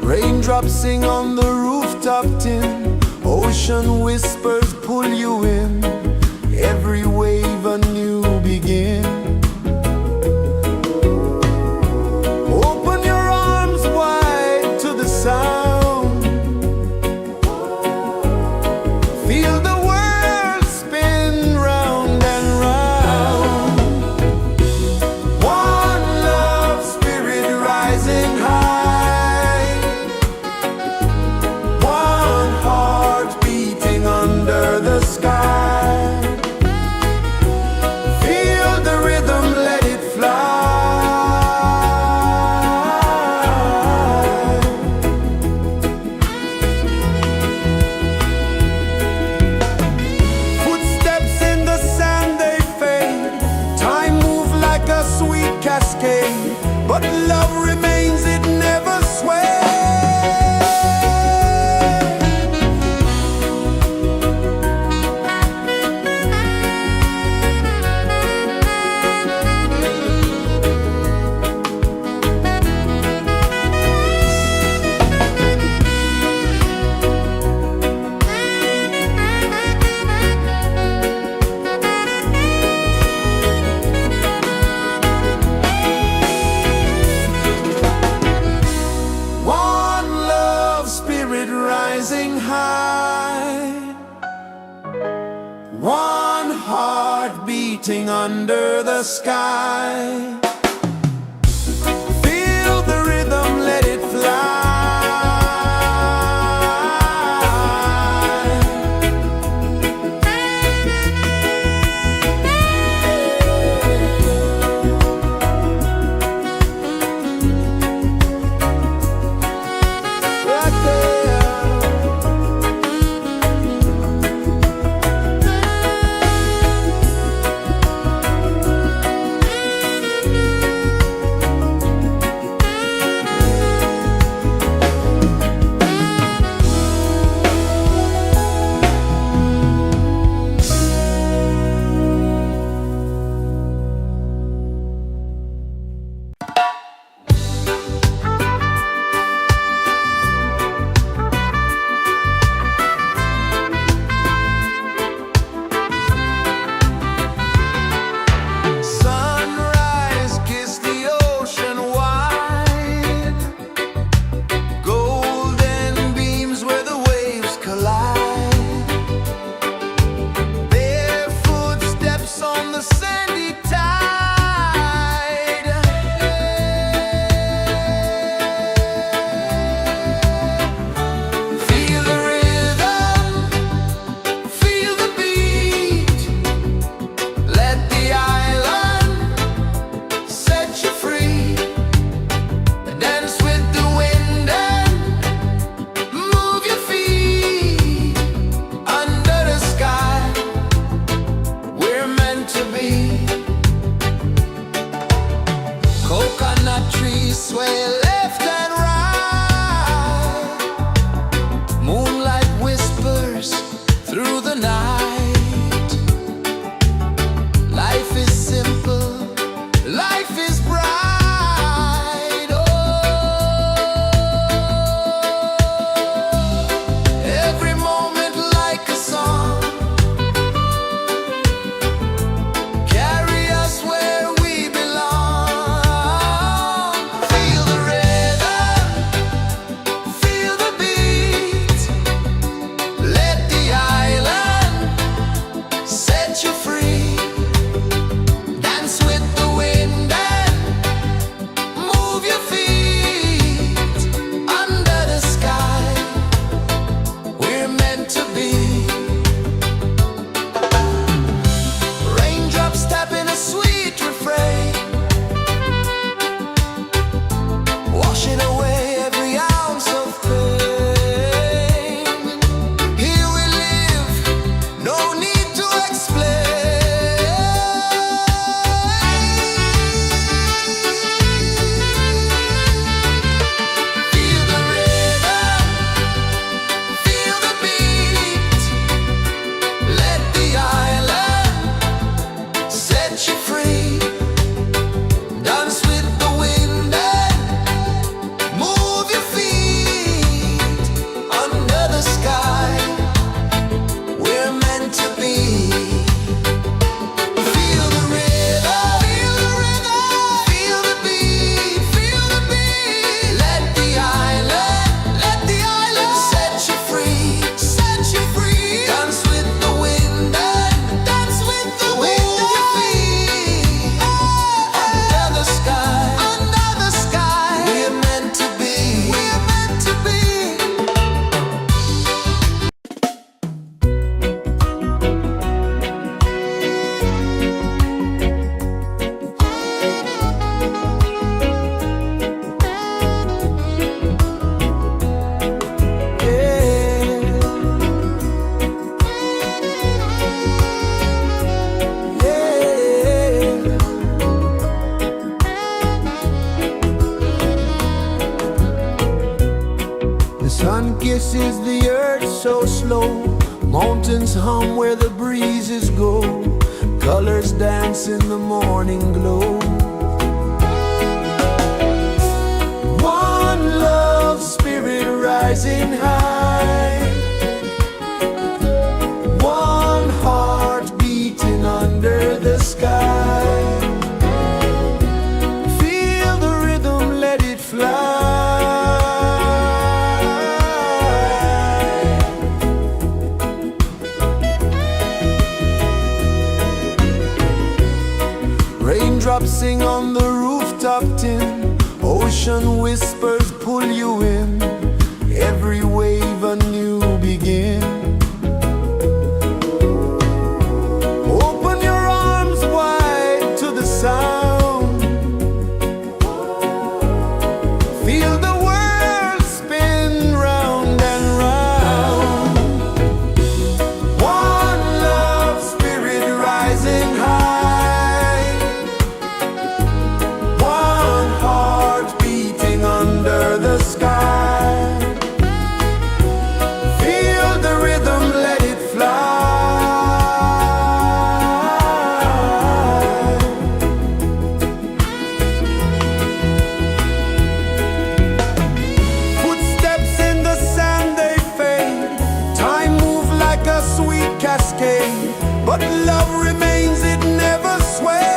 Raindrops sing on the rooftop tin, ocean whispers pull you in, every wave a new begin. Open your arms wide to the sound, feel the world spin round and round. One love spirit rising high, one heart beating under the sky. Feel the rhythm, let it fly. Footsteps in the sand, they fade, time moves like a sweet cascade, but love remains, it never sways. One love spirit rising high, one heart beating under the sky. Feel the rhythm, let it fly. Right there. Sunrise, kiss the ocean wide, golden beams where the waves collide, bare footsteps on the sandy tide. Feel the rhythm, feel the beat, let the island set you free. Dance with the wind and move your feet. Under the sky, we're meant to be. Coconut trees sway left and right, moonlight whispers through the night. Life is simple, life is bright. Oh, every moment like a song, carry us where we belong. Feel the rhythm, feel the beat, let the island set you free. Dance with the wind and move your feet. Under the sky, we're meant to be. Mountains hum where the breezes go, colors dance in the morning glow. One love spirit rising high, one heart beating under the sky. Feel the rhythm, let it fly. Raindrops sing on the rooftop tin, ocean whispers pull you in, every wave a new begin. Open your arms wide to the sound, feel the world spin round and round. One love spirit rising high, one heart beating under the sky. Feel the rhythm, let it fly. Footsteps in the sand, they fade. Time moves like a sweet cascade, but love remains, it never sways.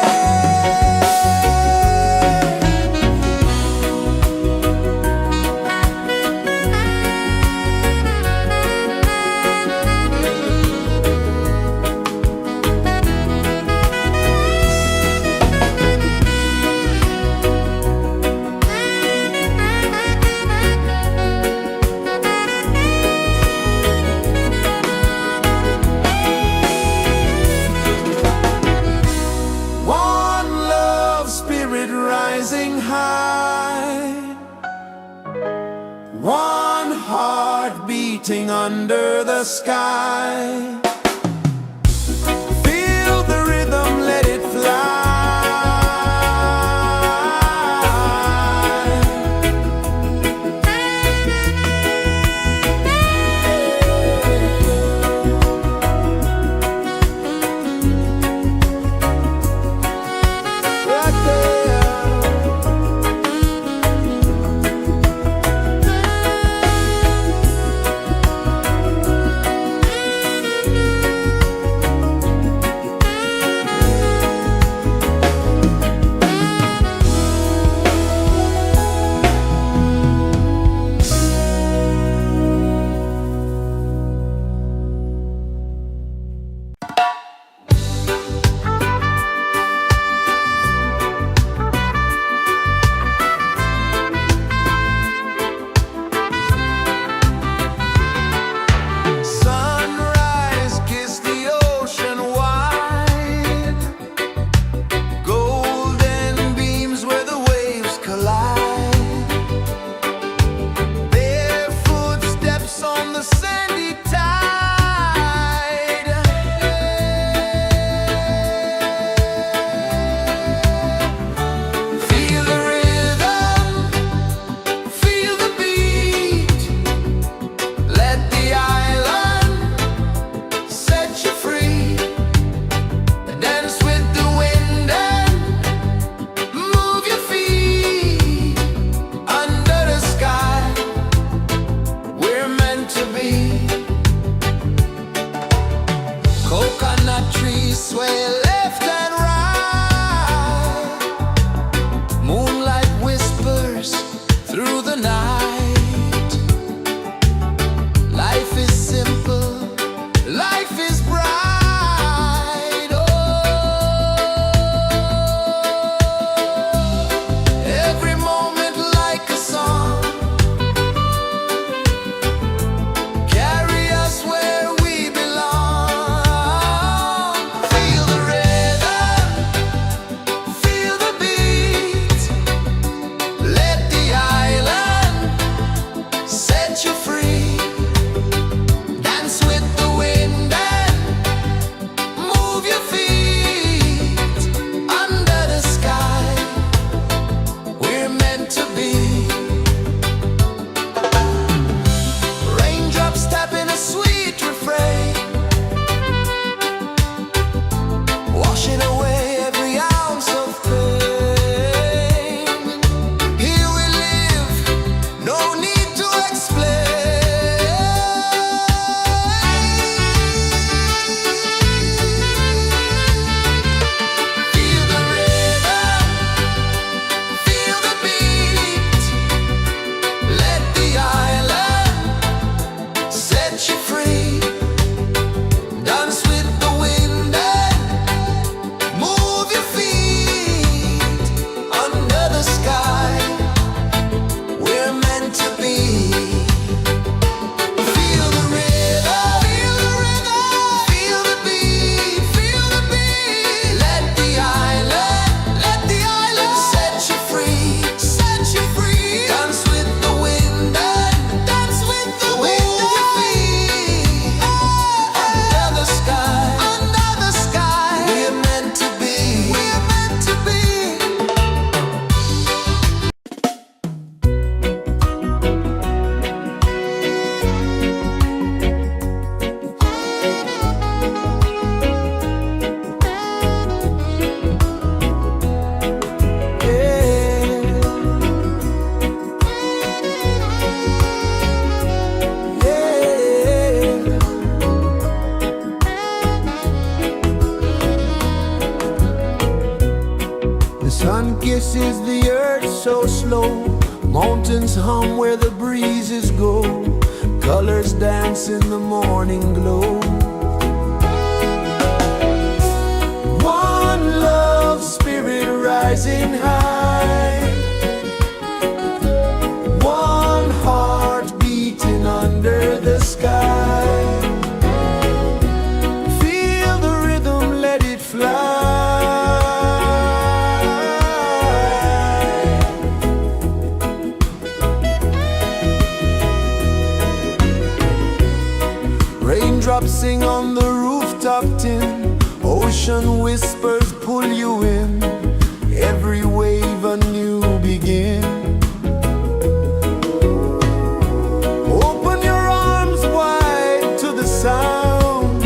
One love spirit rising high, one heart beating under the sky. Feel the rhythm, let it fly. Right there. Sun kisses the earth so slow, mountains hum where the breezes go, colors dance in the morning glow. One love spirit rising high, one heart beating under the sky. Feel the rhythm, let it fly. Raindrops sing on the rooftop tin, ocean whispers pull you in, every wave a new begin. Open your arms wide to the sound,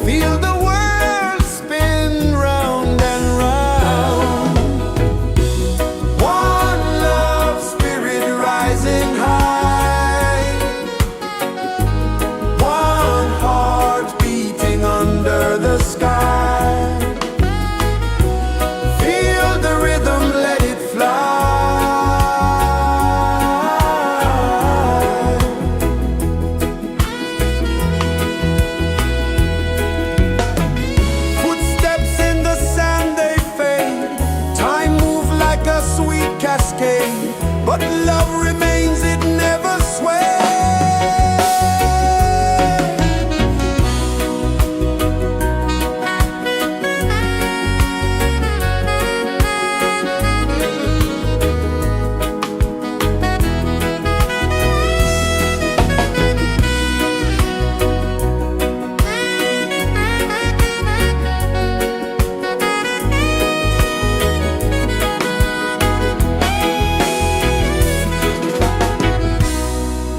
feel the world spin round and round. One love spirit rising high, one heart beating under the sky. Feel the rhythm, let it fly. Footsteps in the sand, they fade, time moves like a sweet cascade, but love remains, it never sways.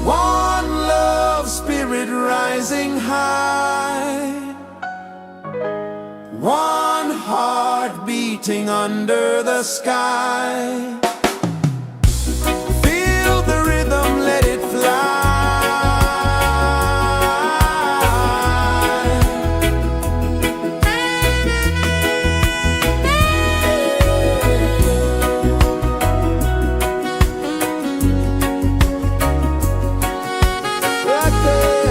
One love spirit rising high, one heart beating under the sky. Feel the rhythm, let it fly. Right there.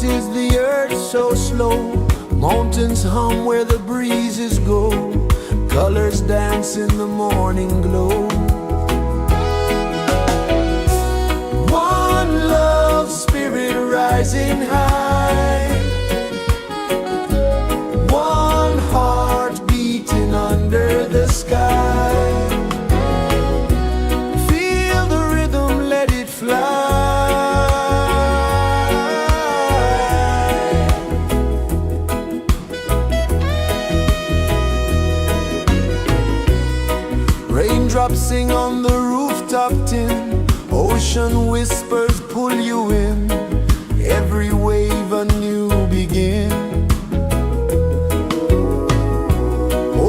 pulses the earth so slow. Mountains hum where the breezes go. Colors dance in the morning glow. One love, spirit rising high. One heart beating under the sky. Feel the rhythm, let it fly. Raindrops sing on the rooftop tin. Ocean whispers pull you in. Every wave a new begin.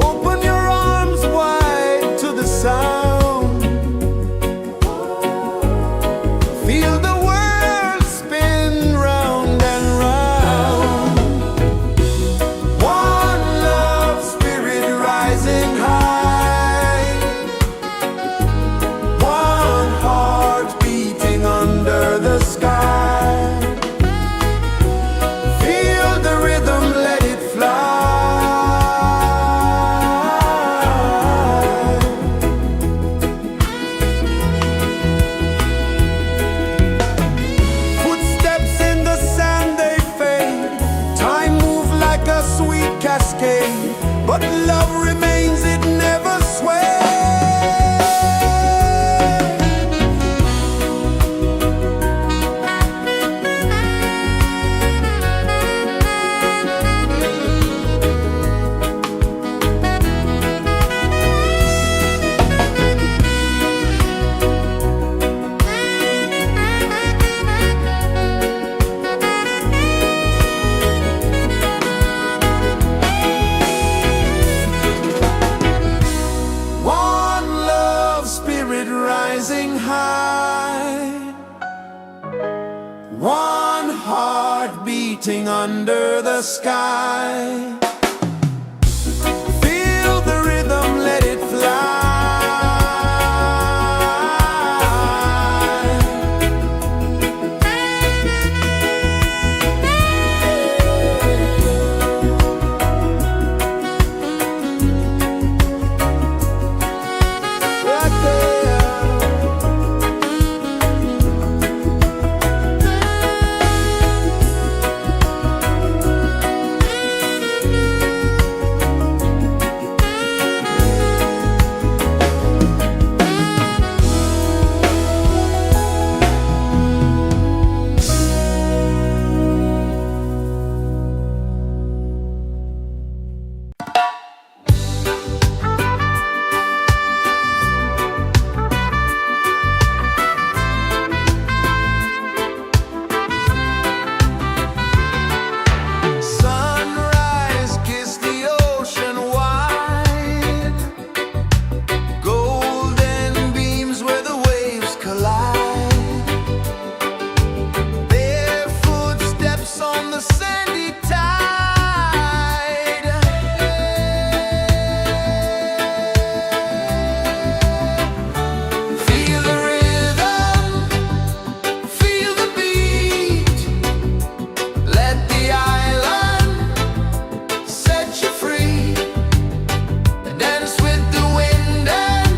Open your arms wide to the sound. Feel the world spin round and round. One love, spirit rising high. One heart beating under the sky. Feel the rhythm, let it fly. Footsteps in the sand, they fade. Time moves like a sweet cascade, but love remains, it never sways. One love, spirit rising high. One heart beating under the sky. Feel the rhythm, let it fly. Right there. Sunrise, kiss the ocean wide. Golden beams where the waves collide. Bare footsteps on the sandy tide. Feel the rhythm, feel the beat. Let the island set you free. Dance with the wind and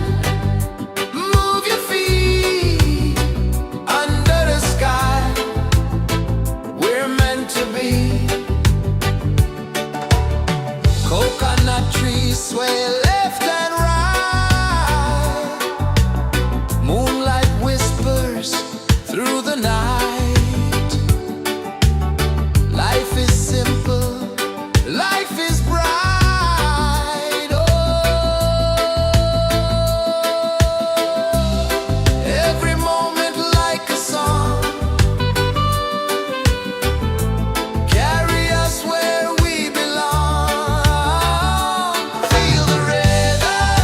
move your feet. Under the sky, we're meant to be. Coconut trees sway left and right. Moonlight whispers through the night. Life is simple, life is bright. Oh, every moment like a song. Carry us where we belong. Feel the rhythm,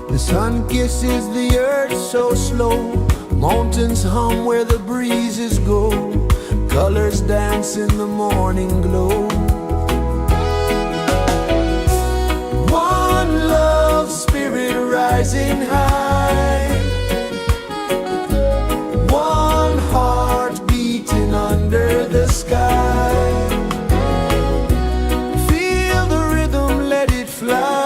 The sun kisses the earth so slow, mountains hum where the breezes go, colors dance in the morning glow. One love spirit rising high, one heart beating under the sky. Feel the rhythm, let it fly.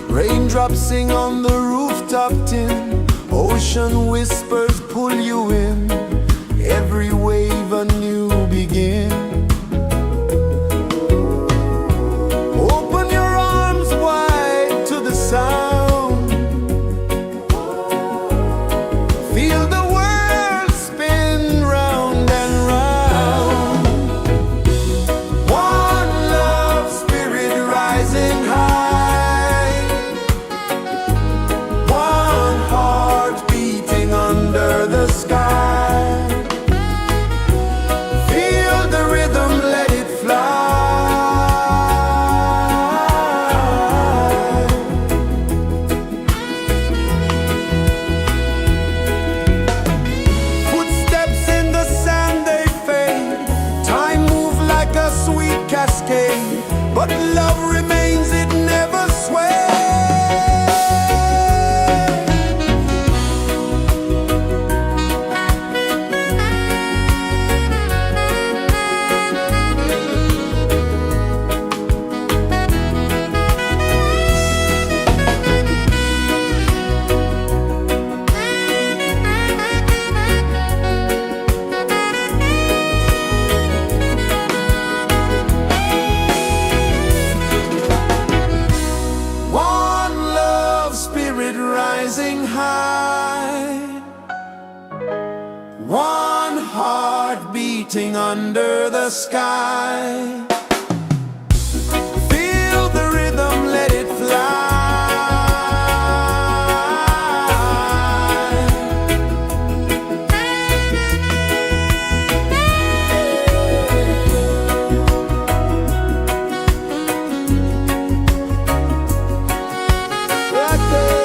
Raindrops sing on the rooftop tin, ocean whispers pull you in, every wave a new begin. Open your arms wide to the sound, feel the world spin round and round. One love spirit rising high, one heart beating under the sky. Feel the rhythm, let it fly. Footsteps in the sand, they fade, time moves like a sweet cascade, but love remains, it never sways. One love spirit rising high, one heart beating under the sky. Feel the rhythm, let it fly. Right there.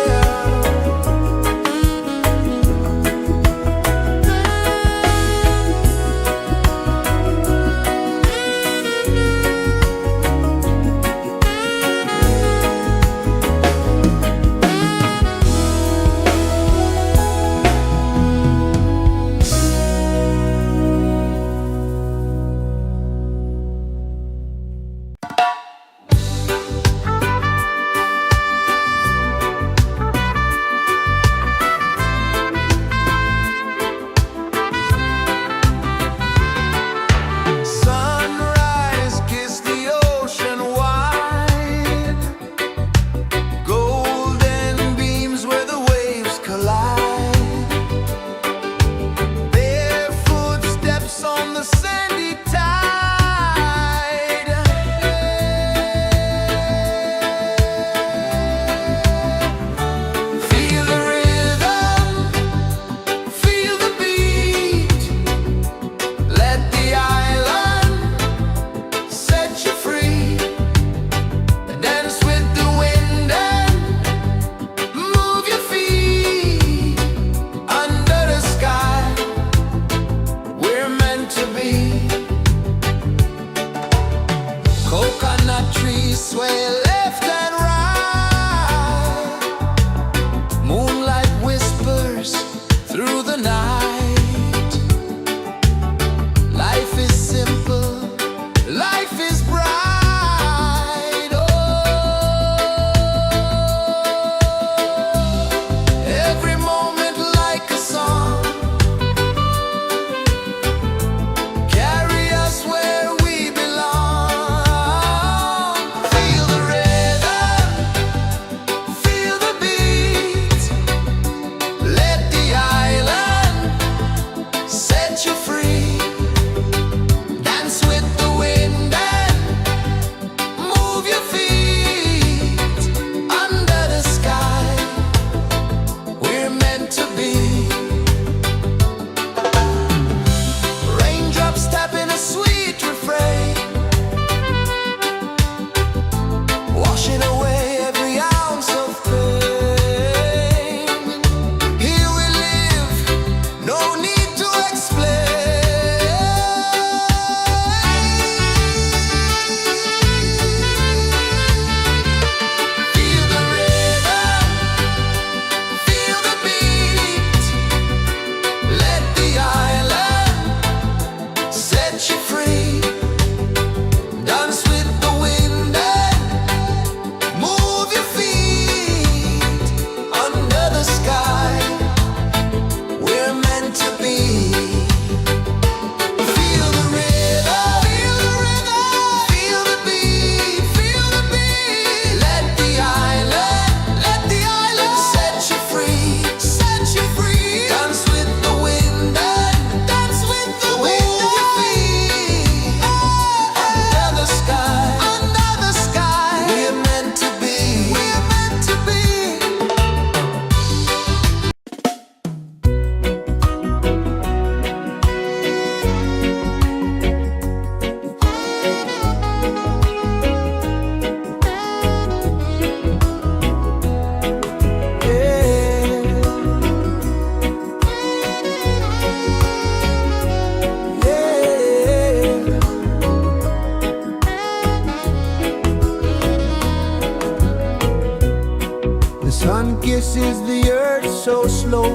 birds so slow,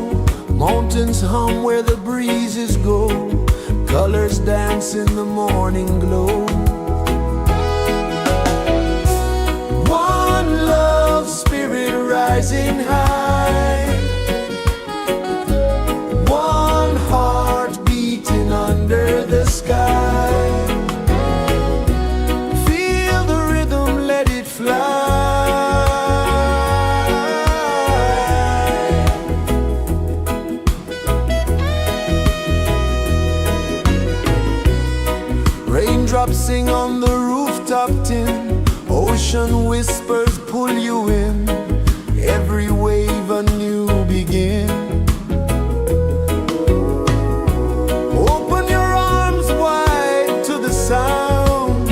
mountains hum where the breezes go, colors dance in the morning glow. One love spirit rising high, one heart beating under the sky. Feel the rhythm, let it fly. Raindrops sing on the rooftop tin, ocean whispers pull you in, every wave a new begin. Open your arms wide to the sound,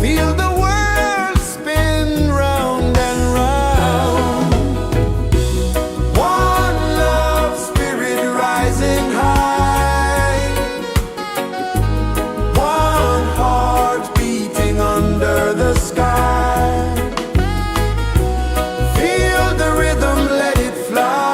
feel the world spin round and round. One love spirit rising high, one heart beating under the sky. Feel the rhythm, let it fly.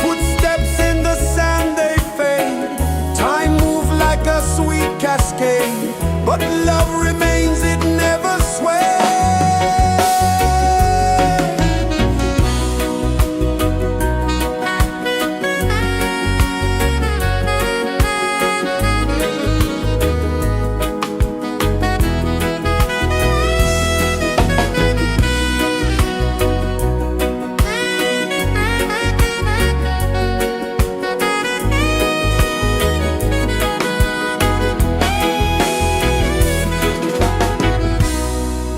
Footsteps in the sand, they fade, time moves like a sweet cascade, but love remains, it never sways.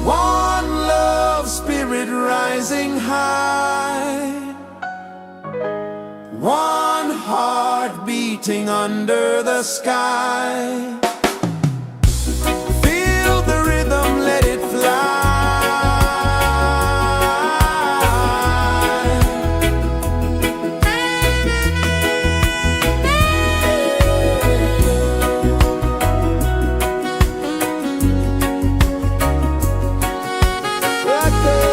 One love spirit rising high, one heart beating under the sky. Feel the rhythm, let it fly. Right there.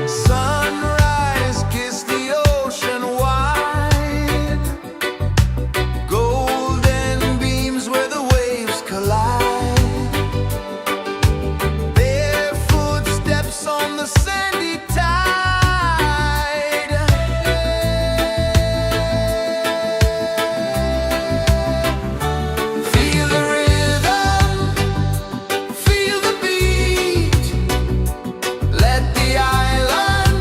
Sunrise, kiss the ocean wide, golden beams where the waves collide, bare footsteps on the sandy tide. Feel the rhythm, feel the beat, let the island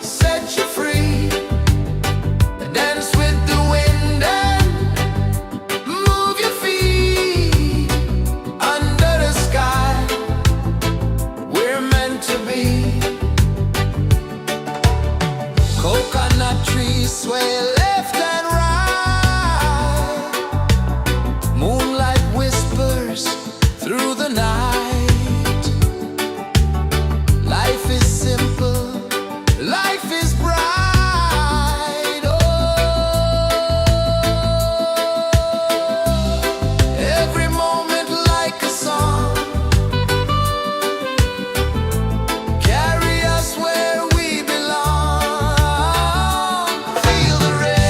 set you free. Dance with the wind and move your feet under the sky. We're meant to be. Coconut trees sway left and right, moonlight whispers through the night. Life is simple, life is bright. Oh, every moment like a song, carry us where we belong. Feel the rhythm.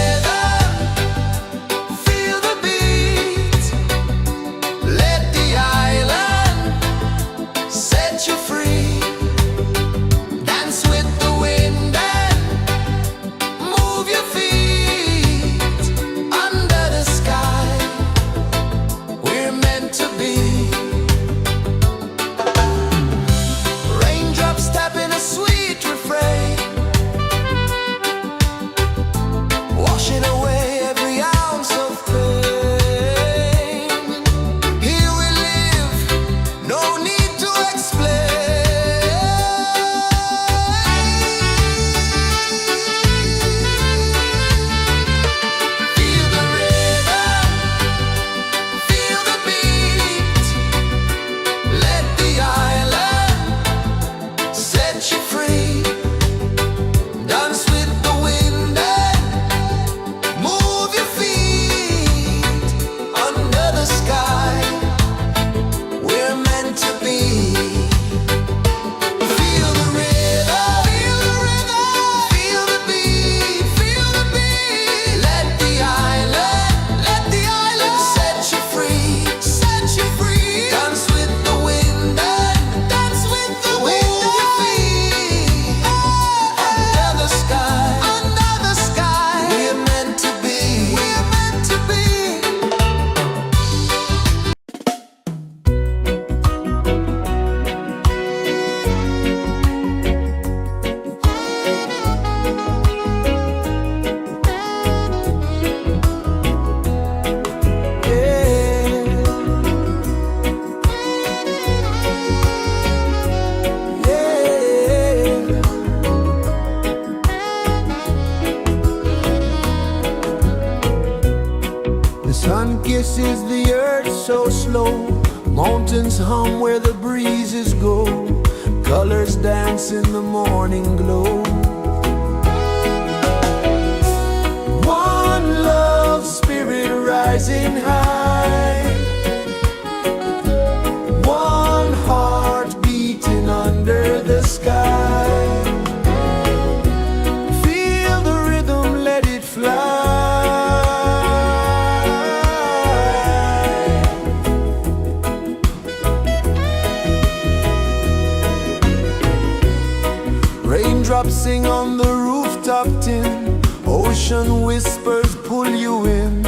rejoices the earth so slow. Mountains hum where the breezes go. Colors dance in the morning glow. One love spirit rising high. One heart beating under the sky. Feel the rhythm, let it fly. Raindrops sing on the rooftop tin. Ocean whispers pull you in.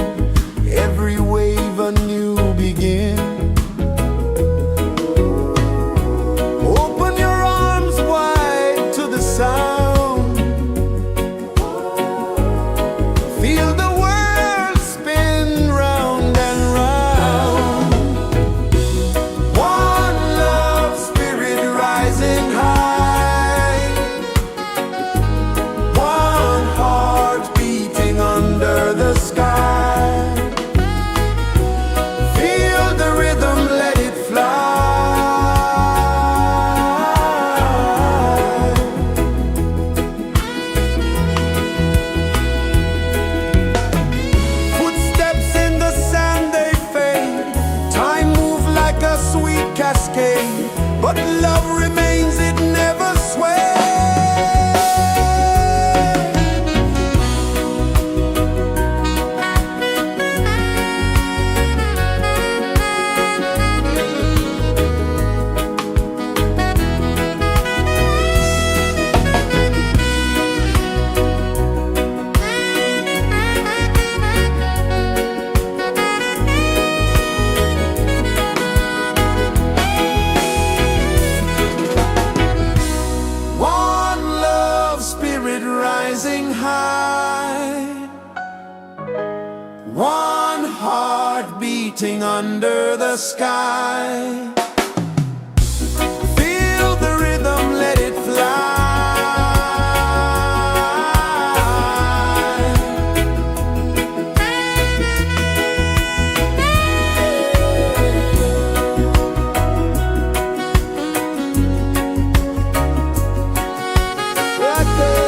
Every wave a new begin. Open your arms wide to the sound. Feel the world spin round and round. One love spirit rising high. One heart beating under the sky. Feel the rhythm, let it fly. Footsteps in the sand, they fade. Time moves like a sweet cascade, but love remains, it never sways. One love spirit rising high. One heart beating under the sky. Feel the rhythm, let it fly. Right there.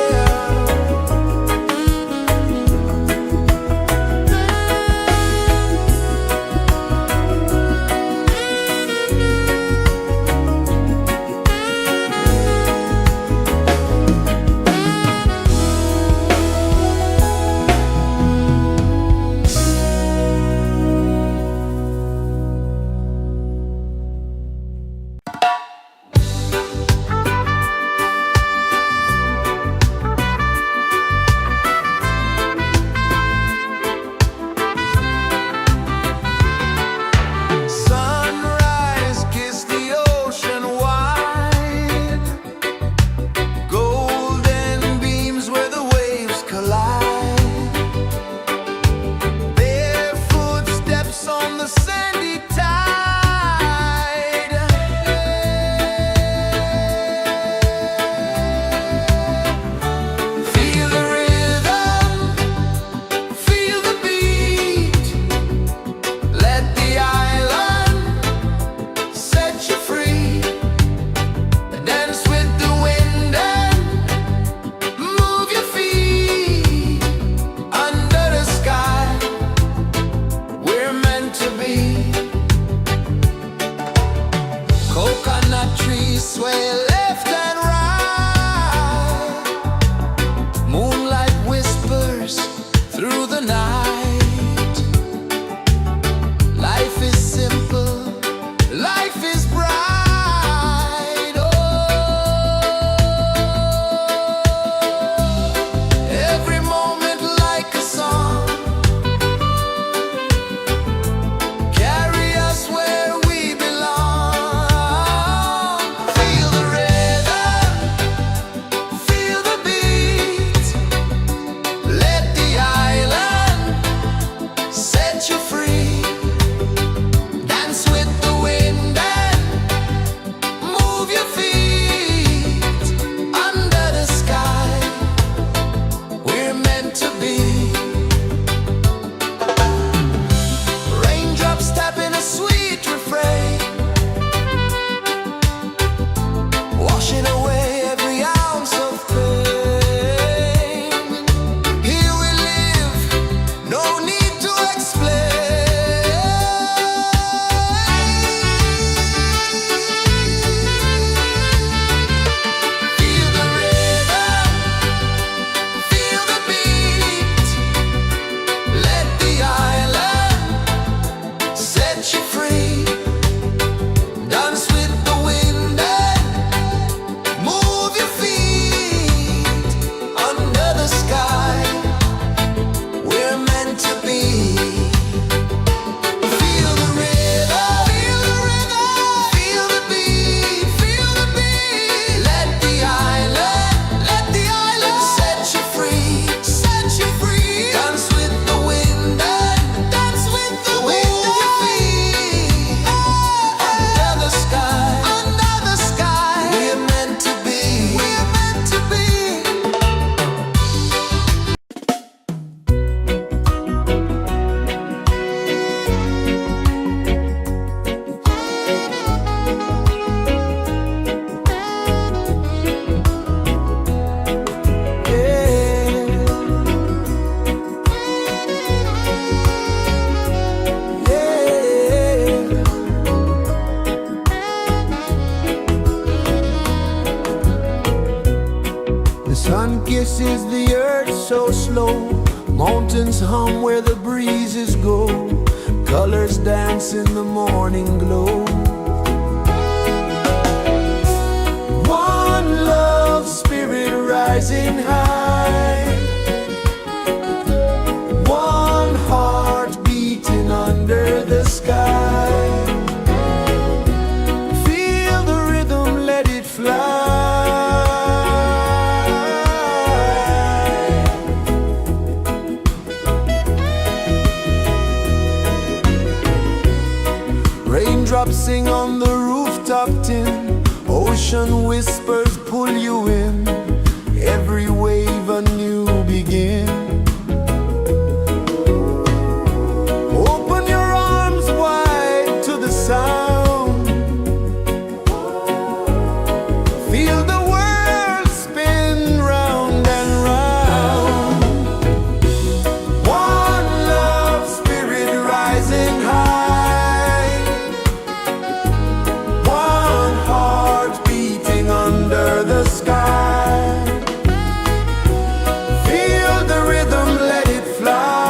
Sun kisses the earth so slow, mountains hum where the breezes go, colors dance in the morning glow. One love spirit rising high, one heart beating under the sky. Feel the rhythm, let it fly. Raindrops sing on the rooftop tin, ocean whispers pull you in, every wave a new begin. Open your arms wide to the sound, feel the world spin round and round. One love spirit rising high, one heart beating under the sky. Feel the rhythm, let it fly.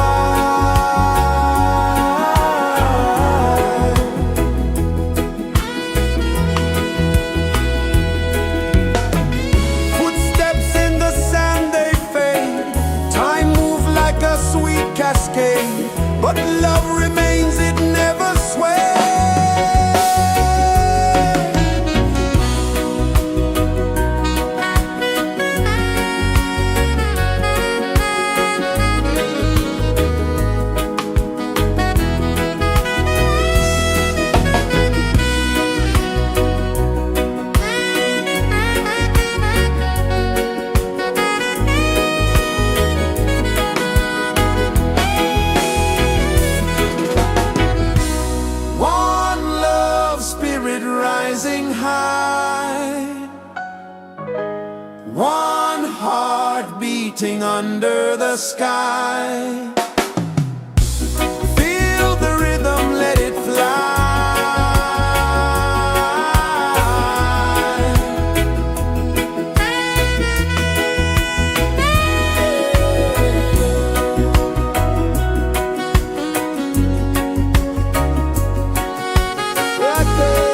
Footsteps in the sand, they fade, time moves like a sweet cascade, but love remains, it never sways. One love spirit rising high, one heart beating under the sky. Feel the rhythm, let it fly. Right there.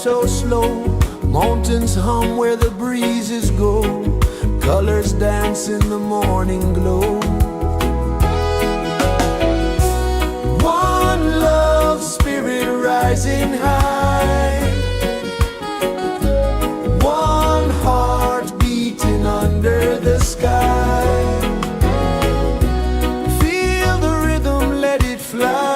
so slow. Mountains hum where the breezes go. Colors dance in the morning glow. One love, spirit rising high. One heart beating under the sky. Feel the rhythm, let it fly.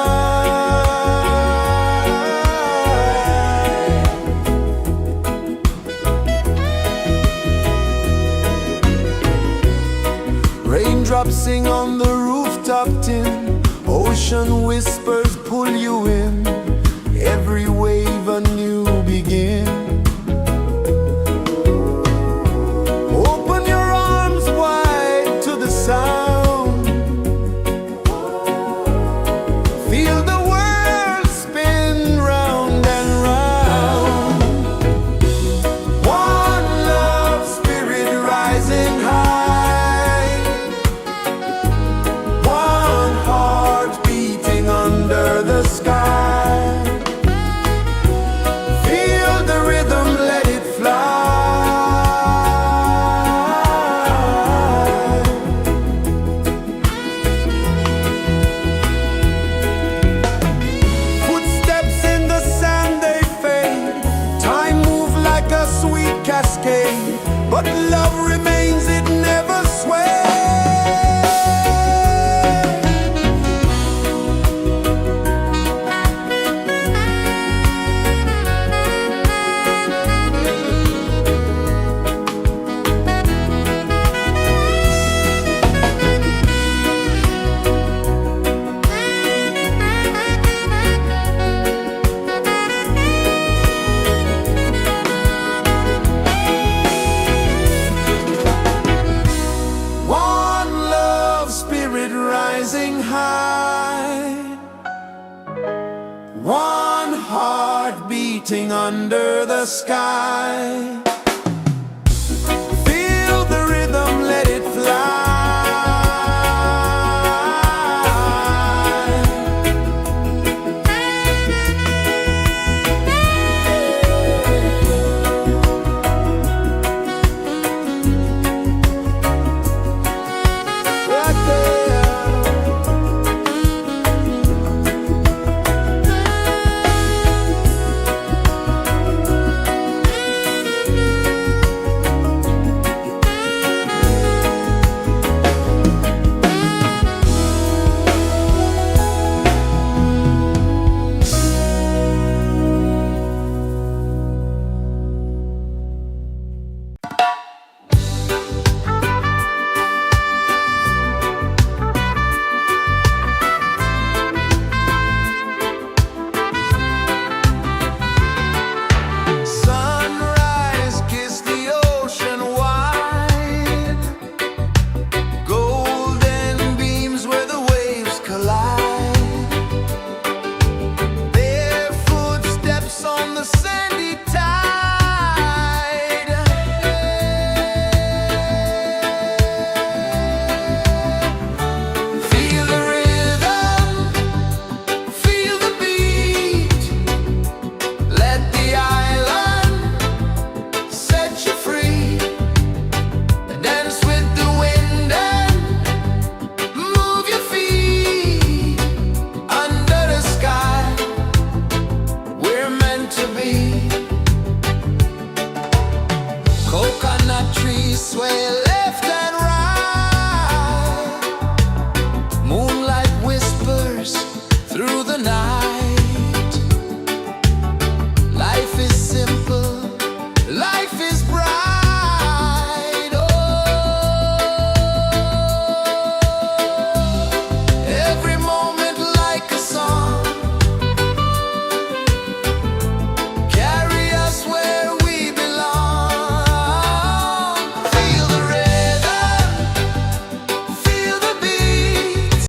Raindrops sing on the rooftop tin. Ocean whispers pull you in. Every wave a new begin. Open your arms wide to the sound. Feel the world spin round and round. One love, spirit rising high. One heart beating under the sky. Feel the rhythm, let it fly. Footsteps in the sand, they fade. Time moves like a sweet cascade, but love remains, it never sways. One love, spirit rising high. One heart beating under the sky.